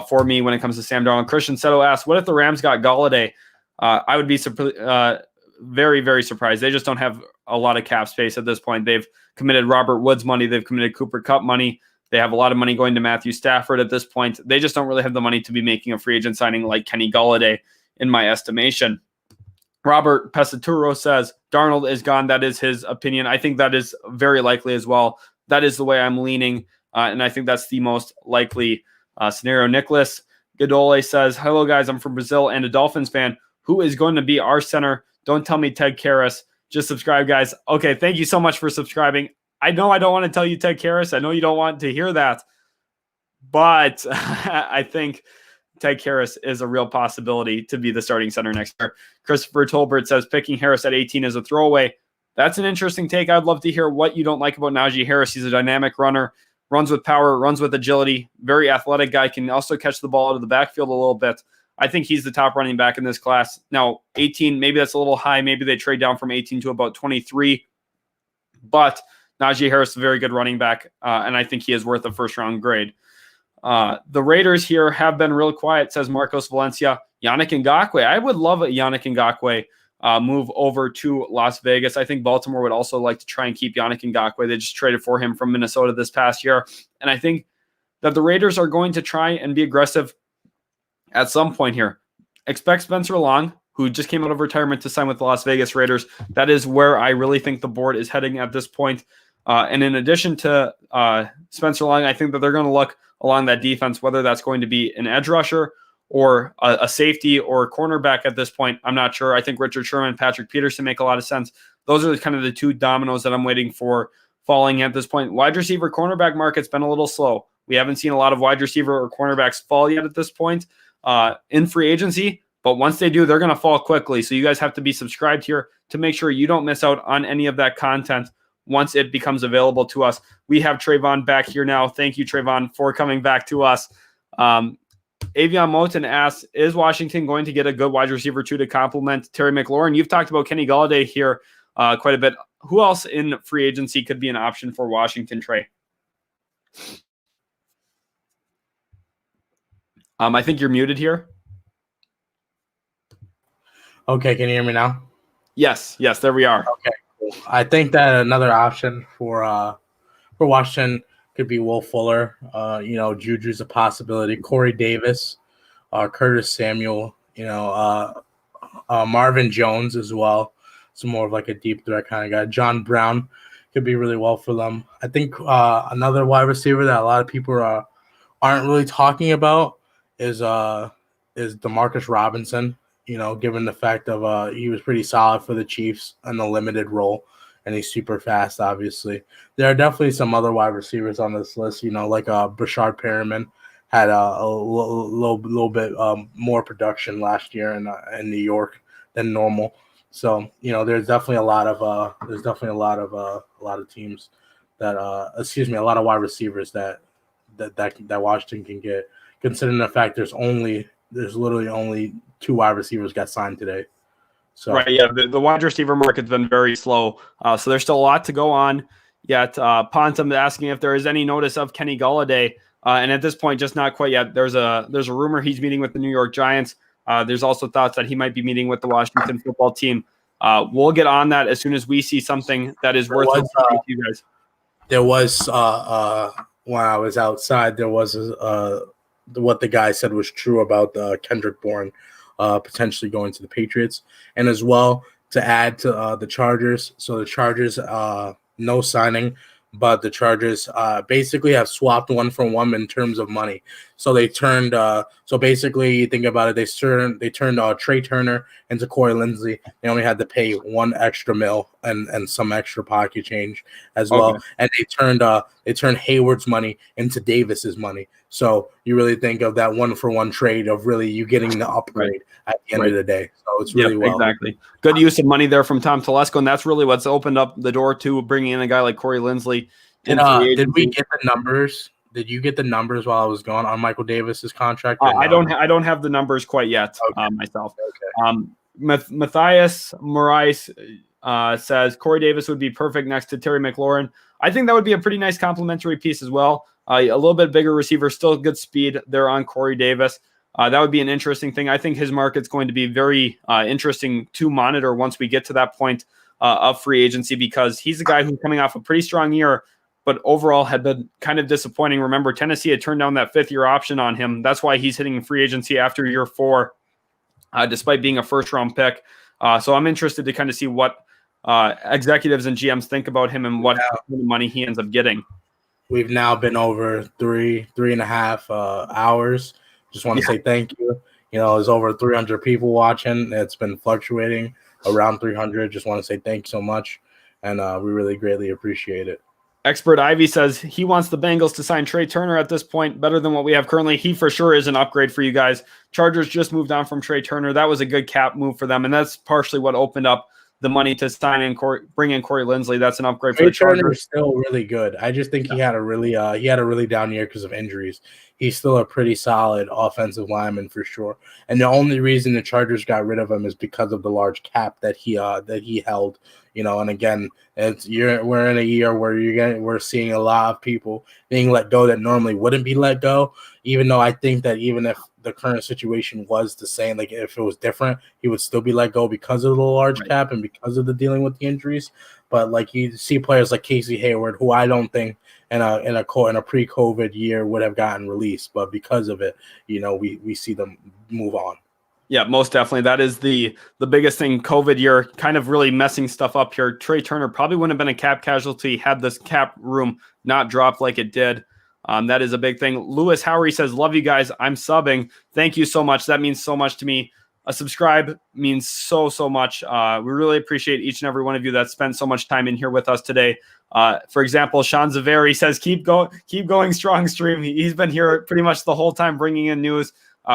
Speaker 1: for me when it comes to Sam Darnold. Christian Seto asks, what if the Rams got Galladay? I would be very, very surprised. They just don't have a lot of cap space at this point. They've committed Robert Woods money. They've committed Cooper Kupp money. They have a lot of money going to Matthew Stafford at this point. They just don't really have the money to be making a free agent signing like Kenny Galladay, in my estimation. Robert Pesaturo says, Darnold is gone. That is his opinion. I think that is very likely as well. That is the way I'm leaning, and I think that's the most likely scenario. Nicholas Godole says, hello, guys. I'm from Brazil and a Dolphins fan. Who is going to be our center? Don't tell me Ted Karras. Just subscribe, guys. Okay, thank you so much for subscribing. I know I don't want to tell you Ted Karras. I know you don't want to hear that. But I think Ted Karras is a real possibility to be the starting center next year. Christopher Tolbert says picking Harris at 18 is a throwaway. That's an interesting take. I'd love to hear what you don't like about Najee Harris. He's a dynamic runner, runs with power, runs with agility, very athletic guy, can also catch the ball out of the backfield a little bit. I think he's the top running back in this class. Now, 18, maybe that's a little high. Maybe they trade down from 18 to about 23. But Najee Harris is a very good running back, and I think he is worth a first-round grade. The Raiders here have been real quiet, says Marcos Valencia. Yannick Ngakoue. I would love a Yannick Ngakoue move over to Las Vegas. I think Baltimore would also like to try and keep Yannick Ngakoue. They just traded for him from Minnesota this past year. And I think that the Raiders are going to try and be aggressive at some point here. Expect Spencer Long, who just came out of retirement, to sign with the Las Vegas Raiders. That is where I really think the board is heading at this point. And in addition to Spencer Long, I think that they're going to look along that defense, whether that's going to be an edge rusher or a safety or a cornerback at this point. I'm not sure. I think Richard Sherman, Patrick Peterson make a lot of sense. Those are kind of the two dominoes that I'm waiting for falling at this point. Wide receiver, cornerback market's been a little slow. We haven't seen a lot of wide receiver or cornerbacks fall yet at this point in free agency. But once they do, they're going to fall quickly. So you guys have to be subscribed here to make sure you don't miss out on any of that content once it becomes available to us. We have Trevon back here now. Thank you, Trevon, for coming back to us. Avion Moten asks, is Washington going to get a good wide receiver too to complement Terry McLaurin? You've talked about Kenny Galladay here quite a bit. Who else in free agency could be an option for Washington, Trey? I think you're muted here.
Speaker 2: Okay, can you hear me now?
Speaker 1: Yes, there we are.
Speaker 2: Okay, cool. I think that another option for Washington could be Will Fuller. Juju's a possibility. Corey Davis, Curtis Samuel, Marvin Jones as well. some more of like a deep threat kind of guy. John Brown could be really well for them. I think another wide receiver that a lot of people aren't really talking about is Demarcus Robinson. Given the fact of he was pretty solid for the Chiefs in a limited role, and he's super fast. Obviously, there are definitely some other wide receivers on this list. Like Brashard Perriman had a little bit more production last year in New York than normal. So there's definitely a lot of teams that a lot of wide receivers that Washington can get, considering the fact there's literally only 2 wide receivers got signed today. So
Speaker 1: right, yeah, the wide receiver market's been very slow, so there's still a lot to go on yet. Pontum asking if there is any notice of Kenny Golladay, and at this point, just not quite yet. There's a rumor he's meeting with the New York Giants. There's also thoughts that he might be meeting with the Washington football team. We'll get on that as soon as we see something that is worth it to you guys.
Speaker 2: There was when I was outside, there was what the guy said was true about Kendrick Bourne potentially going to the Patriots, and as well to add to the Chargers. So the Chargers, no signing, but the Chargers basically have swapped 1-for-1 in terms of money. So they turned so basically, you think about it, they turned Trey Turner into Corey Linsley. They only had to pay $1 extra mil and some extra pocket change as well. And they turned Hayward's money into Davis's money. So you really think of that 1-for-1 trade of really you getting the upgrade at the end of the day. So it's really well.
Speaker 1: Exactly. Good use of money there from Tom Telesco, and that's really what's opened up the door to bringing in a guy like Corey Linsley.
Speaker 2: Did we get the numbers? Did you get the numbers while I was gone on Michael Davis's contract?
Speaker 1: I don't have the numbers quite yet myself. Okay. Matthias Morais says Corey Davis would be perfect next to Terry McLaurin. I think that would be a pretty nice complementary piece as well. A little bit bigger receiver, still good speed there on Corey Davis. That would be an interesting thing. I think his market's going to be very interesting to monitor once we get to that point of free agency, because he's a guy who's coming off a pretty strong year, but overall had been kind of disappointing. Remember, Tennessee had turned down that 5th-year option on him. That's why he's hitting free agency after year 4, despite being a first-round pick. So I'm interested to kind of see what executives and GMs think about him and what money he ends up getting.
Speaker 2: We've now been over 3.5 hours. Just want to say thank you. There's over 300 people watching. It's been fluctuating around 300. Just want to say thank you so much, and we really greatly appreciate it.
Speaker 1: Expert Ivy says he wants the Bengals to sign Trey Turner at this point, better than what we have currently. He for sure is an upgrade for you guys. Chargers just moved on from Trey Turner. That was a good cap move for them, and that's partially what opened up the money to sign in bring in Corey Linsley. That's an upgrade for the Chargers.
Speaker 2: Turner is still really good. I just think he had a really down year because of injuries. He's still a pretty solid offensive lineman for sure. And the only reason the Chargers got rid of him is because of the large cap that he held. And again, we're in a year where we're seeing a lot of people being let go that normally wouldn't be let go. Even though I think that even if the current situation was the same, like if it was different, he would still be let go because of the large cap and because of the dealing with the injuries. But like you see players like Casey Hayward, who I don't think in a pre-COVID year would have gotten released, but because of it, we see them move on.
Speaker 1: Yeah, most definitely. That is the biggest thing. COVID year kind of really messing stuff up here. Trey Turner probably wouldn't have been a cap casualty had this cap room not dropped like it did. That is a big thing. Lewis Howery says, love you guys. I'm subbing. Thank you so much. That means so much to me. A subscribe means so much. We really appreciate each and every one of you that spent so much time in here with us today. For example, Sean Zaveri says, keep going strong stream. He's been here pretty much the whole time bringing in news.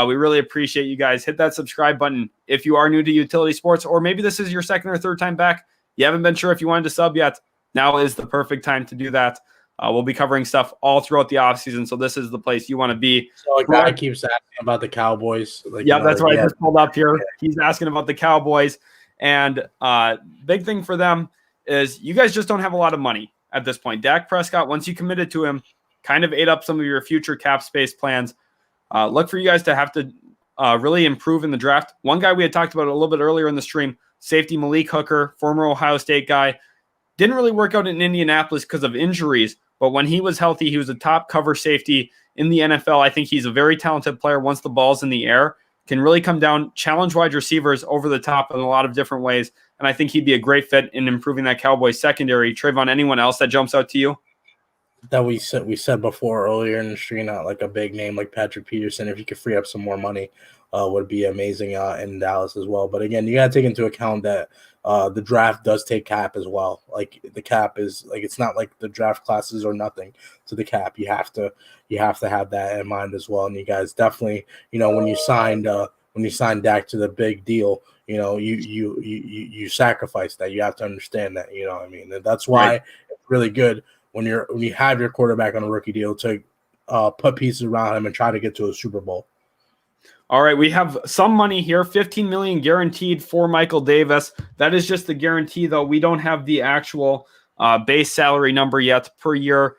Speaker 1: We really appreciate you guys. Hit that subscribe button if you are new to Utility Sports, or maybe this is your 2nd or 3rd time back. You haven't been sure if you wanted to sub yet. Now is the perfect time to do that. We'll be covering stuff all throughout the offseason, so this is the place you want to be.
Speaker 2: So a guy keeps asking about the Cowboys.
Speaker 1: That's why I just pulled up here. He's asking about the Cowboys, and big thing for them is you guys just don't have a lot of money at this point. Dak Prescott, once you committed to him, kind of ate up some of your future cap space plans. Look for you guys to have to really improve in the draft. One guy we had talked about a little bit earlier in the stream, safety Malik Hooker, former Ohio State guy, didn't really work out in Indianapolis because of injuries, but when he was healthy, he was a top cover safety in the NFL. I think he's a very talented player once the ball's in the air. can really come down, challenge wide receivers over the top in a lot of different ways. And I think he'd be a great fit in improving that Cowboys secondary. Trayvon, anyone else that jumps out to you?
Speaker 2: That we said before earlier in the stream, not like a big name like Patrick Peterson, if you could free up some more money, would be amazing in Dallas as well. But again, you got to take into account that the draft does take cap as well. Like the cap is like, it's not like the draft classes are nothing to the cap. You have to have that in mind as well. And you guys definitely, when you signed Dak to the big deal, you sacrifice that. You have to understand that. You know what I mean? And that's why it's really good when you have your quarterback on a rookie deal to put pieces around him and try to get to a Super Bowl.
Speaker 1: All right, we have some money here, $15 million guaranteed for Michael Davis. That is just the guarantee, though. We don't have the actual base salary number yet per year,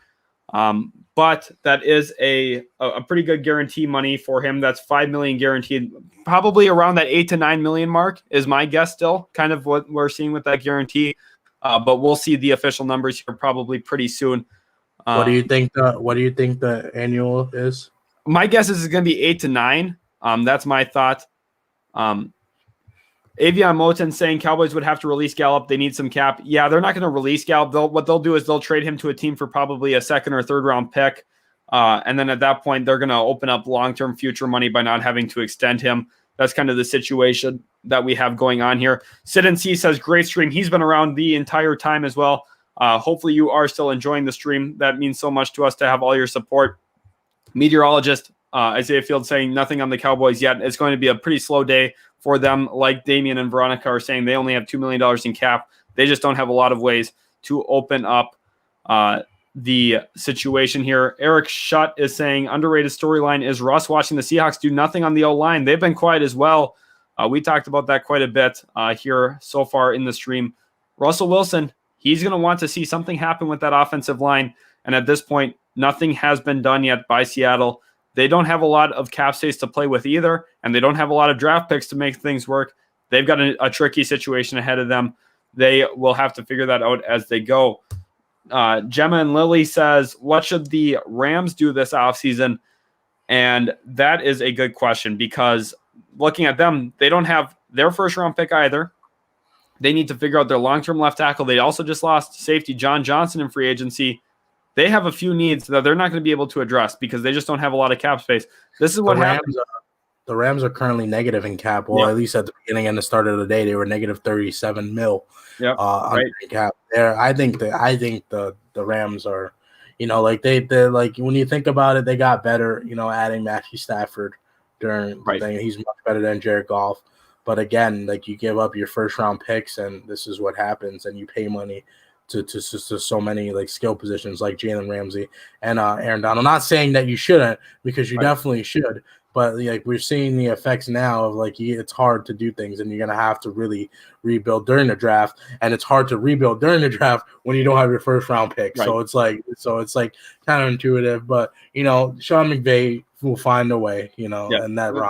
Speaker 1: but that is a pretty good guarantee money for him. That's $5 million guaranteed, probably around that $8 to $9 million mark is my guess. Still, kind of what we're seeing with that guarantee. But we'll see the official numbers here probably pretty soon.
Speaker 2: What do you think the annual is?
Speaker 1: My guess is it's going to be 8 to 9. That's my thought. Avion Moten saying Cowboys would have to release Gallup. They need some cap. Yeah, they're not going to release Gallup. What they'll do is they'll trade him to a team for probably a second or third round pick. And then at that point, they're going to open up long-term future money by not having to extend him. That's kind of the situation that we have going on here. Sid and C says, great stream. He's been around the entire time as well. Hopefully you are still enjoying the stream. That means so much to us to have all your support. Meteorologist Isaiah Field saying nothing on the Cowboys yet. It's going to be a pretty slow day for them. Like Damian and Veronica are saying, they only have $2 million in cap. They just don't have a lot of ways to open up the situation here. Eric Schutt is saying underrated storyline is Russ watching the Seahawks do nothing on the O-line. They've been quiet as well. We talked about that quite a bit here so far in the stream. Russell Wilson, he's going to want to see something happen with that offensive line. And at this point, nothing has been done yet by Seattle. They don't have a lot of cap space to play with either, and they don't have a lot of draft picks to make things work. They've got a tricky situation ahead of them. They will have to figure that out as they go. Gemma and Lily says, what should the Rams do this offseason? And that is a good question because looking at them, they don't have their first-round pick either. They need to figure out their long-term left tackle. They also just lost safety John Johnson in free agency. They have a few needs that they're not going to be able to address because they just don't have a lot of cap space. This is what happens.
Speaker 2: The Rams are currently negative in cap. Well, at least at the beginning and the start of the day, they were negative 37 mil. Under cap there. I think the Rams are, they're like when you think about it, they got better. Adding Matthew Stafford during the thing, he's much better than Jared Goff. But again, like you give up your first round picks, and this is what happens, and you pay money to so many like skill positions like Jalen Ramsey and Aaron Donald. I'm not saying that you shouldn't because you definitely should. But like we're seeing the effects now of like it's hard to do things, and you're gonna have to really rebuild during the draft, and it's hard to rebuild during the draft when you don't have your first round pick. Right. So it's like counterintuitive, but Sean McVay will find a way, and that
Speaker 1: they'll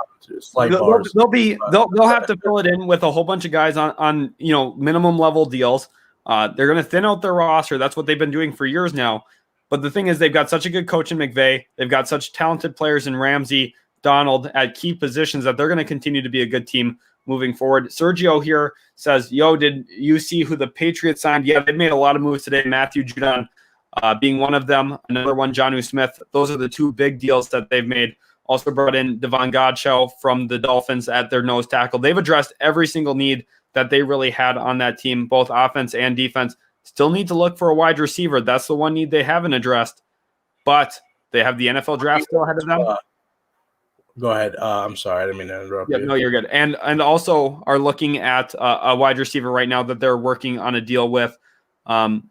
Speaker 1: have to fill it in with a whole bunch of guys on minimum level deals. They're gonna thin out their roster. That's what they've been doing for years now. But the thing is, they've got such a good coach in McVay. They've got such talented players in Ramsey, Donald at key positions that they're going to continue to be a good team moving forward. Sergio here says, did you see who the Patriots signed? Yeah, they've made a lot of moves today. Matthew Judon being one of them. Another one, Jonnu Smith. Those are the two big deals that they've made. Also brought in Devon Godchaux from the Dolphins at their nose tackle. They've addressed every single need that they really had on that team, both offense and defense. Still need to look for a wide receiver. That's the one need they haven't addressed. But they have the NFL draft still ahead of them.
Speaker 2: Go ahead. I'm sorry. I didn't mean to interrupt you.
Speaker 1: No, you're good. And also are looking at a wide receiver right now that they're working on a deal with. Was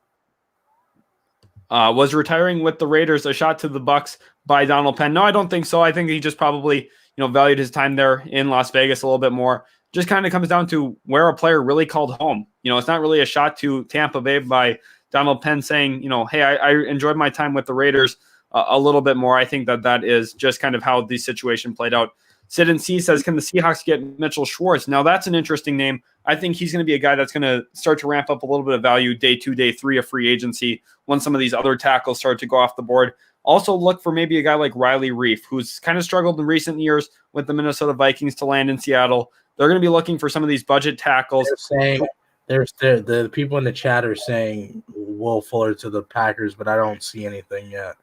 Speaker 1: retiring with the Raiders a shot to the Bucs by Donald Penn? No, I don't think so. I think he just probably valued his time there in Las Vegas a little bit more. Just kind of comes down to where a player really called home. It's not really a shot to Tampa Bay by Donald Penn saying, hey, I enjoyed my time with the Raiders a little bit more. I think that is just kind of how the situation played out. Sid and C says, can the Seahawks get Mitchell Schwartz? Now, that's an interesting name. I think he's going to be a guy that's going to start to ramp up a little bit of value day 2, day 3 of free agency when some of these other tackles start to go off the board. Also look for maybe a guy like Riley Reif, who's kind of struggled in recent years with the Minnesota Vikings to land in Seattle. They're going to be looking for some of these budget tackles.
Speaker 2: They're saying the people in the chat are saying Will Fuller to the Packers, but I don't see anything yet.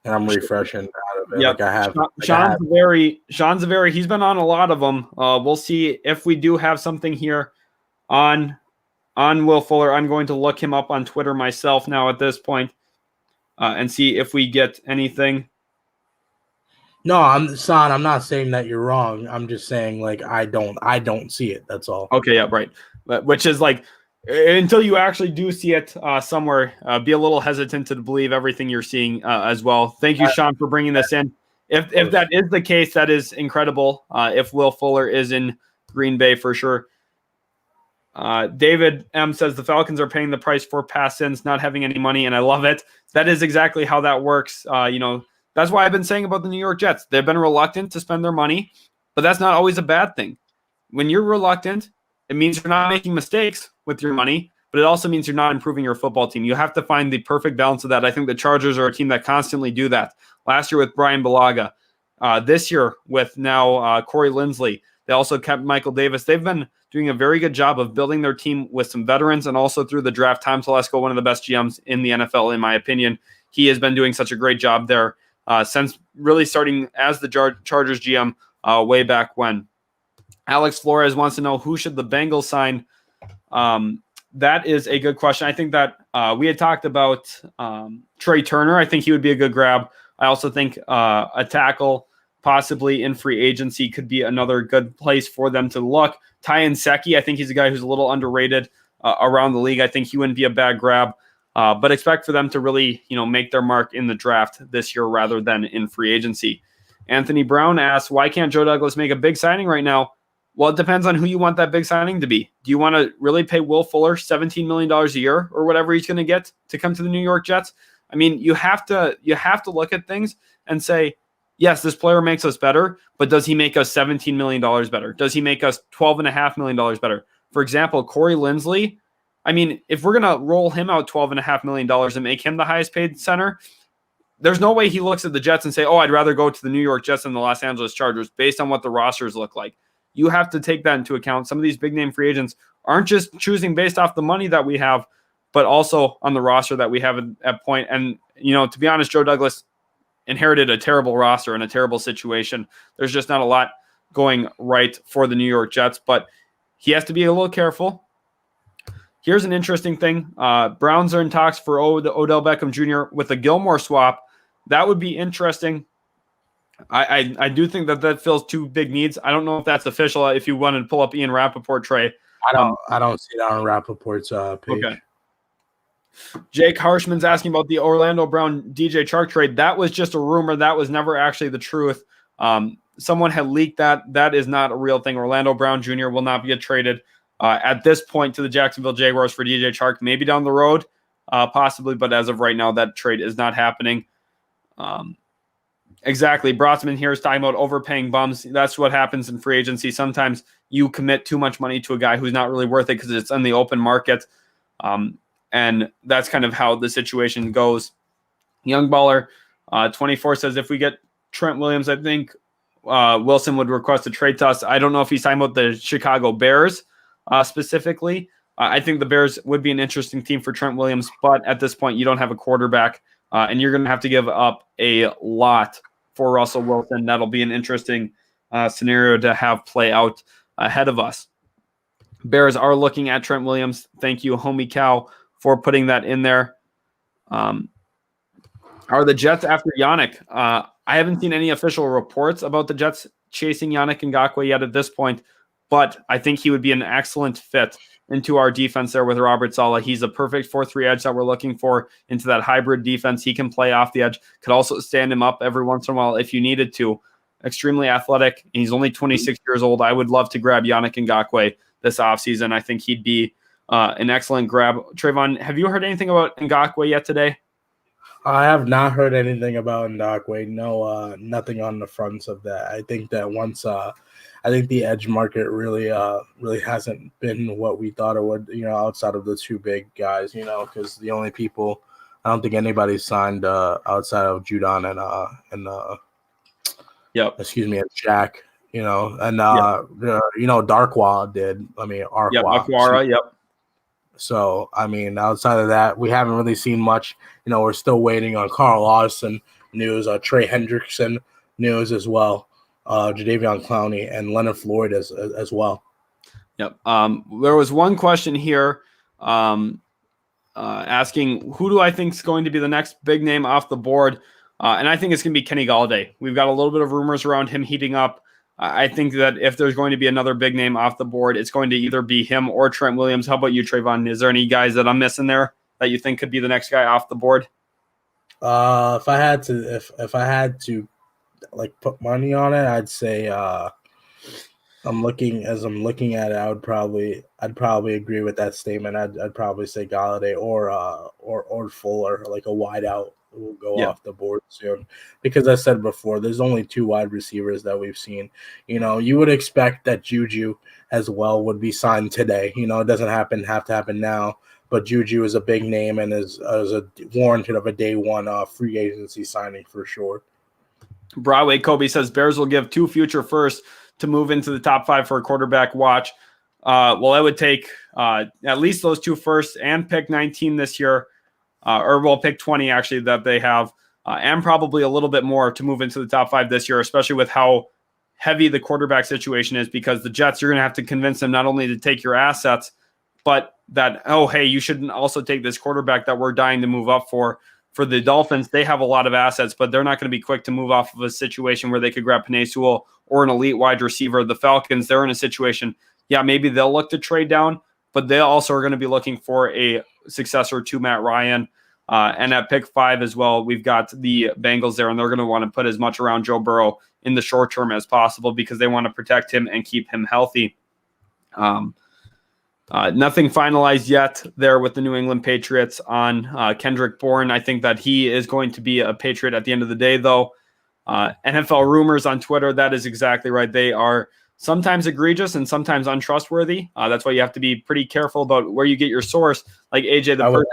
Speaker 2: And I'm refreshing out of it.
Speaker 1: Yep.
Speaker 2: Like I have.
Speaker 1: Sean Zaveri, he's been on a lot of them. We'll see if we do have something here on Will Fuller. I'm going to look him up on Twitter myself now at this point and see if we get anything.
Speaker 2: No, I'm not saying that you're wrong. I'm just saying like I don't see it. That's all.
Speaker 1: Okay, yeah, right. Which is like until you actually do see it somewhere, be a little hesitant to believe everything you're seeing as well. Thank you, Sean, for bringing this in. If that is the case, that is incredible. If Will Fuller is in Green Bay for sure. David M says the Falcons are paying the price for pass-ins, not having any money, and I love it. That is exactly how that works. That's why I've been saying about the New York Jets. They've been reluctant to spend their money, but that's not always a bad thing. When you're reluctant, it means you're not making mistakes with your money, but it also means you're not improving your football team. You have to find the perfect balance of that. I think the Chargers are a team that constantly do that. Last year with Brian Bulaga, this year with now Corey Linsley. They also kept Michael Davis. They've been doing a very good job of building their team with some veterans and also through the draft. Tom Telesco, one of the best GMs in the NFL, in my opinion. He has been doing such a great job there since really starting as the Chargers GM way back when. Alex Flores wants to know who should the Bengals sign. That is a good question. I think that we had talked about Trey Turner. I think he would be a good grab. I also think a tackle possibly in free agency could be another good place for them to look. Tyan Secchi, I think he's a guy who's a little underrated around the league. I think he wouldn't be a bad grab, but expect for them to really, make their mark in the draft this year rather than in free agency. Anthony Brown asks, why can't Joe Douglas make a big signing right now? Well, it depends on who you want that big signing to be. Do you want to really pay Will Fuller $17 million a year or whatever he's going to get to come to the New York Jets? I mean, you have to look at things and say, yes, this player makes us better, but does he make us $17 million better? Does he make us $12.5 million better? For example, Corey Linsley, I mean, if we're going to roll him out $12.5 million and make him the highest paid center, there's no way he looks at the Jets and say, oh, I'd rather go to the New York Jets than the Los Angeles Chargers based on what the rosters look like. You have to take that into account. Some of these big name free agents aren't just choosing based off the money that we have, but also on the roster that we have at point. And, to be honest, Joe Douglas inherited a terrible roster and a terrible situation. There's just not a lot going right for the New York Jets, but he has to be a little careful. Here's an interesting thing. Browns are in talks for Odell Beckham Jr. with a Gilmore swap. That would be interesting. I do think that fills two big needs. I don't know if that's official. If you want to pull up Ian Rappaport, Trey.
Speaker 2: I don't see that on Rappaport's page.
Speaker 1: Okay. Jake Harshman's asking about the Orlando Brown DJ Chark trade. That was just a rumor. That was never actually the truth. Someone had leaked that. That is not a real thing. Orlando Brown Jr. will not get traded at this point to the Jacksonville Jaguars for DJ Chark. Maybe down the road, possibly, but as of right now, that trade is not happening. Exactly. Brotsman here is talking about overpaying bums. That's what happens in free agency. Sometimes you commit too much money to a guy who's not really worth it because it's on the open market. And that's kind of how the situation goes. Young Baller 24 says, if we get Trent Williams, I think Wilson would request a trade to us. I don't know if he's talking about the Chicago Bears specifically. I think the Bears would be an interesting team for Trent Williams, but at this point, you don't have a quarterback, and you're going to have to give up a lot for Russell Wilson. That'll be an interesting scenario to have play out ahead of us. Bears are looking at Trent Williams. Thank you, Homie Cow, for putting that in there. Are the Jets after Yannick? I haven't seen any official reports about the Jets chasing Yannick Ngakoue yet at this point, but I think he would be an excellent fit into our defense there with Robert Saleh. He's a perfect 4-3 edge that we're looking for into that hybrid defense. He can play off the edge, could also stand him up every once in a while if you needed to. Extremely athletic. He's only 26 years old. I would love to grab Yannick Ngakoue this offseason. I think he'd be an excellent grab. Trevon, have you heard anything about Ngakoue yet today?
Speaker 2: I have not heard anything about Ngakoue. No, nothing on the fronts of that. I think that I think the edge market really hasn't been what we thought it would, outside of the two big guys, because the only people I don't think anybody's signed outside of Judon and excuse me, and Shaq. You know, and Darkwa did. I mean, Arqua.
Speaker 1: Aquara, yep.
Speaker 2: So, I mean, outside of that, we haven't really seen much. You know, we're still waiting on Carl Lawson news, Trey Hendrickson news as well, Jadeveon Clowney, and Leonard Floyd as well.
Speaker 1: Yep. There was one question here asking, who do I think is going to be the next big name off the board? And I think it's going to be Kenny Galladay. We've got a little bit of rumors around him heating up. I think that if there's going to be another big name off the board, it's going to either be him or Trent Williams. How about you, Trayvon? Is there any guys that I'm missing there that you think could be the next guy off the board?
Speaker 2: If I had to like put money on it, I'd say I'm looking at it. I'd probably agree with that statement. I'd probably say Galladay or Fuller, like a wideout, will go off the board soon. Because I said before, there's only 2 wide receivers that we've seen. You know, you would expect that Juju as well would be signed today. You know, it doesn't have to happen now, but Juju is a big name and is a warranted of a day one free agency signing for sure.
Speaker 1: Broadway Kobe says Bears will give 2 future firsts to move into the top 5 for a quarterback watch. Well, I would take at least those 2 firsts and pick 19 this year. Or we'll pick 20 actually that they have, and probably a little bit more to move into the top 5 this year, especially with how heavy the quarterback situation is, because the Jets, you're going to have to convince them not only to take your assets, but that, oh, hey, you shouldn't also take this quarterback that we're dying to move up for. For the Dolphins, they have a lot of assets, but they're not going to be quick to move off of a situation where they could grab Penei Sewell or an elite wide receiver. The Falcons, they're in a situation, maybe they'll look to trade down, but they also are going to be looking for a successor to Matt Ryan. And at pick 5 as well, we've got the Bengals there, and they're going to want to put as much around Joe Burrow in the short term as possible because they want to protect him and keep him healthy. Nothing finalized yet there with the New England Patriots on Kendrick Bourne. I think that he is going to be a Patriot at the end of the day, though. NFL rumors on Twitter, that is exactly right. They are sometimes egregious and sometimes untrustworthy. That's why you have to be pretty careful about where you get your source. Like AJ, I
Speaker 2: would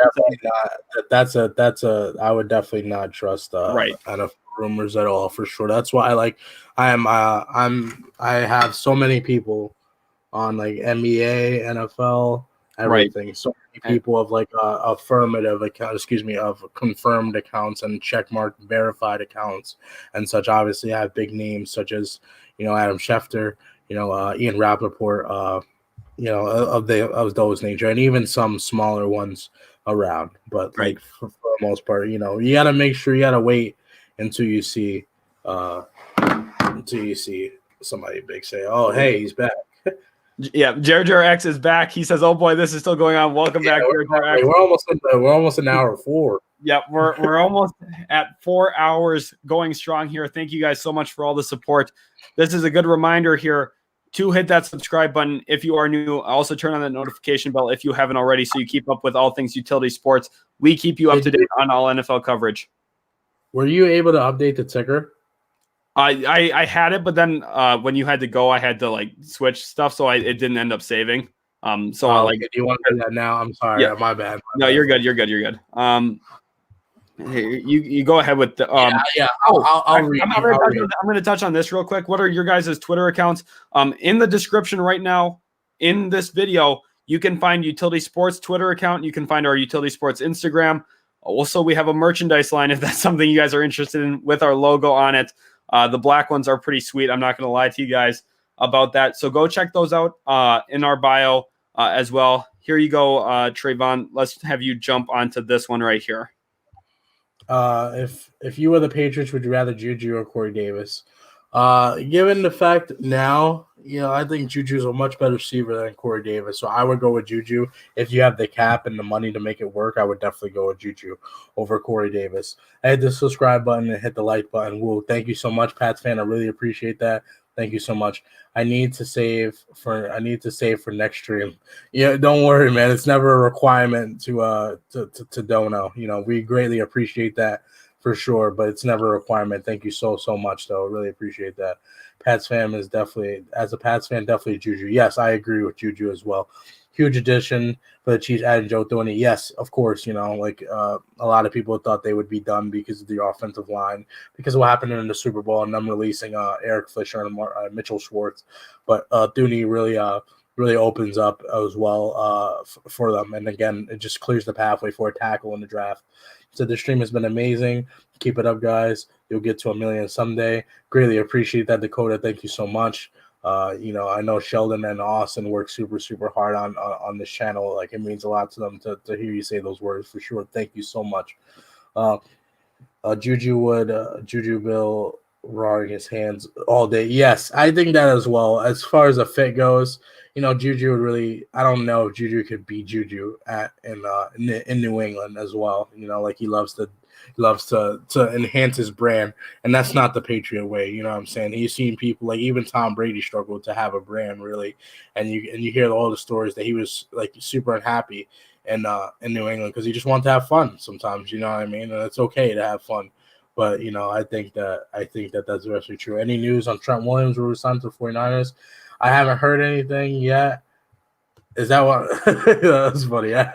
Speaker 2: definitely not trust
Speaker 1: right
Speaker 2: NFL rumors at all for sure. That's why I have so many people on like NBA, NFL, everything. Right. So many people of like of confirmed accounts and checkmark verified accounts and such. Obviously, I have big names such as Adam Schefter, Ian Rappaport, of those nature, and even some smaller ones around. But like for the most part, you got to make sure you got to wait until you see somebody big say, "Oh, hey, he's back."
Speaker 1: Yeah, Jared X is back. He says, "Oh boy, this is still going on." Welcome back, Jared X.
Speaker 2: We're almost an hour 4.
Speaker 1: Yep, we're almost at 4 hours going strong here. Thank you guys so much for all the support. This is a good reminder here to hit that subscribe button if you are new. Also turn on that notification bell if you haven't already, so you keep up with all things utility sports. We keep you up to date on all NFL coverage.
Speaker 2: Were you able to update the ticker?
Speaker 1: I had it, but then when you had to go, I had to like switch stuff, so it didn't end up saving. Do
Speaker 2: you want to do that now? I'm sorry, my bad.
Speaker 1: You're good. You're good. You go ahead with the
Speaker 2: I'll read.
Speaker 1: I'm going to touch on this real quick. What are your guys' Twitter accounts? In the description right now in this video, you can find Utility Sports Twitter account. You can find our Utility Sports Instagram. Also, we have a merchandise line if that's something you guys are interested in with our logo on it. The black ones are pretty sweet. I'm not going to lie to you guys about that. So go check those out in our bio as well. Here you go, Trayvon. Let's have you jump onto this one right here.
Speaker 2: If you were the Patriots, would you rather Juju or Corey Davis? Given the fact now, I think Juju's a much better receiver than Corey Davis. So I would go with Juju. If you have the cap and the money to make it work, I would definitely go with Juju over Corey Davis. I hit the subscribe button and hit the like button. Woo, thank you so much, Pats fan. I really appreciate that. Thank you so much. I need to save for next stream. Yeah, don't worry, man. It's never a requirement to dono. We greatly appreciate that for sure, but it's never a requirement. Thank you so much, though. Really appreciate that. Pats fan is definitely, as a Pats fan, definitely Juju. Yes, I agree with Juju as well. Huge addition for the Chiefs, adding Joe Thornton. Yes, of course, a lot of people thought they would be done because of the offensive line, because of what happened in the Super Bowl and them releasing Eric Fisher and Mitchell Schwartz. But Thuney really opens up as well for them. And again, it just clears the pathway for a tackle in the draft. So the stream has been amazing. Keep it up, guys. You'll get to 1 million someday. Greatly appreciate that, Dakota. Thank you so much. I know Sheldon and Austin work super, super hard on this channel. Like, it means a lot to them to hear you say those words for sure. Thank you so much. Juju Bill roaring his hands all day. Yes, I think that as well. As far as a fit goes, Juju would really. I don't know if Juju could beat Juju in New England as well. Like he loves to enhance his brand, and that's not the Patriot way. You know what I'm saying? He's seen people like even Tom Brady struggle to have a brand really, and you hear all the stories that he was like super unhappy in New England because he just wanted to have fun sometimes. You know what I mean? And it's okay to have fun. But, I think that that's actually true. Any news on Trent Williams will resign to the 49ers? I haven't heard anything yet. Is that what? That's funny. I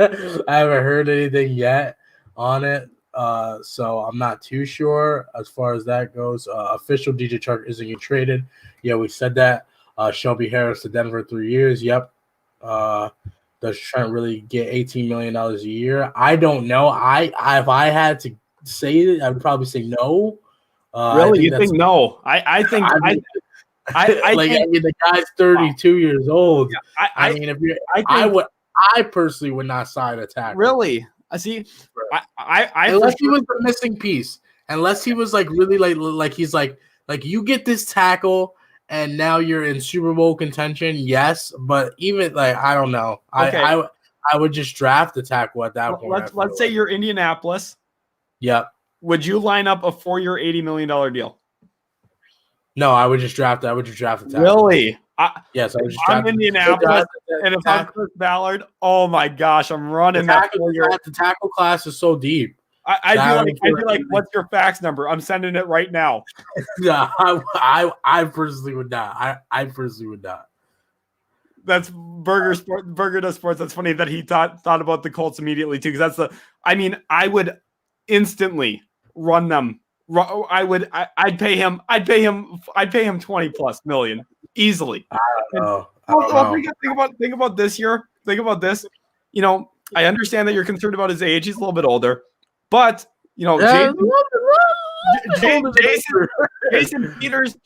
Speaker 2: haven't heard anything yet on it. So I'm not too sure as far as that goes. Official DJ Chark isn't getting traded. Yeah, we said that. Shelby Harris to Denver 3 years. Yep. Does Trent really get $18 million a year? I don't know. If I had to say it, I would probably say no.
Speaker 3: Really, you think no? I think
Speaker 2: the guy's 32 years old. Yeah, I personally would not sign a tackle.
Speaker 3: Really? I see.
Speaker 2: Unless he was the missing piece. Unless he was like really like he's like you get this tackle and now you're in Super Bowl contention. Yes, but even like I don't know. Okay. I would just draft the tackle at that point.
Speaker 3: Let's say you're Indianapolis.
Speaker 2: Yep.
Speaker 3: Would you line up a 4-year, $80 million deal?
Speaker 2: No, I would just draft. I would just draft the tackle.
Speaker 3: Really?
Speaker 2: Yes, I would just
Speaker 3: draft. I'm Indianapolis, and if I'm Chris Ballard, oh my gosh, I'm running that 4-year.
Speaker 2: The tackle class is so deep.
Speaker 3: I'd be like, what's your fax number? I'm sending it right now.
Speaker 2: Yeah, I personally would not. I personally would not.
Speaker 3: That's Burger does sports. That's funny that he thought about the Colts immediately too, because I would instantly run them. I'd pay him 20+ million easily.
Speaker 2: I don't know.
Speaker 3: Think about this year. Think about this. I understand that you're concerned about his age. He's a little bit older, but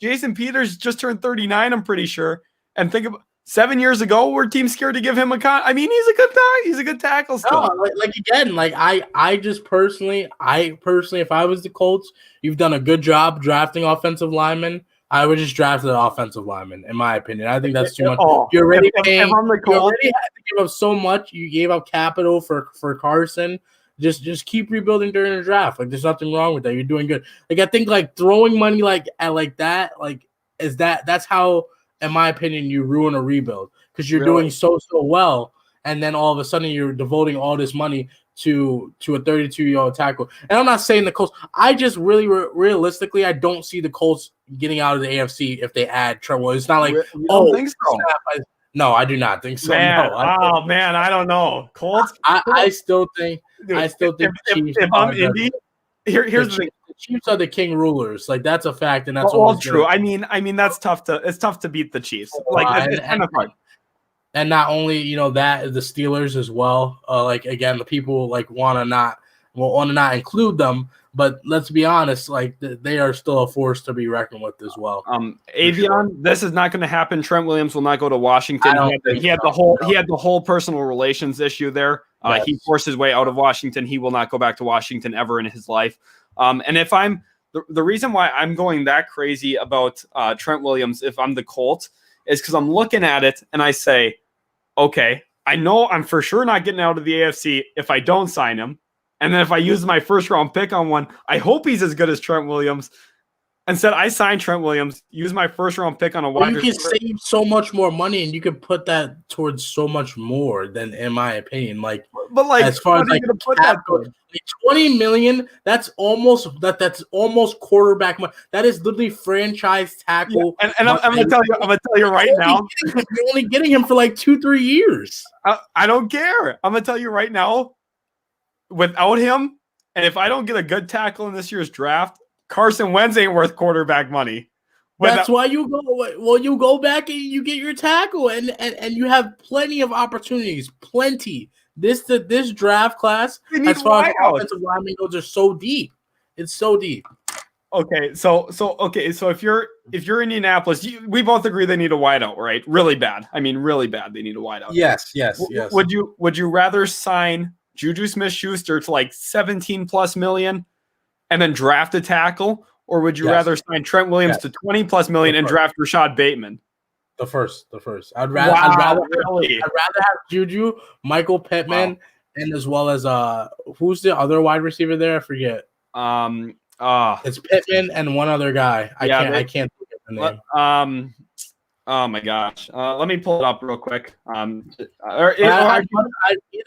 Speaker 3: Jason Peters just turned 39. I'm pretty sure. And think about 7 years ago, were teams scared to give him a con? I mean, he's a good guy. He's a good tackle still.
Speaker 2: No, I personally, if I was the Colts, you've done a good job drafting offensive linemen. I would just draft an offensive lineman, in my opinion. I think that's too much. You're already paying. You already had to give up so much. You gave up capital for Carson. Just keep rebuilding during the draft. Like, there's nothing wrong with that. You're doing good. Like, I think throwing money that's how, in my opinion, you ruin a rebuild because you're doing so well, and then all of a sudden you're devoting all this money to a 32-year-old tackle. And I'm not saying the Colts. I just really realistically, I don't see the Colts getting out of the AFC if they add Trevor Williams. It's not like
Speaker 3: think so.
Speaker 2: No, I do not think so.
Speaker 3: Man, man, I don't know. Colts.
Speaker 2: I still think. I still think.
Speaker 3: If I'm Indy, here's the thing.
Speaker 2: The Chiefs are the king rulers. Like, that's a fact, and that's
Speaker 3: all true. I mean, that's tough to beat the Chiefs. It's kind of hard.
Speaker 2: And not only that, the Steelers as well. Again, the people want to not include them, but let's be honest, they are still a force to be reckoned with as well.
Speaker 3: Avion, this is not going to happen. Trent Williams will not go to Washington. He had the whole personal relations issue there. Yes. He forced his way out of Washington. He will not go back to Washington ever in his life. And if I'm the reason why I'm going that crazy about Trent Williams, if I'm the Colts, is because I'm looking at it and I say, okay, I know I'm for sure not getting out of the AFC if I don't sign him. And then if I use my first round pick on one, I hope he's as good as Trent Williams. Instead, I signed Trent Williams, use my first-round pick on a wide receiver.
Speaker 2: You can save so much more money, and you can put that towards so much more than, in my opinion, as far as like put that towards? Like $20 million. That's almost quarterback money. That is literally franchise tackle.
Speaker 3: Yeah, and I'm gonna tell you right now,
Speaker 2: you're only getting him for like 2-3 years.
Speaker 3: I don't care. I'm gonna tell you right now, without him, and if I don't get a good tackle in this year's draft, Carson Wentz ain't worth quarterback money.
Speaker 2: That's why you go. Well, you go back and you get your tackle, and you have plenty of opportunities. Plenty. This draft class, as far as offensive linemen goes, are so deep. It's so deep.
Speaker 3: Okay, so if you're Indianapolis, we both agree they need a wideout, right? Really bad. I mean, really bad. They need a wideout.
Speaker 2: Yes.
Speaker 3: Would you rather sign Juju Smith-Schuster to like $17+ million and then draft a tackle, or would you rather sign Trent Williams to $20+ million and draft Rashad Bateman?
Speaker 2: The first. I'd rather have Juju, Michael Pittman, and as well as who's the other wide receiver there? I forget. It's Pittman and one other guy. I can't think of the name.
Speaker 3: Oh my gosh. Let me pull it up real quick.
Speaker 2: Either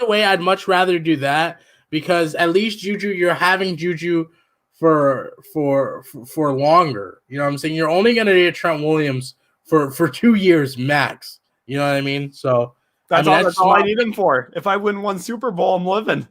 Speaker 2: way, I'd much rather do that, because at least Juju, you're having Juju for longer. You know what I'm saying? You're only going to get Trent Williams for 2 years max. You know what I mean? So
Speaker 3: that's all I need him for. If I win one Super Bowl, I'm living.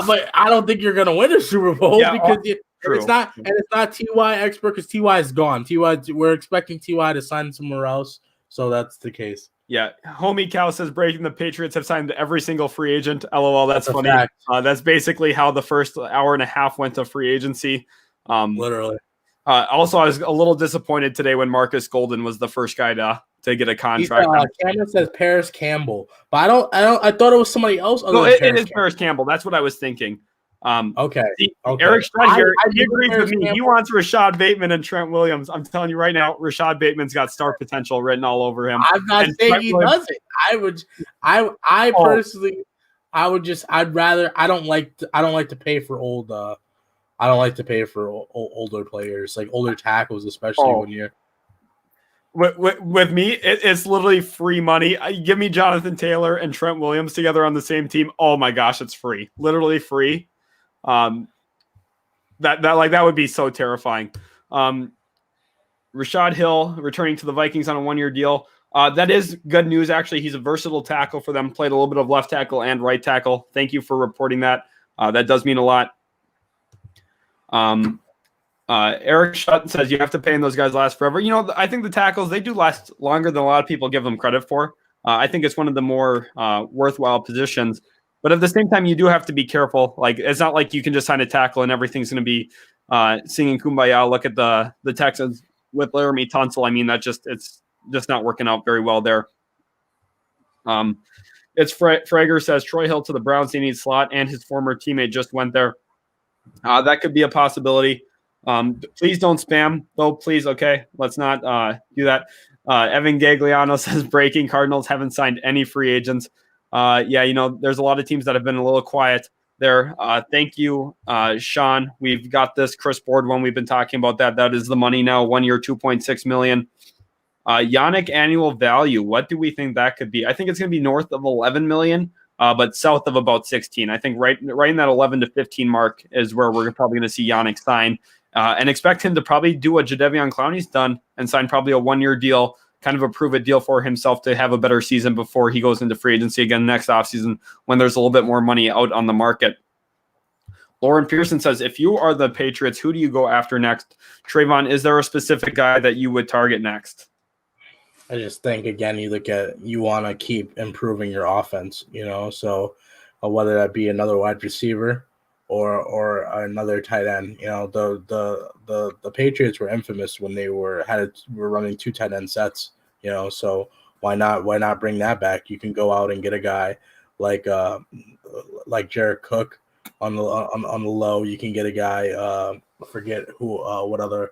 Speaker 2: But I don't think you're going to win a Super Bowl because it's not Ty expert, because Ty is gone. We're expecting Ty to sign somewhere else, so that's the case.
Speaker 3: Yeah, Homie Cow says breaking the Patriots have signed every single free agent. LOL, that's funny. That's basically how the first hour and a half went to free agency.
Speaker 2: Literally.
Speaker 3: Also, I was a little disappointed today when Marcus Golden was the first guy to get a contract.
Speaker 2: Cameron says Paris Campbell, but I thought it was somebody else.
Speaker 3: No, it is Paris Campbell. That's what I was thinking.
Speaker 2: Okay.
Speaker 3: Eric Strutt here, he agrees with me. He wants Rashad Bateman and Trent Williams. I'm telling you right now, Rashad Bateman's got star potential written all over him.
Speaker 2: I'm not saying he doesn't. I personally, I'd rather. I don't like to pay for old. I don't like to pay for older players, like older tackles, especially when you're.
Speaker 3: With me, it's literally free money. Give me Jonathan Taylor and Trent Williams together on the same team. Oh my gosh, it's free, literally free. That would be so terrifying. Rashad Hill returning to the Vikings on a 1-year deal. That is good news. Actually, he's a versatile tackle for them. Played a little bit of left tackle and right tackle. Thank you for reporting that. That does mean a lot. Eric Schutt says you have to pay, and those guys last forever. You know, I think the tackles, they do last longer than a lot of people give them credit for. I think it's one of the more worthwhile positions. But at the same time, you do have to be careful. Like, it's not like you can just sign a tackle and everything's going to be singing Kumbaya. Look at the Texans with Laramie Tunsil. I mean, it's just not working out very well there. It's Frager says Troy Hill to the Browns. He needs slot, and his former teammate just went there. That could be a possibility. Please don't spam, though. Please, okay? Let's not do that. Evan Gagliano says breaking Cardinals haven't signed any free agents. Yeah, you know, there's a lot of teams that have been a little quiet there. Thank you, Sean. We've got this Chris Boardman. We've been talking about that. That is the money now. 1 year, $2.6 million. Yannick annual value. What do we think that could be? I think it's going to be north of 11 million, but south of about 16. I think right in that 11 to 15 mark is where we're probably going to see Yannick sign, and expect him to probably do what Jadeveon Clowney's done and sign probably a 1-year deal, kind of a prove-it deal for himself to have a better season before he goes into free agency again next offseason when there's a little bit more money out on the market. Lauren Pearson says, if you are the Patriots, who do you go after next? Trevon, is there a specific guy that you would target next?
Speaker 2: I just think, again, you want to keep improving your offense, you know, so whether that be another wide receiver or another tight end. You know, the Patriots were infamous when they were running 2 tight end sets, you know, so why not bring that back? You can go out and get a guy like Jared Cook on the low. You can get a guy, forget who, what other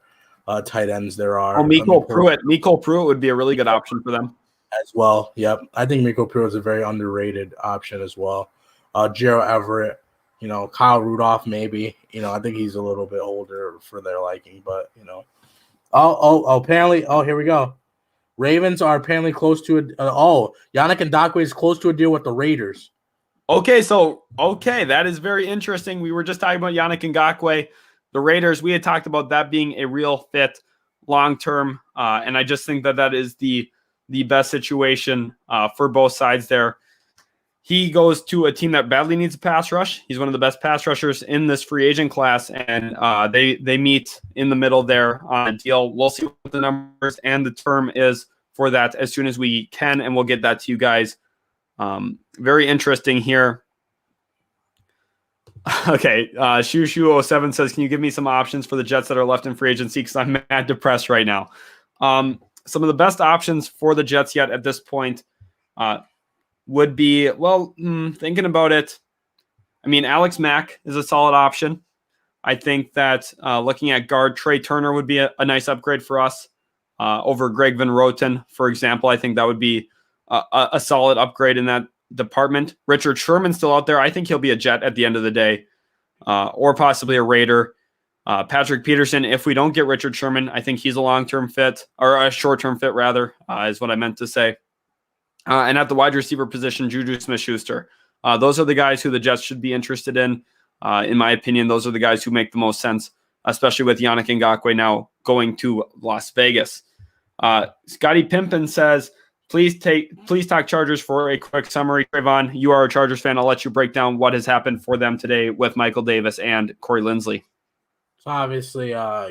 Speaker 2: tight ends there are.
Speaker 3: Oh, Miko Pruitt. Miko Pruitt would be a really good option for them
Speaker 2: as well. Yep, I think Miko Pruitt is a very underrated option as well. Gerald Everett, you know, Kyle Rudolph maybe. You know, I think he's a little bit older for their liking, but you know, Apparently, here we go. Ravens are apparently close to Yannick Ngakoue is close to a deal with the Raiders.
Speaker 3: Okay, that is very interesting. We were just talking about Yannick Ngakoue, the Raiders. We had talked about that being a real fit long term, and I just think that is the best situation for both sides there. He goes to a team that badly needs a pass rush. He's one of the best pass rushers in this free agent class, and they meet in the middle there on a deal. We'll see what the numbers and the term is for that as soon as we can, and we'll get that to you guys. Very interesting here. Okay, Shushu07 says, can you give me some options for the Jets that are left in free agency? Because I'm mad depressed right now. Some of the best options for the Jets yet at this point would be, thinking about it, I mean, Alex Mack is a solid option. I think that looking at guard, Trey Turner would be a nice upgrade for us over Greg Van Roten, for example. I think that would be a solid upgrade in that department. Richard Sherman's still out there. I think he'll be a Jet at the end of the day, or possibly a Raider. Patrick Peterson, if we don't get Richard Sherman, I think he's a long-term fit, or a short-term fit rather, is what I meant to say. And at the wide receiver position, Juju Smith-Schuster. Those are the guys who the Jets should be interested in. In my opinion, those are the guys who make the most sense, especially with Yannick Ngakoue now going to Las Vegas. Scotty Pimpin says, please talk Chargers for a quick summary. Trevon, you are a Chargers fan. I'll let you break down what has happened for them today with Michael Davis and Corey Linsley.
Speaker 2: So obviously,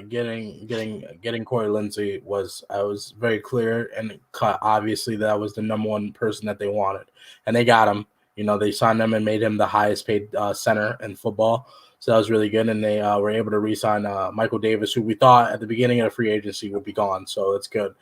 Speaker 2: getting Corey Linsley was very clear, and obviously that was the number one person that they wanted, and they got him. You know, they signed him and made him the highest paid center in football. So that was really good, and they were able to re-sign Michael Davis, who we thought at the beginning of the free agency would be gone. So it's good.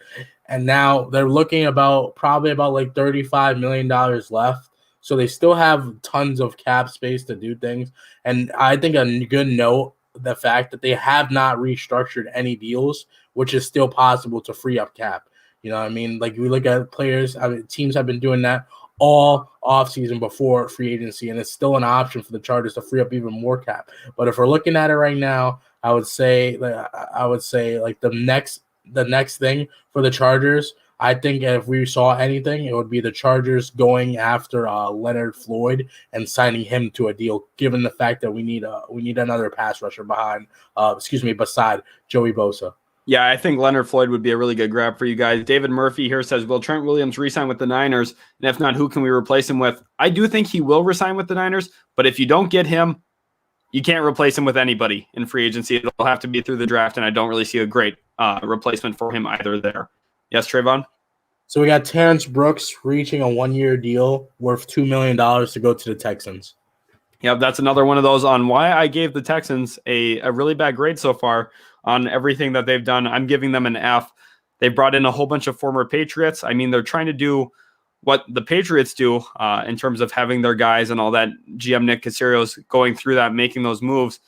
Speaker 2: And now they're looking probably about like $35 million left. So they still have tons of cap space to do things. And I think a good note, the fact that they have not restructured any deals, which is still possible to free up cap. You know what I mean? Like, we look at players, teams have been doing that all offseason before free agency, and it's still an option for the Chargers to free up even more cap. But if we're looking at it right now, I would say like the next thing for the Chargers, I think if we saw anything, it would be the Chargers going after Leonard Floyd and signing him to a deal, given the fact that we need another pass rusher beside Joey Bosa.
Speaker 3: Yeah, I think Leonard Floyd would be a really good grab for you guys. David Murphy here says, will Trent Williams re-sign with the Niners? And if not, who can we replace him with? I do think he will re-sign with the Niners, but if you don't get him, you can't replace him with anybody in free agency. It'll have to be through the draft, and I don't really see a great replacement for him either there. Yes, Trayvon?
Speaker 2: So we got Terrence Brooks reaching a 1-year deal worth $2 million to go to the Texans.
Speaker 3: Yep, that's another one of those on why I gave the Texans a really bad grade so far on everything that they've done. I'm giving them an F. They brought in a whole bunch of former Patriots. I mean, they're trying to do what the Patriots do in terms of having their guys and all that. GM Nick Caserio's going through that, making those moves.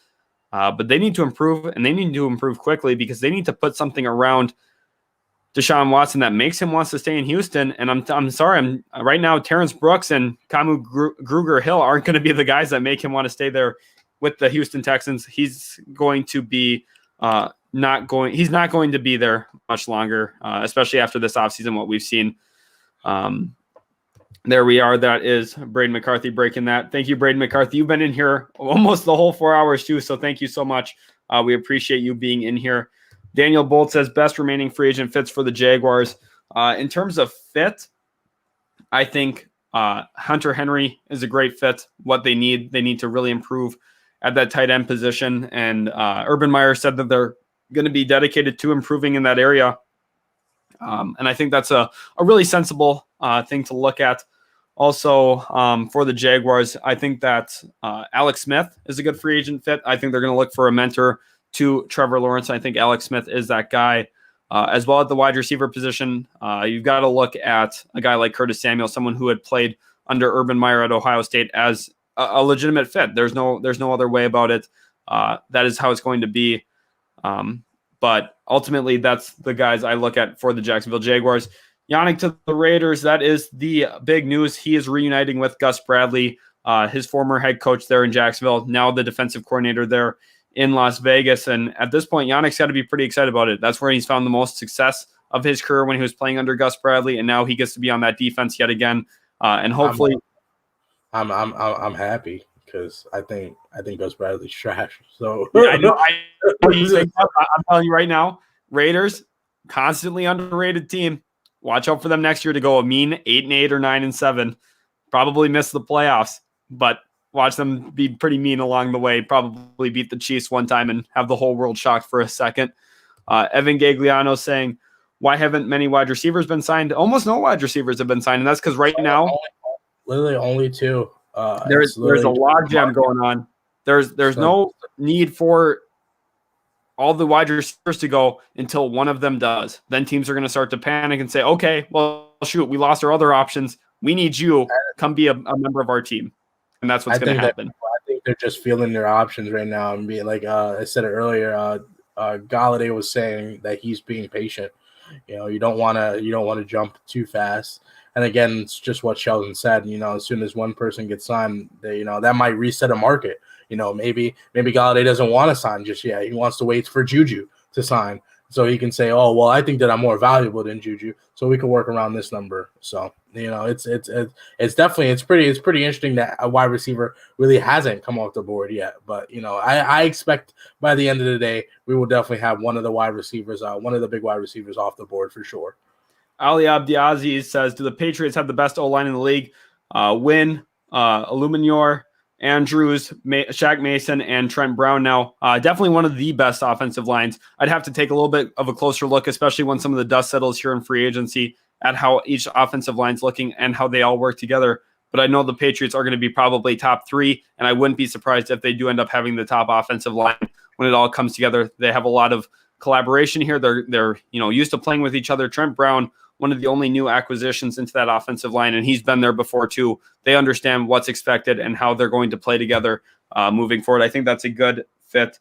Speaker 3: But they need to improve, and they need to improve quickly, because they need to put something around Deshaun Watson that makes him wants to stay in Houston. And I'm sorry, right now, Terrence Brooks and Kamu Grugier-Hill aren't going to be the guys that make him want to stay there with the Houston Texans. He's going to be not going to be there much longer, especially after this offseason, what we've seen. There we are. That is Braden McCarthy breaking that. Thank you, Braden McCarthy. You've been in here almost the whole 4 hours too, so thank you so much. We appreciate you being in here. Daniel Bolt says best remaining free agent fits for the Jaguars. In terms of fit, I think Hunter Henry is a great fit. What they need to really improve at that tight end position. And Urban Meyer said that they're going to be dedicated to improving in that area. And I think that's a really sensible thing to look at. Also, for the Jaguars, I think that Alex Smith is a good free agent fit. I think they're going to look for a mentor to Trevor Lawrence. I think Alex Smith is that guy. As well at the wide receiver position, you've got to look at a guy like Curtis Samuel, someone who had played under Urban Meyer at Ohio State, as a legitimate fit. There's no other way about it. That is how it's going to be. But ultimately, that's the guys I look at for the Jacksonville Jaguars. Yannick to the Raiders, that is the big news. He is reuniting with Gus Bradley, his former head coach there in Jacksonville, now the defensive coordinator there in Las Vegas. And at this point, Yannick's got to be pretty excited about it. That's where he's found the most success of his career when he was playing under Gus Bradley, and now he gets to be on that defense yet again. And hopefully,
Speaker 2: I'm happy because I think Gus Bradley's trash. So
Speaker 3: yeah, I know. I'm telling you right now, Raiders, constantly underrated team. Watch out for them next year to go a mean 8-8 or 9-7. Probably miss the playoffs, but watch them be pretty mean along the way. Probably beat the Chiefs one time and have the whole world shocked for a second. Evan Gagliano saying, why haven't many wide receivers been signed? Almost no wide receivers have been signed, and that's because right now,
Speaker 2: literally only 2.
Speaker 3: There's a logjam going on. There's no need for all the wide receivers to go until one of them does. Then teams are going to start to panic and say, okay, well, shoot, we lost our other options. We need you. Come be a member of our team. And that's what's going to happen.
Speaker 2: I think they're just feeling their options right now and being like I said it earlier, Galladay was saying that he's being patient. You don't want to jump too fast. And again, it's just what Sheldon said. As soon as one person gets signed, that might reset a market. Maybe Galladay doesn't want to sign just yet. He wants to wait for Juju to sign so he can say, "Oh, well, I think that I'm more valuable than Juju, so we can work around this number." So it's pretty interesting that a wide receiver really hasn't come off the board yet. But I expect by the end of the day we will definitely have one of the big wide receivers off the board for sure.
Speaker 3: Ali Abdiaziz says, do the Patriots have the best O-line in the league? Wynn, Illuminor, Andrews, Shaq Mason, and Trent Brown now. Definitely one of the best offensive lines. I'd have to take a little bit of a closer look, especially when some of the dust settles here in free agency, at how each offensive line's looking and how they all work together. But I know the Patriots are going to be probably top 3, and I wouldn't be surprised if they do end up having the top offensive line when it all comes together. They have a lot of collaboration here. They're used to playing with each other. Trent Brown, one of the only new acquisitions into that offensive line, and he's been there before too. They understand what's expected and how they're going to play together moving forward. I think that's a good fit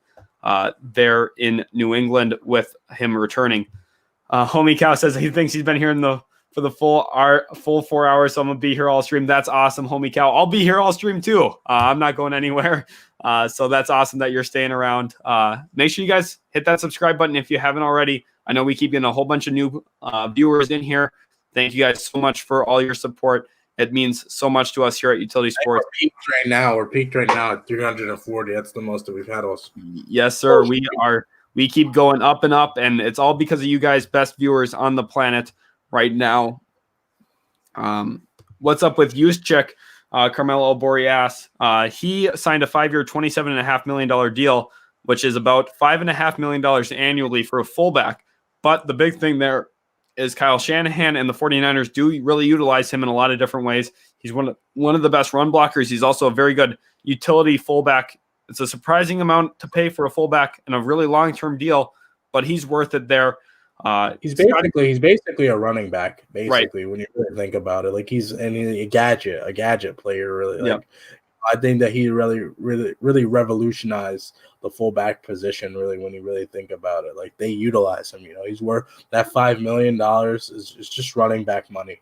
Speaker 3: there in New England with him returning. Homie Cow says he thinks he's been here for the full 4 hours, so I'm going to be here all stream. That's awesome, Homie Cow. I'll be here all stream too. I'm not going anywhere. So that's awesome that you're staying around. Make sure you guys hit that subscribe button if you haven't already. I know we keep getting a whole bunch of new viewers in here. Thank you guys so much for all your support. It means so much to us here at Utility Sports.
Speaker 2: We're peaked right now at 340. That's the most that we've had us.
Speaker 3: Yes, sir. We keep going up and up, and it's all because of you guys, best viewers on the planet right now. What's up with Juszczyk? Carmelo Boreas. He signed a 5-year, $27.5 million deal, which is about $5.5 million annually for a fullback. But the big thing there is Kyle Shanahan and the 49ers do really utilize him in a lot of different ways. He's one of the best run blockers. He's also a very good utility fullback. It's a surprising amount to pay for a fullback and a really long-term deal, but he's worth it there.
Speaker 2: He's basically a running back, basically,
Speaker 3: right,
Speaker 2: when you really think about it. Like he's a gadget player, really. Like, I think that he really revolutionized the fullback position, really, when you really think about it. Like they utilize him, he's worth that $5 million is just running back money.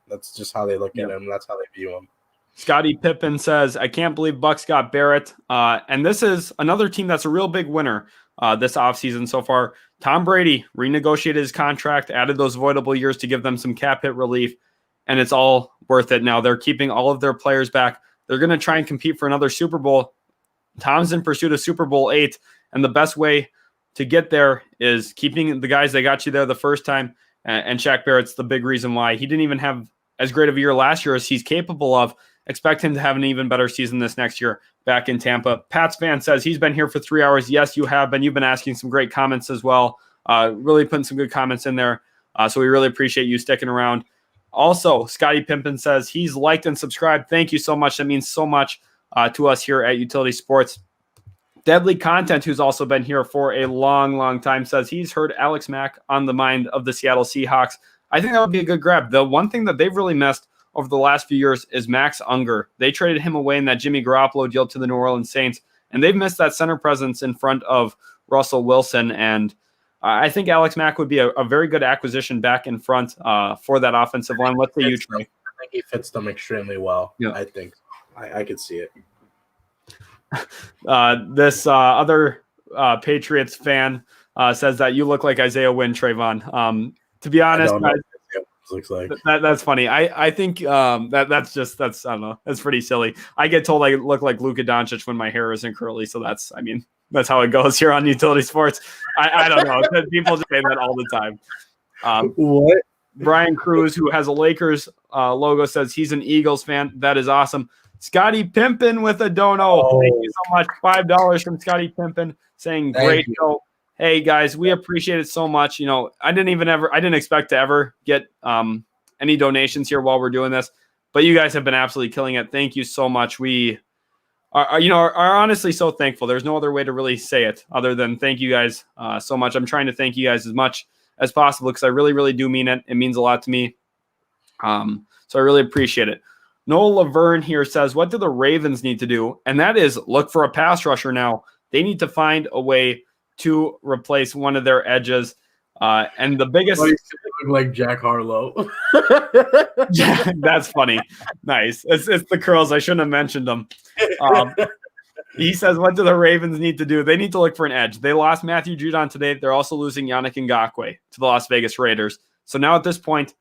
Speaker 2: That's just how they look at him. That's how they view him.
Speaker 3: Scotty Pippen says, I can't believe Bucks got Barrett. And this is another team that's a real big winner this offseason so far. Tom Brady renegotiated his contract, added those avoidable years to give them some cap hit relief, and it's all worth it now. They're keeping all of their players back. They're going to try and compete for another Super Bowl. Tom's in pursuit of Super Bowl 8, and the best way to get there is keeping the guys that got you there the first time, and Shaq Barrett's the big reason why. He didn't even have as great of a year last year as he's capable of. Expect him to have an even better season this next year back in Tampa. Pat's fan says he's been here for 3 hours. Yes, you have been. You've been asking some great comments as well. Really putting some good comments in there. So we really appreciate you sticking around. Also, Scotty Pimpin says he's liked and subscribed. Thank you so much. That means so much to us here at Utility Sports. Deadly Content, who's also been here for a long, long time, says he's heard Alex Mack on the mind of the Seattle Seahawks. I think that would be a good grab. The one thing that they've really missed over the last few years is Max Unger. They traded him away in that Jimmy Garoppolo deal to the New Orleans Saints, and they've missed that center presence in front of Russell Wilson. And I think Alex Mack would be a very good acquisition back in front for that offensive line. What say you, Trey?
Speaker 2: I think he fits them extremely well. Yeah. I think I could see it.
Speaker 3: This other Patriots fan says that you look like Isaiah Wynn, Trevon. To be honest, guys,
Speaker 2: looks like
Speaker 3: that's funny. I think that's I don't know. That's pretty silly. I get told I look like Luka Doncic when my hair isn't curly, so that's how it goes here on Utility Sports. I don't know. People just say that all the time.
Speaker 2: What?
Speaker 3: Brian Cruz, who has a Lakers logo, says he's an Eagles fan. That is awesome. Scotty Pimpin with a dono. Thank you so much. $5 from Scotty Pimpin saying great show. Hey guys, we appreciate it so much. I didn't expect to ever get any donations here while we're doing this, but you guys have been absolutely killing it. Thank you so much. We are honestly so thankful. There's no other way to really say it other than thank you guys so much. I'm trying to thank you guys as much as possible because I really, really do mean it. It means a lot to me. So I really appreciate it. Noel Laverne here says, what do the Ravens need to do? And that is look for a pass rusher now. They need to find a way to replace one of their edges. And the biggest
Speaker 2: look like Jack Harlow.
Speaker 3: Yeah, that's funny. Nice. It's the curls. I shouldn't have mentioned them. He says, what do the Ravens need to do? They need to look for an edge. They lost Matthew Judon today. They're also losing Yannick Ngakoue to the Las Vegas Raiders. So now at this point,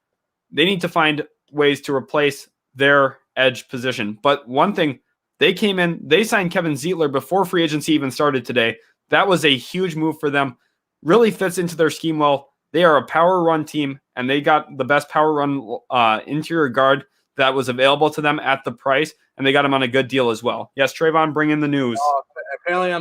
Speaker 3: they need to find ways to replace their edge position. But one thing, they came in, they signed Kevin Zeitler before free agency even started today. That was a huge move for them. Really fits into their scheme well. They are a power run team, and they got the best power run interior guard that was available to them at the price, and they got him on a good deal as well. Yes, Trevon, bring in the news.
Speaker 2: Apparently,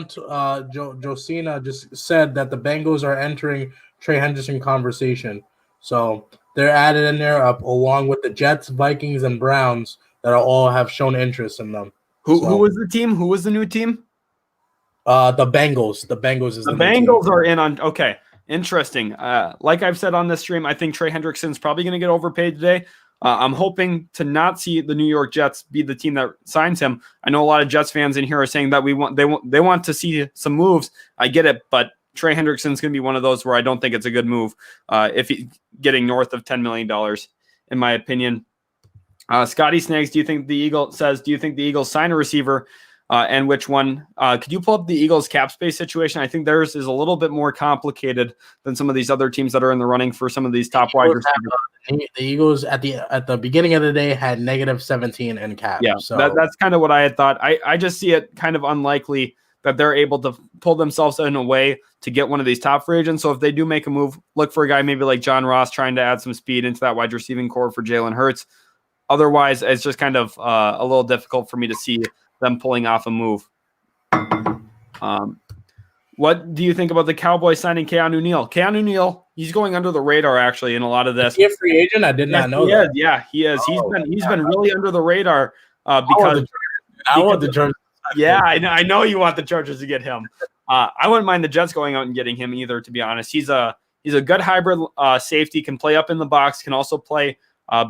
Speaker 2: Josina just said that the Bengals are entering Trey Henderson conversation. So they're added in there along with the Jets, Vikings, and Browns that all have shown interest in them.
Speaker 3: Who was the team? Who was the new team?
Speaker 2: The Bengals. The Bengals is
Speaker 3: the Bengals are in on. Okay, interesting. Like I've said on this stream, I think Trey Hendrickson's probably going to get overpaid today. I'm hoping to not see the New York Jets be the team that signs him. I know a lot of Jets fans in here are saying that they want to see some moves. I get it, but Trey Hendrickson's going to be one of those where I don't think it's a good move if he's getting north of $10 million, in my opinion. Scotty Snags, do you think the Eagles sign a receiver? And which one? Could you pull up the Eagles cap space situation? I think theirs is a little bit more complicated than some of these other teams that are in the running for some of these top wide receivers.
Speaker 2: The Eagles at the beginning of the day had -17 in cap.
Speaker 3: Yeah, so that's kind of what I had thought. I just see it kind of unlikely that they're able to pull themselves in a way to get one of these top free agents. So if they do make a move, look for a guy maybe like John Ross trying to add some speed into that wide receiving core for Jalen Hurts. Otherwise, it's just kind of a little difficult for me to see them pulling off a move. What do you think about the Cowboys signing Keanu Neal? Keanu Neal, he's going under the radar actually in a lot of this.
Speaker 2: Is he a free agent? I did not know that.
Speaker 3: Yeah, he is. He's been really under the radar because
Speaker 2: I want the Chargers.
Speaker 3: Yeah, I know you want the Chargers to get him. I wouldn't mind the Jets going out and getting him either, to be honest. He's a good hybrid safety, can play up in the box, can also play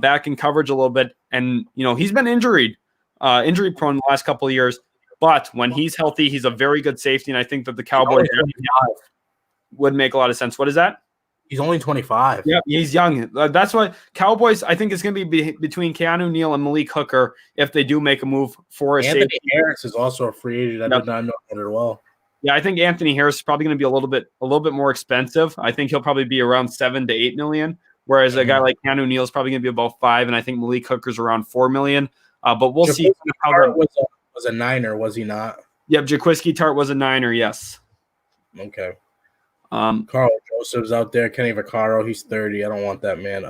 Speaker 3: back in coverage a little bit. And, he's been injury prone the last couple of years. But when he's healthy, he's a very good safety. And I think that the Cowboys would make a lot of sense. What is that?
Speaker 2: He's only 25.
Speaker 3: Yeah, he's young. That's why Cowboys, I think, is going to be between Keanu Neal and Malik Hooker if they do make a move for a
Speaker 2: Anthony
Speaker 3: safety.
Speaker 2: Harris is also a free agent. I did not know that as well.
Speaker 3: Yeah, I think Anthony Harris is probably going to be a little bit more expensive. I think he'll probably be around $7 to $8 million, whereas a guy like Keanu Neal is probably going to be about $5 million, and I think Malik Hooker's around $4 million. But we'll see how that
Speaker 2: was a Niner, was he not?
Speaker 3: Yep, Jaquiski Tart was a Niner, yes.
Speaker 2: Okay. Carl Joseph's out there. Kenny Vaccaro, he's 30. I don't want that man.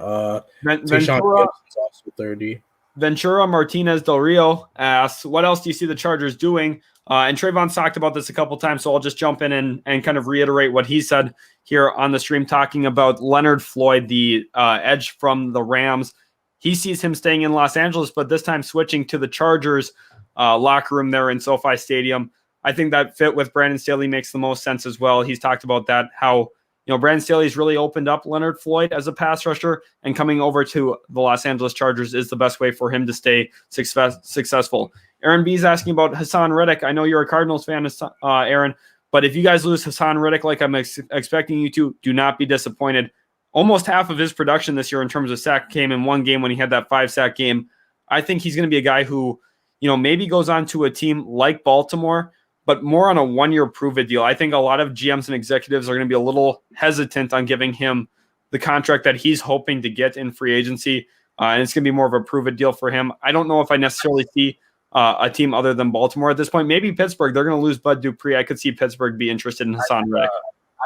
Speaker 2: Ventura is also 30.
Speaker 3: Ventura Martinez Del Rio asks, what else do you see the Chargers doing? And Trayvon's talked about this a couple times, so I'll just jump in and kind of reiterate what he said here on the stream, talking about Leonard Floyd, the edge from the Rams. He sees him staying in Los Angeles, but this time switching to the Chargers locker room there in SoFi Stadium. I think that fit with Brandon Staley makes the most sense as well. He's talked about that, how Brandon Staley's really opened up Leonard Floyd as a pass rusher, and coming over to the Los Angeles Chargers is the best way for him to stay successful. Aaron B's asking about Hassan Reddick. I know you're a Cardinals fan, Aaron, but if you guys lose Hassan Reddick like I'm expecting you to, do not be disappointed. Almost half of his production this year in terms of sack came in one game when he had that 5-sack game. I think he's going to be a guy who, maybe goes on to a team like Baltimore, but more on a 1-year prove-it deal. I think a lot of GMs and executives are going to be a little hesitant on giving him the contract that he's hoping to get in free agency, and it's going to be more of a prove-it deal for him. I don't know if I necessarily see a team other than Baltimore at this point. Maybe Pittsburgh. They're going to lose Bud Dupree. I could see Pittsburgh be interested in Hassan Reddick.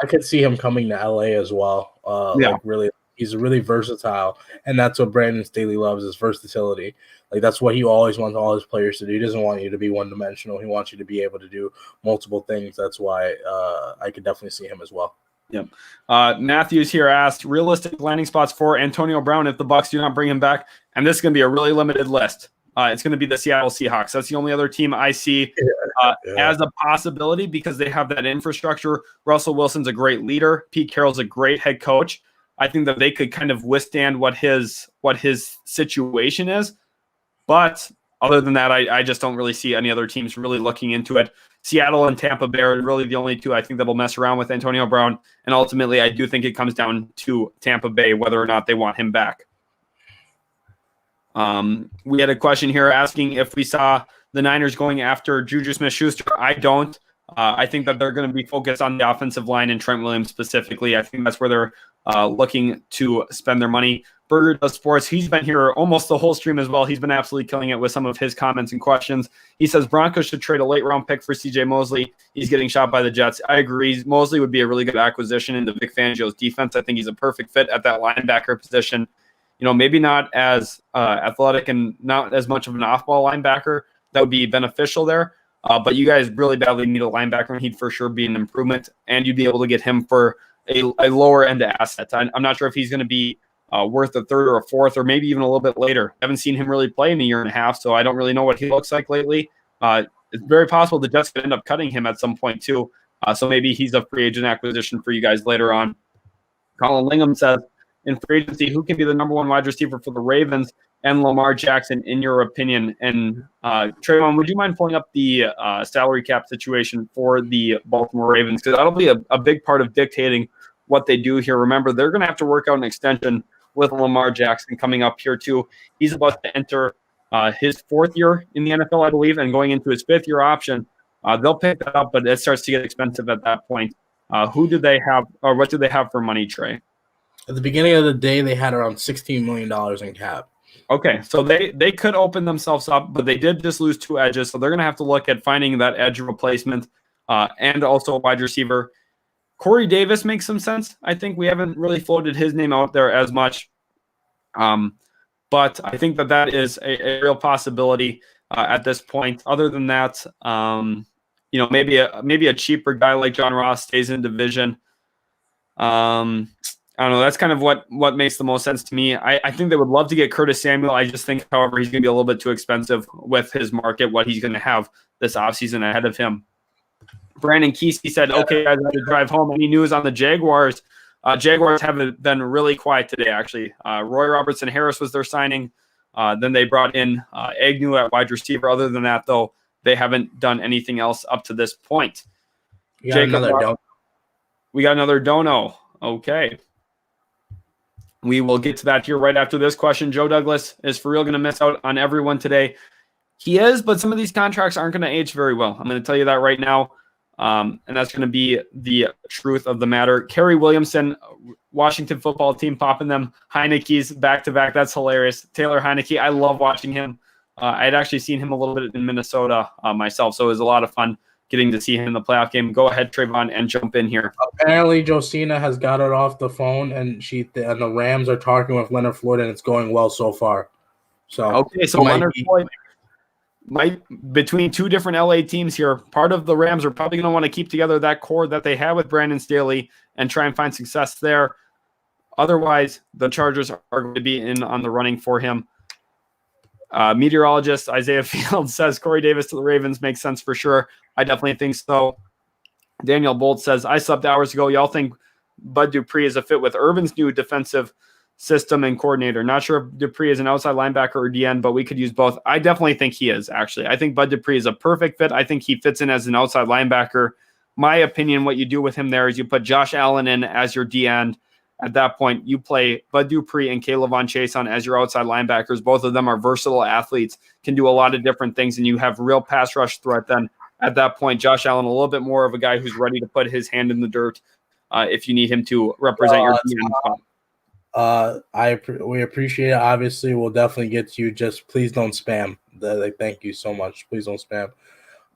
Speaker 2: I could see him coming to LA as well. Really, he's really versatile, and that's what Brandon Staley loves, is versatility. Like, that's what he always wants all his players to do. He doesn't want you to be one-dimensional. He wants you to be able to do multiple things. That's why I could definitely see him as well.
Speaker 3: Yep. Matthews here asked, realistic landing spots for Antonio Brown if the Bucs do not bring him back, and this is going to be a really limited list. It's going to be the Seattle Seahawks. That's the only other team I see as a possibility because they have that infrastructure. Russell Wilson's a great leader. Pete Carroll's a great head coach. I think that they could kind of withstand what his situation is. But other than that, I just don't really see any other teams really looking into it. Seattle and Tampa Bay are really the only two I think that will mess around with Antonio Brown. And ultimately, I do think it comes down to Tampa Bay, whether or not they want him back. We had a question here asking if we saw the Niners going after Juju Smith-Schuster. I don't. I think that they're going to be focused on the offensive line and Trent Williams specifically. I think that's where they're looking to spend their money. Burger Does Sports, he's been here almost the whole stream as well. He's been absolutely killing it with some of his comments and questions. He says Broncos should trade a late-round pick for C.J. Mosley. He's getting shot by the Jets. I agree. Mosley would be a really good acquisition into Vic Fangio's defense. I think he's a perfect fit at that linebacker position. You know, maybe not as athletic and not as much of an off-ball linebacker. That would be beneficial there. But you guys really badly need a linebacker, and he'd for sure be an improvement. And you'd be able to get him for a lower-end asset. I'm not sure if he's going to be worth a third or a fourth or maybe even a little bit later. I haven't seen him really play in a year and a half, so I don't really know what he looks like lately. It's very possible the Jets could end up cutting him at some point too. So maybe he's a free agent acquisition for you guys later on. Colin Lingham says, in free agency, who can be the number one wide receiver for the Ravens and Lamar Jackson, in your opinion? And Trevon, would you mind pulling up the salary cap situation for the Baltimore Ravens? Because that'll be a big part of dictating what they do here. Remember, they're going to have to work out an extension with Lamar Jackson coming up here too. He's about to enter his 4th year in the NFL, I believe, and going into his 5th year option. They'll pick that up, but it starts to get expensive at that point. Who do they have, or what do they have for money, Trey?
Speaker 2: At the beginning of the day, they had around $16 million in cap.
Speaker 3: Okay, so they could open themselves up, but they did just lose 2 edges, so they're going to have to look at finding that edge replacement and also a wide receiver. Corey Davis makes some sense. I think we haven't really floated his name out there as much, but I think that is a real possibility at this point. Other than that, maybe a cheaper guy like John Ross stays in division. I don't know. That's kind of what makes the most sense to me. I think they would love to get Curtis Samuel. I just think, however, he's going to be a little bit too expensive with his market, what he's going to have this offseason ahead of him. Brandon Kesey said, okay, guys, I have to drive home. Any news on the Jaguars? Jaguars haven't been really quiet today, actually. Roy Robertson Harris was their signing. Then they brought in Agnew at wide receiver. Other than that, though, they haven't done anything else up to this point.
Speaker 2: We got
Speaker 3: another dono. Okay. We will get to that here right after this question. Joe Douglas is for real going to miss out on everyone today. He is, but some of these contracts aren't going to age very well. I'm going to tell you that right now. And that's going to be the truth of the matter. Kerry Williamson, Washington football team, popping them Heineke's back-to-back. That's hilarious. Taylor Heineke, I love watching him. I had actually seen him a little bit in Minnesota myself, so it was a lot of fun getting to see him in the playoff game. Go ahead, Trevon, and jump in here.
Speaker 2: Apparently, Josina has got it off the phone, and the Rams are talking with Leonard Floyd, and it's going well so far. So
Speaker 3: Leonard Floyd might, between 2 different LA teams here, part of the Rams are probably going to want to keep together that core that they had with Brandon Staley and try and find success there. Otherwise, the Chargers are going to be in on the running for him. Meteorologist Isaiah Fields says Corey Davis to the Ravens makes sense for sure. I definitely think so. Daniel Bolt says, I slept hours ago. Y'all think Bud Dupree is a fit with Urban's new defensive system and coordinator? Not sure if Dupree is an outside linebacker or DN, but we could use both. I definitely think he is, actually. I think Bud Dupree is a perfect fit. I think he fits in as an outside linebacker. My opinion, what you do with him there is you put Josh Allen in as your D end. At that point, you play Bud Dupree and Caleb Von Chason as your outside linebackers. Both of them are versatile athletes, can do a lot of different things, and you have real pass rush threat then at that point, Josh Allen a little bit more of a guy who's ready to put his hand in the dirt if you need him to represent your team.
Speaker 2: We appreciate it. Obviously, we'll definitely get to you. Just please don't spam. Thank you so much. Please don't spam.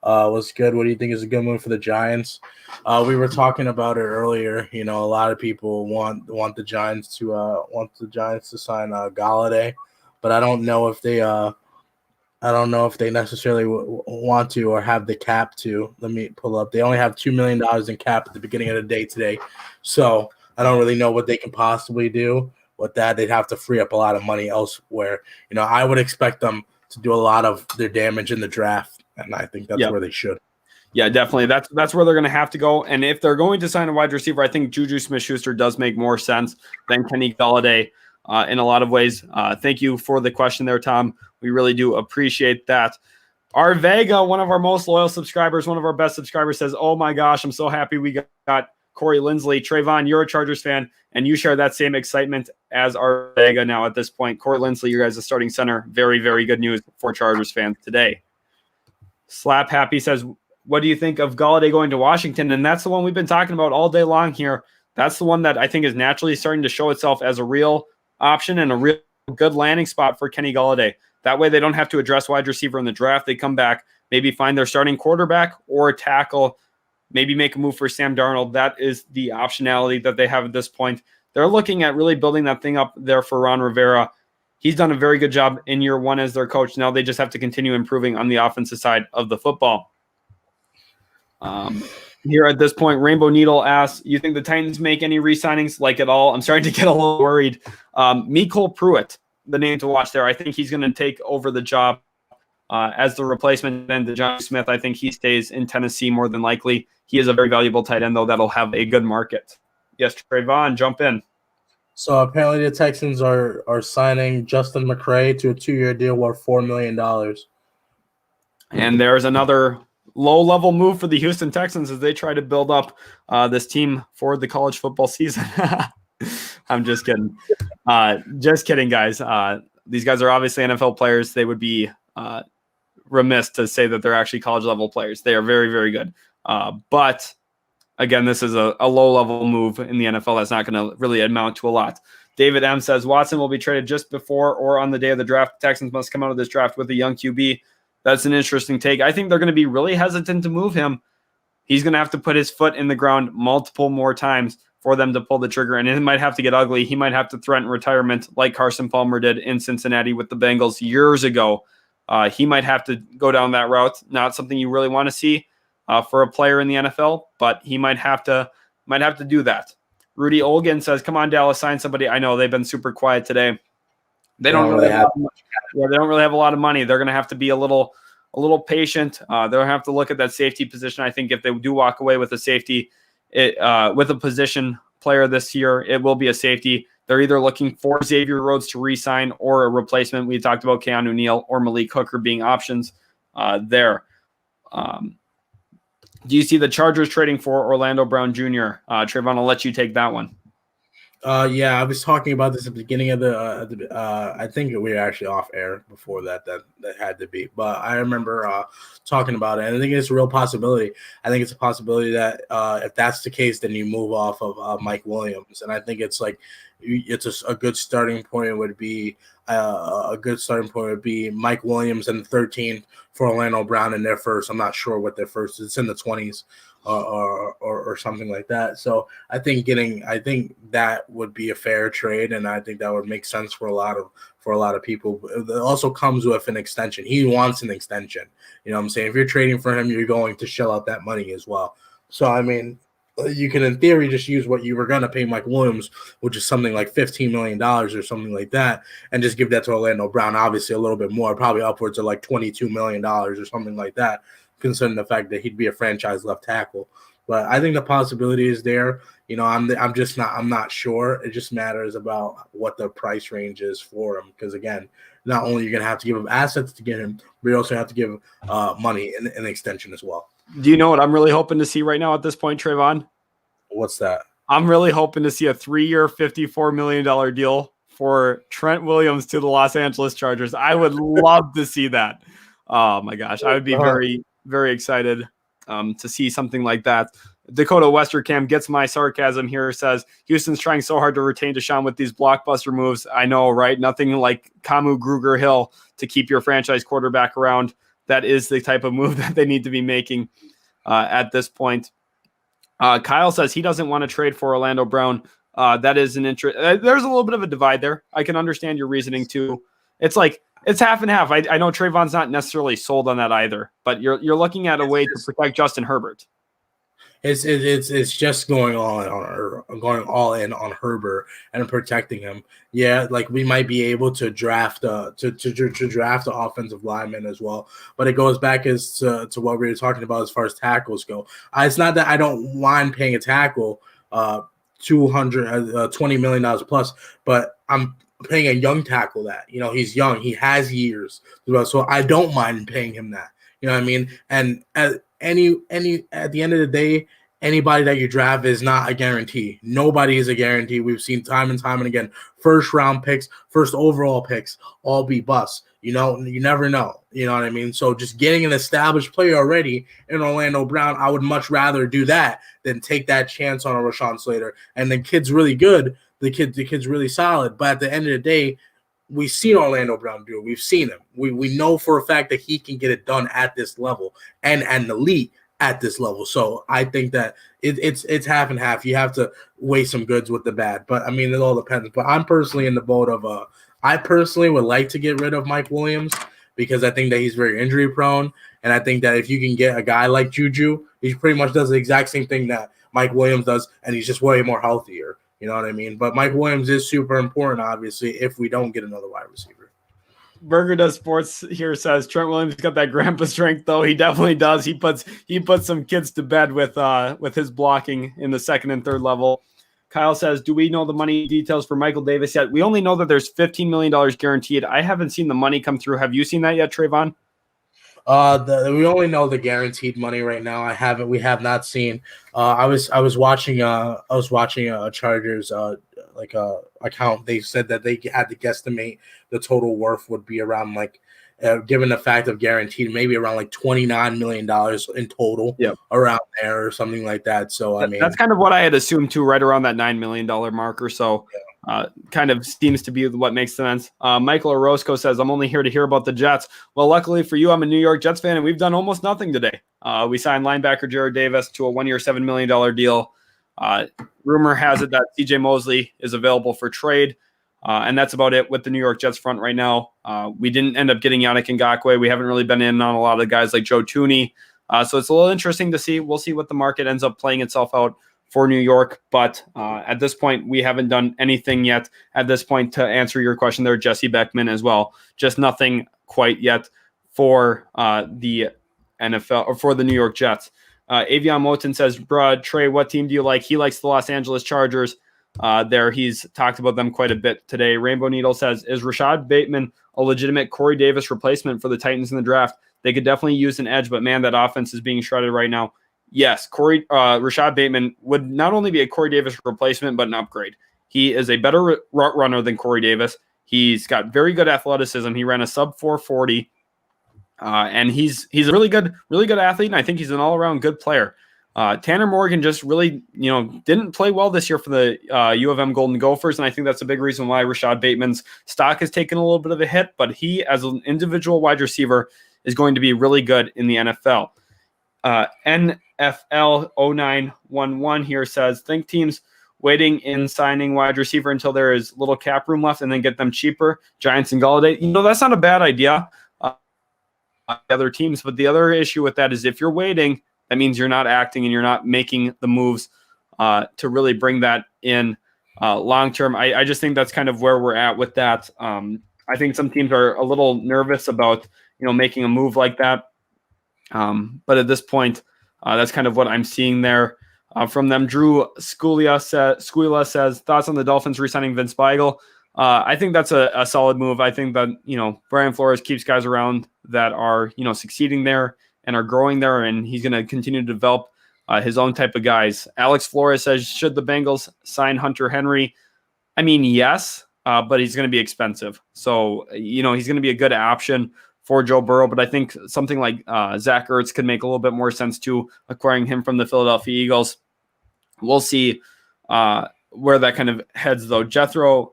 Speaker 2: What's good? What do you think is a good move for the Giants? We were talking about it earlier. A lot of people want the Giants to sign Galladay, but I don't know if they necessarily want to or have the cap to. Let me pull up. They only have $2 million in cap at the beginning of the day today, so I don't really know what they can possibly do with that. They'd have to free up a lot of money elsewhere. I would expect them to do a lot of their damage in the draft, and I think that's where they should.
Speaker 3: Yeah, definitely. That's where they're going to have to go. And if they're going to sign a wide receiver, I think Juju Smith-Schuster does make more sense than Kenny Galladay in a lot of ways. Thank you for the question there, Tom. We really do appreciate that. Our Vega, one of our most loyal subscribers, one of our best subscribers, says, "Oh my gosh, I'm so happy we got Corey Lindsley." Trevon, you're a Chargers fan, and you share that same excitement as our Vega now at this point. Corey Lindsley, you guys are starting center. Very, very good news for Chargers fans today. Slap Happy says, "What do you think of Galladay going to Washington?" And that's the one we've been talking about all day long here. That's the one that I think is naturally starting to show itself as a real option and a real good landing spot for Kenny Galladay. That way they don't have to address wide receiver in the draft. They come back, maybe find their starting quarterback or tackle, maybe make a move for Sam Darnold. That is the optionality that they have at this point. They're looking at really building that thing up there for Ron Rivera. He's done a very good job in year one as their coach. Now they just have to continue improving on the offensive side of the football. Here at this point, Rainbow Needle asks, "You think the Titans make any re-signings like at all?" I'm starting to get a little worried. Mecole Pruitt, the name to watch there. I think he's going to take over the job as the replacement. Then DeJohnny Smith, I think he stays in Tennessee more than likely. He is a very valuable tight end, though, that'll have a good market. Yes, Trayvon, jump in.
Speaker 2: So apparently the Texans are signing Justin McCray to a 2-year deal worth $4 million.
Speaker 3: And there's another low-level move for the Houston Texans as they try to build up this team for the college football season. I'm just kidding. Just kidding, guys. These guys are obviously NFL players. They would be remiss to say that they're actually college-level players. They are very, very good. But, again, this is a low-level move in the NFL that's not going to really amount to a lot. David M. says, "Watson will be traded just before or on the day of the draft. Texans must come out of this draft with a young QB." That's an interesting take. I think they're going to be really hesitant to move him. He's going to have to put his foot in the ground multiple more times for them to pull the trigger, and it might have to get ugly. He might have to threaten retirement like Carson Palmer did in Cincinnati with the Bengals years ago. He might have to go down that route. Not something you really want to see for a player in the NFL, but he might have to do that. Rudy Olgan says, "Come on, Dallas, sign somebody." I know they've been super quiet today. They don't really have a lot of money. They're going to have to be a little patient. They'll have to look at that safety position. I think if they do walk away with a safety, with a position player this year, it will be a safety. They're either looking for Xavier Rhodes to re-sign or a replacement. We talked about Keanu Neal or Malik Hooker being options there. Do you see the Chargers trading for Orlando Brown Jr.? Trayvon, I'll let you take that one.
Speaker 2: Yeah, I was talking about this at the beginning of I think we were actually off air before that had to be. But I remember talking about it, and I think it's a real possibility. I think it's a possibility that if that's the case, then you move off of Mike Williams. And I think it's like a good starting point would be Mike Williams and 13 for Orlando Brown in their first. I'm not sure what their first is. It's in the 20s. Or something like that. So I think that would be a fair trade, and I think that would make sense for a lot of people. It also comes with an extension. He wants an extension. You know what I'm saying? If you're trading for him, you're going to shell out that money as well. So I mean, you can in theory just use what you were going to pay Mike Williams, which is something like $15 million or something like that, and just give that to Orlando Brown. Obviously a little bit more, probably upwards of like $22 million or something like that, considering the fact that he'd be a franchise left tackle. But I think the possibility is there. You know, I'm not sure. It just matters about what the price range is for him. Because again, not only you're going to have to give him assets to get him, but you also have to give money in an extension as well.
Speaker 3: Do you know what I'm really hoping to see right now at this point, Trayvon?
Speaker 2: What's that?
Speaker 3: I'm really hoping to see a 3-year, $54 million deal for Trent Williams to the Los Angeles Chargers. I would love to see that. Oh my gosh. I would be very, very excited to see something like that. Dakota Westerkamp gets my sarcasm here, says Houston's trying so hard to retain Deshaun with these blockbuster moves. I know, right? Nothing like Kamu Gruger-Hill to keep your franchise quarterback around. That is the type of move that they need to be making at this point. Kyle says he doesn't want to trade for Orlando Brown. That is an interest. There's a little bit of a divide there. I can understand your reasoning too. It's like it's half and half. I know Trayvon's not necessarily sold on that either, but you're looking at a way to protect Justin Herbert.
Speaker 2: It's just going all in on Herbert and protecting him. Yeah, like we might be able to draft to draft the offensive lineman as well, but it goes back as to what we were talking about as far as tackles go. It's not that I don't mind paying a tackle $20 million plus, but I'm paying a young tackle that, he's young, he has years, so I don't mind paying him that. You know what I mean? And at at the end of the day, anybody that you draft is not a guarantee. Nobody is a guarantee. We've seen time and time and again, first round picks, first overall picks, all be busts. You never know. You know what I mean? So just getting an established player already in Orlando Brown, I would much rather do that than take that chance on a Rashawn Slater. And the kid's really good. The kid's really solid. But at the end of the day, we've seen Orlando Brown do it. We've seen him. We know for a fact that he can get it done at this level and elite at this level. So I think that it's half and half. You have to weigh some goods with the bad. But, I mean, it all depends. But I'm personally in the boat of I personally would like to get rid of Mike Williams because I think that he's very injury prone. And I think that if you can get a guy like Juju, he pretty much does the exact same thing that Mike Williams does, and he's just way more healthier. You know what I mean? But Mike Williams is super important, obviously, if we don't get another wide receiver.
Speaker 3: Burger Does Sports here says Trent Williams got that grandpa strength, though. He definitely does. He puts some kids to bed with his blocking in the second and third level. Kyle says, do we know the money details for Michael Davis yet? We only know that there's $15 million guaranteed. I haven't seen the money come through. Have you seen that yet, Trayvon?
Speaker 2: We only know the guaranteed money right now. We have not seen. I was watching a Chargers account. They said that they had to guesstimate the total worth would be around given the fact of guaranteed, maybe around $29 million in total, around there or something like that. So I mean,
Speaker 3: that's kind of what I had assumed too, right around that $9 million mark or so. Kind of seems to be what makes sense. Michael Orozco says, I'm only here to hear about the Jets. Well, luckily for you, I'm a New York Jets fan, and we've done almost nothing today. We signed linebacker Jared Davis to a 1-year, $7 million deal. Rumor has it that CJ Mosley is available for trade. And that's about it with the New York Jets front right now. We didn't end up getting Yannick Ngakoue. We haven't really been in on a lot of guys like Joe Thuney. So it's a little interesting to see. We'll see what the market ends up playing itself out for New York. But at this point, we haven't done anything yet. At this point, to answer your question there, Jesse Beckman as well. Just nothing quite yet for the NFL or for the New York Jets. Avion Moten says, bruh, Trey, what team do you like? He likes the Los Angeles Chargers. He's talked about them quite a bit today. Rainbow Needle says, is Rashad Bateman a legitimate Corey Davis replacement for the Titans in the draft? They could definitely use an edge, but man, that offense is being shredded right now. Yes, Rashad Bateman would not only be a Corey Davis replacement, but an upgrade. He is a better route runner than Corey Davis. He's got very good athleticism. He ran a sub 440, and he's a really good athlete, and I think he's an all-around good player. Tanner Morgan just really, didn't play well this year for the U of M Golden Gophers, and I think that's a big reason why Rashad Bateman's stock has taken a little bit of a hit, but he, as an individual wide receiver, is going to be really good in the NFL. NFL 0911 here says, think teams waiting in signing wide receiver until there is little cap room left and then get them cheaper, Giants and Golladay. That's not a bad idea. Other teams, but the other issue with that is if you're waiting, that means you're not acting and you're not making the moves to really bring that in long term. I just think that's kind of where we're at with that. I think some teams are a little nervous about making a move like that. But at this point, that's kind of what I'm seeing there from them. Drew Scuila says, thoughts on the Dolphins re-signing Vince Biegel? I think that's a solid move. I think that, Brian Flores keeps guys around that are, succeeding there and are growing there, and he's going to continue to develop his own type of guys. Alex Flores says, should the Bengals sign Hunter Henry? I mean, yes, but he's going to be expensive. So, he's going to be a good option for Joe Burrow, but I think something like Zach Ertz could make a little bit more sense too, acquiring him from the Philadelphia Eagles. We'll see where that kind of heads, though. Jethro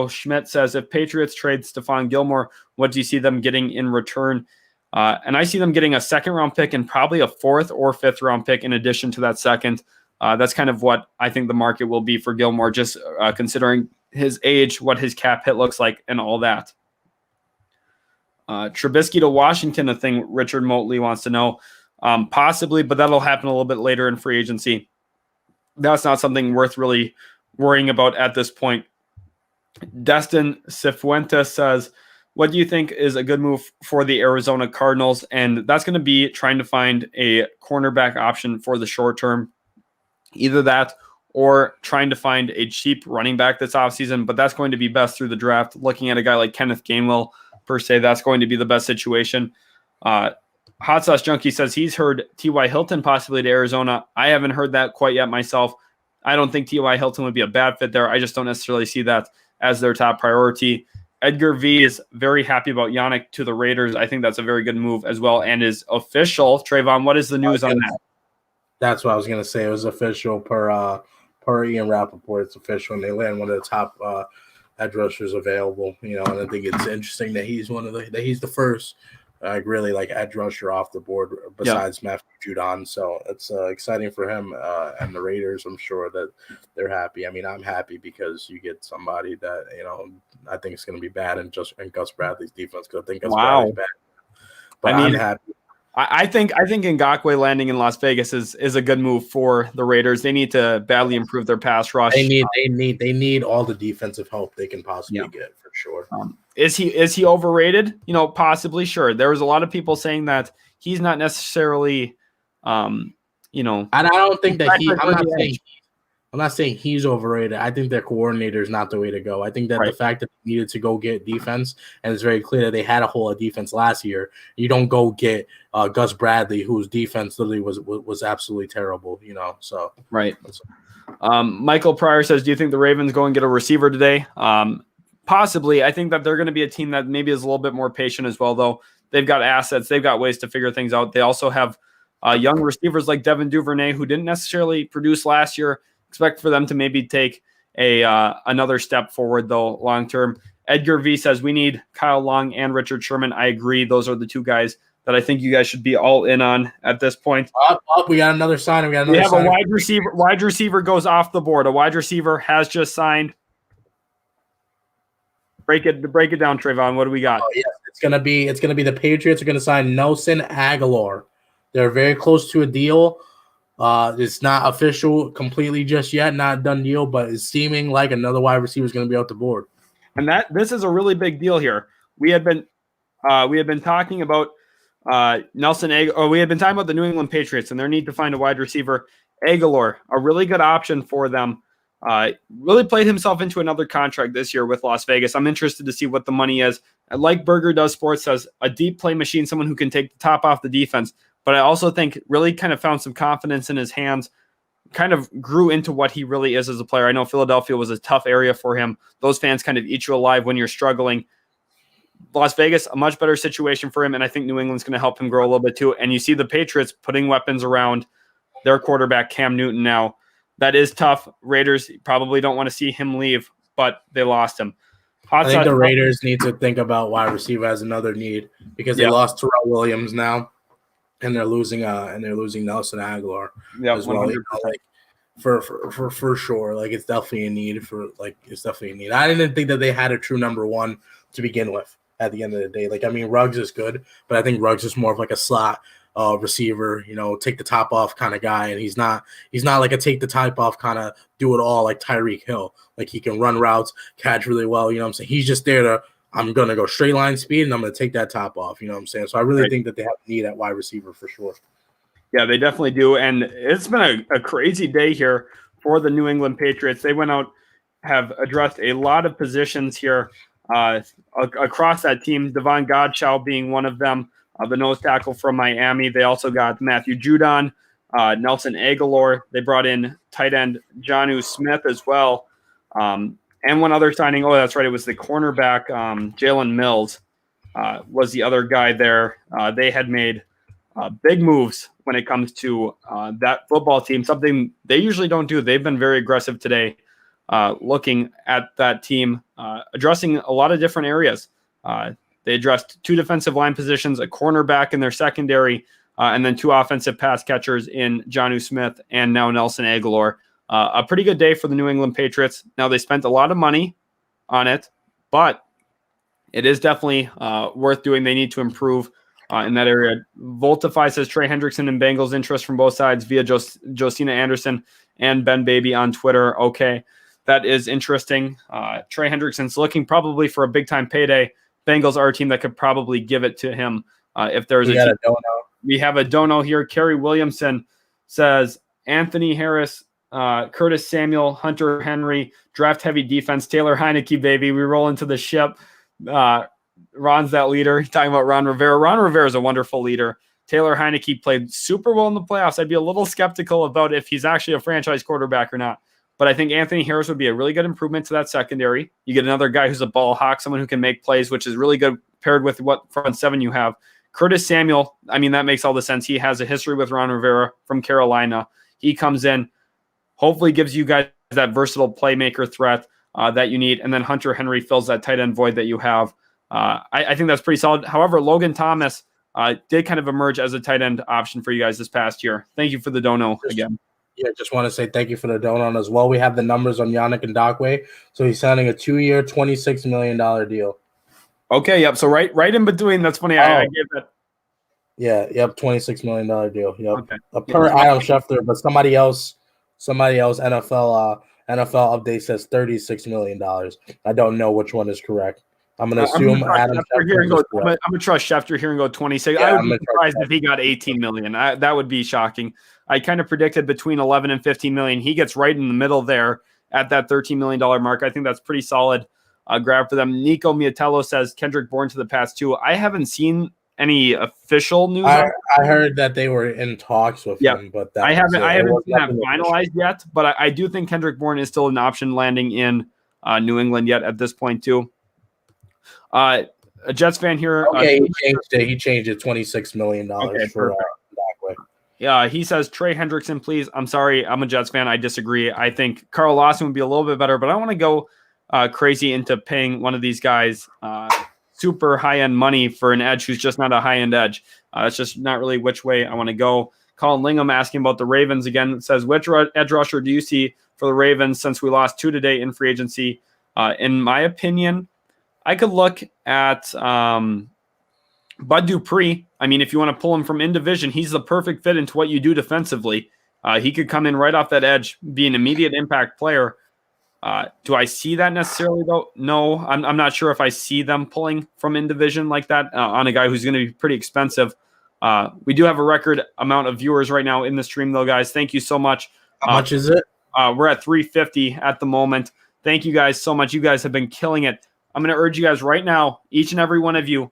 Speaker 3: Schmidt says, if Patriots trade Stephon Gilmore, what do you see them getting in return? And I see them getting a second-round pick and probably a fourth or fifth-round pick in addition to that second. That's kind of what I think the market will be for Gilmore, just considering his age, what his cap hit looks like, and all that. Trubisky to Washington, a thing Richard Motley wants to know. Possibly, but that'll happen a little bit later in free agency. That's not something worth really worrying about at this point. Destin Cifuentes says, what do you think is a good move for the Arizona Cardinals? And that's going to be trying to find a cornerback option for the short term. Either that or trying to find a cheap running back this offseason, but that's going to be best through the draft. Looking at a guy like Kenneth Gainwell, per se, that's going to be the best situation. Hot Sauce Junkie says he's heard T.Y. Hilton possibly to Arizona. I haven't heard that quite yet myself. I don't think T.Y. Hilton would be a bad fit there. I just don't necessarily see that as their top priority. Edgar V is very happy about Yannick to the Raiders. I think that's a very good move as well and is official. Trayvon, what is the news on that?
Speaker 2: That's what I was going to say. It was official per Ian Rappaport. It's official, and they land one of the top edge rushers available. And I think it's interesting that he's he's the first really like edge rusher off the board besides Matthew Judon. So it's exciting for him and the Raiders. I'm sure that they're happy. I mean, I'm happy because you get somebody that I think is going to be bad in Gus Bradley's defense, because I think Gus Bradley's bad. But I'm happy.
Speaker 3: I think Ngakoue landing in Las Vegas is a good move for the Raiders. They need to badly improve their pass rush.
Speaker 2: They need all the defensive help they can possibly get, for sure.
Speaker 3: Is he overrated? Possibly, sure. There was a lot of people saying that he's not necessarily And I don't think that
Speaker 2: I'm not saying he's overrated. I think their coordinator is not the way to go. I think that the fact that they needed to go get defense, and it's very clear that they had a whole lot of defense last year. You don't go get Gus Bradley, whose defense literally was absolutely terrible. So
Speaker 3: right. Michael Pryor says, "Do you think the Ravens go and get a receiver today?" Possibly. I think that they're going to be a team that maybe is a little bit more patient as well, though. They've got assets. They've got ways to figure things out. They also have young receivers like Devin Duvernay, who didn't necessarily produce last year. Expect for them to maybe take another step forward, though, long term. Edgar V says we need Kyle Long and Richard Sherman. I agree. Those are the two guys that I think you guys should be all in on at this point.
Speaker 2: We got another sign. We have
Speaker 3: a wide receiver. Wide receiver goes off the board. A wide receiver has just signed. Break it down, Trayvon. What do we got?
Speaker 2: Oh, yes. It's gonna be the Patriots are gonna sign Nelson Aguilar. They're very close to a deal. It's not official completely just yet, not a done deal, but it's seeming like another wide receiver is going to be out the board.
Speaker 3: And this is a really big deal here. We had been talking about we had been talking about the New England Patriots and their need to find a wide receiver. Aguilar, a really good option for them. Really played himself into another contract this year with Las Vegas. I'm interested to see what the money is. Like Burger Does Sports says, a deep play machine, someone who can take the top off the defense. But I also think really kind of found some confidence in his hands, kind of grew into what he really is as a player. I know Philadelphia was a tough area for him. Those fans kind of eat you alive when you're struggling. Las Vegas, a much better situation for him, and I think New England's going to help him grow a little bit too. And you see the Patriots putting weapons around their quarterback, Cam Newton, now. That is tough. Raiders probably don't want to see him leave, but they lost him.
Speaker 2: I think the Raiders need to think about wide receiver as another need, because they lost Terrell Williams now. And they're losing Nelson Aguilar as well. For sure. Like it's definitely a need. I didn't think that they had a true number one to begin with at the end of the day. Like, I mean, Ruggs is good, but I think Ruggs is more of like a slot receiver, take the top off kind of guy. And he's not like a take the top off kind of do it all like Tyreek Hill. Like he can run routes, catch really well. You know what I'm saying? He's just there to, I'm going to go straight line speed, and I'm going to take that top off. You know what I'm saying? So I really think that they have a need at wide receiver for sure.
Speaker 3: Yeah, they definitely do. And it's been a crazy day here for the New England Patriots. They went out, have addressed a lot of positions here across that team, Devon Godchaux being one of them, the nose tackle from Miami. They also got Matthew Judon, Nelson Aguilar. They brought in tight end Jonnu Smith as well. And one other signing, that's right, it was the cornerback Jalen Mills. was the other guy there. They had made big moves when it comes to that football team, something they usually don't do. They've been very aggressive today, looking at that team, addressing a lot of different areas. They addressed 2 defensive line positions, a cornerback in their secondary, and then 2 offensive pass catchers in Jonnu Smith and now Nelson Aguilar. A pretty good day for the New England Patriots. Now, they spent a lot of money on it, but it is definitely worth doing. They need to improve in that area. Voltify says Trey Hendrickson and Bengals interest from both sides via Josina Anderson and Ben Baby on Twitter. Okay, that is interesting. Trey Hendrickson's looking probably for a big-time payday. Bengals are a team that could probably give it to him if there's a team. We have a dono here. Kerry Williamson says Anthony Harris, Curtis Samuel, Hunter Henry, draft-heavy defense, Taylor Heineke, baby. We roll into the ship. Ron's that leader. Talking about Ron Rivera. Ron Rivera is a wonderful leader. Taylor Heineke played super well in the playoffs. I'd be a little skeptical about if he's actually a franchise quarterback or not. But I think Anthony Harris would be a really good improvement to that secondary. You get another guy who's a ball hawk, someone who can make plays, which is really good paired with what front 7 you have. Curtis Samuel, I mean, that makes all the sense. He has a history with Ron Rivera from Carolina. He comes in, hopefully gives you guys that versatile playmaker threat that you need. And then Hunter Henry fills that tight end void that you have. I think that's pretty solid. However, Logan Thomas did kind of emerge as a tight end option for you guys this past year. Thank you for the dono again.
Speaker 2: Yeah, just want to say thank you for the dono as well. We have the numbers on Yannick Ngakoue. So he's signing a 2-year, $26 million deal.
Speaker 3: Okay, yep. So right in between, that's funny. I gave that.
Speaker 2: Yeah, yep, $26 million deal. Yep.
Speaker 3: Okay.
Speaker 2: Per Adam Schefter, but somebody else NFL update says $36 million. I don't know which one is correct. I'm going to assume Adam Schefter.
Speaker 3: I'm going to trust Schefter here and go 26.
Speaker 2: Yeah,
Speaker 3: I would be surprised if he got 18 million. That would be shocking. I kind of predicted between 11 and 15 million. He gets right in the middle there at that $13 million mark. I think that's pretty solid grab for them. Nico Miatello says Kendrick Bourne to the past 2. I haven't seen any official news.
Speaker 2: I heard that they were in talks with him, but I haven't
Speaker 3: seen that finalized yet. But I do think Kendrick Bourne is still an option landing in New England yet at this point too. A Jets fan here.
Speaker 2: Okay, he changed it. $26 million for Ngakoue.
Speaker 3: Yeah, he says Trey Hendrickson, please. I'm sorry, I'm a Jets fan. I disagree. I think Carl Lawson would be a little bit better, but I don't want to go crazy into paying one of these guys super high-end money for an edge who's just not a high-end edge. It's just not really which way I want to go. Colin Lingham asking about the Ravens again. Says, which edge rusher do you see for the Ravens since we lost 2 today in free agency? In my opinion, I could look at Bud Dupree. I mean, if you want to pull him from in division, he's the perfect fit into what you do defensively. He could come in right off that edge, be an immediate impact player. Do I see that necessarily, though? No, I'm not sure if I see them pulling from in division like that on a guy who's going to be pretty expensive. We do have a record amount of viewers right now in the stream, though, guys. Thank you so much.
Speaker 2: How much is it?
Speaker 3: We're at 350 at the moment. Thank you guys so much. You guys have been killing it. I'm going to urge you guys right now, each and every one of you,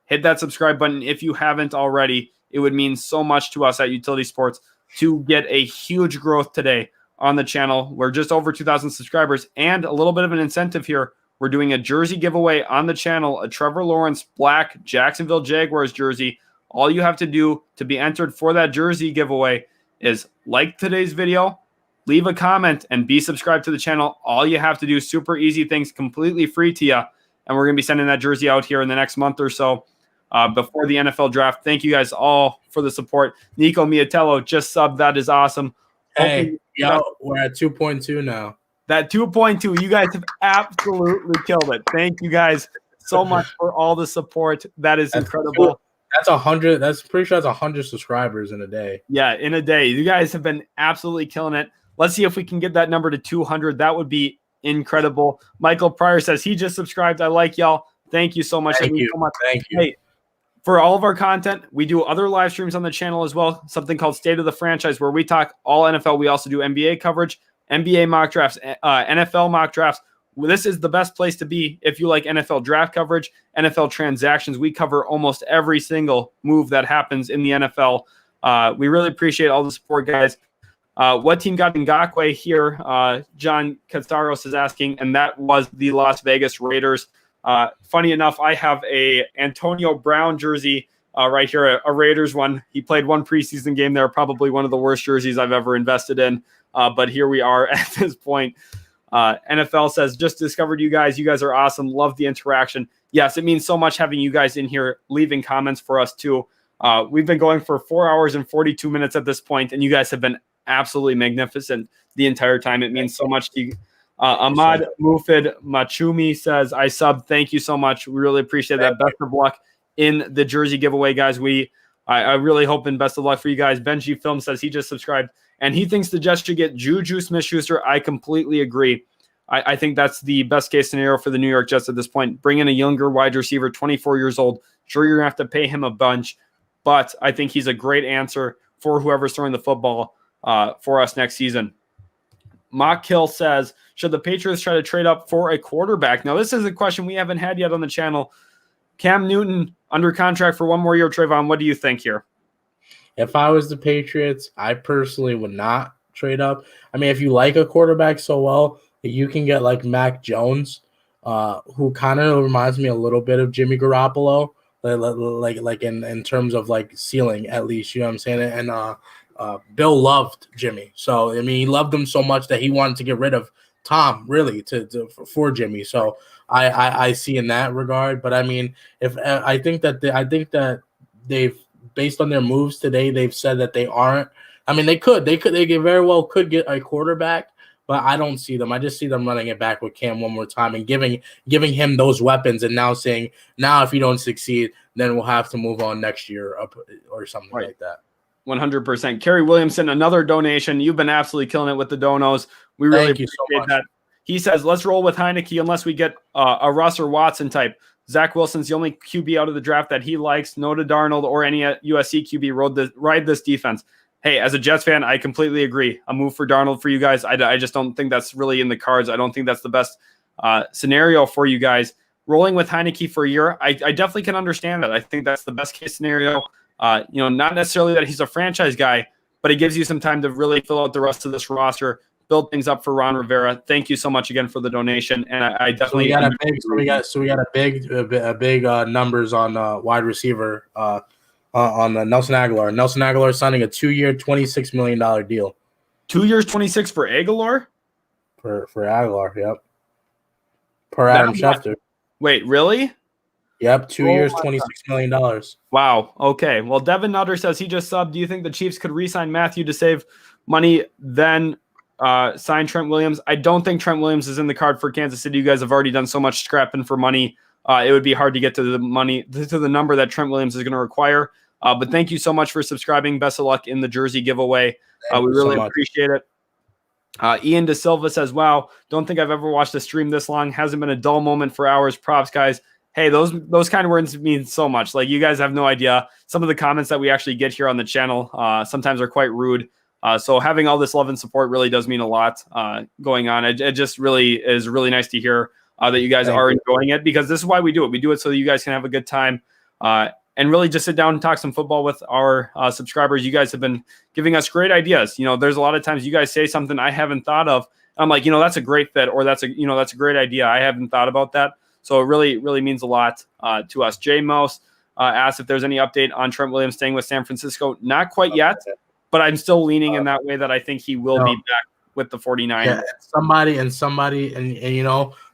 Speaker 3: hit that subscribe button if you haven't already. It would mean so much to us at Utility Sports to get a huge growth today on the channel. We're just over 2,000 subscribers, and a little bit of an incentive here. We're doing a jersey giveaway on the channel, a Trevor Lawrence black Jacksonville Jaguars jersey. All you have to do to be entered for that jersey giveaway is like today's video, leave a comment, and be subscribed to the channel. All you have to do, super easy things, completely free to you. And we're going to be sending that jersey out here in the next month or so before the NFL draft. Thank you guys all for the support. Nico Miatello just subbed. That is awesome.
Speaker 2: Hey, we're at 2.2 now.
Speaker 3: That 2.2, you guys have absolutely killed it. Thank you guys so much for all the support. That is incredible.
Speaker 2: That's 100. That's pretty sure that's 100 subscribers in a day.
Speaker 3: Yeah, in a day. You guys have been absolutely killing it. Let's see if we can get that number to 200. That would be incredible. Michael Pryor says he just subscribed. I like y'all. Thank you so much.
Speaker 2: Thank you. Thank you.
Speaker 3: Hey, for all of our content, we do other live streams on the channel as well, something called State of the Franchise, where we talk all NFL. We also do NBA coverage, NBA mock drafts, NFL mock drafts. This is the best place to be if you like NFL draft coverage, NFL transactions. We cover almost every single move that happens in the NFL. We really appreciate all the support, guys. What team got Ngakoue here? John Katsaros is asking, and that was the Las Vegas Raiders. Funny enough, I have a Antonio Brown jersey right here, a Raiders one. He played one preseason game there, probably one of the worst jerseys I've ever invested in. But here we are at this point. NFL says, just discovered you guys. You guys are awesome. Love the interaction. Yes, it means so much having you guys in here leaving comments for us too. We've been going for 4 hours and 42 minutes at this point, and you guys have been absolutely magnificent the entire time. It means so much to you. Ahmad Mufid Machumi says, I sub. Thank you so much. We really appreciate that. Best of luck in the jersey giveaway, guys. I really hope and best of luck for you guys. Benji Film says he just subscribed, and he thinks the Jets should get Juju Smith-Schuster. I completely agree. I think that's the best case scenario for the New York Jets at this point. Bring in a younger wide receiver, 24 years old. Sure, you're going to have to pay him a bunch, but I think he's a great answer for whoever's throwing the football for us next season. Mock Hill says, should the Patriots try to trade up for a quarterback? Now, this is a question we haven't had yet on the channel. Cam Newton under contract for one more year. Trevon, what do you think here?
Speaker 2: If I was the Patriots, I personally would not trade up. I mean, if you like a quarterback so well, you can get like Mac Jones, who kind of reminds me a little bit of Jimmy Garoppolo, like in terms of like ceiling at least. You know what I'm saying? And Bill loved Jimmy, so I mean he loved him so much that he wanted to get rid of Tom really for Jimmy. So I see in that regard. But I mean, if I think that they've, based on their moves today, they've said that they aren't. I mean, they very well could get a quarterback, but I don't see them. I just see them running it back with Cam one more time and giving him those weapons, and now saying, now if you don't succeed, then we'll have to move on next year up or something like that. 100%.
Speaker 3: Kerry Williamson, another donation. You've been absolutely killing it with the donos. We really appreciate that. He says, let's roll with Heineke unless we get a Russ or Watson type. Zach Wilson's the only QB out of the draft that he likes. No to Darnold or any USC QB. Ride this defense. Hey, as a Jets fan, I completely agree. A move for Darnold for you guys. I just don't think that's really in the cards. I don't think that's the best scenario for you guys. Rolling with Heineke for a year, I definitely can understand that. I think that's the best case scenario. Not necessarily that he's a franchise guy, but it gives you some time to really fill out the rest of this roster, build things up for Ron Rivera. Thank you so much again for the donation, and I definitely
Speaker 2: we got a big numbers on wide receiver on Nelson Aguilar. Nelson Aguilar signing a 2-year, $26 million deal.
Speaker 3: 2 years, 26 for Aguilar.
Speaker 2: For Aguilar, yep. Per Adam Schefter.
Speaker 3: Wait, really?
Speaker 2: Yep, 2 years, $26 million.
Speaker 3: Wow. Okay. Well, Devin Nutter says he just subbed. Do you think the Chiefs could re-sign Matthew to save money, then sign Trent Williams? I don't think Trent Williams is in the card for Kansas City. You guys have already done so much scrapping for money. It would be hard to get to the money, to the number that Trent Williams is going to require. But thank you so much for subscribing. Best of luck in the jersey giveaway. We really appreciate it. Ian De Silva says, wow, don't think I've ever watched a stream this long. Hasn't been a dull moment for hours. Props, guys. Hey, those kind of words mean so much. Like, you guys have no idea. Some of the comments that we actually get here on the channel sometimes are quite rude. So having all this love and support really does mean a lot going on. It just really is really nice to hear that you guys are enjoying it, because this is why we do it. We do it so that you guys can have a good time and really just sit down and talk some football with our subscribers. You guys have been giving us great ideas. There's a lot of times you guys say something I haven't thought of. I'm like, that's a great fit, or that's a great idea. I haven't thought about that. So it really, really means a lot to us. Jay Mouse asked if there's any update on Trent Williams staying with San Francisco. Not quite yet, but I'm still leaning in that way that I think he will be back with the 49ers.
Speaker 2: Yeah, somebody,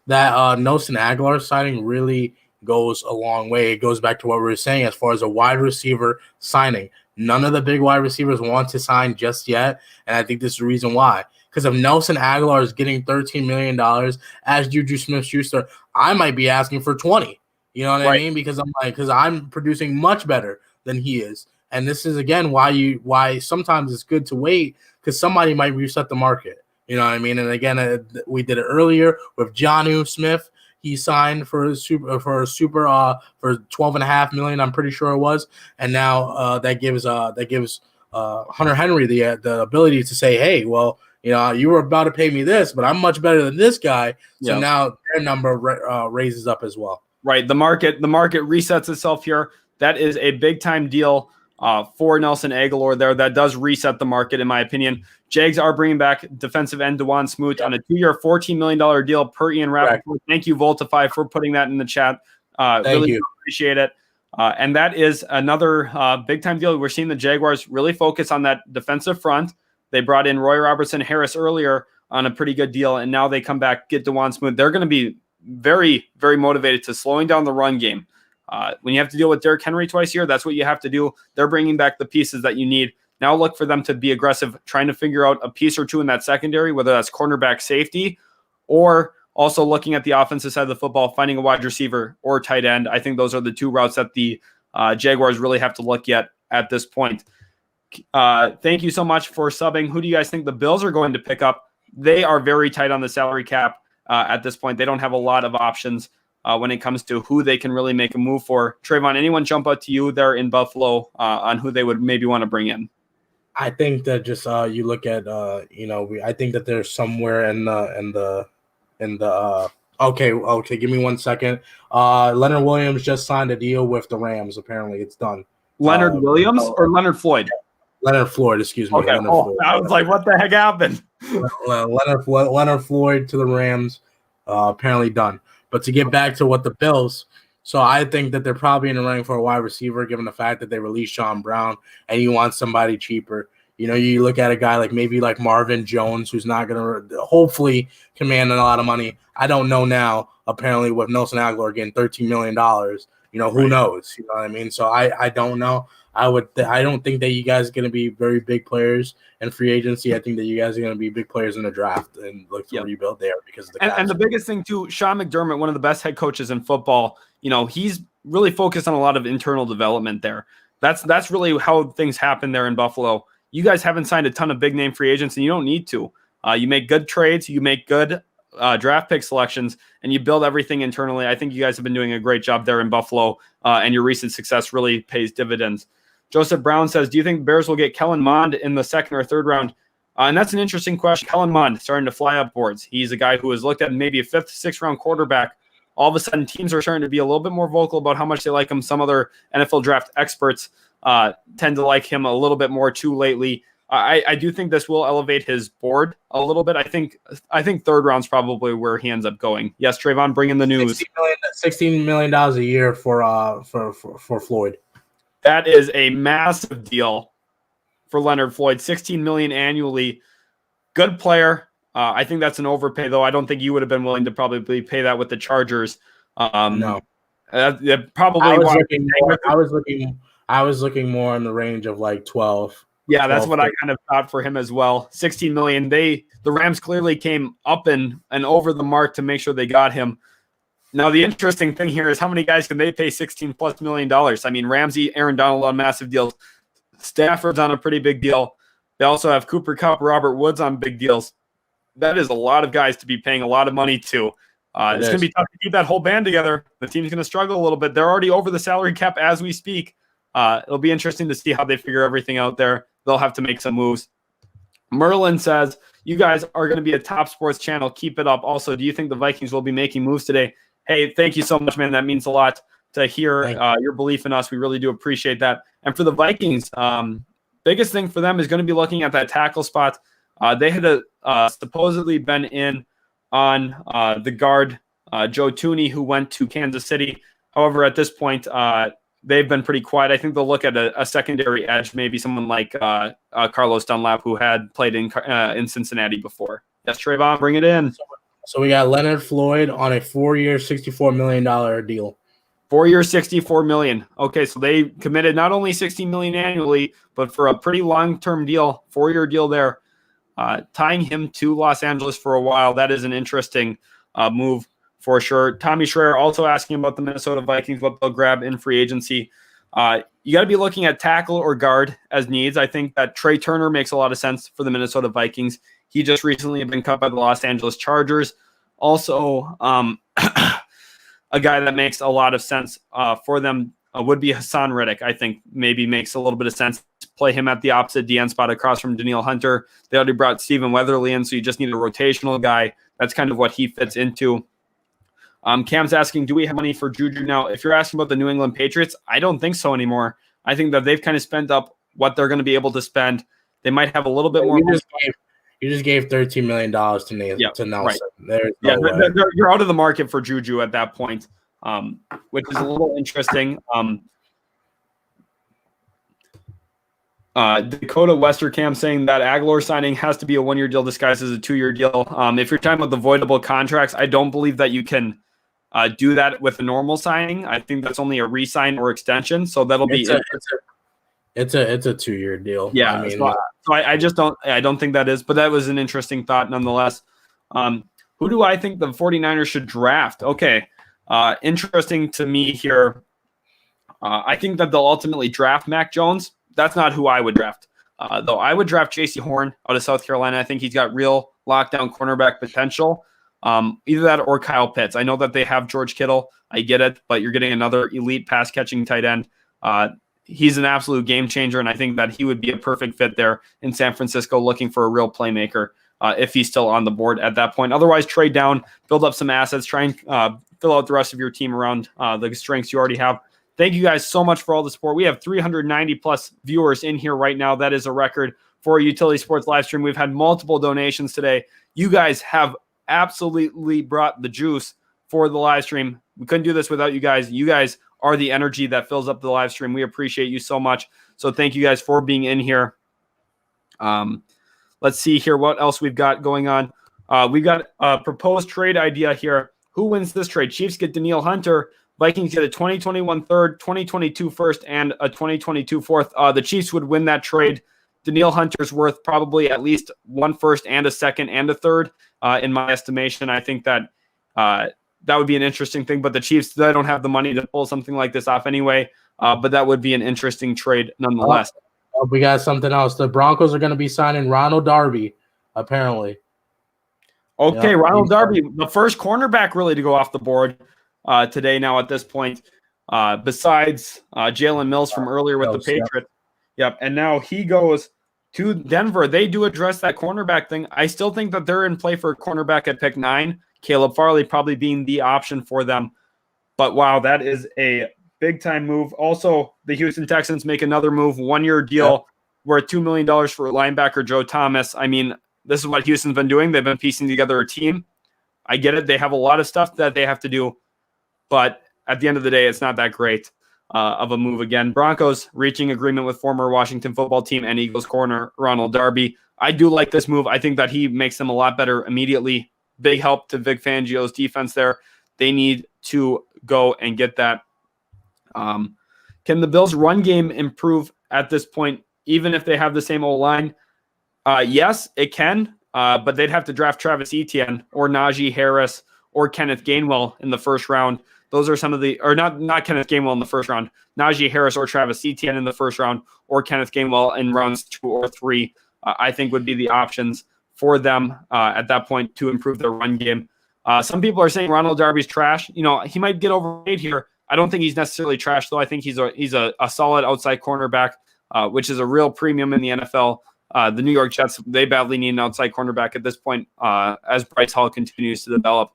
Speaker 2: that Nelson Aguilar signing really goes a long way. It goes back to what we were saying as far as a wide receiver signing. None of the big wide receivers want to sign just yet, and I think this is the reason why. Because if Nelson Aguilar is getting $13 million as Juju Smith-Schuster, I might be asking for 20. You know what I mean? Because I'm producing much better than he is. And this is, again, why sometimes it's good to wait, because somebody might reset the market. You know what I mean? And again, we did it earlier with Jonnu Smith. He signed for $12.5 million, I'm pretty sure it was. And now that gives Hunter Henry the ability to say, hey, well, you were about to pay me this, but I'm much better than this guy. So now their number raises up as well.
Speaker 3: Right. The market resets itself here. That is a big time deal for Nelson Aguilar there. That does reset the market, in my opinion. Jags are bringing back defensive end Dewan Smoot on a 2-year, $14 million deal per Ian Rappaport. Correct. Thank you, Voltify, for putting that in the chat. Really appreciate it. And that is another big-time deal. We're seeing the Jaguars really focus on that defensive front. They brought in Roy Robertson Harris earlier on a pretty good deal, and now they come back, get Dewan Smoot. They're going to be very, very motivated to slowing down the run game. When you have to deal with Derrick Henry twice a year, that's what you have to do. They're bringing back the pieces that you need. Now look for them to be aggressive, trying to figure out a piece or two in that secondary, whether that's cornerback, safety, or also looking at the offensive side of the football, finding a wide receiver or tight end. I think those are the two routes that the Jaguars really have to look at this point. Thank you so much for subbing. Who do you guys think the Bills are going to pick up? They are very tight on the salary cap at this point. They don't have a lot of options when it comes to who they can really make a move for. Trevon, anyone jump out to you there in Buffalo on who they would maybe want to bring in?
Speaker 2: I think that just you look at I think that there's somewhere in the okay, give me 1 second. Leonard Williams just signed a deal with the Rams. Apparently, it's done.
Speaker 3: Leonard Williams or Leonard Floyd?
Speaker 2: Leonard Floyd, excuse me.
Speaker 3: Okay.
Speaker 2: Floyd.
Speaker 3: I was like, what the heck happened?
Speaker 2: Leonard Floyd to the Rams, apparently done. But to get back to what the Bills, so I think that they're probably in the running for a wide receiver, given the fact that they released Sean Brown, and you want somebody cheaper. You look at a guy like Marvin Jones, who's not going to hopefully command a lot of money. I don't know now. Apparently, with Nelson Aguilar getting $13 million, who knows? You know what I mean? So I don't know. I don't think that you guys are going to be very big players in free agency. I think that you guys are going to be big players in the draft and look to rebuild there because of the
Speaker 3: and the biggest thing too, Sean McDermott, one of the best head coaches in football. He's really focused on a lot of internal development there. That's really how things happen there in Buffalo. You guys haven't signed a ton of big name free agents, and you don't need to. You make good trades, you make good draft pick selections, and you build everything internally. I think you guys have been doing a great job there in Buffalo, and your recent success really pays dividends. Joseph Brown says, do you think the Bears will get Kellen Mond in the second or third round? And that's an interesting question. Kellen Mond starting to fly up boards. He's a guy who was looked at maybe a fifth, sixth round quarterback. All of a sudden, teams are starting to be a little bit more vocal about how much they like him. Some other NFL draft experts tend to like him a little bit more too lately. I do think this will elevate his board a little bit. I think third round's probably where he ends up going. Yes, Trevon, bring in the news.
Speaker 2: $16 million a year for Floyd.
Speaker 3: That is a massive deal for Leonard Floyd. $16 million annually. Good player. I think that's an overpay, though. I don't think you would have been willing to probably pay that with the Chargers.
Speaker 2: No.
Speaker 3: Probably.
Speaker 2: I was looking more in the range of like 12.
Speaker 3: Yeah, that's what I kind of thought for him as well. $16 million. The Rams clearly came up and over the mark to make sure they got him. Now, the interesting thing here is how many guys can they pay $16+ million? I mean, Ramsey, Aaron Donald on massive deals. Stafford's on a pretty big deal. They also have Cooper Kupp, Robert Woods on big deals. That is a lot of guys to be paying a lot of money to. It's going to be tough to keep that whole band together. The team's going to struggle a little bit. They're already over the salary cap as we speak. It'll be interesting to see how they figure everything out there. They'll have to make some moves. Merlin says, you guys are going to be a top sports channel. Keep it up. Also, do you think the Vikings will be making moves today? Hey, thank you so much, man. That means a lot to hear your belief in us. We really do appreciate that. And for the Vikings, biggest thing for them is going to be looking at that tackle spot. They had supposedly been in on the guard, Joe Thuney, who went to Kansas City. However, at this point, they've been pretty quiet. I think they'll look at a secondary edge, maybe someone like Carlos Dunlap, who had played in Cincinnati before. Yes, Trevon, bring it in.
Speaker 2: So we got Leonard Floyd on a 4-year, $64 million deal.
Speaker 3: 4 years, $64 million. Okay, so they committed not only $16 million annually, but for a pretty long-term deal, 4-year deal there, tying him to Los Angeles for a while. That is an interesting move for sure. Tommy Schreier also asking about the Minnesota Vikings, what they'll grab in free agency. You got to be looking at tackle or guard as needs. I think that Trey Turner makes a lot of sense for the Minnesota Vikings. He just recently been cut by the Los Angeles Chargers. Also, a guy that makes a lot of sense for them would be Hassan Reddick. I think maybe makes a little bit of sense to play him at the opposite DN spot across from Danielle Hunter. They already brought Stephen Weatherly in, so you just need a rotational guy. That's kind of what he fits into. Cam's asking, do we have money for Juju now? If you're asking about the New England Patriots, I don't think so anymore. I think that they've kind of spent up what they're going to be able to spend. They might have a little bit more.
Speaker 2: You just gave $13 million to Nelson.
Speaker 3: Right.
Speaker 2: There's no way.
Speaker 3: You're out of the market for Juju at that point, which is a little interesting. Dakota Westerkamp saying that Aguilar signing has to be a 1-year deal disguised as a 2-year deal. If you're talking about the voidable contracts, I don't believe that you can do that with a normal signing. I think that's only a re-sign or extension. So that'll be
Speaker 2: it's a 2-year deal.
Speaker 3: Yeah. I mean, so I just don't think that is, but that was an interesting thought nonetheless. Who do I think the 49ers should draft? Okay. Interesting to me here. I think that they'll ultimately draft Mac Jones. That's not who I would draft. Though I would draft J.C. Horn out of South Carolina. I think he's got real lockdown cornerback potential. Either that or Kyle Pitts. I know that they have George Kittle. I get it, but you're getting another elite pass-catching tight end. He's an absolute game changer, and I think that he would be a perfect fit there in San Francisco looking for a real playmaker if he's still on the board at that point. Otherwise, trade down, build up some assets, try and fill out the rest of your team around the strengths you already have. Thank you guys so much for all the support. We have 390-plus viewers in here right now. That is a record for a Utility Sports live stream. We've had multiple donations today. You guys have absolutely brought the juice for the live stream. We couldn't do this without you guys. You guys are the energy that fills up the live stream. We appreciate you so much. So thank you guys for being in here. Let's see here what else we've got going on. We've got a proposed trade idea here. Who wins this trade? Chiefs get Danielle Hunter. Vikings get a 2021 third, 2022 first, and a 2022 fourth. The Chiefs would win that trade. Danielle Hunter's worth probably at least 1 first and a second and a third, in my estimation. I think that that would be an interesting thing, but the Chiefs, they don't have the money to pull something like this off anyway, but that would be an interesting trade nonetheless.
Speaker 2: We got something else. The Broncos are going to be signing Ronald Darby, apparently.
Speaker 3: Okay, yeah, Ronald Darby, the first cornerback really to go off the board today now at this point, besides Jalen Mills from earlier with the Patriots. Yep, and now he goes to Denver. They do address that cornerback thing. I still think that they're in play for a cornerback at pick 9. Caleb Farley probably being the option for them. But wow, that is a big-time move. Also, the Houston Texans make another move, 1-year deal worth $2 million for linebacker Joe Thomas. I mean, this is what Houston's been doing. They've been piecing together a team. I get it. They have a lot of stuff that they have to do. But at the end of the day, it's not that great of a move again. Broncos reaching agreement with former Washington football team and Eagles corner Ronald Darby. I do like this move. I think that he makes them a lot better immediately. Big help to Vic Fangio's defense there. They need to go and get that. Can the Bills' run game improve at this point, even if they have the same O-line? Yes, it can, but they'd have to draft Travis Etienne or Najee Harris or Kenneth Gainwell in the first round. Those are some of the, or not Kenneth Gainwell in the first round, Najee Harris or Travis Etienne in the first round, or Kenneth Gainwell in rounds 2 or 3, I think would be the options for them at that point to improve their run game. Some people are saying Ronald Darby's trash. You know, he might get overpaid here. I don't think he's necessarily trash, though. I think he's a solid outside cornerback, which is a real premium in the NFL. The New York Jets, they badly need an outside cornerback at this point as Bryce Hall continues to develop.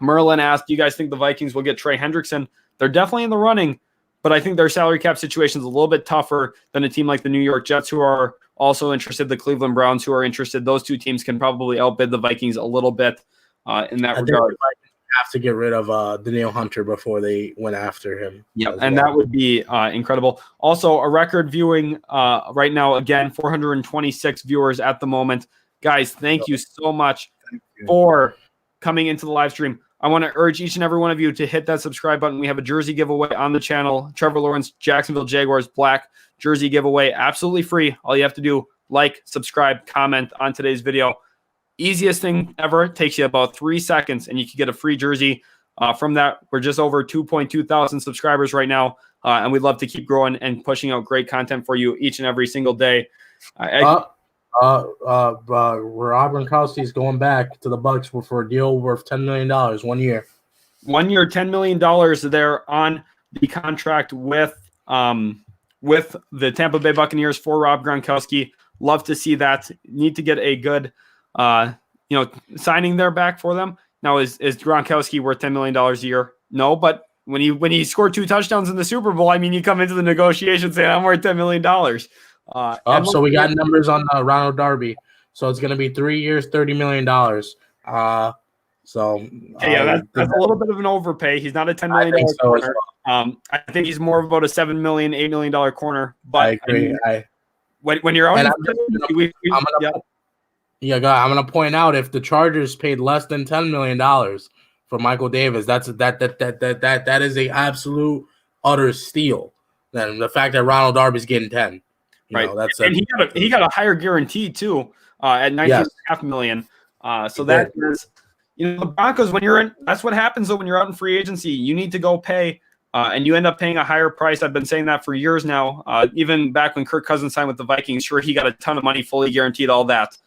Speaker 3: Merlin asked, do you guys think the Vikings will get Trey Hendrickson? They're definitely in the running, but I think their salary cap situation is a little bit tougher than a team like the New York Jets, who are also interested, the Cleveland Browns, who are interested. Those two teams can probably outbid the Vikings a little bit in that regard.
Speaker 2: Have to get rid of Danielle Hunter before they went after him.
Speaker 3: Yeah, and that would be incredible. Also, a record viewing right now, again, 426 viewers at the moment. Guys, thank you so much for coming into the live stream. I want to urge each and every one of you to hit that subscribe button. We have a jersey giveaway on the channel. Trevor Lawrence, Jacksonville Jaguars, black jersey giveaway. Absolutely free. All you have to do, like, subscribe, comment on today's video. Easiest thing ever. It takes you about 3 seconds, and you can get a free jersey. From that, we're just over 2.2 thousand subscribers right now, and we'd love to keep growing and pushing out great content for you each and every single day.
Speaker 2: Rob Gronkowski is going back to the Bucs for a deal worth $10 million 1 year.
Speaker 3: 1 year, $10 million there on the contract with the Tampa Bay Buccaneers for Rob Gronkowski. Love to see that. Need to get a good signing there back for them. Now, is Gronkowski worth $10 million a year? No, but when he scored 2 touchdowns in the Super Bowl, I mean, you come into the negotiation saying I'm worth $10 million.
Speaker 2: So we got numbers on Ronald Darby. So it's going to be 3 years, $30 million. That's
Speaker 3: a little bit of an overpay. He's not a $10 million corner. I think he's more of about a $7 million, $8 million corner. But
Speaker 2: I agree.
Speaker 3: When you're out, I'm
Speaker 2: going to point out, if the Chargers paid less than $10 million for Michael Davis, that is a absolute utter steal. Then the fact that Ronald Darby's getting 10,
Speaker 3: he got a higher guarantee too at $19.5 million. So that is, the Broncos, when you're in, that's what happens though when you're out in free agency. You need to go pay, and you end up paying a higher price. I've been saying that for years now. Even back when Kirk Cousins signed with the Vikings, sure, he got a ton of money, fully guaranteed, all that.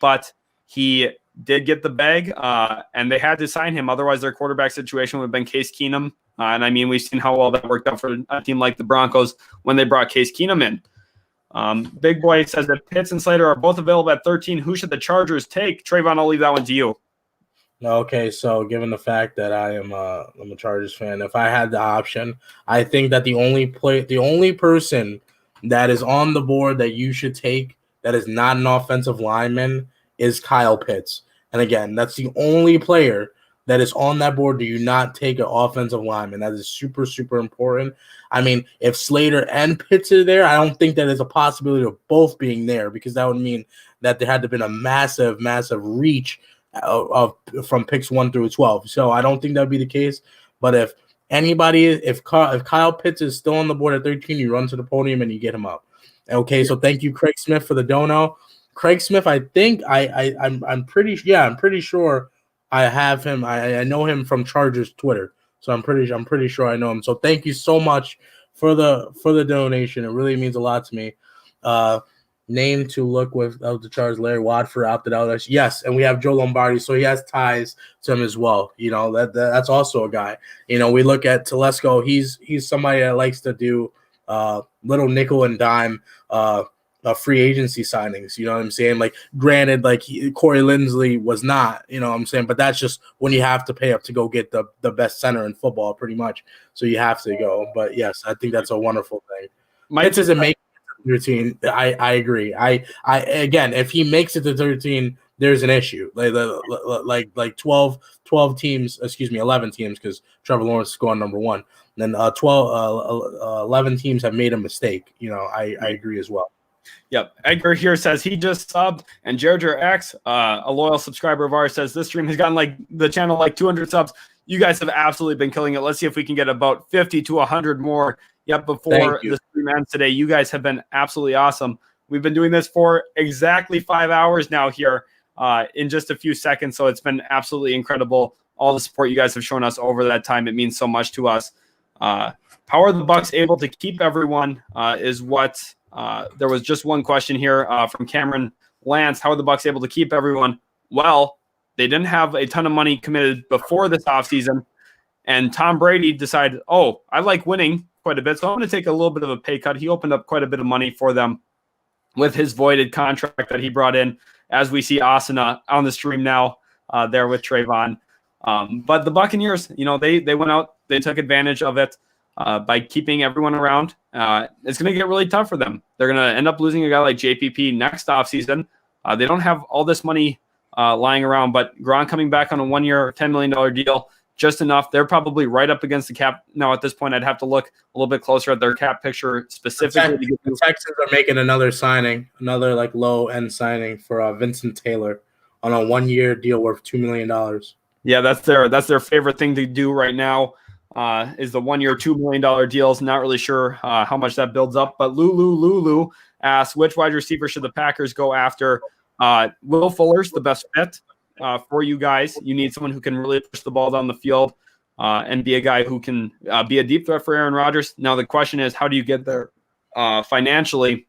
Speaker 3: But he did get the bag, and they had to sign him. Otherwise, their quarterback situation would have been Case Keenum. And I mean, we've seen how well that worked out for a team like the Broncos when they brought Case Keenum in. Big Boy says that Pitts and Slater are both available at 13. Who should the Chargers take? Trevon, I'll leave that one to you.
Speaker 2: Okay, so given the fact that I'm a Chargers fan, if I had the option, I think that the only person that is on the board that you should take that is not an offensive lineman is Kyle Pitts. And again, that's the only player that is on that board. Do you not take an offensive lineman? That is super, super important. I mean, if Slater and Pitts are there, I don't think that there's a possibility of both being there, because that would mean that there had to have been a massive, massive reach from picks 1 through 12. So I don't think that would be the case. But if Kyle Pitts is still on the board at 13, you run to the podium and you get him up. Okay, so thank you, Craig Smith, for the dono. Craig Smith, I think I'm pretty sure I have him. I know him from Chargers Twitter, so I'm pretty sure I know him. So thank you so much for the donation. It really means a lot to me. Name to look with the Chargers. Larry Watford opted out. Yes, and we have Joe Lombardi, so he has ties to him as well. That's also a guy. We look at Telesco. He's somebody that likes to do little nickel and dime free agency signings. You know what I'm saying? Like, granted, Corey Linsley was not. You know what I'm saying? But that's just when you have to pay up to go get the best center in football, pretty much. So you have to go. But yes, I think that's a wonderful thing. Pitts isn't making 13. I agree. I again, if he makes it to 13, there's an issue. Like 12 teams, 11 teams, because Trevor Lawrence is going number 1. And then 11 teams have made a mistake. I agree as well.
Speaker 3: Yep. Edgar here says he just subbed, and Jerger X, a loyal subscriber of ours, says this stream has gotten the channel 200 subs. You guys have absolutely been killing it. Let's see if we can get about 50 to 100 more. Yep, before the stream ends today. You guys have been absolutely awesome. We've been doing this for exactly 5 hours now here in just a few seconds, so it's been absolutely incredible. All the support you guys have shown us over that time. It means so much to us. How are the Bucs able to keep everyone is what there was just one question here from Cameron Lance. How are the Bucs able to keep everyone? Well, they didn't have a ton of money committed before this offseason, and Tom Brady decided, I like winning quite a bit, so I'm going to take a little bit of a pay cut. He opened up quite a bit of money for them with his voided contract that he brought in, as we see Asana on the stream now there with Trevon. But the Buccaneers, they went out, they took advantage of it by keeping everyone around. It's going to get really tough for them. They're going to end up losing a guy like JPP next offseason. They don't have all this money lying around, but Gronk coming back on a 1-year, $10 million deal, just enough. They're probably right up against the cap. Now, at this point, I'd have to look a little bit closer at their cap picture specifically.
Speaker 2: The Texans are making another signing, another low-end signing for Vincent Taylor on a 1-year deal worth $2 million.
Speaker 3: Yeah, that's their favorite thing to do right now. Is the 1-year, $2 million deals. Not really sure how much that builds up. But Lulu asks, which wide receiver should the Packers go after? Will Fuller's the best fit for you guys. You need someone who can really push the ball down the field and be a guy who can be a deep threat for Aaron Rodgers. Now, the question is, how do you get there financially?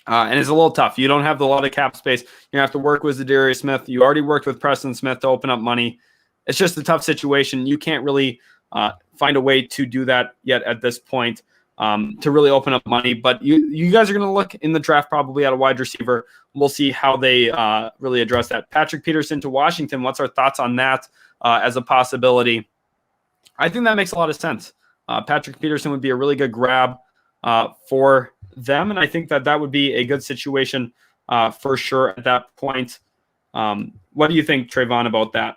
Speaker 3: And it's a little tough. You don't have a lot of cap space. You have to work with Zadarius Smith. You already worked with Preston Smith to open up money. It's just a tough situation. You can't really find a way to do that yet at this point to really open up money. But you guys are going to look in the draft probably at a wide receiver. We'll see how they really address that. Patrick Peterson to Washington. What's our thoughts on that as a possibility? I think that makes a lot of sense. Patrick Peterson would be a really good grab for them, and I think that would be a good situation for sure at that point. What do you think, Trevon, about that?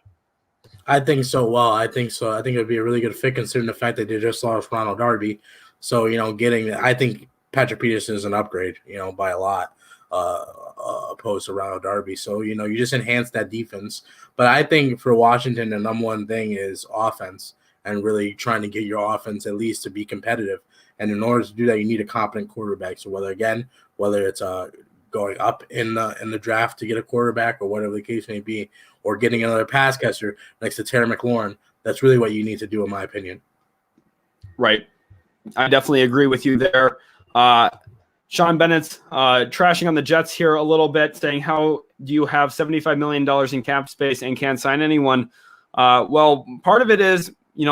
Speaker 2: I think so. Well, I think so. I think it would be a really good fit considering the fact that they just lost Ronald Darby. So, I think Patrick Peterson is an upgrade, by a lot opposed to Ronald Darby. So, you just enhance that defense. But I think for Washington, the number one thing is offense and really trying to get your offense at least to be competitive. And in order to do that, you need a competent quarterback. So whether it's going up in the draft to get a quarterback or whatever the case may be, or getting another pass catcher next to Terry McLaurin, that's really what you need to do, in my opinion.
Speaker 3: Right. I definitely agree with you there. Sean Bennett's trashing on the Jets here a little bit, saying, how do you have $75 million in cap space and can't sign anyone? Well, part of it is, we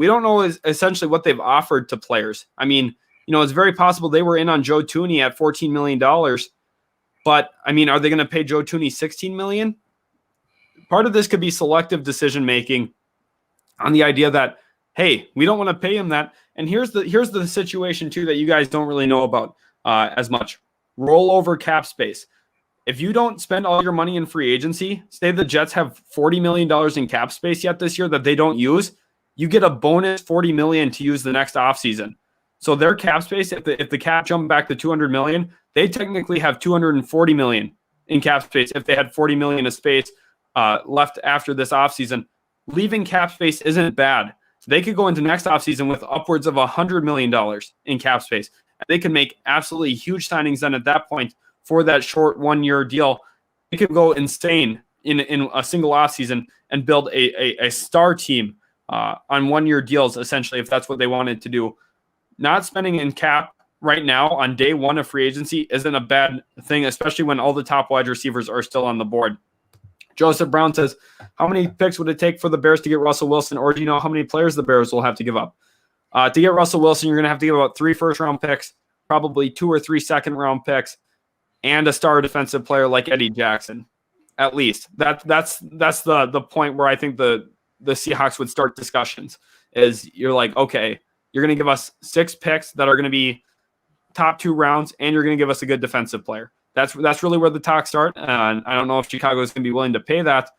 Speaker 3: don't know essentially what they've offered to players. I mean, it's very possible they were in on Joe Thuney at $14 million. But, I mean, are they going to pay Joe Thuney $16 million? Part of this could be selective decision-making on the idea that, hey, we don't want to pay him that. And here's the situation, too, that you guys don't really know about as much. Rollover cap space. If you don't spend all your money in free agency, say the Jets have $40 million in cap space yet this year that they don't use, you get a bonus $40 million to use the next offseason. So their cap space, if the cap jumped back to $200 million, they technically have $240 million in cap space if they had $40 million of space left after this offseason. Leaving cap space isn't bad. They could go into next offseason with upwards of $100 million in cap space. They could make absolutely huge signings then at that point for that short 1-year deal. They could go insane in a single offseason and build a star team on 1-year deals, essentially, if that's what they wanted to do. Not spending in cap right now on day one of free agency isn't a bad thing, especially when all the top wide receivers are still on the board. Joseph Brown says, how many picks would it take for the Bears to get Russell Wilson, or do you know how many players the Bears will have to give up? To get Russell Wilson, you're going to have to give about 3 first-round picks, probably 2 or 3 second-round picks, and a star defensive player like Eddie Jackson, at least. That's the point where I think the Seahawks would start discussions, is you're like, okay, you're going to give us 6 picks that are going to be top 2 rounds, and you're going to give us a good defensive player. That's really where the talks start. And I don't know if Chicago is going to be willing to pay that,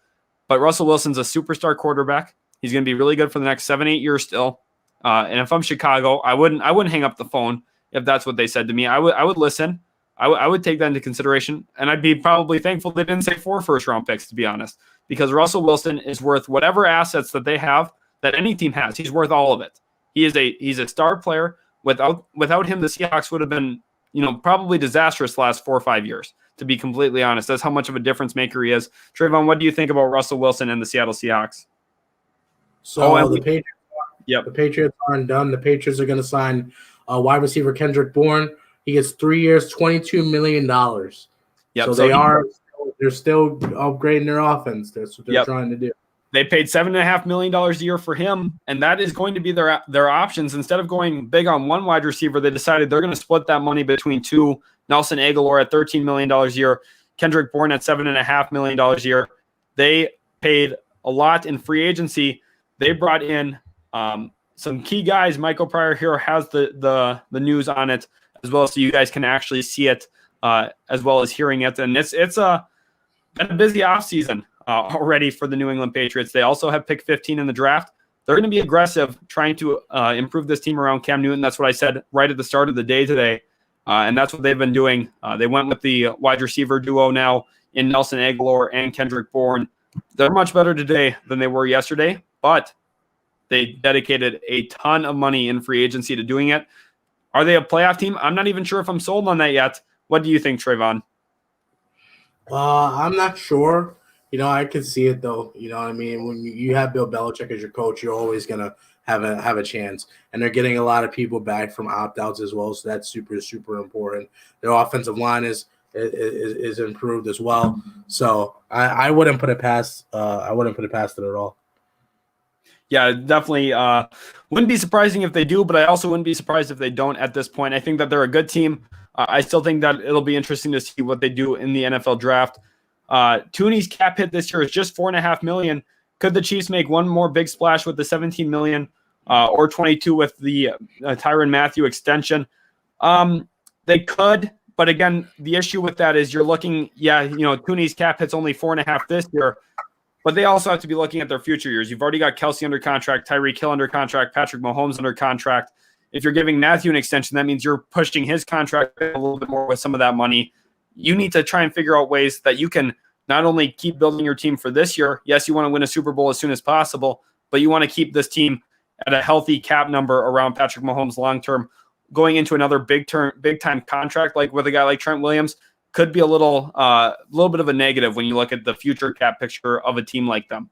Speaker 3: but Russell Wilson's a superstar quarterback. He's going to be really good for the next 7-8 years still. And if I'm Chicago, I wouldn't hang up the phone if that's what they said to me. I would listen. I would take that into consideration, and I'd be probably thankful they didn't say 4 first-round picks, to be honest, because Russell Wilson is worth whatever assets that they have, that any team has. He's worth all of it. He's a star player. Without him, the Seahawks would have been, probably disastrous the last 4 or 5 years, to be completely honest. That's how much of a difference maker he is. Trevon, what do you think about Russell Wilson and the Seattle Seahawks?
Speaker 2: So the Patriots aren't done. The Patriots are going to sign wide receiver Kendrick Bourne. He gets 3 years, $22 million.
Speaker 3: Yep.
Speaker 2: So they're still upgrading their offense. That's what they're trying to do.
Speaker 3: They paid $7.5 million a year for him, and that is going to be their options. Instead of going big on one wide receiver, they decided they're going to split that money between 2. Nelson Aguilar at $13 million a year, Kendrick Bourne at $7.5 million a year. They paid a lot in free agency. They brought in some key guys. Michael Pryor here has the news on it as well, so you guys can actually see it as well as hearing it. And it's been a busy offseason already for the New England Patriots. They also have pick 15 in the draft. They're going to be aggressive trying to improve this team around Cam Newton. That's what I said right at the start of the day today. And that's what they've been doing. They went with the wide receiver duo now in Nelson Aguilar and Kendrick Bourne. They're much better today than they were yesterday, but they dedicated a ton of money in free agency to doing it. Are they a playoff team? I'm not even sure if I'm sold on that yet. What do you think, Trevon?
Speaker 2: I'm not sure. I could see it, though. You know what I mean? When you have Bill Belichick as your coach, you're always going to have a chance. And they're getting a lot of people back from opt-outs as well, so that's super, super important. Their offensive line is improved as well. So I wouldn't put it past it at all.
Speaker 3: Yeah, definitely. Wouldn't be surprising if they do, but I also wouldn't be surprised if they don't at this point. I think that they're a good team. I still think that it'll be interesting to see what they do in the NFL draft. Thuney's cap hit this year is just $4.5 million. Could the Chiefs make one more big splash with the $17 million or 22 with the Tyrann Mathieu extension. They could, but again, the issue with that is you're looking, Tooney's cap hit's only 4.5 this year, but they also have to be looking at their future years. You've already got Kelsey under contract, Tyreek Hill under contract, Patrick Mahomes under contract. If you're giving Mathieu an extension, that means you're pushing his contract a little bit more with some of that money. You need to try and figure out ways that you can not only keep building your team for this year. Yes, you want to win a Super Bowl as soon as possible, but you want to keep this team at a healthy cap number around Patrick Mahomes long-term. Going into another big-time contract like with a guy like Trent Williams could be a little bit of a negative when you look at the future cap picture of a team like them.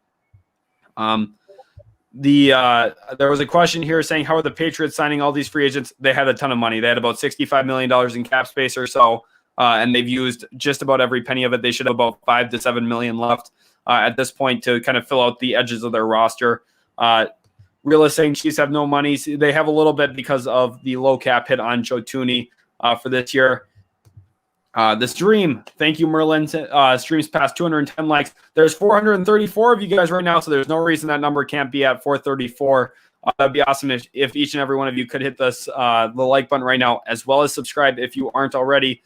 Speaker 3: There was a question here saying, how are the Patriots signing all these free agents? They had a ton of money. They had about $65 million in cap space or so, and they've used just about every penny of it. They should have about $5 to $7 million left at this point to kind of fill out the edges of their roster. Realists saying Chiefs have no money. They have a little bit because of the low cap hit on Joe Tooney for this year. The stream, thank you, Merlin. Streams past 210 likes. There's 434 of you guys right now, so there's no reason that number can't be at 434. That'd be awesome if each and every one of you could hit this the like button right now, as well as subscribe if you aren't already.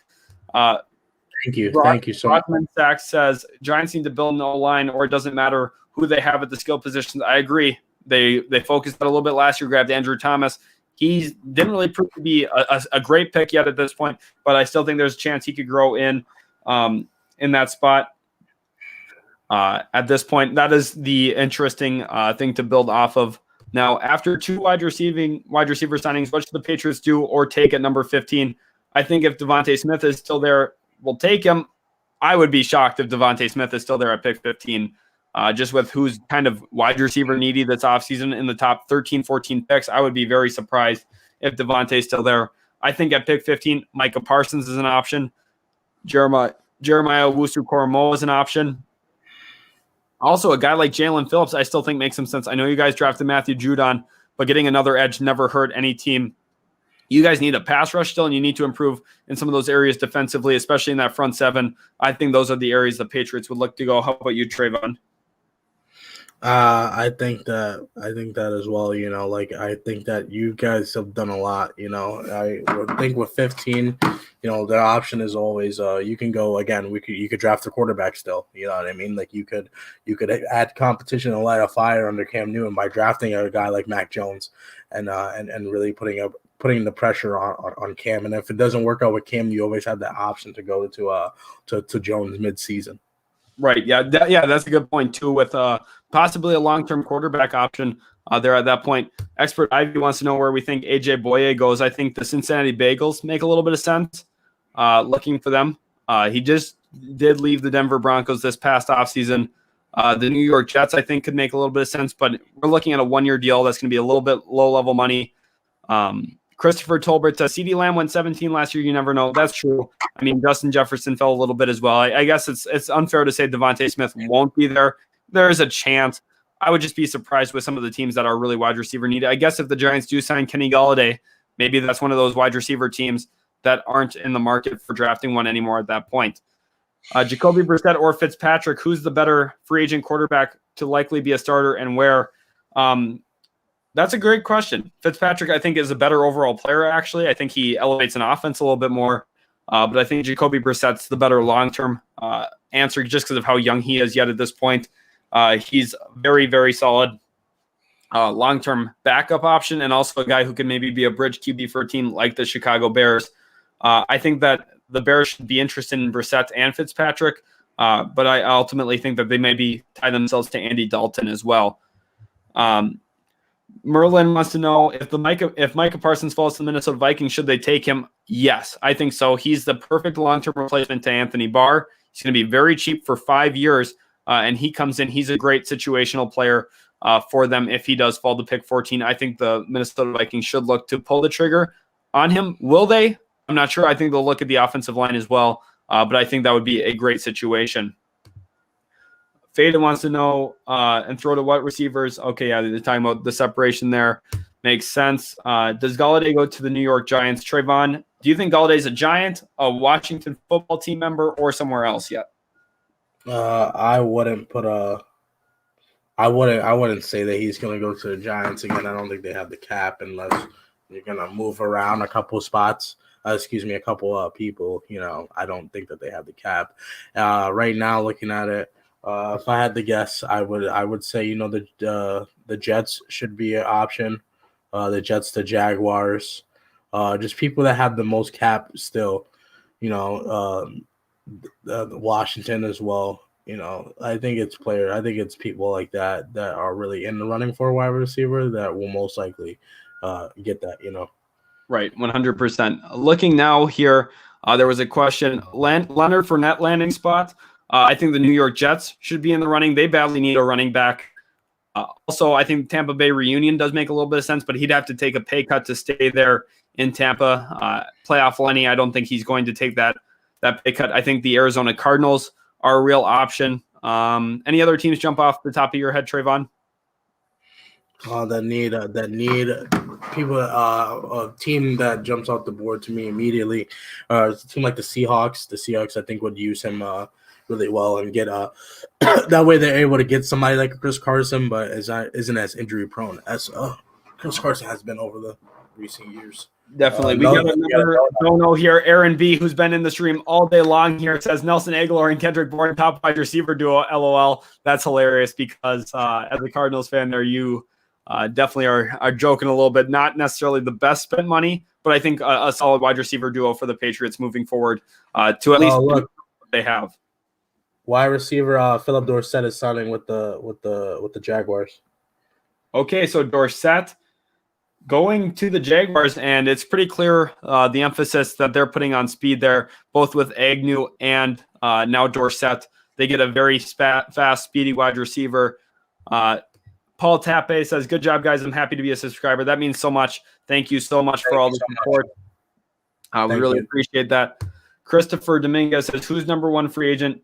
Speaker 2: Thank you. Thank you so much.
Speaker 3: Rockman Sachs says Giants need to build an O-line, or it doesn't matter who they have at the skill positions. I agree. They focused a little bit last year, grabbed Andrew Thomas. He didn't really prove to be a great pick yet at this point, but I still think there's a chance he could grow in that spot. At this point, that is the interesting thing to build off of. Now, after two wide receiver signings, what should the Patriots do or take at number 15? I think if Devontae Smith is still there, we'll take him. I would be shocked if Devontae Smith is still there at pick 15. Just with who's kind of wide receiver needy this offseason in the top 13, 14 picks, I would be very surprised if Devontae's still there. I think at pick 15, Micah Parsons is an option. Jeremiah Owusu-Koramoah is an option. Also, a guy like Jalen Phillips, I still think makes some sense. I know you guys drafted Matthew Judon, but getting another edge never hurt any team. You guys need a pass rush still, and you need to improve in some of those areas defensively, especially in that front seven. I think those are the areas the Patriots would look to go. How about you, Trevon?
Speaker 2: I think that as well. I think that you guys have done a lot. I would think with 15, the option is always you can go again. You could draft a quarterback still. You know what I mean? Like you could add competition and light a fire under Cam Newton by drafting a guy like Mac Jones and really putting the pressure on Cam. And if it doesn't work out with Cam, you always have that option to go to Jones mid-season.
Speaker 3: Right. Yeah. That's a good point too. With possibly a long-term quarterback option there at that point. Expert Ivy wants to know where we think AJ Boye goes. I think the Cincinnati Bengals make a little bit of sense. Looking for them. He just did leave the Denver Broncos this past offseason. The New York Jets, I think, could make a little bit of sense, but we're looking at a one-year deal that's going to be a little bit low-level money. Christopher Tolbert says CeeDee Lamb went 17 last year. You never know. That's true. I mean, Justin Jefferson fell a little bit as well. I guess it's unfair to say Devontae Smith won't be there. There is a chance. I would just be surprised with some of the teams that are really wide receiver needed. I guess if the Giants do sign Kenny Golladay, maybe that's one of those wide receiver teams that aren't in the market for drafting one anymore at that point. Jacoby Brissett or Fitzpatrick, who's the better free agent quarterback to likely be a starter and where? That's a great question. Fitzpatrick, I think, is a better overall player, actually. I think he elevates an offense a little bit more. But I think Jacoby Brissett's the better long-term answer just because of how young he is yet at this point. He's very, very solid long-term backup option and also a guy who can maybe be a bridge QB for a team like the Chicago Bears. I think that the Bears should be interested in Brissett and Fitzpatrick, but I ultimately think that they maybe tie themselves to Andy Dalton as well. Merlin wants to know if Micah Parsons falls to the Minnesota Vikings, should they take him? Yes, I think so. He's the perfect long-term replacement to Anthony Barr. He's going to be very cheap for 5 years, and he comes in. He's a great situational player for them if he does fall to pick 14. I think the Minnesota Vikings should look to pull the trigger on him. Will they? I'm not sure. I think they'll look at the offensive line as well, but I think that would be a great situation. Fada wants to know and throw to what receivers? Okay, yeah, they're talking about the separation there. Makes sense. Does Golladay go to the New York Giants? Trevon, do you think Galladay's a Giant, a Washington football team member, or somewhere else yet?
Speaker 2: I wouldn't put I wouldn't say that he's going to go to the Giants again. I don't think they have the cap unless you're going to move around a couple spots. A couple people. I don't think that they have the cap. Right now, looking at it, if I had to guess, I would say the Jets should be an option. The Jets, the Jaguars, just people that have the most cap still. Washington as well. I think it's people like that are really in the running for a wide receiver that will most likely get that.
Speaker 3: Right, 100%. Looking now here, there was a question. Leonard for net landing spot. I think the New York Jets should be in the running. They badly need a running back. Also, I think Tampa Bay reunion does make a little bit of sense, but he'd have to take a pay cut to stay there in Tampa. Playoff Lenny, I don't think he's going to take that pay cut. I think the Arizona Cardinals are a real option. Any other teams jump off the top of your head, Trevon?
Speaker 2: That need people. A team that jumps off the board to me immediately. A team like the Seahawks. The Seahawks, I think, would use him really well and get that way they're able to get somebody like Chris Carson, but isn't as injury prone as Chris Carson has been over the recent years.
Speaker 3: Definitely. We got another no here. Aaron B, who's been in the stream all day long here, says Nelson Aguilar and Kendrick Bourne, top wide receiver duo. LOL. That's hilarious because as a Cardinals fan, there you definitely are joking a little bit. Not necessarily the best spent money, but I think a solid wide receiver duo for the Patriots moving forward to at least look what they have.
Speaker 2: Wide receiver Philip Dorsett is signing with the Jaguars.
Speaker 3: Okay, so Dorsett going to the Jaguars, and it's pretty clear the emphasis that they're putting on speed there, both with Agnew and now Dorsett. They get a very fast, speedy wide receiver. Paul Tappe says, good job, guys. I'm happy to be a subscriber. That means so much. Thank you so much for all the support. We really appreciate that. Christopher Dominguez says, who's number one free agent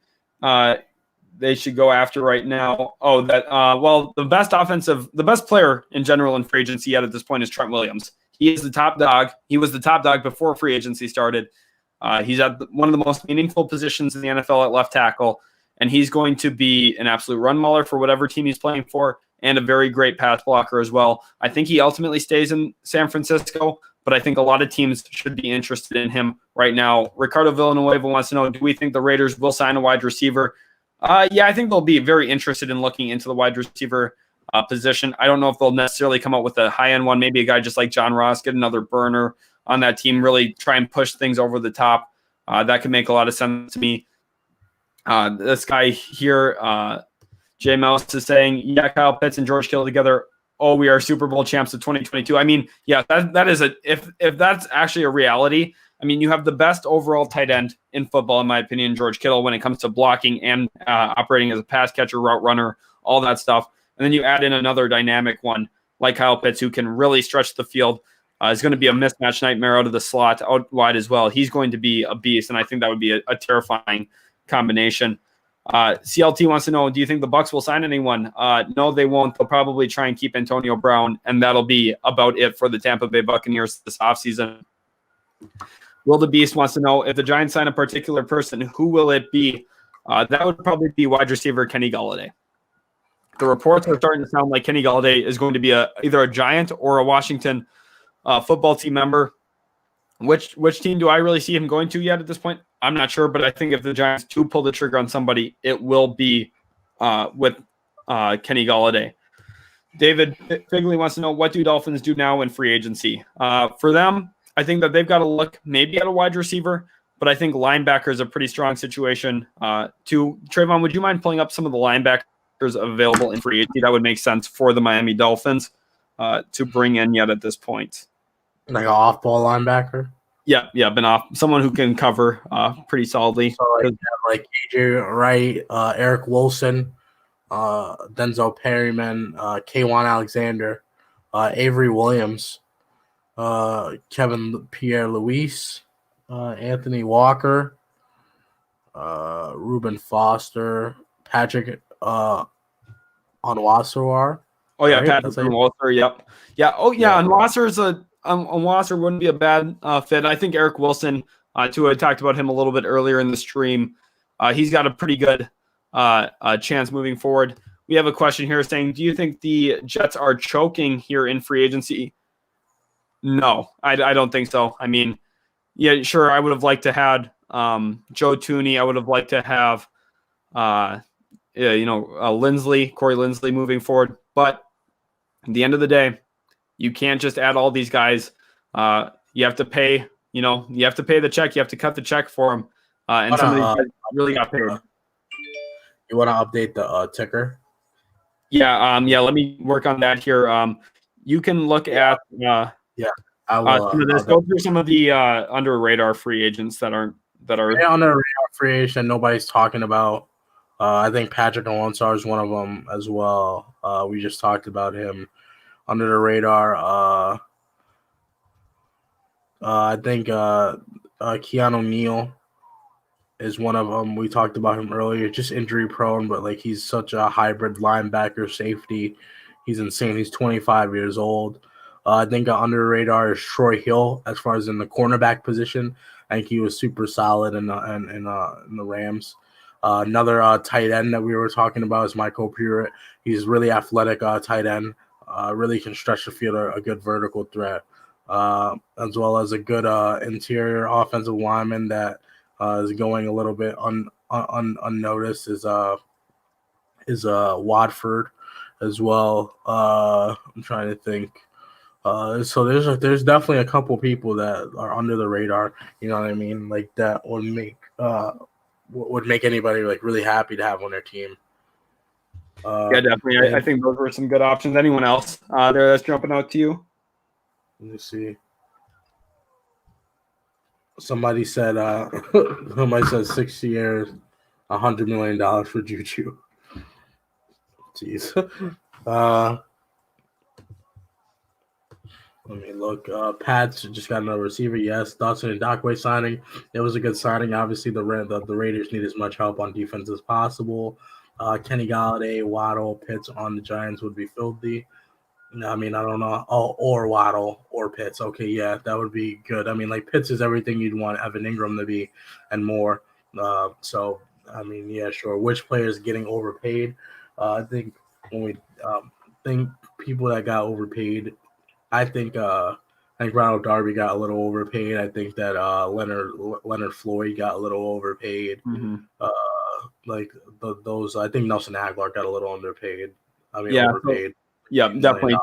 Speaker 3: they should go after right now? The best player in general in free agency yet at this point is Trent Williams. He is the top dog. He was the top dog before free agency started. He's at one of the most meaningful positions in the NFL at left tackle, and he's going to be an absolute run mauler for whatever team he's playing for and a very great pass blocker as well. I think he ultimately stays in San Francisco, but I think a lot of teams should be interested in him right now. Ricardo Villanueva wants to know, do we think the Raiders will sign a wide receiver? Yeah, I think they'll be very interested in looking into the wide receiver position. I don't know if they'll necessarily come up with a high-end one, maybe a guy just like John Ross, get another burner on that team, really try and push things over the top. That could make a lot of sense to me. This guy here, Jay Mouse, is saying, yeah, Kyle Pitts and George Kittle together. Oh, we are Super Bowl champs of 2022. I mean, yeah, that is if that's actually a reality. I mean, you have the best overall tight end in football, in my opinion, George Kittle, when it comes to blocking and operating as a pass catcher, route runner, all that stuff. And then you add in another dynamic one like Kyle Pitts, who can really stretch the field. Is going to be a mismatch nightmare out of the slot, out wide as well. He's going to be a beast, and I think that would be a terrifying combination. CLT wants to know, do you think the Bucs will sign anyone? No, they won't. They'll probably try and keep Antonio Brown, and that'll be about it for the Tampa Bay Buccaneers this offseason. Will the Beast wants to know, if the Giants sign a particular person, who will it be? That would probably be wide receiver Kenny Golladay. The reports are starting to sound like Kenny Golladay is going to be either a Giant or a Washington football team member. Which team do I really see him going to yet at this point? I'm not sure, but I think if the Giants do pull the trigger on somebody, it will be with Kenny Golladay. David Figley wants to know, what do Dolphins do now in free agency? For them, I think that they've got to look maybe at a wide receiver, but I think linebacker is a pretty strong situation. Trevon, would you mind pulling up some of the linebackers available in free agency? That would make sense for the Miami Dolphins to bring in yet at this point.
Speaker 2: Like an off-ball linebacker?
Speaker 3: Yeah, been off. Someone who can cover pretty solidly.
Speaker 2: So like AJ Wright, Eric Wilson, Denzel Perryman, K'Wan Alexander, Avery Williams, Kevin Pierre-Louis, Anthony Walker, Reuben Foster, Patrick Onwuasor.
Speaker 3: Oh yeah, right? Patrick Onwuasor. Yep. Yeah. Oh yeah, Onwuasor wouldn't be a bad fit. I think Eric Wilson, too. I talked about him a little bit earlier in the stream. He's got a pretty good chance moving forward. We have a question here saying, do you think the Jets are choking here in free agency? No, I don't think so. I mean, yeah, sure, I would have liked to have Joe Thuney. I would have liked to have, Corey Linsley moving forward. But at the end of the day, you can't just add all these guys. You have to pay, you have to pay the check. You have to cut the check for them. And some of these guys really got paid.
Speaker 2: You want to update the ticker?
Speaker 3: Yeah. Let me work on that here. You can look at
Speaker 2: I will,
Speaker 3: go through some of the under radar free agents that are
Speaker 2: on the radar free agent nobody's talking about. I think Patrick Alonso is one of them as well. We just talked about him. Under the radar, I think Keanu Neal is one of them. We talked about him earlier. Just injury prone, but like he's such a hybrid linebacker safety. He's insane. He's 25 years old. I think under the radar is Troy Hill as far as in the cornerback position. I think he was super solid in the Rams. Another tight end that we were talking about is Michael Pruitt. He's really athletic tight end. Really can stretch the field, a good vertical threat, as well as a good interior offensive lineman that is going a little bit unnoticed is Watford as well. I'm trying to think. So there's definitely a couple people that are under the radar. You know what I mean? Like that would make anybody like really happy to have on their team.
Speaker 3: Yeah, definitely. I think those were some good options. Anyone else there that's jumping out to you?
Speaker 2: Let me see. Somebody said 6 years, $100 million for Juju. Jeez. Let me look. Pats just got another receiver. Yes, Dawson and Dockway signing. It was a good signing. Obviously, the Raiders need as much help on defense as possible. Kenny Galladay, Waddle, Pitts on the Giants would be filthy. I mean, I don't know. Oh, or Waddle or Pitts. Okay, yeah, that would be good. I mean, like Pitts is everything you'd want Evan Ingram to be and more. So, I mean, yeah, sure. Which player is getting overpaid? I think when we think people that got overpaid, I think Ronald Darby got a little overpaid. I think that Leonard Floyd got a little overpaid.
Speaker 3: Mm-hmm.
Speaker 2: Those, I think Nelson Aguilar got a little underpaid. I mean,
Speaker 3: yeah,
Speaker 2: overpaid.
Speaker 3: Definitely.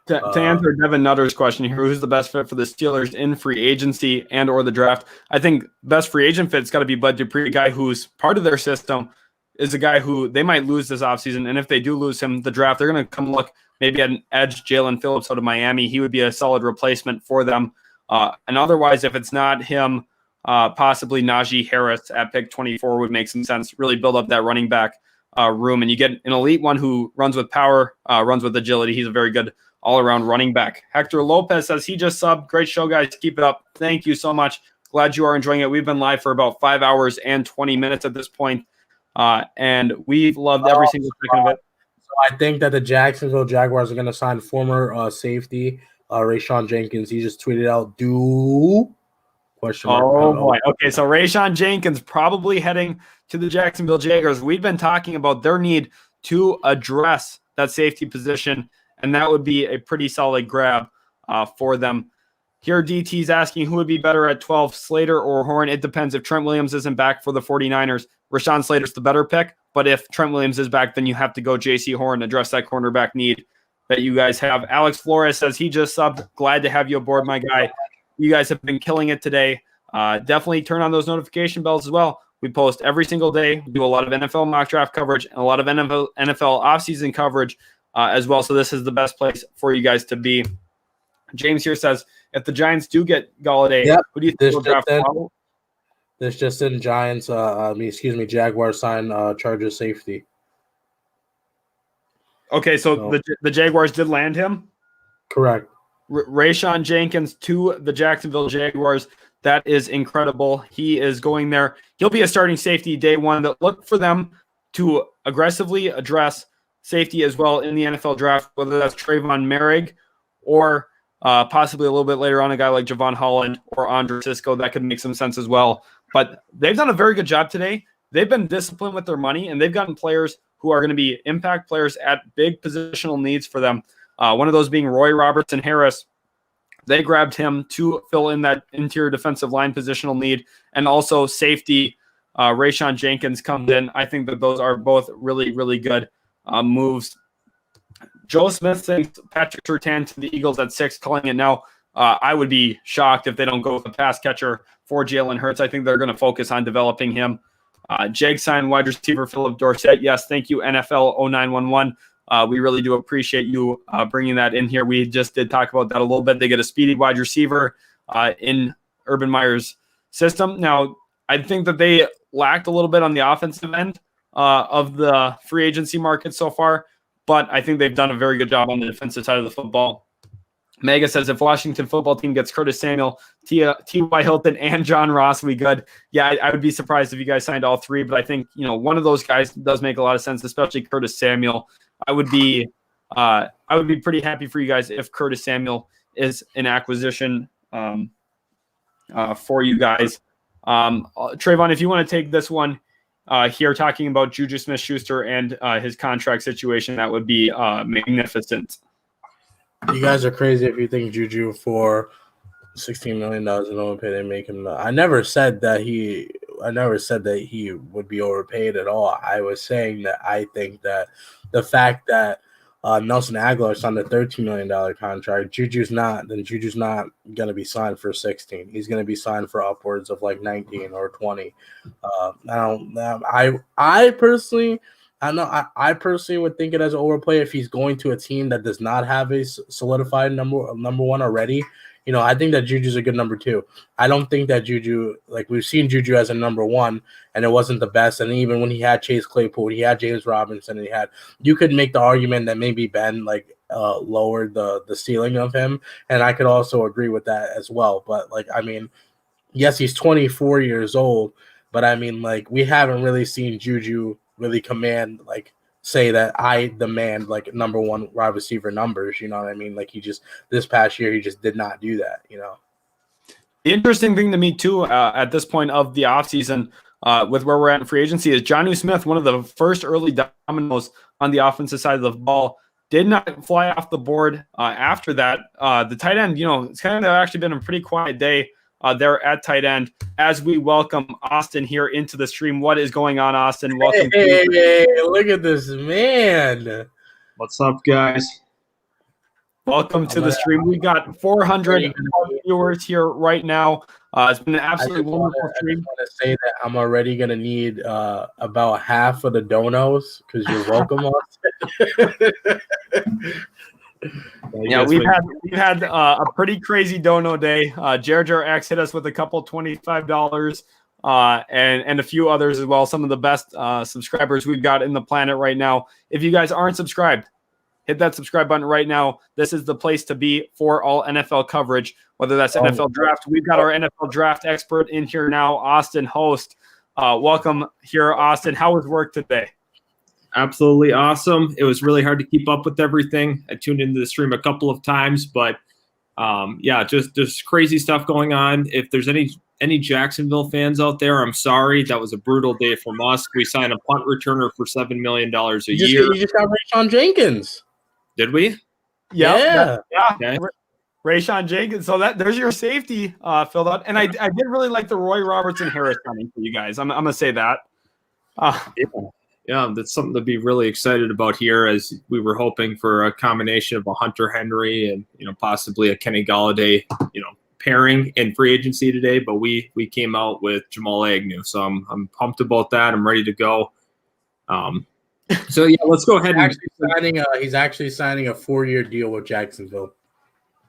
Speaker 3: To answer Devin Nutter's question here, who's the best fit for the Steelers in free agency and or the draft? I think best free agent fit's got to be Bud Dupree, a guy who's part of their system, is a guy who they might lose this offseason. And if they do lose him, the draft, they're going to come look maybe at an edge Jalen Phillips out of Miami. He would be a solid replacement for them. And otherwise, if it's not him, possibly Najee Harris at pick 24 would make some sense. Really build up that running back room. And you get an elite one who runs with power, runs with agility. He's a very good all-around running back. Hector Lopez says he just subbed. Great show, guys. Keep it up. Thank you so much. Glad you are enjoying it. We've been live for about 5 hours and 20 minutes at this point. And we've loved every single second of it.
Speaker 2: So I think that the Jacksonville Jaguars are going to sign former safety Rayshawn Jenkins. He just tweeted out, question mark.
Speaker 3: Oh, boy. Okay, so Rayshawn Jenkins probably heading to the Jacksonville Jaguars. We've been talking about their need to address that safety position, and that would be a pretty solid grab for them. Here, DT's asking who would be better at 12, Slater or Horn. It depends. If Trent Williams isn't back for the 49ers, Rashawn Slater's the better pick. But if Trent Williams is back, then you have to go J.C. Horn, address that cornerback need that you guys have. Alex Flores says he just subbed. Glad to have you aboard, my guy. You guys have been killing it today. Definitely turn on those notification bells as well. We post every single day. We do a lot of NFL mock draft coverage and a lot of NFL offseason coverage as well. So this is the best place for you guys to be. James here says, if the Giants do get Galladay, who do you think will draft?
Speaker 2: This just in Giants, Jaguars sign Chargers safety.
Speaker 3: Okay, so the Jaguars did land him?
Speaker 2: Correct.
Speaker 3: Rayshawn Jenkins to the Jacksonville Jaguars. That is incredible. He is going there. He'll be a starting safety day one. That look for them to aggressively address safety as well in the NFL draft, whether that's Trayvon Merrick or possibly a little bit later on a guy like Javon Holland or Andre Cisco. That could make some sense as well. But they've done a very good job today. They've been disciplined with their money, and they've gotten players who are going to be impact players at big positional needs for them. One of those being Roy Robertson Harris. They grabbed him to fill in that interior defensive line positional need, and also safety Rayshawn Jenkins comes in. I think that those are both really, really good moves. Joe Smith thinks Patrick Surtain to the Eagles at 6, calling it now. I would be shocked if they don't go with a pass catcher for Jalen Hurts. I think they're going to focus on developing him. Jag signed wide receiver Philip Dorsett. Yes, thank you, NFL 0911. We really do appreciate you bringing that in here. We just did talk about that a little bit. They get a speedy wide receiver in Urban Meyer's system. Now, I think that they lacked a little bit on the offensive end of the free agency market so far, but I think they've done a very good job on the defensive side of the football. Mega says if Washington football team gets Curtis Samuel, T.Y. Hilton, and John Ross, we good. Yeah, I would be surprised if you guys signed all three, but I think one of those guys does make a lot of sense, especially Curtis Samuel. I would be pretty happy for you guys if Curtis Samuel is an acquisition for you guys. Trevon, if you want to take this one here, talking about Juju Smith-Schuster and his contract situation, that would be magnificent.
Speaker 2: You guys are crazy if you think Juju for $16 million is overpaid and make him. I never said that he would be overpaid at all. I was saying that I think that the fact that Nelson Aguilar signed a $13 million contract, Juju's not going to be signed for 16. He's going to be signed for upwards of like 19 or 20. I personally would think it as an overplay if he's going to a team that does not have a solidified number one already. I think that Juju's a good number 2. I don't think that Juju, like we've seen Juju as a number 1, and it wasn't the best. And even when he had Chase Claypool, he had James Robinson, and you could make the argument that maybe Ben lowered the ceiling of him, and I could also agree with that as well. But yes, he's 24 years old, but we haven't really seen Juju really command say that I demand number 1 wide receiver numbers, you know what I mean? This past year, he just did not do that,
Speaker 3: The interesting thing to me too, at this point of the offseason, with where we're at in free agency, is Jonnu Smith, one of the first early dominoes on the offensive side of the ball, did not fly off the board after that. The tight end, it's kind of actually been a pretty quiet day there at tight end as we welcome Austin here into the stream. What is going on, Austin? Welcome.
Speaker 2: Hey, look at this man.
Speaker 4: What's up, guys?
Speaker 3: Welcome to the stream. We got 400 viewers here right now. It's been an absolutely wonderful stream.
Speaker 2: I just want to say that I'm already going to need about half of the donos because you're welcome, Austin.
Speaker 3: Yeah, we've had a pretty crazy dono day. Jar X hit us with a couple $25 and a few others as well. Some of the best subscribers we've got in the planet right now. If you guys aren't subscribed, hit that subscribe button right now. This is the place to be for all NFL coverage, whether that's NFL draft. We've got our NFL draft expert in here now, Austin, host. Welcome here, Austin. How was work today?
Speaker 4: Absolutely awesome. It was really hard to keep up with everything. I tuned into the stream a couple of times, but just crazy stuff going on. If there's any Jacksonville fans out there, I'm sorry. That was a brutal day from us. We signed a punt returner for $7 million a year.
Speaker 2: You just got Rayshawn Jenkins.
Speaker 4: Did we?
Speaker 3: Yeah.
Speaker 4: Okay.
Speaker 3: Rayshawn Jenkins. So there's your safety filled out. And I did really like the Roy Robertson Harris signing for you guys. I'm gonna say that.
Speaker 4: Yeah, that's something to be really excited about here, as we were hoping for a combination of a Hunter Henry and possibly a Kenny Golladay pairing in free agency today, but we came out with Jamal Agnew, so I'm pumped about that. I'm ready to go. So yeah, let's go ahead.
Speaker 2: He's actually signing a 4-year deal with Jacksonville.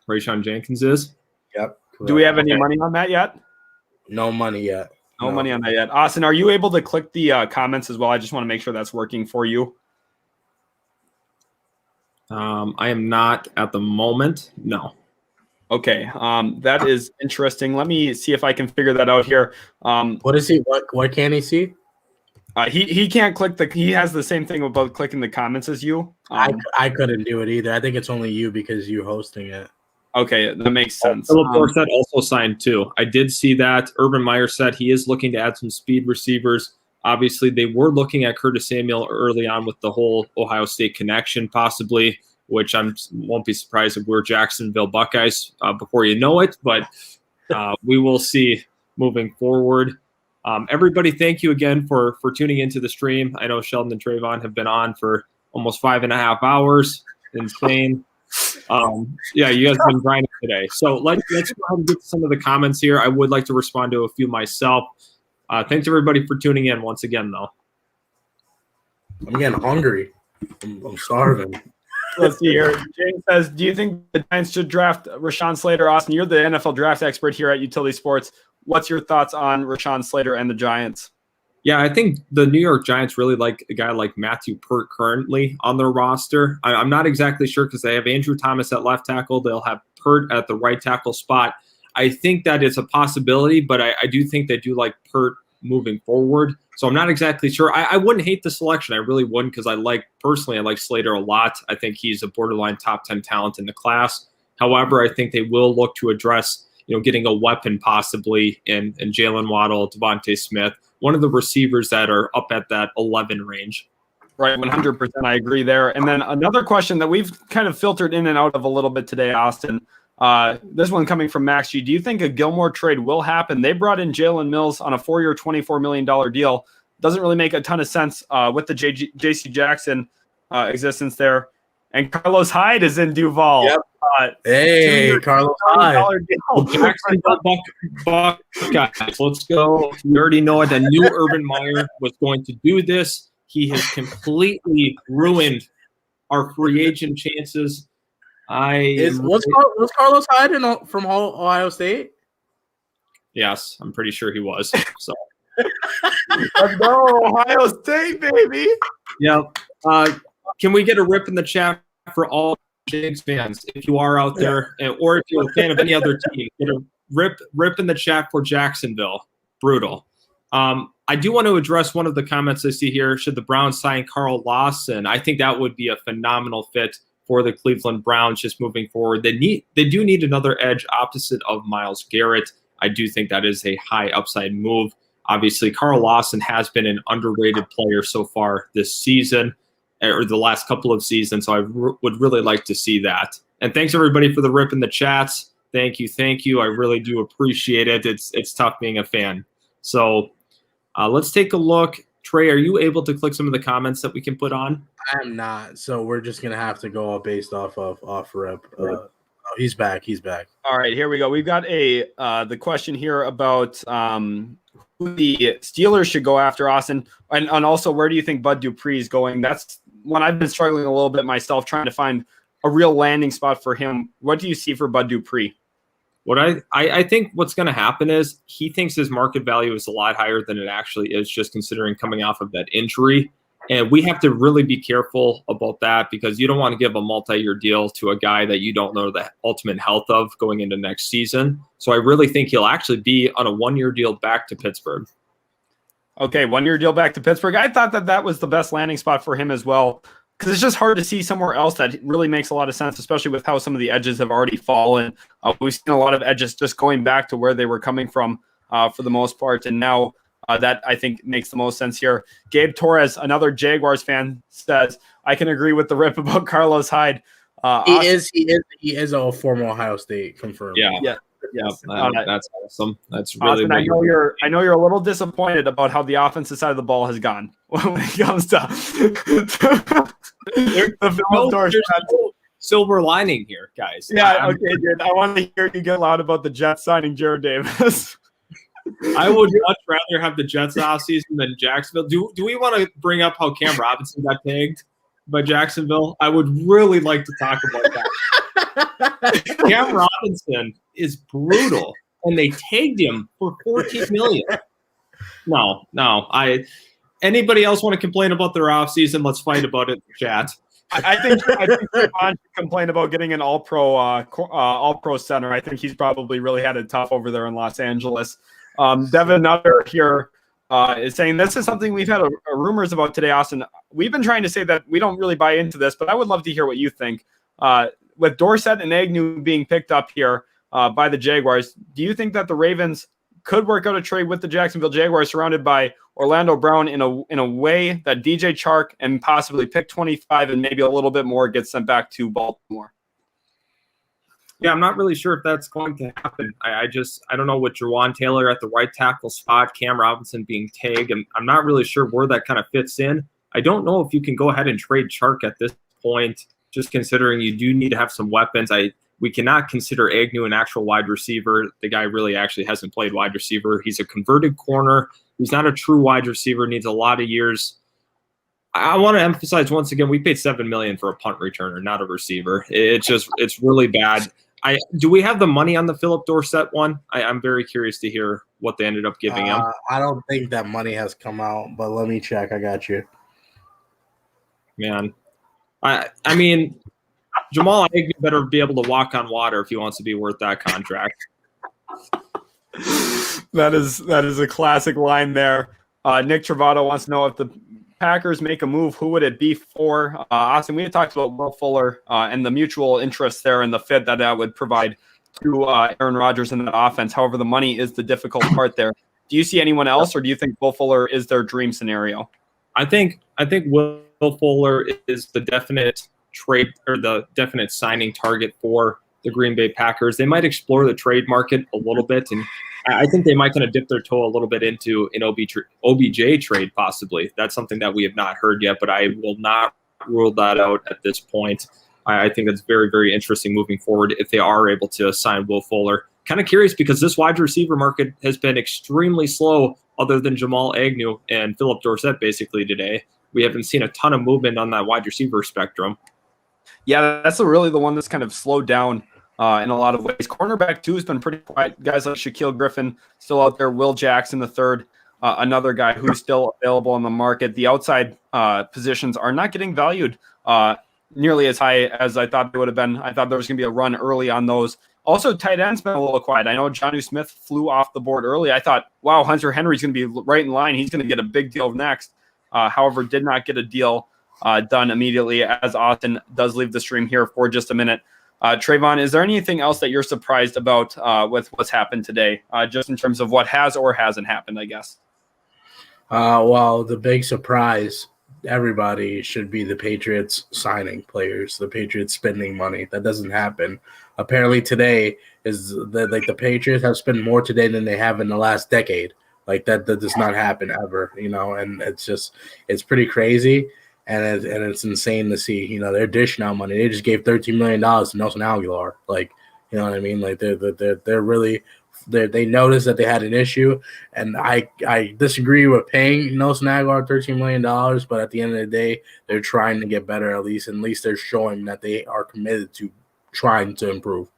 Speaker 4: Rayshawn Jenkins is.
Speaker 2: Yep.
Speaker 3: Correct. Do we have any money on that yet?
Speaker 2: No money yet.
Speaker 3: No money on that yet. Austin, are you able to click the comments as well? I just want to make sure that's working for you.
Speaker 4: I am not at the moment. No.
Speaker 3: Okay. That is interesting. Let me see if I can figure that out here.
Speaker 2: What is he? What can he see?
Speaker 3: He can't click he has the same thing about clicking the comments as you.
Speaker 2: I couldn't do it either. I think it's only you because you're hosting it.
Speaker 3: Okay, that makes sense.
Speaker 4: Philip Dorsett also signed too. I did see that. Urban Meyer said he is looking to add some speed receivers. Obviously, they were looking at Curtis Samuel early on with the whole Ohio State connection, possibly, which I won't be surprised if we're Jacksonville Buckeyes before you know it. But we will see moving forward. Everybody, thank you again for tuning into the stream. I know Sheldon and Trevon have been on for almost 5.5 hours. Insane. Yeah, you guys have been grinding today. So let's go ahead and get to some of the comments here. I would like to respond to a few myself. Thanks everybody for tuning in once again, though.
Speaker 2: I'm getting hungry. I'm starving.
Speaker 3: Let's see here. James says, do you think the Giants should draft Rashawn Slater? Austin, you're the NFL draft expert here at Utility Sports. What's your thoughts on Rashawn Slater and the Giants?
Speaker 4: Yeah, I think the New York Giants really like a guy like Matthew Pert currently on their roster. I'm not exactly sure because they have Andrew Thomas at left tackle. They'll have Pert at the right tackle spot. I think that it's a possibility, but I do think they do like Pert moving forward. So I'm not exactly sure. I wouldn't hate the selection. I really wouldn't because I like Slater a lot. I think he's a borderline top 10 talent in the class. However, I think they will look to address, getting a weapon possibly in Jalen Waddle, Devontae Smith, one of the receivers that are up at that 11 range.
Speaker 3: Right, 100%. I agree there. And then another question that we've kind of filtered in and out of a little bit today, Austin. This one coming from Max G. Do you think a Gilmore trade will happen? They brought in Jalen Mills on a 4-year, $24 million deal. Doesn't really make a ton of sense with the J.C. Jackson existence there. And Carlos Hyde is in Duval.
Speaker 2: Yep. Hey, Carlos Hyde.
Speaker 4: Jacksonville Buckeyes. Let's go. We already know it. I knew Urban Meyer was going to do this. He has completely ruined our free agent chances.
Speaker 2: Was Carlos Hyde from Ohio State?
Speaker 4: Yes, I'm pretty sure he was. So
Speaker 3: let's go, Ohio State, baby.
Speaker 4: Yep. Can we get a rip in the chat for all Jags fans? If you are out there, or if you're a fan of any other team, get a rip in the chat for Jacksonville. Brutal. I do want to address one of the comments I see here. Should the Browns sign Carl Lawson? I think that would be a phenomenal fit for the Cleveland Browns just moving forward. They do need another edge opposite of Myles Garrett. I do think that is a high upside move. Obviously, Carl Lawson has been an underrated player so far this season, or the last couple of seasons, so I would really like to see that. And thanks, everybody, for the rip in the chats. Thank you. I really do appreciate it. It's tough being a fan. So let's take a look. Trey, are you able to click some of the comments that we can put on?
Speaker 2: I am not, so we're just going to have to go based off rip. He's back.
Speaker 3: All right, here we go. We've got the question here about who the Steelers should go after, Austin, and also where do you think Bud Dupree is going? That's one I've been struggling a little bit myself, trying to find a real landing spot for him. What do you see for Bud Dupree?
Speaker 4: What I think what's going to happen is he thinks his market value is a lot higher than it actually is, just considering coming off of that injury. And we have to really be careful about that because you don't want to give a multi-year deal to a guy that you don't know the ultimate health of going into next season. So I really think he'll actually be on a 1-year deal back to Pittsburgh.
Speaker 3: Okay, 1-year deal back to Pittsburgh. I thought that was the best landing spot for him as well, because it's just hard to see somewhere else that really makes a lot of sense, especially with how some of the edges have already fallen. We've seen a lot of edges just going back to where they were coming from for the most part, and now that I think makes the most sense here. Gabe Torres, another Jaguars fan, says, I can agree with the rip about Carlos Hyde.
Speaker 2: He is a former Ohio State confirmed.
Speaker 4: Yeah. That's awesome. That's really.
Speaker 3: Austin, I know you're a little disappointed about how the offensive side of the ball has gone when it comes to
Speaker 4: the silver lining here, guys.
Speaker 3: Yeah, okay, dude. I want to hear you get loud about the Jets signing Jared Davis.
Speaker 4: I would much rather have the Jets offseason than Jacksonville. Do we want to bring up how Cam Robinson got tagged by Jacksonville? I would really like to talk about that. Cam Robinson is brutal, and they tagged him for $14 million. No. Anybody else want to complain about their offseason? Let's fight about it in the chat.
Speaker 3: I think Trevon should complain about getting an all-pro center. I think he's probably really had it tough over there in Los Angeles. Devin Nutter here is saying this is something we've had rumors about today, Austin. We've been trying to say that we don't really buy into this, but I would love to hear what you think. With Dorsett and Agnew being picked up here by the Jaguars, do you think that the Ravens could work out a trade with the Jacksonville Jaguars surrounded by Orlando Brown in a way that DJ Chark and possibly pick 25 and maybe a little bit more gets sent back to Baltimore?
Speaker 4: Yeah, I'm not really sure if that's going to happen. I don't know, with Jawan Taylor at the right tackle spot, Cam Robinson being tagged, and I'm not really sure where that kind of fits in. I don't know if you can go ahead and trade Chark at this point, just considering you do need to have some weapons. We cannot consider Agnew an actual wide receiver. The guy really actually hasn't played wide receiver. He's a converted corner. He's not a true wide receiver, needs a lot of years. I want to emphasize once again, we paid $7 million for a punt returner, not a receiver. It's really bad. Do we have the money on the Philip Dorsett one? I'm very curious to hear what they ended up giving him.
Speaker 2: I don't think that money has come out, but let me check. I got you.
Speaker 4: Man, I mean, Jamal Agnew better be able to walk on water if he wants to be worth that contract.
Speaker 3: That is a classic line there. Nick Travato wants to know, if the Packers make a move, who would it be for? Austin, we had talked about Will Fuller and the mutual interest there and the fit that would provide to Aaron Rodgers in that offense. However, the money is the difficult part there. Do you see anyone else, or do you think Will Fuller is their dream scenario?
Speaker 4: I think Will Fuller is the definite trade or the definite signing target for the Green Bay Packers. They might explore the trade market a little bit, and I think they might kind of dip their toe a little bit into an OBJ trade possibly. That's something that we have not heard yet, but I will not rule that out at this point. I think that's very, very interesting moving forward if they are able to sign Will Fuller. Kind of curious because this wide receiver market has been extremely slow other than Jamal Agnew and Philip Dorsett basically today. We haven't seen a ton of movement on that wide receiver spectrum.
Speaker 3: Yeah, that's really the one that's kind of slowed down in a lot of ways. Cornerback 2 has been pretty quiet. Guys like Shaquille Griffin still out there. Will Jackson III, another guy who's still available on the market. The outside positions are not getting valued nearly as high as I thought they would have been. I thought there was going to be a run early on those. Also, tight end's been a little quiet. I know Jonnu Smith flew off the board early. I thought, wow, Hunter Henry's going to be right in line. He's going to get a big deal next. However, did not get a deal done immediately, as Austin does leave the stream here for just a minute. Trevon, is there anything else that you're surprised about with what's happened today, just in terms of what has or hasn't happened, I guess?
Speaker 2: Well, the big surprise, everybody should be the Patriots signing players, the Patriots spending money. That doesn't happen. Apparently today is the Patriots have spent more today than they have in the last decade. Like that does not happen ever, and it's pretty crazy. And it's insane to see, they're dishing out money. They just gave $13 million to Nelson Aguilar. Like, you know what I mean? Like they're really they noticed that they had an issue, and I disagree with paying Nelson Aguilar $13 million. But at the end of the day, they're trying to get better. At least they're showing that they are committed to trying to improve.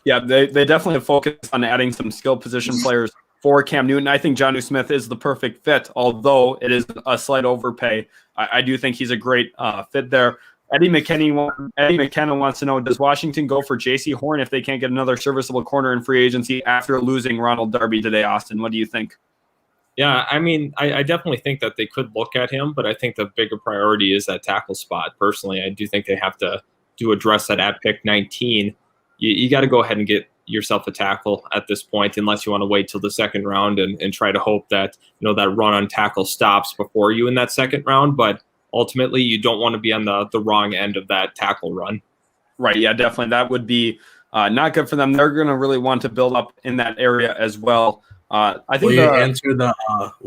Speaker 3: Yeah, they definitely have focused on adding some skill position players for Cam Newton. I think Jonnu Smith is the perfect fit, although it is a slight overpay. I do think he's a great fit there. Eddie McKenna wants to know, does Washington go for J.C. Horn if they can't get another serviceable corner in free agency after losing Ronald Darby today, Austin? What do you think?
Speaker 4: Yeah, I mean, I definitely think that they could look at him, but I think the bigger priority is that tackle spot. Personally, I do think they have to address that at pick 19. You got to go ahead and get yourself a tackle at this point, unless you want to wait till the second round and try to hope that that run on tackle stops before you in that second round. But ultimately, you don't want to be on the wrong end of that tackle run.
Speaker 3: Right. Yeah, definitely. That would be not good for them. They're going to really want to build up in that area as well. I think
Speaker 2: will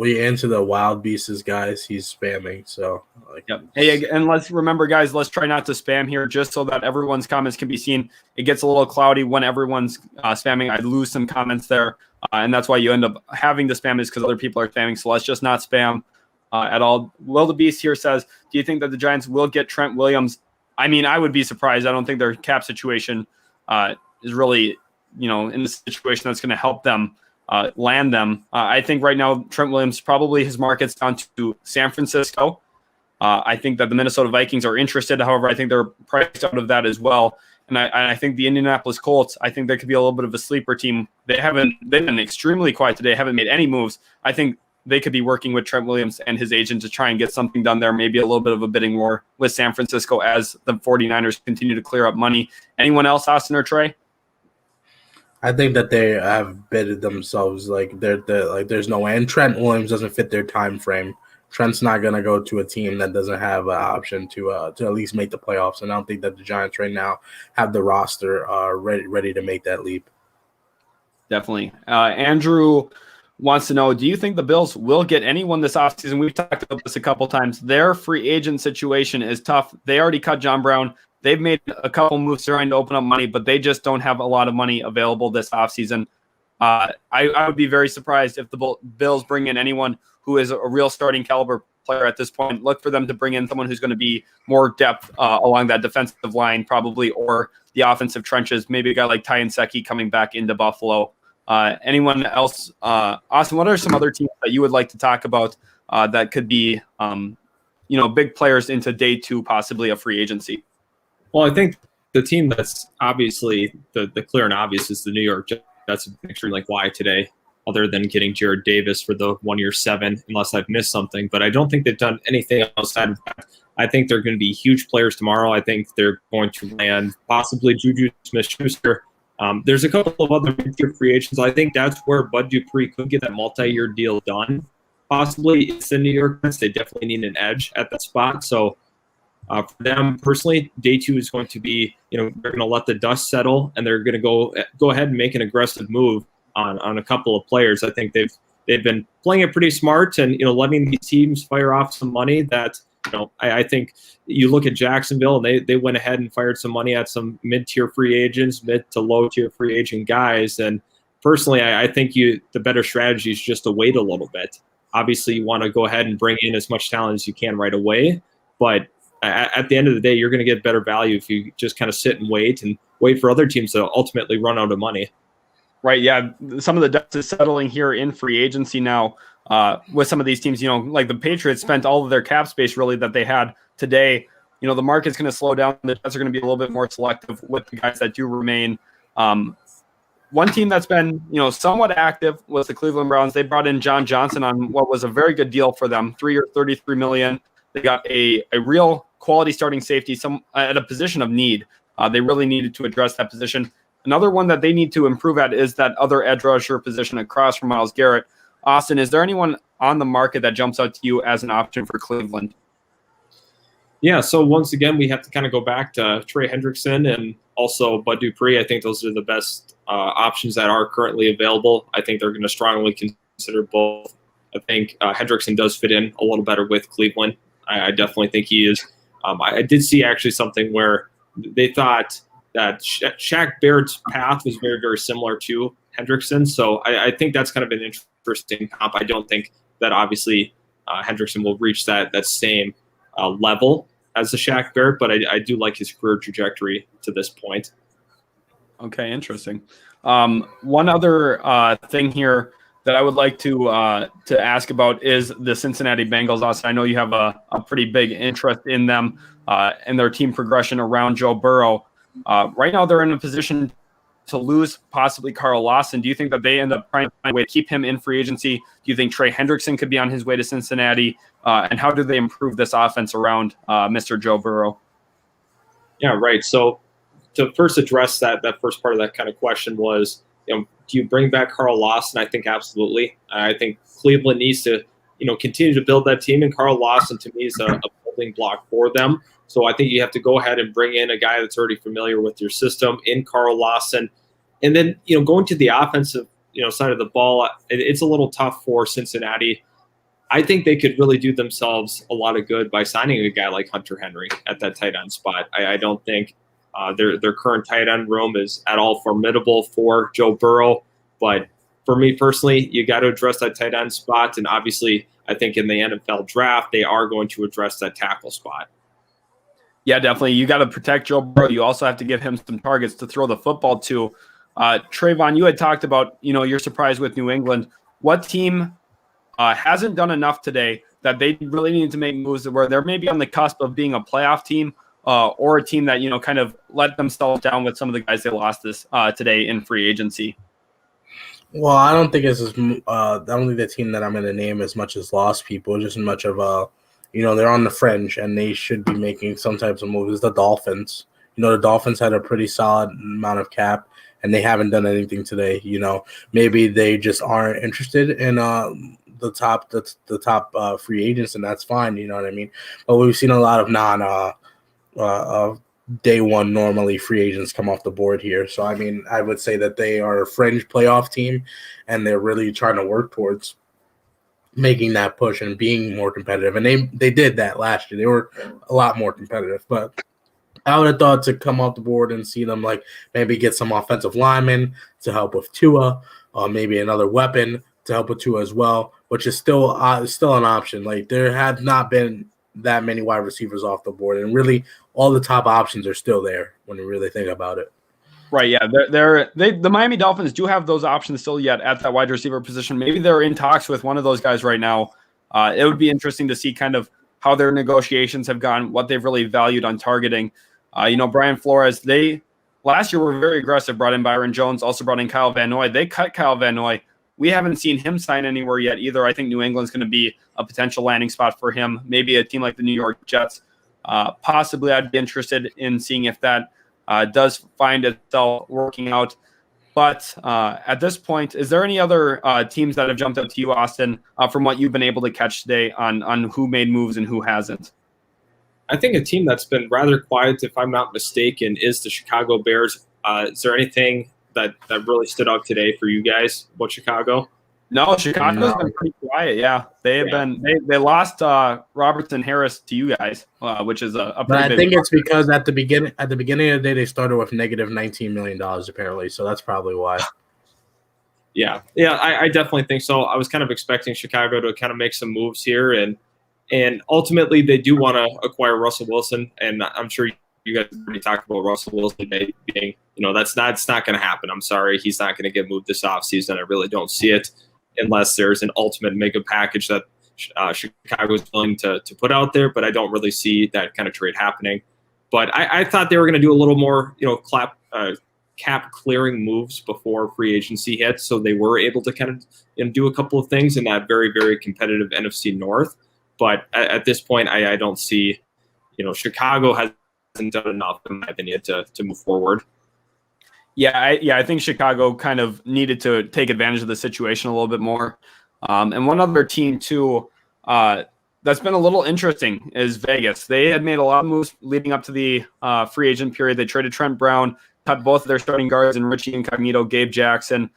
Speaker 2: you answer the wild beasts, guys? He's spamming. So,
Speaker 3: yep. Hey, and let's remember, guys, let's try not to spam here, just so that everyone's comments can be seen. It gets a little cloudy when everyone's spamming. I lose some comments there, and that's why you end up having to spam, is because other people are spamming. So let's just not spam at all. Will the Beast here says, do you think that the Giants will get Trent Williams? I mean, I would be surprised. I don't think their cap situation is really, in the situation that's going to help them land them. I think right now Trent Williams, probably his market's down to San Francisco. I think that the Minnesota Vikings are interested. However, I think they're priced out of that as well. And I think the Indianapolis Colts, I think there could be a little bit of a sleeper team. They've been extremely quiet today, haven't made any moves. I think they could be working with Trent Williams and his agent to try and get something done there, maybe a little bit of a bidding war with San Francisco as the 49ers continue to clear up money. Anyone else, Austin or Trey?
Speaker 2: I think that they have betted themselves like they're like there's no way. And Trent Williams doesn't fit their time frame. Trent's not gonna go to a team that doesn't have an option to at least make the playoffs. And I don't think that the Giants right now have the roster ready to make that leap.
Speaker 3: Definitely. Andrew wants to know, do you think the Bills will get anyone this offseason? We've talked about this a couple times. Their free agent situation is tough. They already cut John Brown. They've made a couple moves trying to open up money, but they just don't have a lot of money available this offseason. I would be very surprised if the Bills bring in anyone who is a real starting caliber player at this point. Look for them to bring in someone who's going to be more depth along that defensive line probably, or the offensive trenches, maybe a guy like Ty Nsekhe coming back into Buffalo. Anyone else? Austin, what are some other teams that you would like to talk about that could be, big players into day two, possibly a free agency?
Speaker 4: Well, I think the team that's obviously the clear and obvious is the New York Jets. That's extremely why today, other than getting Jared Davis for the 1 year $7, unless I've missed something. But I don't think they've done anything outside of that. I think they're going to be huge players tomorrow. I think they're going to land possibly Juju Smith-Schuster. There's a couple of other mid-tier free agents. I think that's where Bud Dupree could get that multi-year deal done. Possibly it's the New York Jets. They definitely need an edge at that spot. So for them personally, day two is going to be, they're going to let the dust settle and they're going to go ahead and make an aggressive move on a couple of players. I think they've been playing it pretty smart and letting these teams fire off some money that I think you look at Jacksonville and they went ahead and fired some money at some mid-tier free agents, mid to low-tier free agent guys. And personally, I think the better strategy is just to wait a little bit. Obviously, you want to go ahead and bring in as much talent as you can right away. But at the end of the day, you're going to get better value if you just kind of sit and wait for other teams to ultimately run out of money.
Speaker 3: Right, yeah. Some of the dust is settling here in free agency now with some of these teams. Like the Patriots spent all of their cap space really that they had today. The market's going to slow down. The Jets are going to be a little bit more selective with the guys that do remain. One team that's been, somewhat active was the Cleveland Browns. They brought in John Johnson on what was a very good deal for them, 3 year, $33 million. They got a real quality starting safety, at a position of need. They really needed to address that position. Another one that they need to improve at is that other edge rusher position across from Myles Garrett. Austin, is there anyone on the market that jumps out to you as an option for Cleveland?
Speaker 4: Yeah, so once again, we have to kind of go back to Trey Hendrickson and also Bud Dupree. I think those are the best options that are currently available. I think they're going to strongly consider both. I think Hendrickson does fit in a little better with Cleveland. I definitely think he is. I did see actually something where they thought that Shaq Barrett's path was very, very similar to Hendrickson. So I think that's kind of an interesting comp. I don't think that obviously Hendrickson will reach that same level as the Shaq Barrett, but I do like his career trajectory to this point.
Speaker 3: Okay, interesting. One other thing here that I would like to ask about is the Cincinnati Bengals. Austin, I know you have a pretty big interest in them and their team progression around Joe Burrow. Right now, they're in a position to lose possibly Carl Lawson. Do you think that they end up trying to find a way to keep him in free agency? Do you think Trey Hendrickson could be on his way to Cincinnati? And how do they improve this offense around Mr. Joe Burrow?
Speaker 4: Yeah, right. So to first address that first part of that kind of question was, do you bring back Carl Lawson? I think absolutely. I think Cleveland needs to, continue to build that team, and Carl Lawson to me is a building block for them. So I think you have to go ahead and bring in a guy that's already familiar with your system in Carl Lawson. And then, going to the offensive, side of the ball, it's a little tough for Cincinnati. I think they could really do themselves a lot of good by signing a guy like Hunter Henry at that tight end spot. I don't think their current tight end room is at all formidable for Joe Burrow. But for me personally, you got to address that tight end spot. And obviously, I think in the NFL draft, they are going to address that tackle spot.
Speaker 3: Yeah, definitely. You got to protect Joe Burrow. You also have to give him some targets to throw the football to. Trevon, you had talked about, you're surprised with New England. What team hasn't done enough today that they really need to make moves where they're maybe on the cusp of being a playoff team or a team that, kind of let themselves down with some of the guys they lost this today in free agency?
Speaker 2: Well, I don't think it's I don't think the team that I'm going to name as much as lost people, just as much of they're on the fringe and they should be making some types of moves. The Dolphins, The Dolphins had a pretty solid amount of cap, and they haven't done anything today. Maybe they just aren't interested in the top free agents, and that's fine. You know what I mean? But we've seen a lot of day one normally free agents come off the board here. So, I mean, I would say that they are a fringe playoff team, and they're really trying to work towards making that push and being more competitive. And they did that last year. They were a lot more competitive. But I would have thought to come off the board and see them maybe get some offensive linemen to help with Tua, or maybe another weapon to help with Tua as well, which is still an option. There have not been that many wide receivers off the board, and really all the top options are still there when you really think about it.
Speaker 3: Right, yeah. The Miami Dolphins do have those options still yet at that wide receiver position. Maybe they're in talks with one of those guys right now. It would be interesting to see kind of how their negotiations have gone, what they've really valued on targeting. Brian Flores, they last year were very aggressive, brought in Byron Jones, also brought in Kyle Van Noy. They cut Kyle Van Noy. We haven't seen him sign anywhere yet either. I think New England's going to be a potential landing spot for him. Maybe a team like the New York Jets. Possibly I'd be interested in seeing if that does find itself working out. But at this point, is there any other teams that have jumped out to you, Austin, from what you've been able to catch today on who made moves and who hasn't?
Speaker 4: I think a team that's been rather quiet, if I'm not mistaken, is the Chicago Bears. Is there anything that really stood out today for you guys about Chicago?
Speaker 3: No, Chicago's been pretty quiet. Yeah, they lost Robertson Harris to you guys, which is a pretty.
Speaker 2: But I think it's because at the beginning of the day they started with negative $19 million apparently, so that's probably why.
Speaker 4: Yeah, I definitely think so. I was kind of expecting Chicago to kind of make some moves here, and ultimately they do want to acquire Russell Wilson, and I'm sure you guys already talked about Russell Wilson being, that's not going to happen. I'm sorry, he's not going to get moved this offseason. I really don't see it unless there's an ultimate mega package that Chicago is willing to put out there, but I don't really see that kind of trade happening. But I thought they were going to do a little more, cap clearing moves before free agency hit, so they were able to kind of do a couple of things in that very, very competitive NFC North. But at this point, I don't see, Chicago hasn't done enough, in my opinion, to move forward.
Speaker 3: I think Chicago kind of needed to take advantage of the situation a little bit more. And one other team, too, that's been a little interesting is Vegas. They had made a lot of moves leading up to the free agent period. They traded Trent Brown, cut both of their starting guards, and Richie Incognito, Gabe Jackson.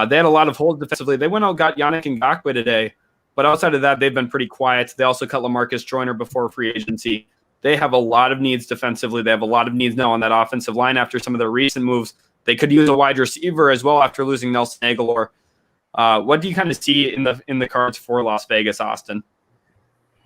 Speaker 3: They had a lot of holes defensively. They went out and got Yannick Ngakoue today. But outside of that, they've been pretty quiet. They also cut LaMarcus Joyner before free agency. They have a lot of needs defensively. They have a lot of needs now on that offensive line after some of their recent moves. They could use a wide receiver as well after losing Nelson Aguilar. What do you kind of see in the cards for Las Vegas, Austin?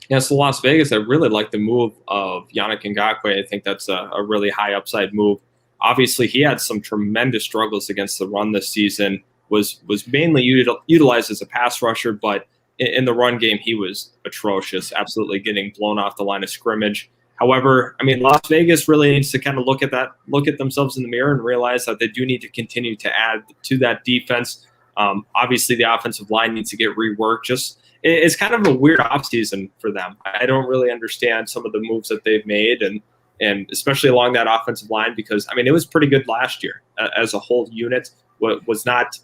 Speaker 4: Yeah, so Las Vegas, I really like the move of Yannick Ngakoue. I think that's a really high upside move. Obviously, he had some tremendous struggles against the run this season, was mainly utilized as a pass rusher, but in the run game, he was atrocious, absolutely getting blown off the line of scrimmage. However, I mean, Las Vegas really needs to kind of look at themselves in the mirror and realize that they do need to continue to add to that defense. Obviously, the offensive line needs to get reworked. It's kind of a weird offseason for them. I don't really understand some of the moves that they've made, and especially along that offensive line, because, I mean, it was pretty good last year as a whole unit. Was not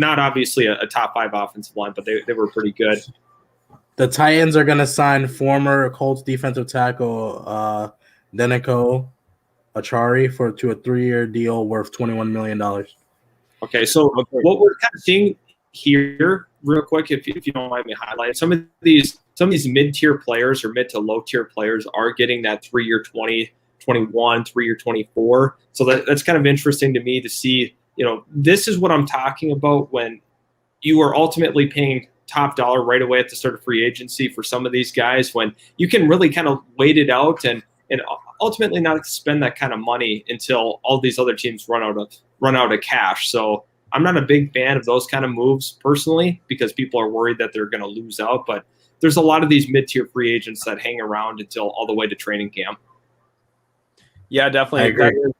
Speaker 4: obviously a top 5 offensive line, but they were pretty good.
Speaker 2: The Titans are going to sign former Colts defensive tackle Denico Achari to a 3-year deal worth $21 million.
Speaker 4: Okay, so what we're kind of seeing here, real quick, if you don't mind me highlighting, some of these mid-tier players or mid to low-tier players are getting that 3-year 2021, 3-year 24. So that's kind of interesting to me to see. This is what I'm talking about when you are ultimately paying top dollar right away at the start of free agency for some of these guys, when you can really kind of wait it out and ultimately not spend that kind of money until all these other teams run out of cash. So I'm not a big fan of those kind of moves personally, because people are worried that they're going to lose out. But there's a lot of these mid-tier free agents that hang around until all the way to training camp.
Speaker 3: Yeah, definitely. I agree.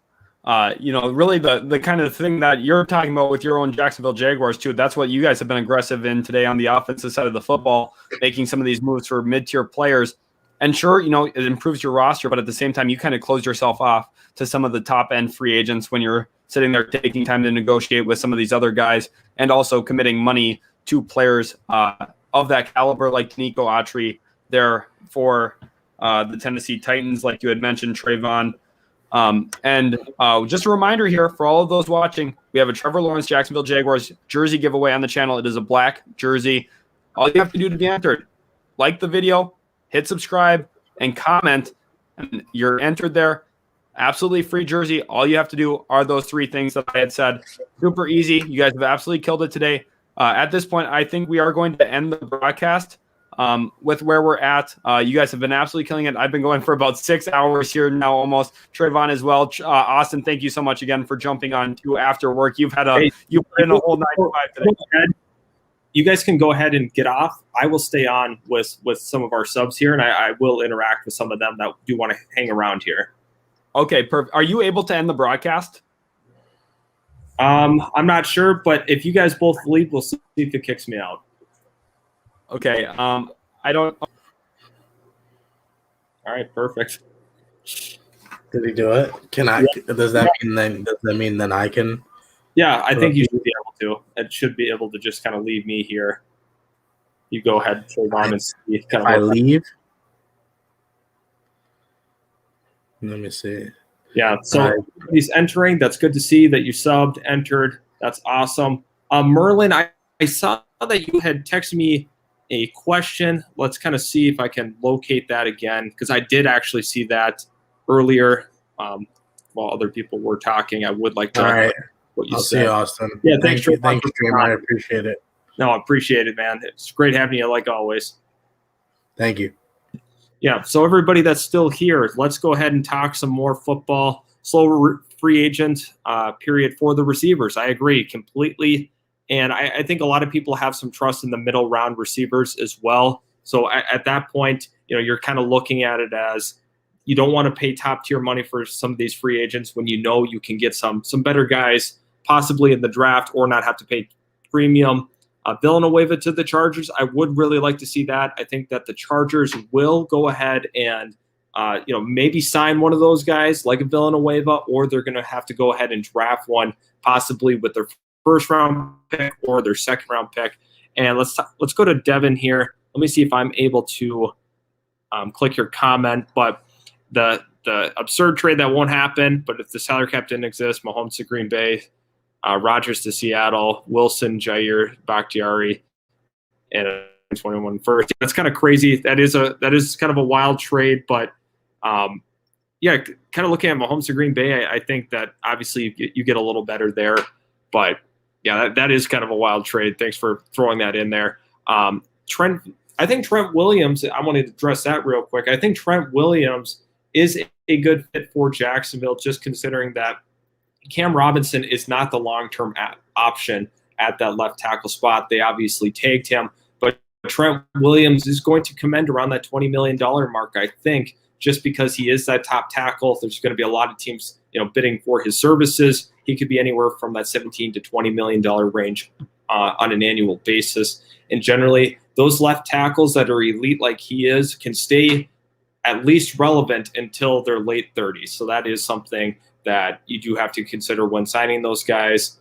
Speaker 3: Really the kind of thing that you're talking about with your own Jacksonville Jaguars too, that's what you guys have been aggressive in today on the offensive side of the football, making some of these moves for mid-tier players. And sure, it improves your roster, but at the same time, you kind of close yourself off to some of the top end free agents when you're sitting there taking time to negotiate with some of these other guys and also committing money to players of that caliber, like Nico Autry there for the Tennessee Titans, like you had mentioned, Trevon. And just a reminder here for all of those watching, we have a Trevor Lawrence Jacksonville Jaguars jersey giveaway on the channel. It is a black jersey. All you have to do to be entered, like the video, hit subscribe, and comment, and you're entered there. Absolutely free jersey. All you have to do are those 3 things that I had said. Super easy. You guys have absolutely killed it today. At this point, I think we are going to end the broadcast with where we're at. You guys have been absolutely killing it. I've been going for about 6 hours here now, almost. Trevon as well. Austin, thank you so much again for jumping on to after work. You've had you put in a whole 9 to 5 today.
Speaker 4: You guys can go ahead and get off. I will stay on with some of our subs here, and I will interact with some of them that do want to hang around here.
Speaker 3: Okay, perfect. Are you able to end the broadcast?
Speaker 4: I'm not sure, but if you guys both leave, we'll see if it kicks me out.
Speaker 3: Okay. I don't.
Speaker 4: All right, perfect.
Speaker 2: Did he do it? Can I? Yeah. Does that mean then I can?
Speaker 4: Yeah, I think you should be able to. It should be able to just kind of leave me here. You go ahead, Sheldon, and see.
Speaker 2: If I leave? Let me see.
Speaker 4: Yeah, so he's entering. That's good to see that you subbed, entered. That's awesome. Merlin, I saw that you had texted me a question. Let's kind of see if I can locate that again, because I did actually see that earlier while other people were talking. I would like to.
Speaker 2: All right.
Speaker 4: What you
Speaker 2: I'll
Speaker 4: said.
Speaker 2: see you, Austin.
Speaker 4: Yeah,
Speaker 2: thank you, Dreamer. I appreciate it.
Speaker 4: No, I appreciate it, man. It's great having you, like always.
Speaker 2: Thank you.
Speaker 4: Yeah, so everybody that's still here, let's go ahead and talk some more football. Slow free agent period for the receivers. I agree completely. And I think a lot of people have some trust in the middle round receivers as well. So at that point, you're kind of looking at it as you don't want to pay top tier money for some of these free agents when you know you can get some better guys possibly in the draft or not have to pay premium. Villanueva to the Chargers, I would really like to see that. I think that the Chargers will go ahead and maybe sign one of those guys like a Villanueva, or they're going to have to go ahead and draft one possibly with their first round pick or their second round pick. And let's go to Devin here. Let me see if I'm able to click your comment. But the absurd trade that won't happen, but if the salary cap didn't exist, Mahomes to Green Bay, Rodgers to Seattle, Wilson, Jair, Bakhtiari, and a 21 first. That's kind of crazy. That is kind of a wild trade, but kind of looking at Mahomes to Green Bay, I think that obviously you get a little better there, but yeah, that is kind of a wild trade. Thanks for throwing that in there. I think Trent Williams, I wanted to address that real quick. I think Trent Williams is a good fit for Jacksonville, just considering that Cam Robinson is not the long-term option at that left tackle spot. They obviously tagged him, but Trent Williams is going to command around that $20 million mark, I think, just because he is that top tackle. There's going to be a lot of teams, bidding for his services. He could be anywhere from that $17 to $20 million range on an annual basis. And generally, those left tackles that are elite like he is can stay at least relevant until their late 30s. So that is something that you do have to consider when signing those guys.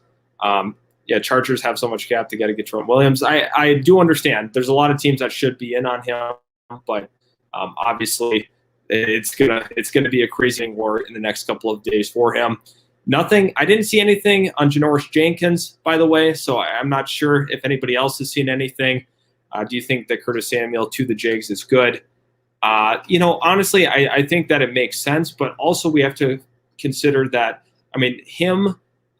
Speaker 4: Chargers have so much cap to get Trent Williams. I do understand there's a lot of teams that should be in on him, but obviously it's gonna be a crazy war in the next couple of days for him. I didn't see anything on Janoris Jenkins, by the way, so I'm not sure if anybody else has seen anything. Do you think that Curtis Samuel to the Jags is good? Honestly, I think that it makes sense, but also we have to consider that,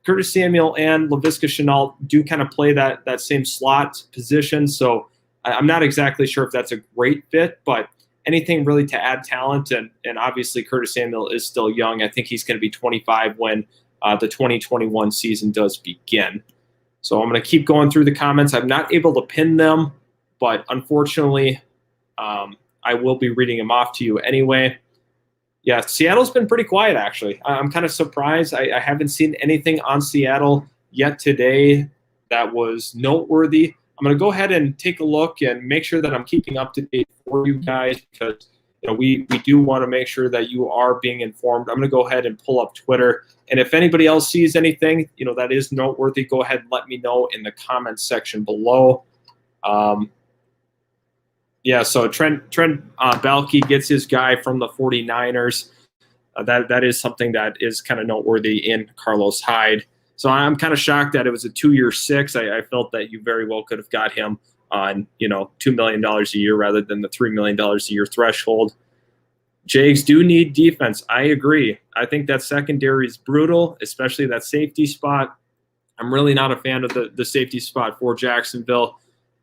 Speaker 4: Curtis Samuel and Laviska Shenault do kind of play that same slot position. So I'm not exactly sure if that's a great fit, but anything really to add talent. And obviously Curtis Samuel is still young. I think he's going to be 25 when the 2021 season does begin. So I'm going to keep going through the comments. I'm not able to pin them, but unfortunately I will be reading them off to you anyway. Yeah, Seattle's been pretty quiet, actually. I'm kind of surprised. I haven't seen anything on Seattle yet today that was noteworthy. I'm going to go ahead and take a look and make sure that I'm keeping up to date for you guys because we do want to make sure that you are being informed. I'm going to go ahead and pull up Twitter. And if anybody else sees anything, that is noteworthy, go ahead and let me know in the comments section below. So Trent Baalke gets his guy from the 49ers. That is something that is kind of noteworthy in Carlos Hyde. So I'm kind of shocked that it was a 2-year $6. I felt that you very well could have got him on, $2 million a year rather than the $3 million a year threshold. Jags do need defense. I agree. I think that secondary is brutal, especially that safety spot. I'm really not a fan of the safety spot for Jacksonville.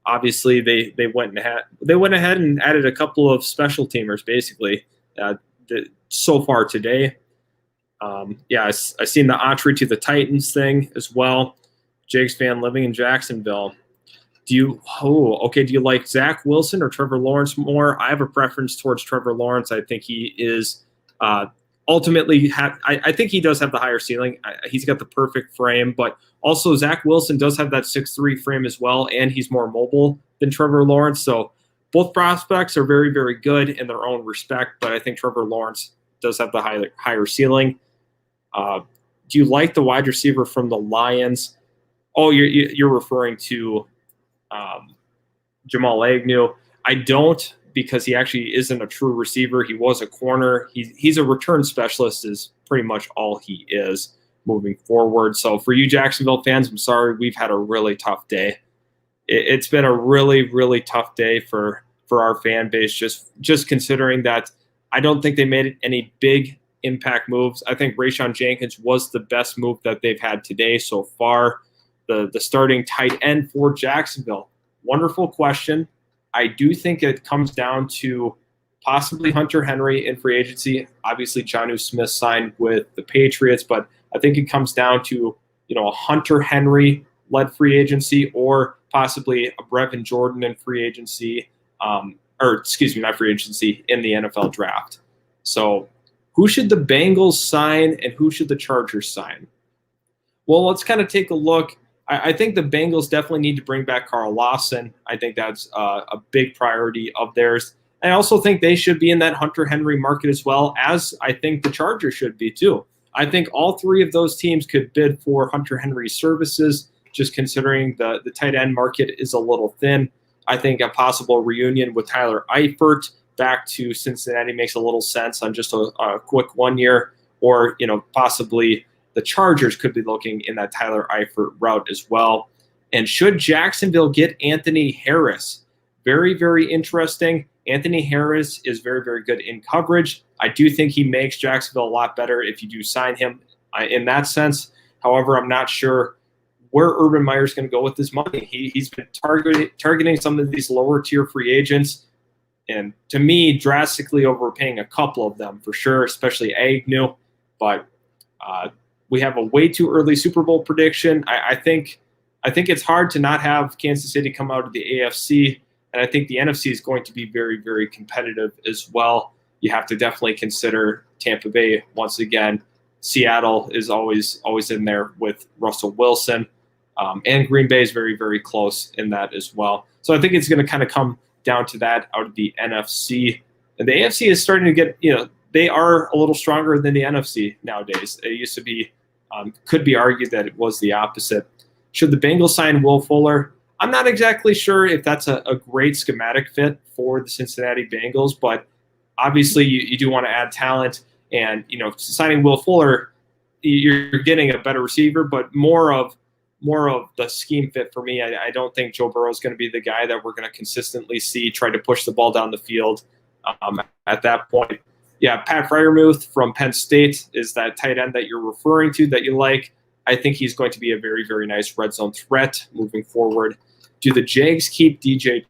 Speaker 4: Obviously, they went ahead and added a couple of special teamers, basically, so far today. I seen the entree to the Titans thing as well. Jags fan living in Jacksonville. Do you like Zach Wilson or Trevor Lawrence more? I have a preference towards Trevor Lawrence. I think he is ultimately I think he does have the higher ceiling. He's got the perfect frame, but also Zach Wilson does have that 6'3" frame as well, and he's more mobile than Trevor Lawrence. So both prospects are very, very good in their own respect, but I think Trevor Lawrence does have the higher ceiling. Do you like the wide receiver from the Lions? Oh, you're referring to Jamal Agnew. I don't, because he actually isn't a true receiver. He was a corner. He's a return specialist is pretty much all he is moving forward. So for you Jacksonville fans, I'm sorry, we've had a really tough day. It's been a really, really tough day for our fan base, just considering that I don't think they made any big impact moves. I think Rayshon Jenkins was the best move that they've had today so far. The starting tight end for Jacksonville. Wonderful question. I do think it comes down to possibly Hunter Henry in free agency. Obviously, Jonnu Smith signed with the Patriots, but I think it comes down to a Hunter Henry-led free agency or possibly a Brevin Jordan in free agency, not free agency, in the NFL draft. So who should the Bengals sign and who should the Chargers sign? Well, let's kind of take a look. I think the Bengals definitely need to bring back Carl Lawson. I think that's a big priority of theirs. I also think they should be in that Hunter Henry market as well, as I think the Chargers should be too. I think all three of those teams could bid for Hunter Henry's services, just considering the tight end market is a little thin. I think a possible reunion with Tyler Eifert back to Cincinnati makes a little sense on just a quick 1 year, or possibly the Chargers could be looking in that Tyler Eifert route as well. And should Jacksonville get Anthony Harris? Very, very interesting. Anthony Harris is very, very good in coverage. I do think he makes Jacksonville a lot better if you do sign him in that sense. However, I'm not sure where Urban Meyer's going to go with his money. He's been targeting some of these lower tier free agents, and to me, drastically overpaying a couple of them for sure, especially Agnew. But we have a way too early Super Bowl prediction. I think it's hard to not have Kansas City come out of the AFC, and I think the NFC is going to be very, very competitive as well. You have to definitely consider Tampa Bay once again. Seattle is always in there with Russell Wilson, and Green Bay is very, very close in that as well. So I think it's going to kind of come down to that out of the NFC. And the AFC is starting to get, they are a little stronger than the NFC nowadays. It used to be, could be argued that it was the opposite. Should the Bengals sign Will Fuller? I'm not exactly sure if that's a great schematic fit for the Cincinnati Bengals, but obviously you do want to add talent. And, signing Will Fuller, you're getting a better receiver, but more of the scheme fit for me. I don't think Joe Burrow is going to be the guy that we're going to consistently see try to push the ball down the field at that point. Yeah, Pat Freiermuth from Penn State is that tight end that you're referring to that you like. I think he's going to be a very, very nice red zone threat moving forward. Do the Jags keep DJ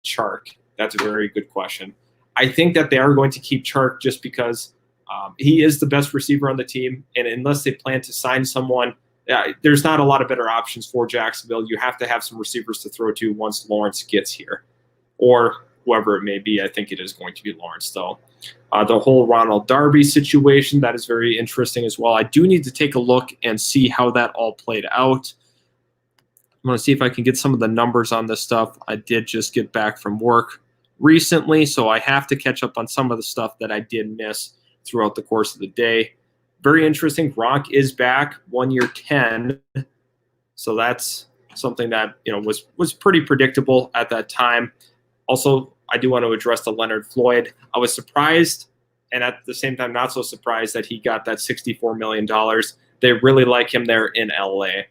Speaker 4: Chark? That's a very good question. I think that they are going to keep Chark just because he is the best receiver on the team, and unless they plan to sign someone, there's not a lot of better options for Jacksonville. You have to have some receivers to throw to once Lawrence gets here, or whoever it may be. I think it is going to be Lawrence, though. The whole Ronald Darby situation, that is very interesting as well. I do need to take a look and see how that all played out. I'm going to see if I can get some of the numbers on this stuff. I did just get back from work recently, so I have to catch up on some of the stuff that I did miss throughout the course of the day. Very interesting. Gronk is back, 1 year, 10. So that's something that was pretty predictable at that time. Also, I do want to address the Leonard Floyd. I was surprised, and at the same time not so surprised, that he got that $64 million. They really like him there in LA.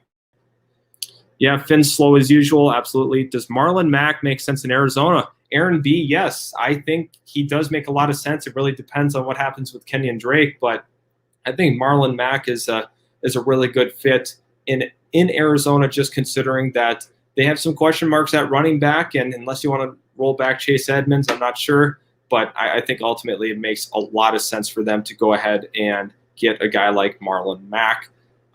Speaker 4: Yeah, Finn's slow as usual. Absolutely. Does Marlon Mack make sense in Arizona? Aaron B, yes. I think he does make a lot of sense. It really depends on what happens with Kenyon Drake, but I think Marlon Mack is a really good fit in Arizona, just considering that they have some question marks at running back, and unless you want to roll back Chase Edmonds, I'm not sure. But I think ultimately it makes a lot of sense for them to go ahead and get a guy like Marlon Mack.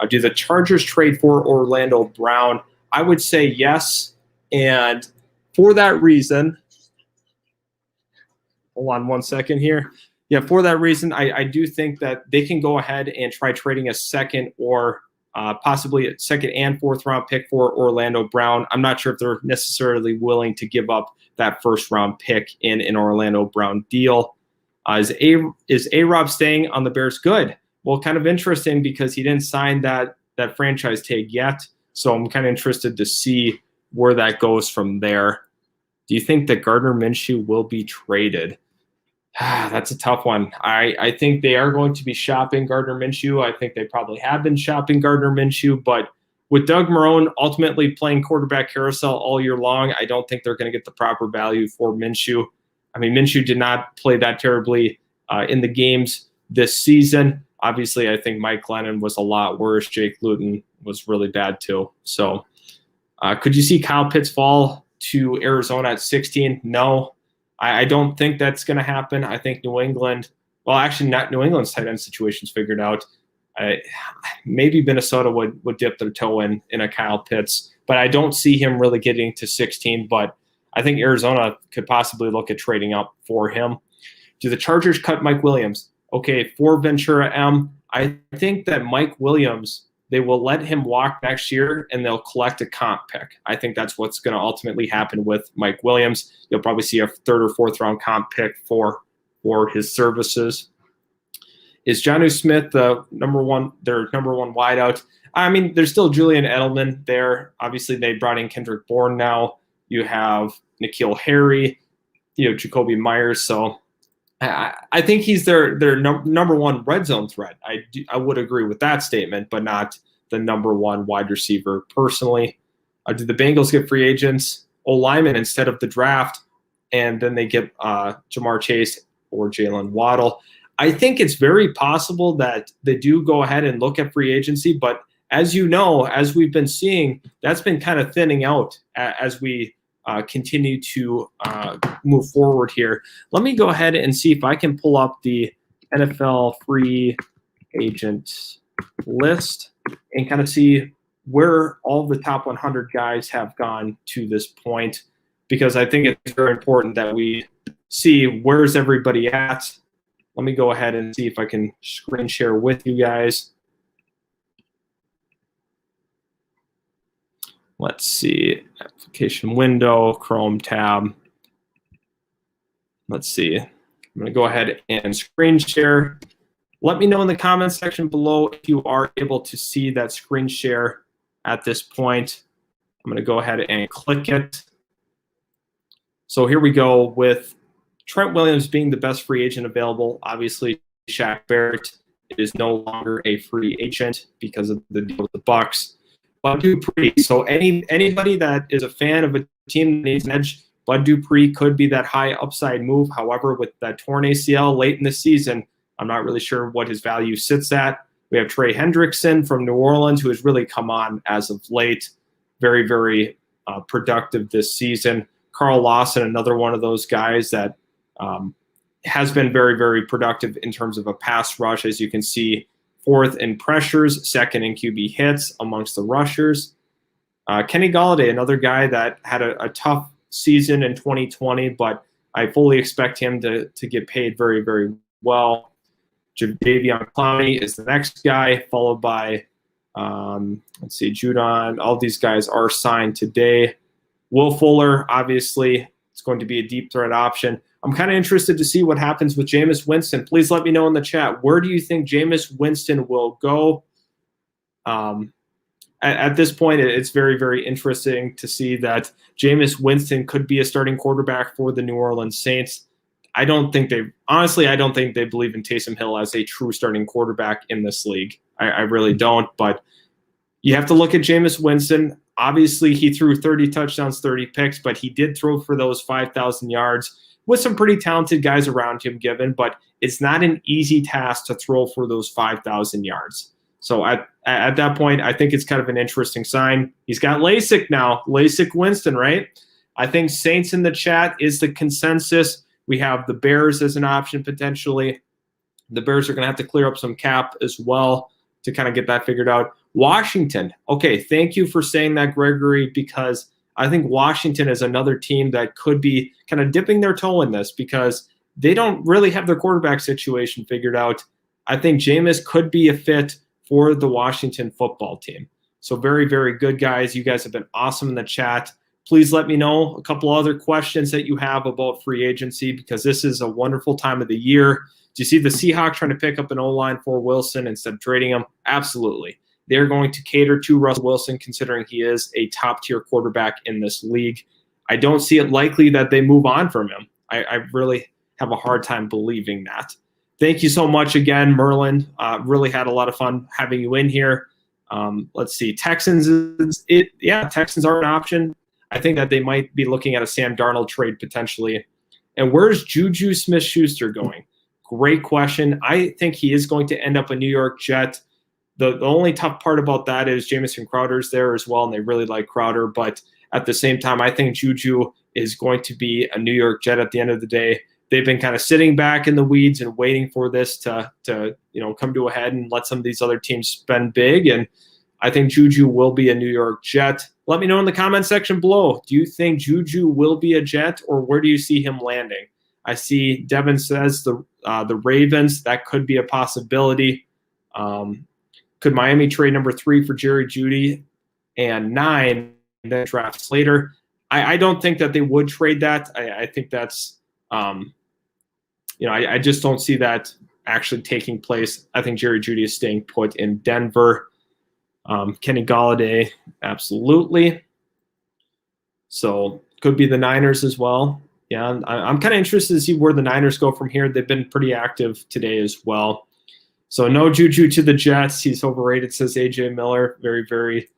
Speaker 4: Do the Chargers trade for Orlando Brown? I would say yes. And for that reason, hold on one second here. Yeah, for that reason, I do think that they can go ahead and try trading a second or possibly a second and fourth round pick for Orlando Brown. I'm not sure if they're necessarily willing to give up that first round pick in an Orlando Brown deal. Is A-Rob staying on the Bears? Good. Well, kind of interesting because he didn't sign that franchise tag yet. So I'm kind of interested to see where that goes from there. Do you think that Gardner Minshew will be traded? That's a tough one. I think they are going to be shopping Gardner Minshew. I think they probably have been shopping Gardner Minshew, but with Doug Marrone ultimately playing quarterback carousel all year long, I don't think they're going to get the proper value for Minshew. I mean, Minshew did not play that terribly in the games this season. Obviously, I think Mike Glennon was a lot worse. Jake Luton was really bad too. So could you see Kyle Pitts fall to Arizona at 16? No. I don't think that's going to happen. I think New England, well, actually not New England's tight end situation's figured out. Maybe Minnesota would dip their toe in a Kyle Pitts, but I don't see him really getting to 16. But I think Arizona could possibly look at trading up for him. Do the Chargers cut Mike Williams? Okay, for Ventura M, I think that Mike Williams, they will let him walk next year and they'll collect a comp pick. I think that's what's going to ultimately happen with Mike Williams. You'll probably see a third or fourth round comp pick for his services. Is Jonnu Smith their number one wideout? I mean, there's still Julian Edelman there. Obviously, they brought in Kendrick Bourne now. You have N'Keal Harry, Jacoby Myers. So I think he's their number one red zone threat. I would agree with that statement, but not the number one wide receiver personally. Do the Bengals get free agents? O-lineman instead of the draft, and then they get Jamar Chase or Jalen Waddle. I think it's very possible that they do go ahead and look at free agency, but as you know, as we've been seeing, that's been kind of thinning out as we continue to move forward here. Let me go ahead and see if I can pull up the NFL free agent list and kind of see where all the top 100 guys have gone to this point, because I think it's very important that we see where's everybody at. Let me go ahead and see if I can screen share with you guys. Let's see, application window, Chrome tab. Let's see. I'm going to go ahead and screen share. Let me know in the comments section below if you are able to see that screen share at this point. I'm going to go ahead and click it. So here we go with Trent Williams being the best free agent available. Obviously, Shaq Barrett is no longer a free agent because of the deal with the Bucs. Bud Dupree. So anybody that is a fan of a team that needs an edge, Bud Dupree could be that high upside move. However, with that torn ACL late in the season, I'm not really sure what his value sits at. We have Trey Hendrickson from New Orleans, who has really come on as of late. Very, very productive this season. Carl Lawson, another one of those guys that has been very, very productive in terms of a pass rush, as you can see. Fourth in pressures, second in QB hits amongst the rushers. Kenny Golladay, another guy that had a tough season in 2020, but I fully expect him to get paid very, very well. Jadeveon Clowney is the next guy, followed by, let's see, Judon. All these guys are signed today. Will Fuller, obviously, it's going to be a deep threat option. I'm kind of interested to see what happens with Jameis Winston. Please let me know in the chat. Where do you think Jameis Winston will go? At this point, it's very, very interesting to see that Jameis Winston could be a starting quarterback for the New Orleans Saints. I don't think they believe in Taysom Hill as a true starting quarterback in this league. I really don't. But you have to look at Jameis Winston. Obviously, he threw 30 touchdowns, 30 picks, but he did throw for those 5,000 yards with some pretty talented guys around him given. But it's not an easy task to throw for those 5,000 yards. So at that point, I think it's kind of an interesting sign. He's got LASIK now, LASIK Winston, right? I think Saints in the chat is the consensus. We have the Bears as an option potentially. The Bears are going to have to clear up some cap as well to kind of get that figured out. Washington. Okay, thank you for saying that, Gregory, because I think Washington is another team that could be kind of dipping their toe in this because they don't really have their quarterback situation figured out. I think Jameis could be a fit for the Washington football team. So very, very good, guys. You guys have been awesome in the chat. Please let me know a couple other questions that you have about free agency because this is a wonderful time of the year. Do you see the Seahawks trying to pick up an O-line for Wilson instead of trading him? Absolutely. They're going to cater to Russell Wilson considering he is a top-tier quarterback in this league. I don't see it likely that they move on from him. I really have a hard time believing that. Thank you so much again, Merlin. Really had a lot of fun having you in here. Let's see. Texans are an option. I think that they might be looking at a Sam Darnold trade potentially. And where's Juju Smith-Schuster going? Great question. I think he is going to end up a New York Jet. The only tough part about that is Jamison Crowder's there as well, and they really like Crowder. But at the same time, I think Juju is going to be a New York Jet at the end of the day. They've been kind of sitting back in the weeds and waiting for this to come to a head and let some of these other teams spend big. And I think Juju will be a New York Jet. Let me know in the comment section below. Do you think Juju will be a Jet, or where do you see him landing? I see Devin says the Ravens. That could be a possibility. Could Miami trade number 3 for Jerry Jeudy and 9 and then draft Slater? I don't think that they would trade that. I think that's I just don't see that actually taking place. I think Jerry Jeudy is staying put in Denver. Kenny Golladay, absolutely. So could be the Niners as well. Yeah, I'm kind of interested to see where the Niners go from here. They've been pretty active today as well. So no Juju to the Jets. He's overrated, says AJ Miller. Very, very.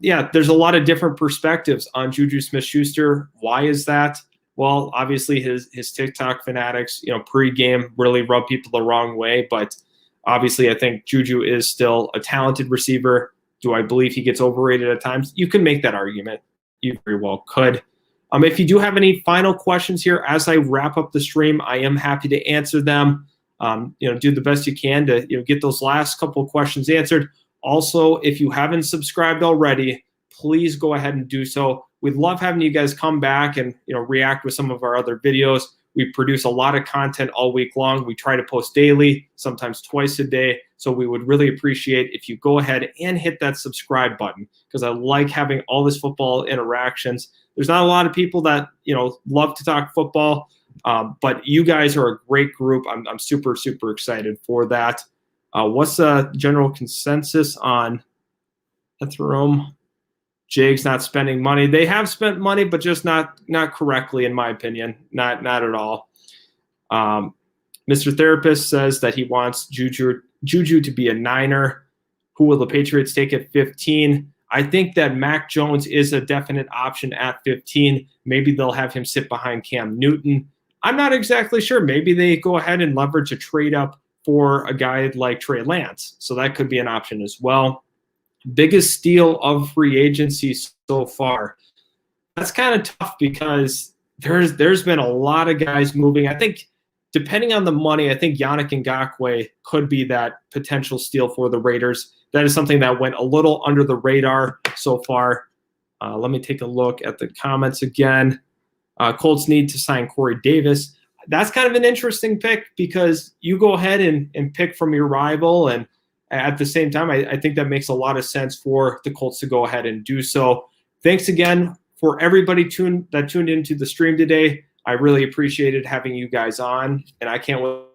Speaker 4: There's a lot of different perspectives on Juju Smith-Schuster. Why is that? Well, obviously his TikTok fanatics, pre-game really rub people the wrong way. But obviously I think Juju is still a talented receiver. Do I believe he gets overrated at times? You can make that argument. You very well could. If you do have any final questions here as I wrap up the stream, I am happy to answer them. Do the best you can to get those last couple of questions answered. Also, if you haven't subscribed already, please go ahead and do so. We'd love having you guys come back and react with some of our other videos. We produce a lot of content all week long. We try to post daily, sometimes twice a day. So we would really appreciate if you go ahead and hit that subscribe button because I like having all this football interactions. There's not a lot of people that love to talk football, but you guys are a great group. I'm super, super excited for that. What's the general consensus on Ethereum? Jags not spending money. They have spent money, but just not correctly, in my opinion. Not at all. Mr. Therapist says that he wants Juju to be a Niner. Who will the Patriots take at 15? I think that Mac Jones is a definite option at 15. Maybe they'll have him sit behind Cam Newton. I'm not exactly sure. Maybe they go ahead and leverage a trade up for a guy like Trey Lance. So that could be an option as well. Biggest steal of free agency so far. That's kind of tough because there's been a lot of guys moving. I think depending on the money, I think Yannick Ngakoue could be that potential steal for the Raiders. That is something that went a little under the radar so far. Let me take a look at the comments again. Colts need to sign Corey Davis. That's kind of an interesting pick because you go ahead and pick from your rival, and at the same time, I think that makes a lot of sense for the Colts to go ahead and do so. Thanks again for everybody that tuned into the stream today, I really appreciated having you guys on, and I can't wait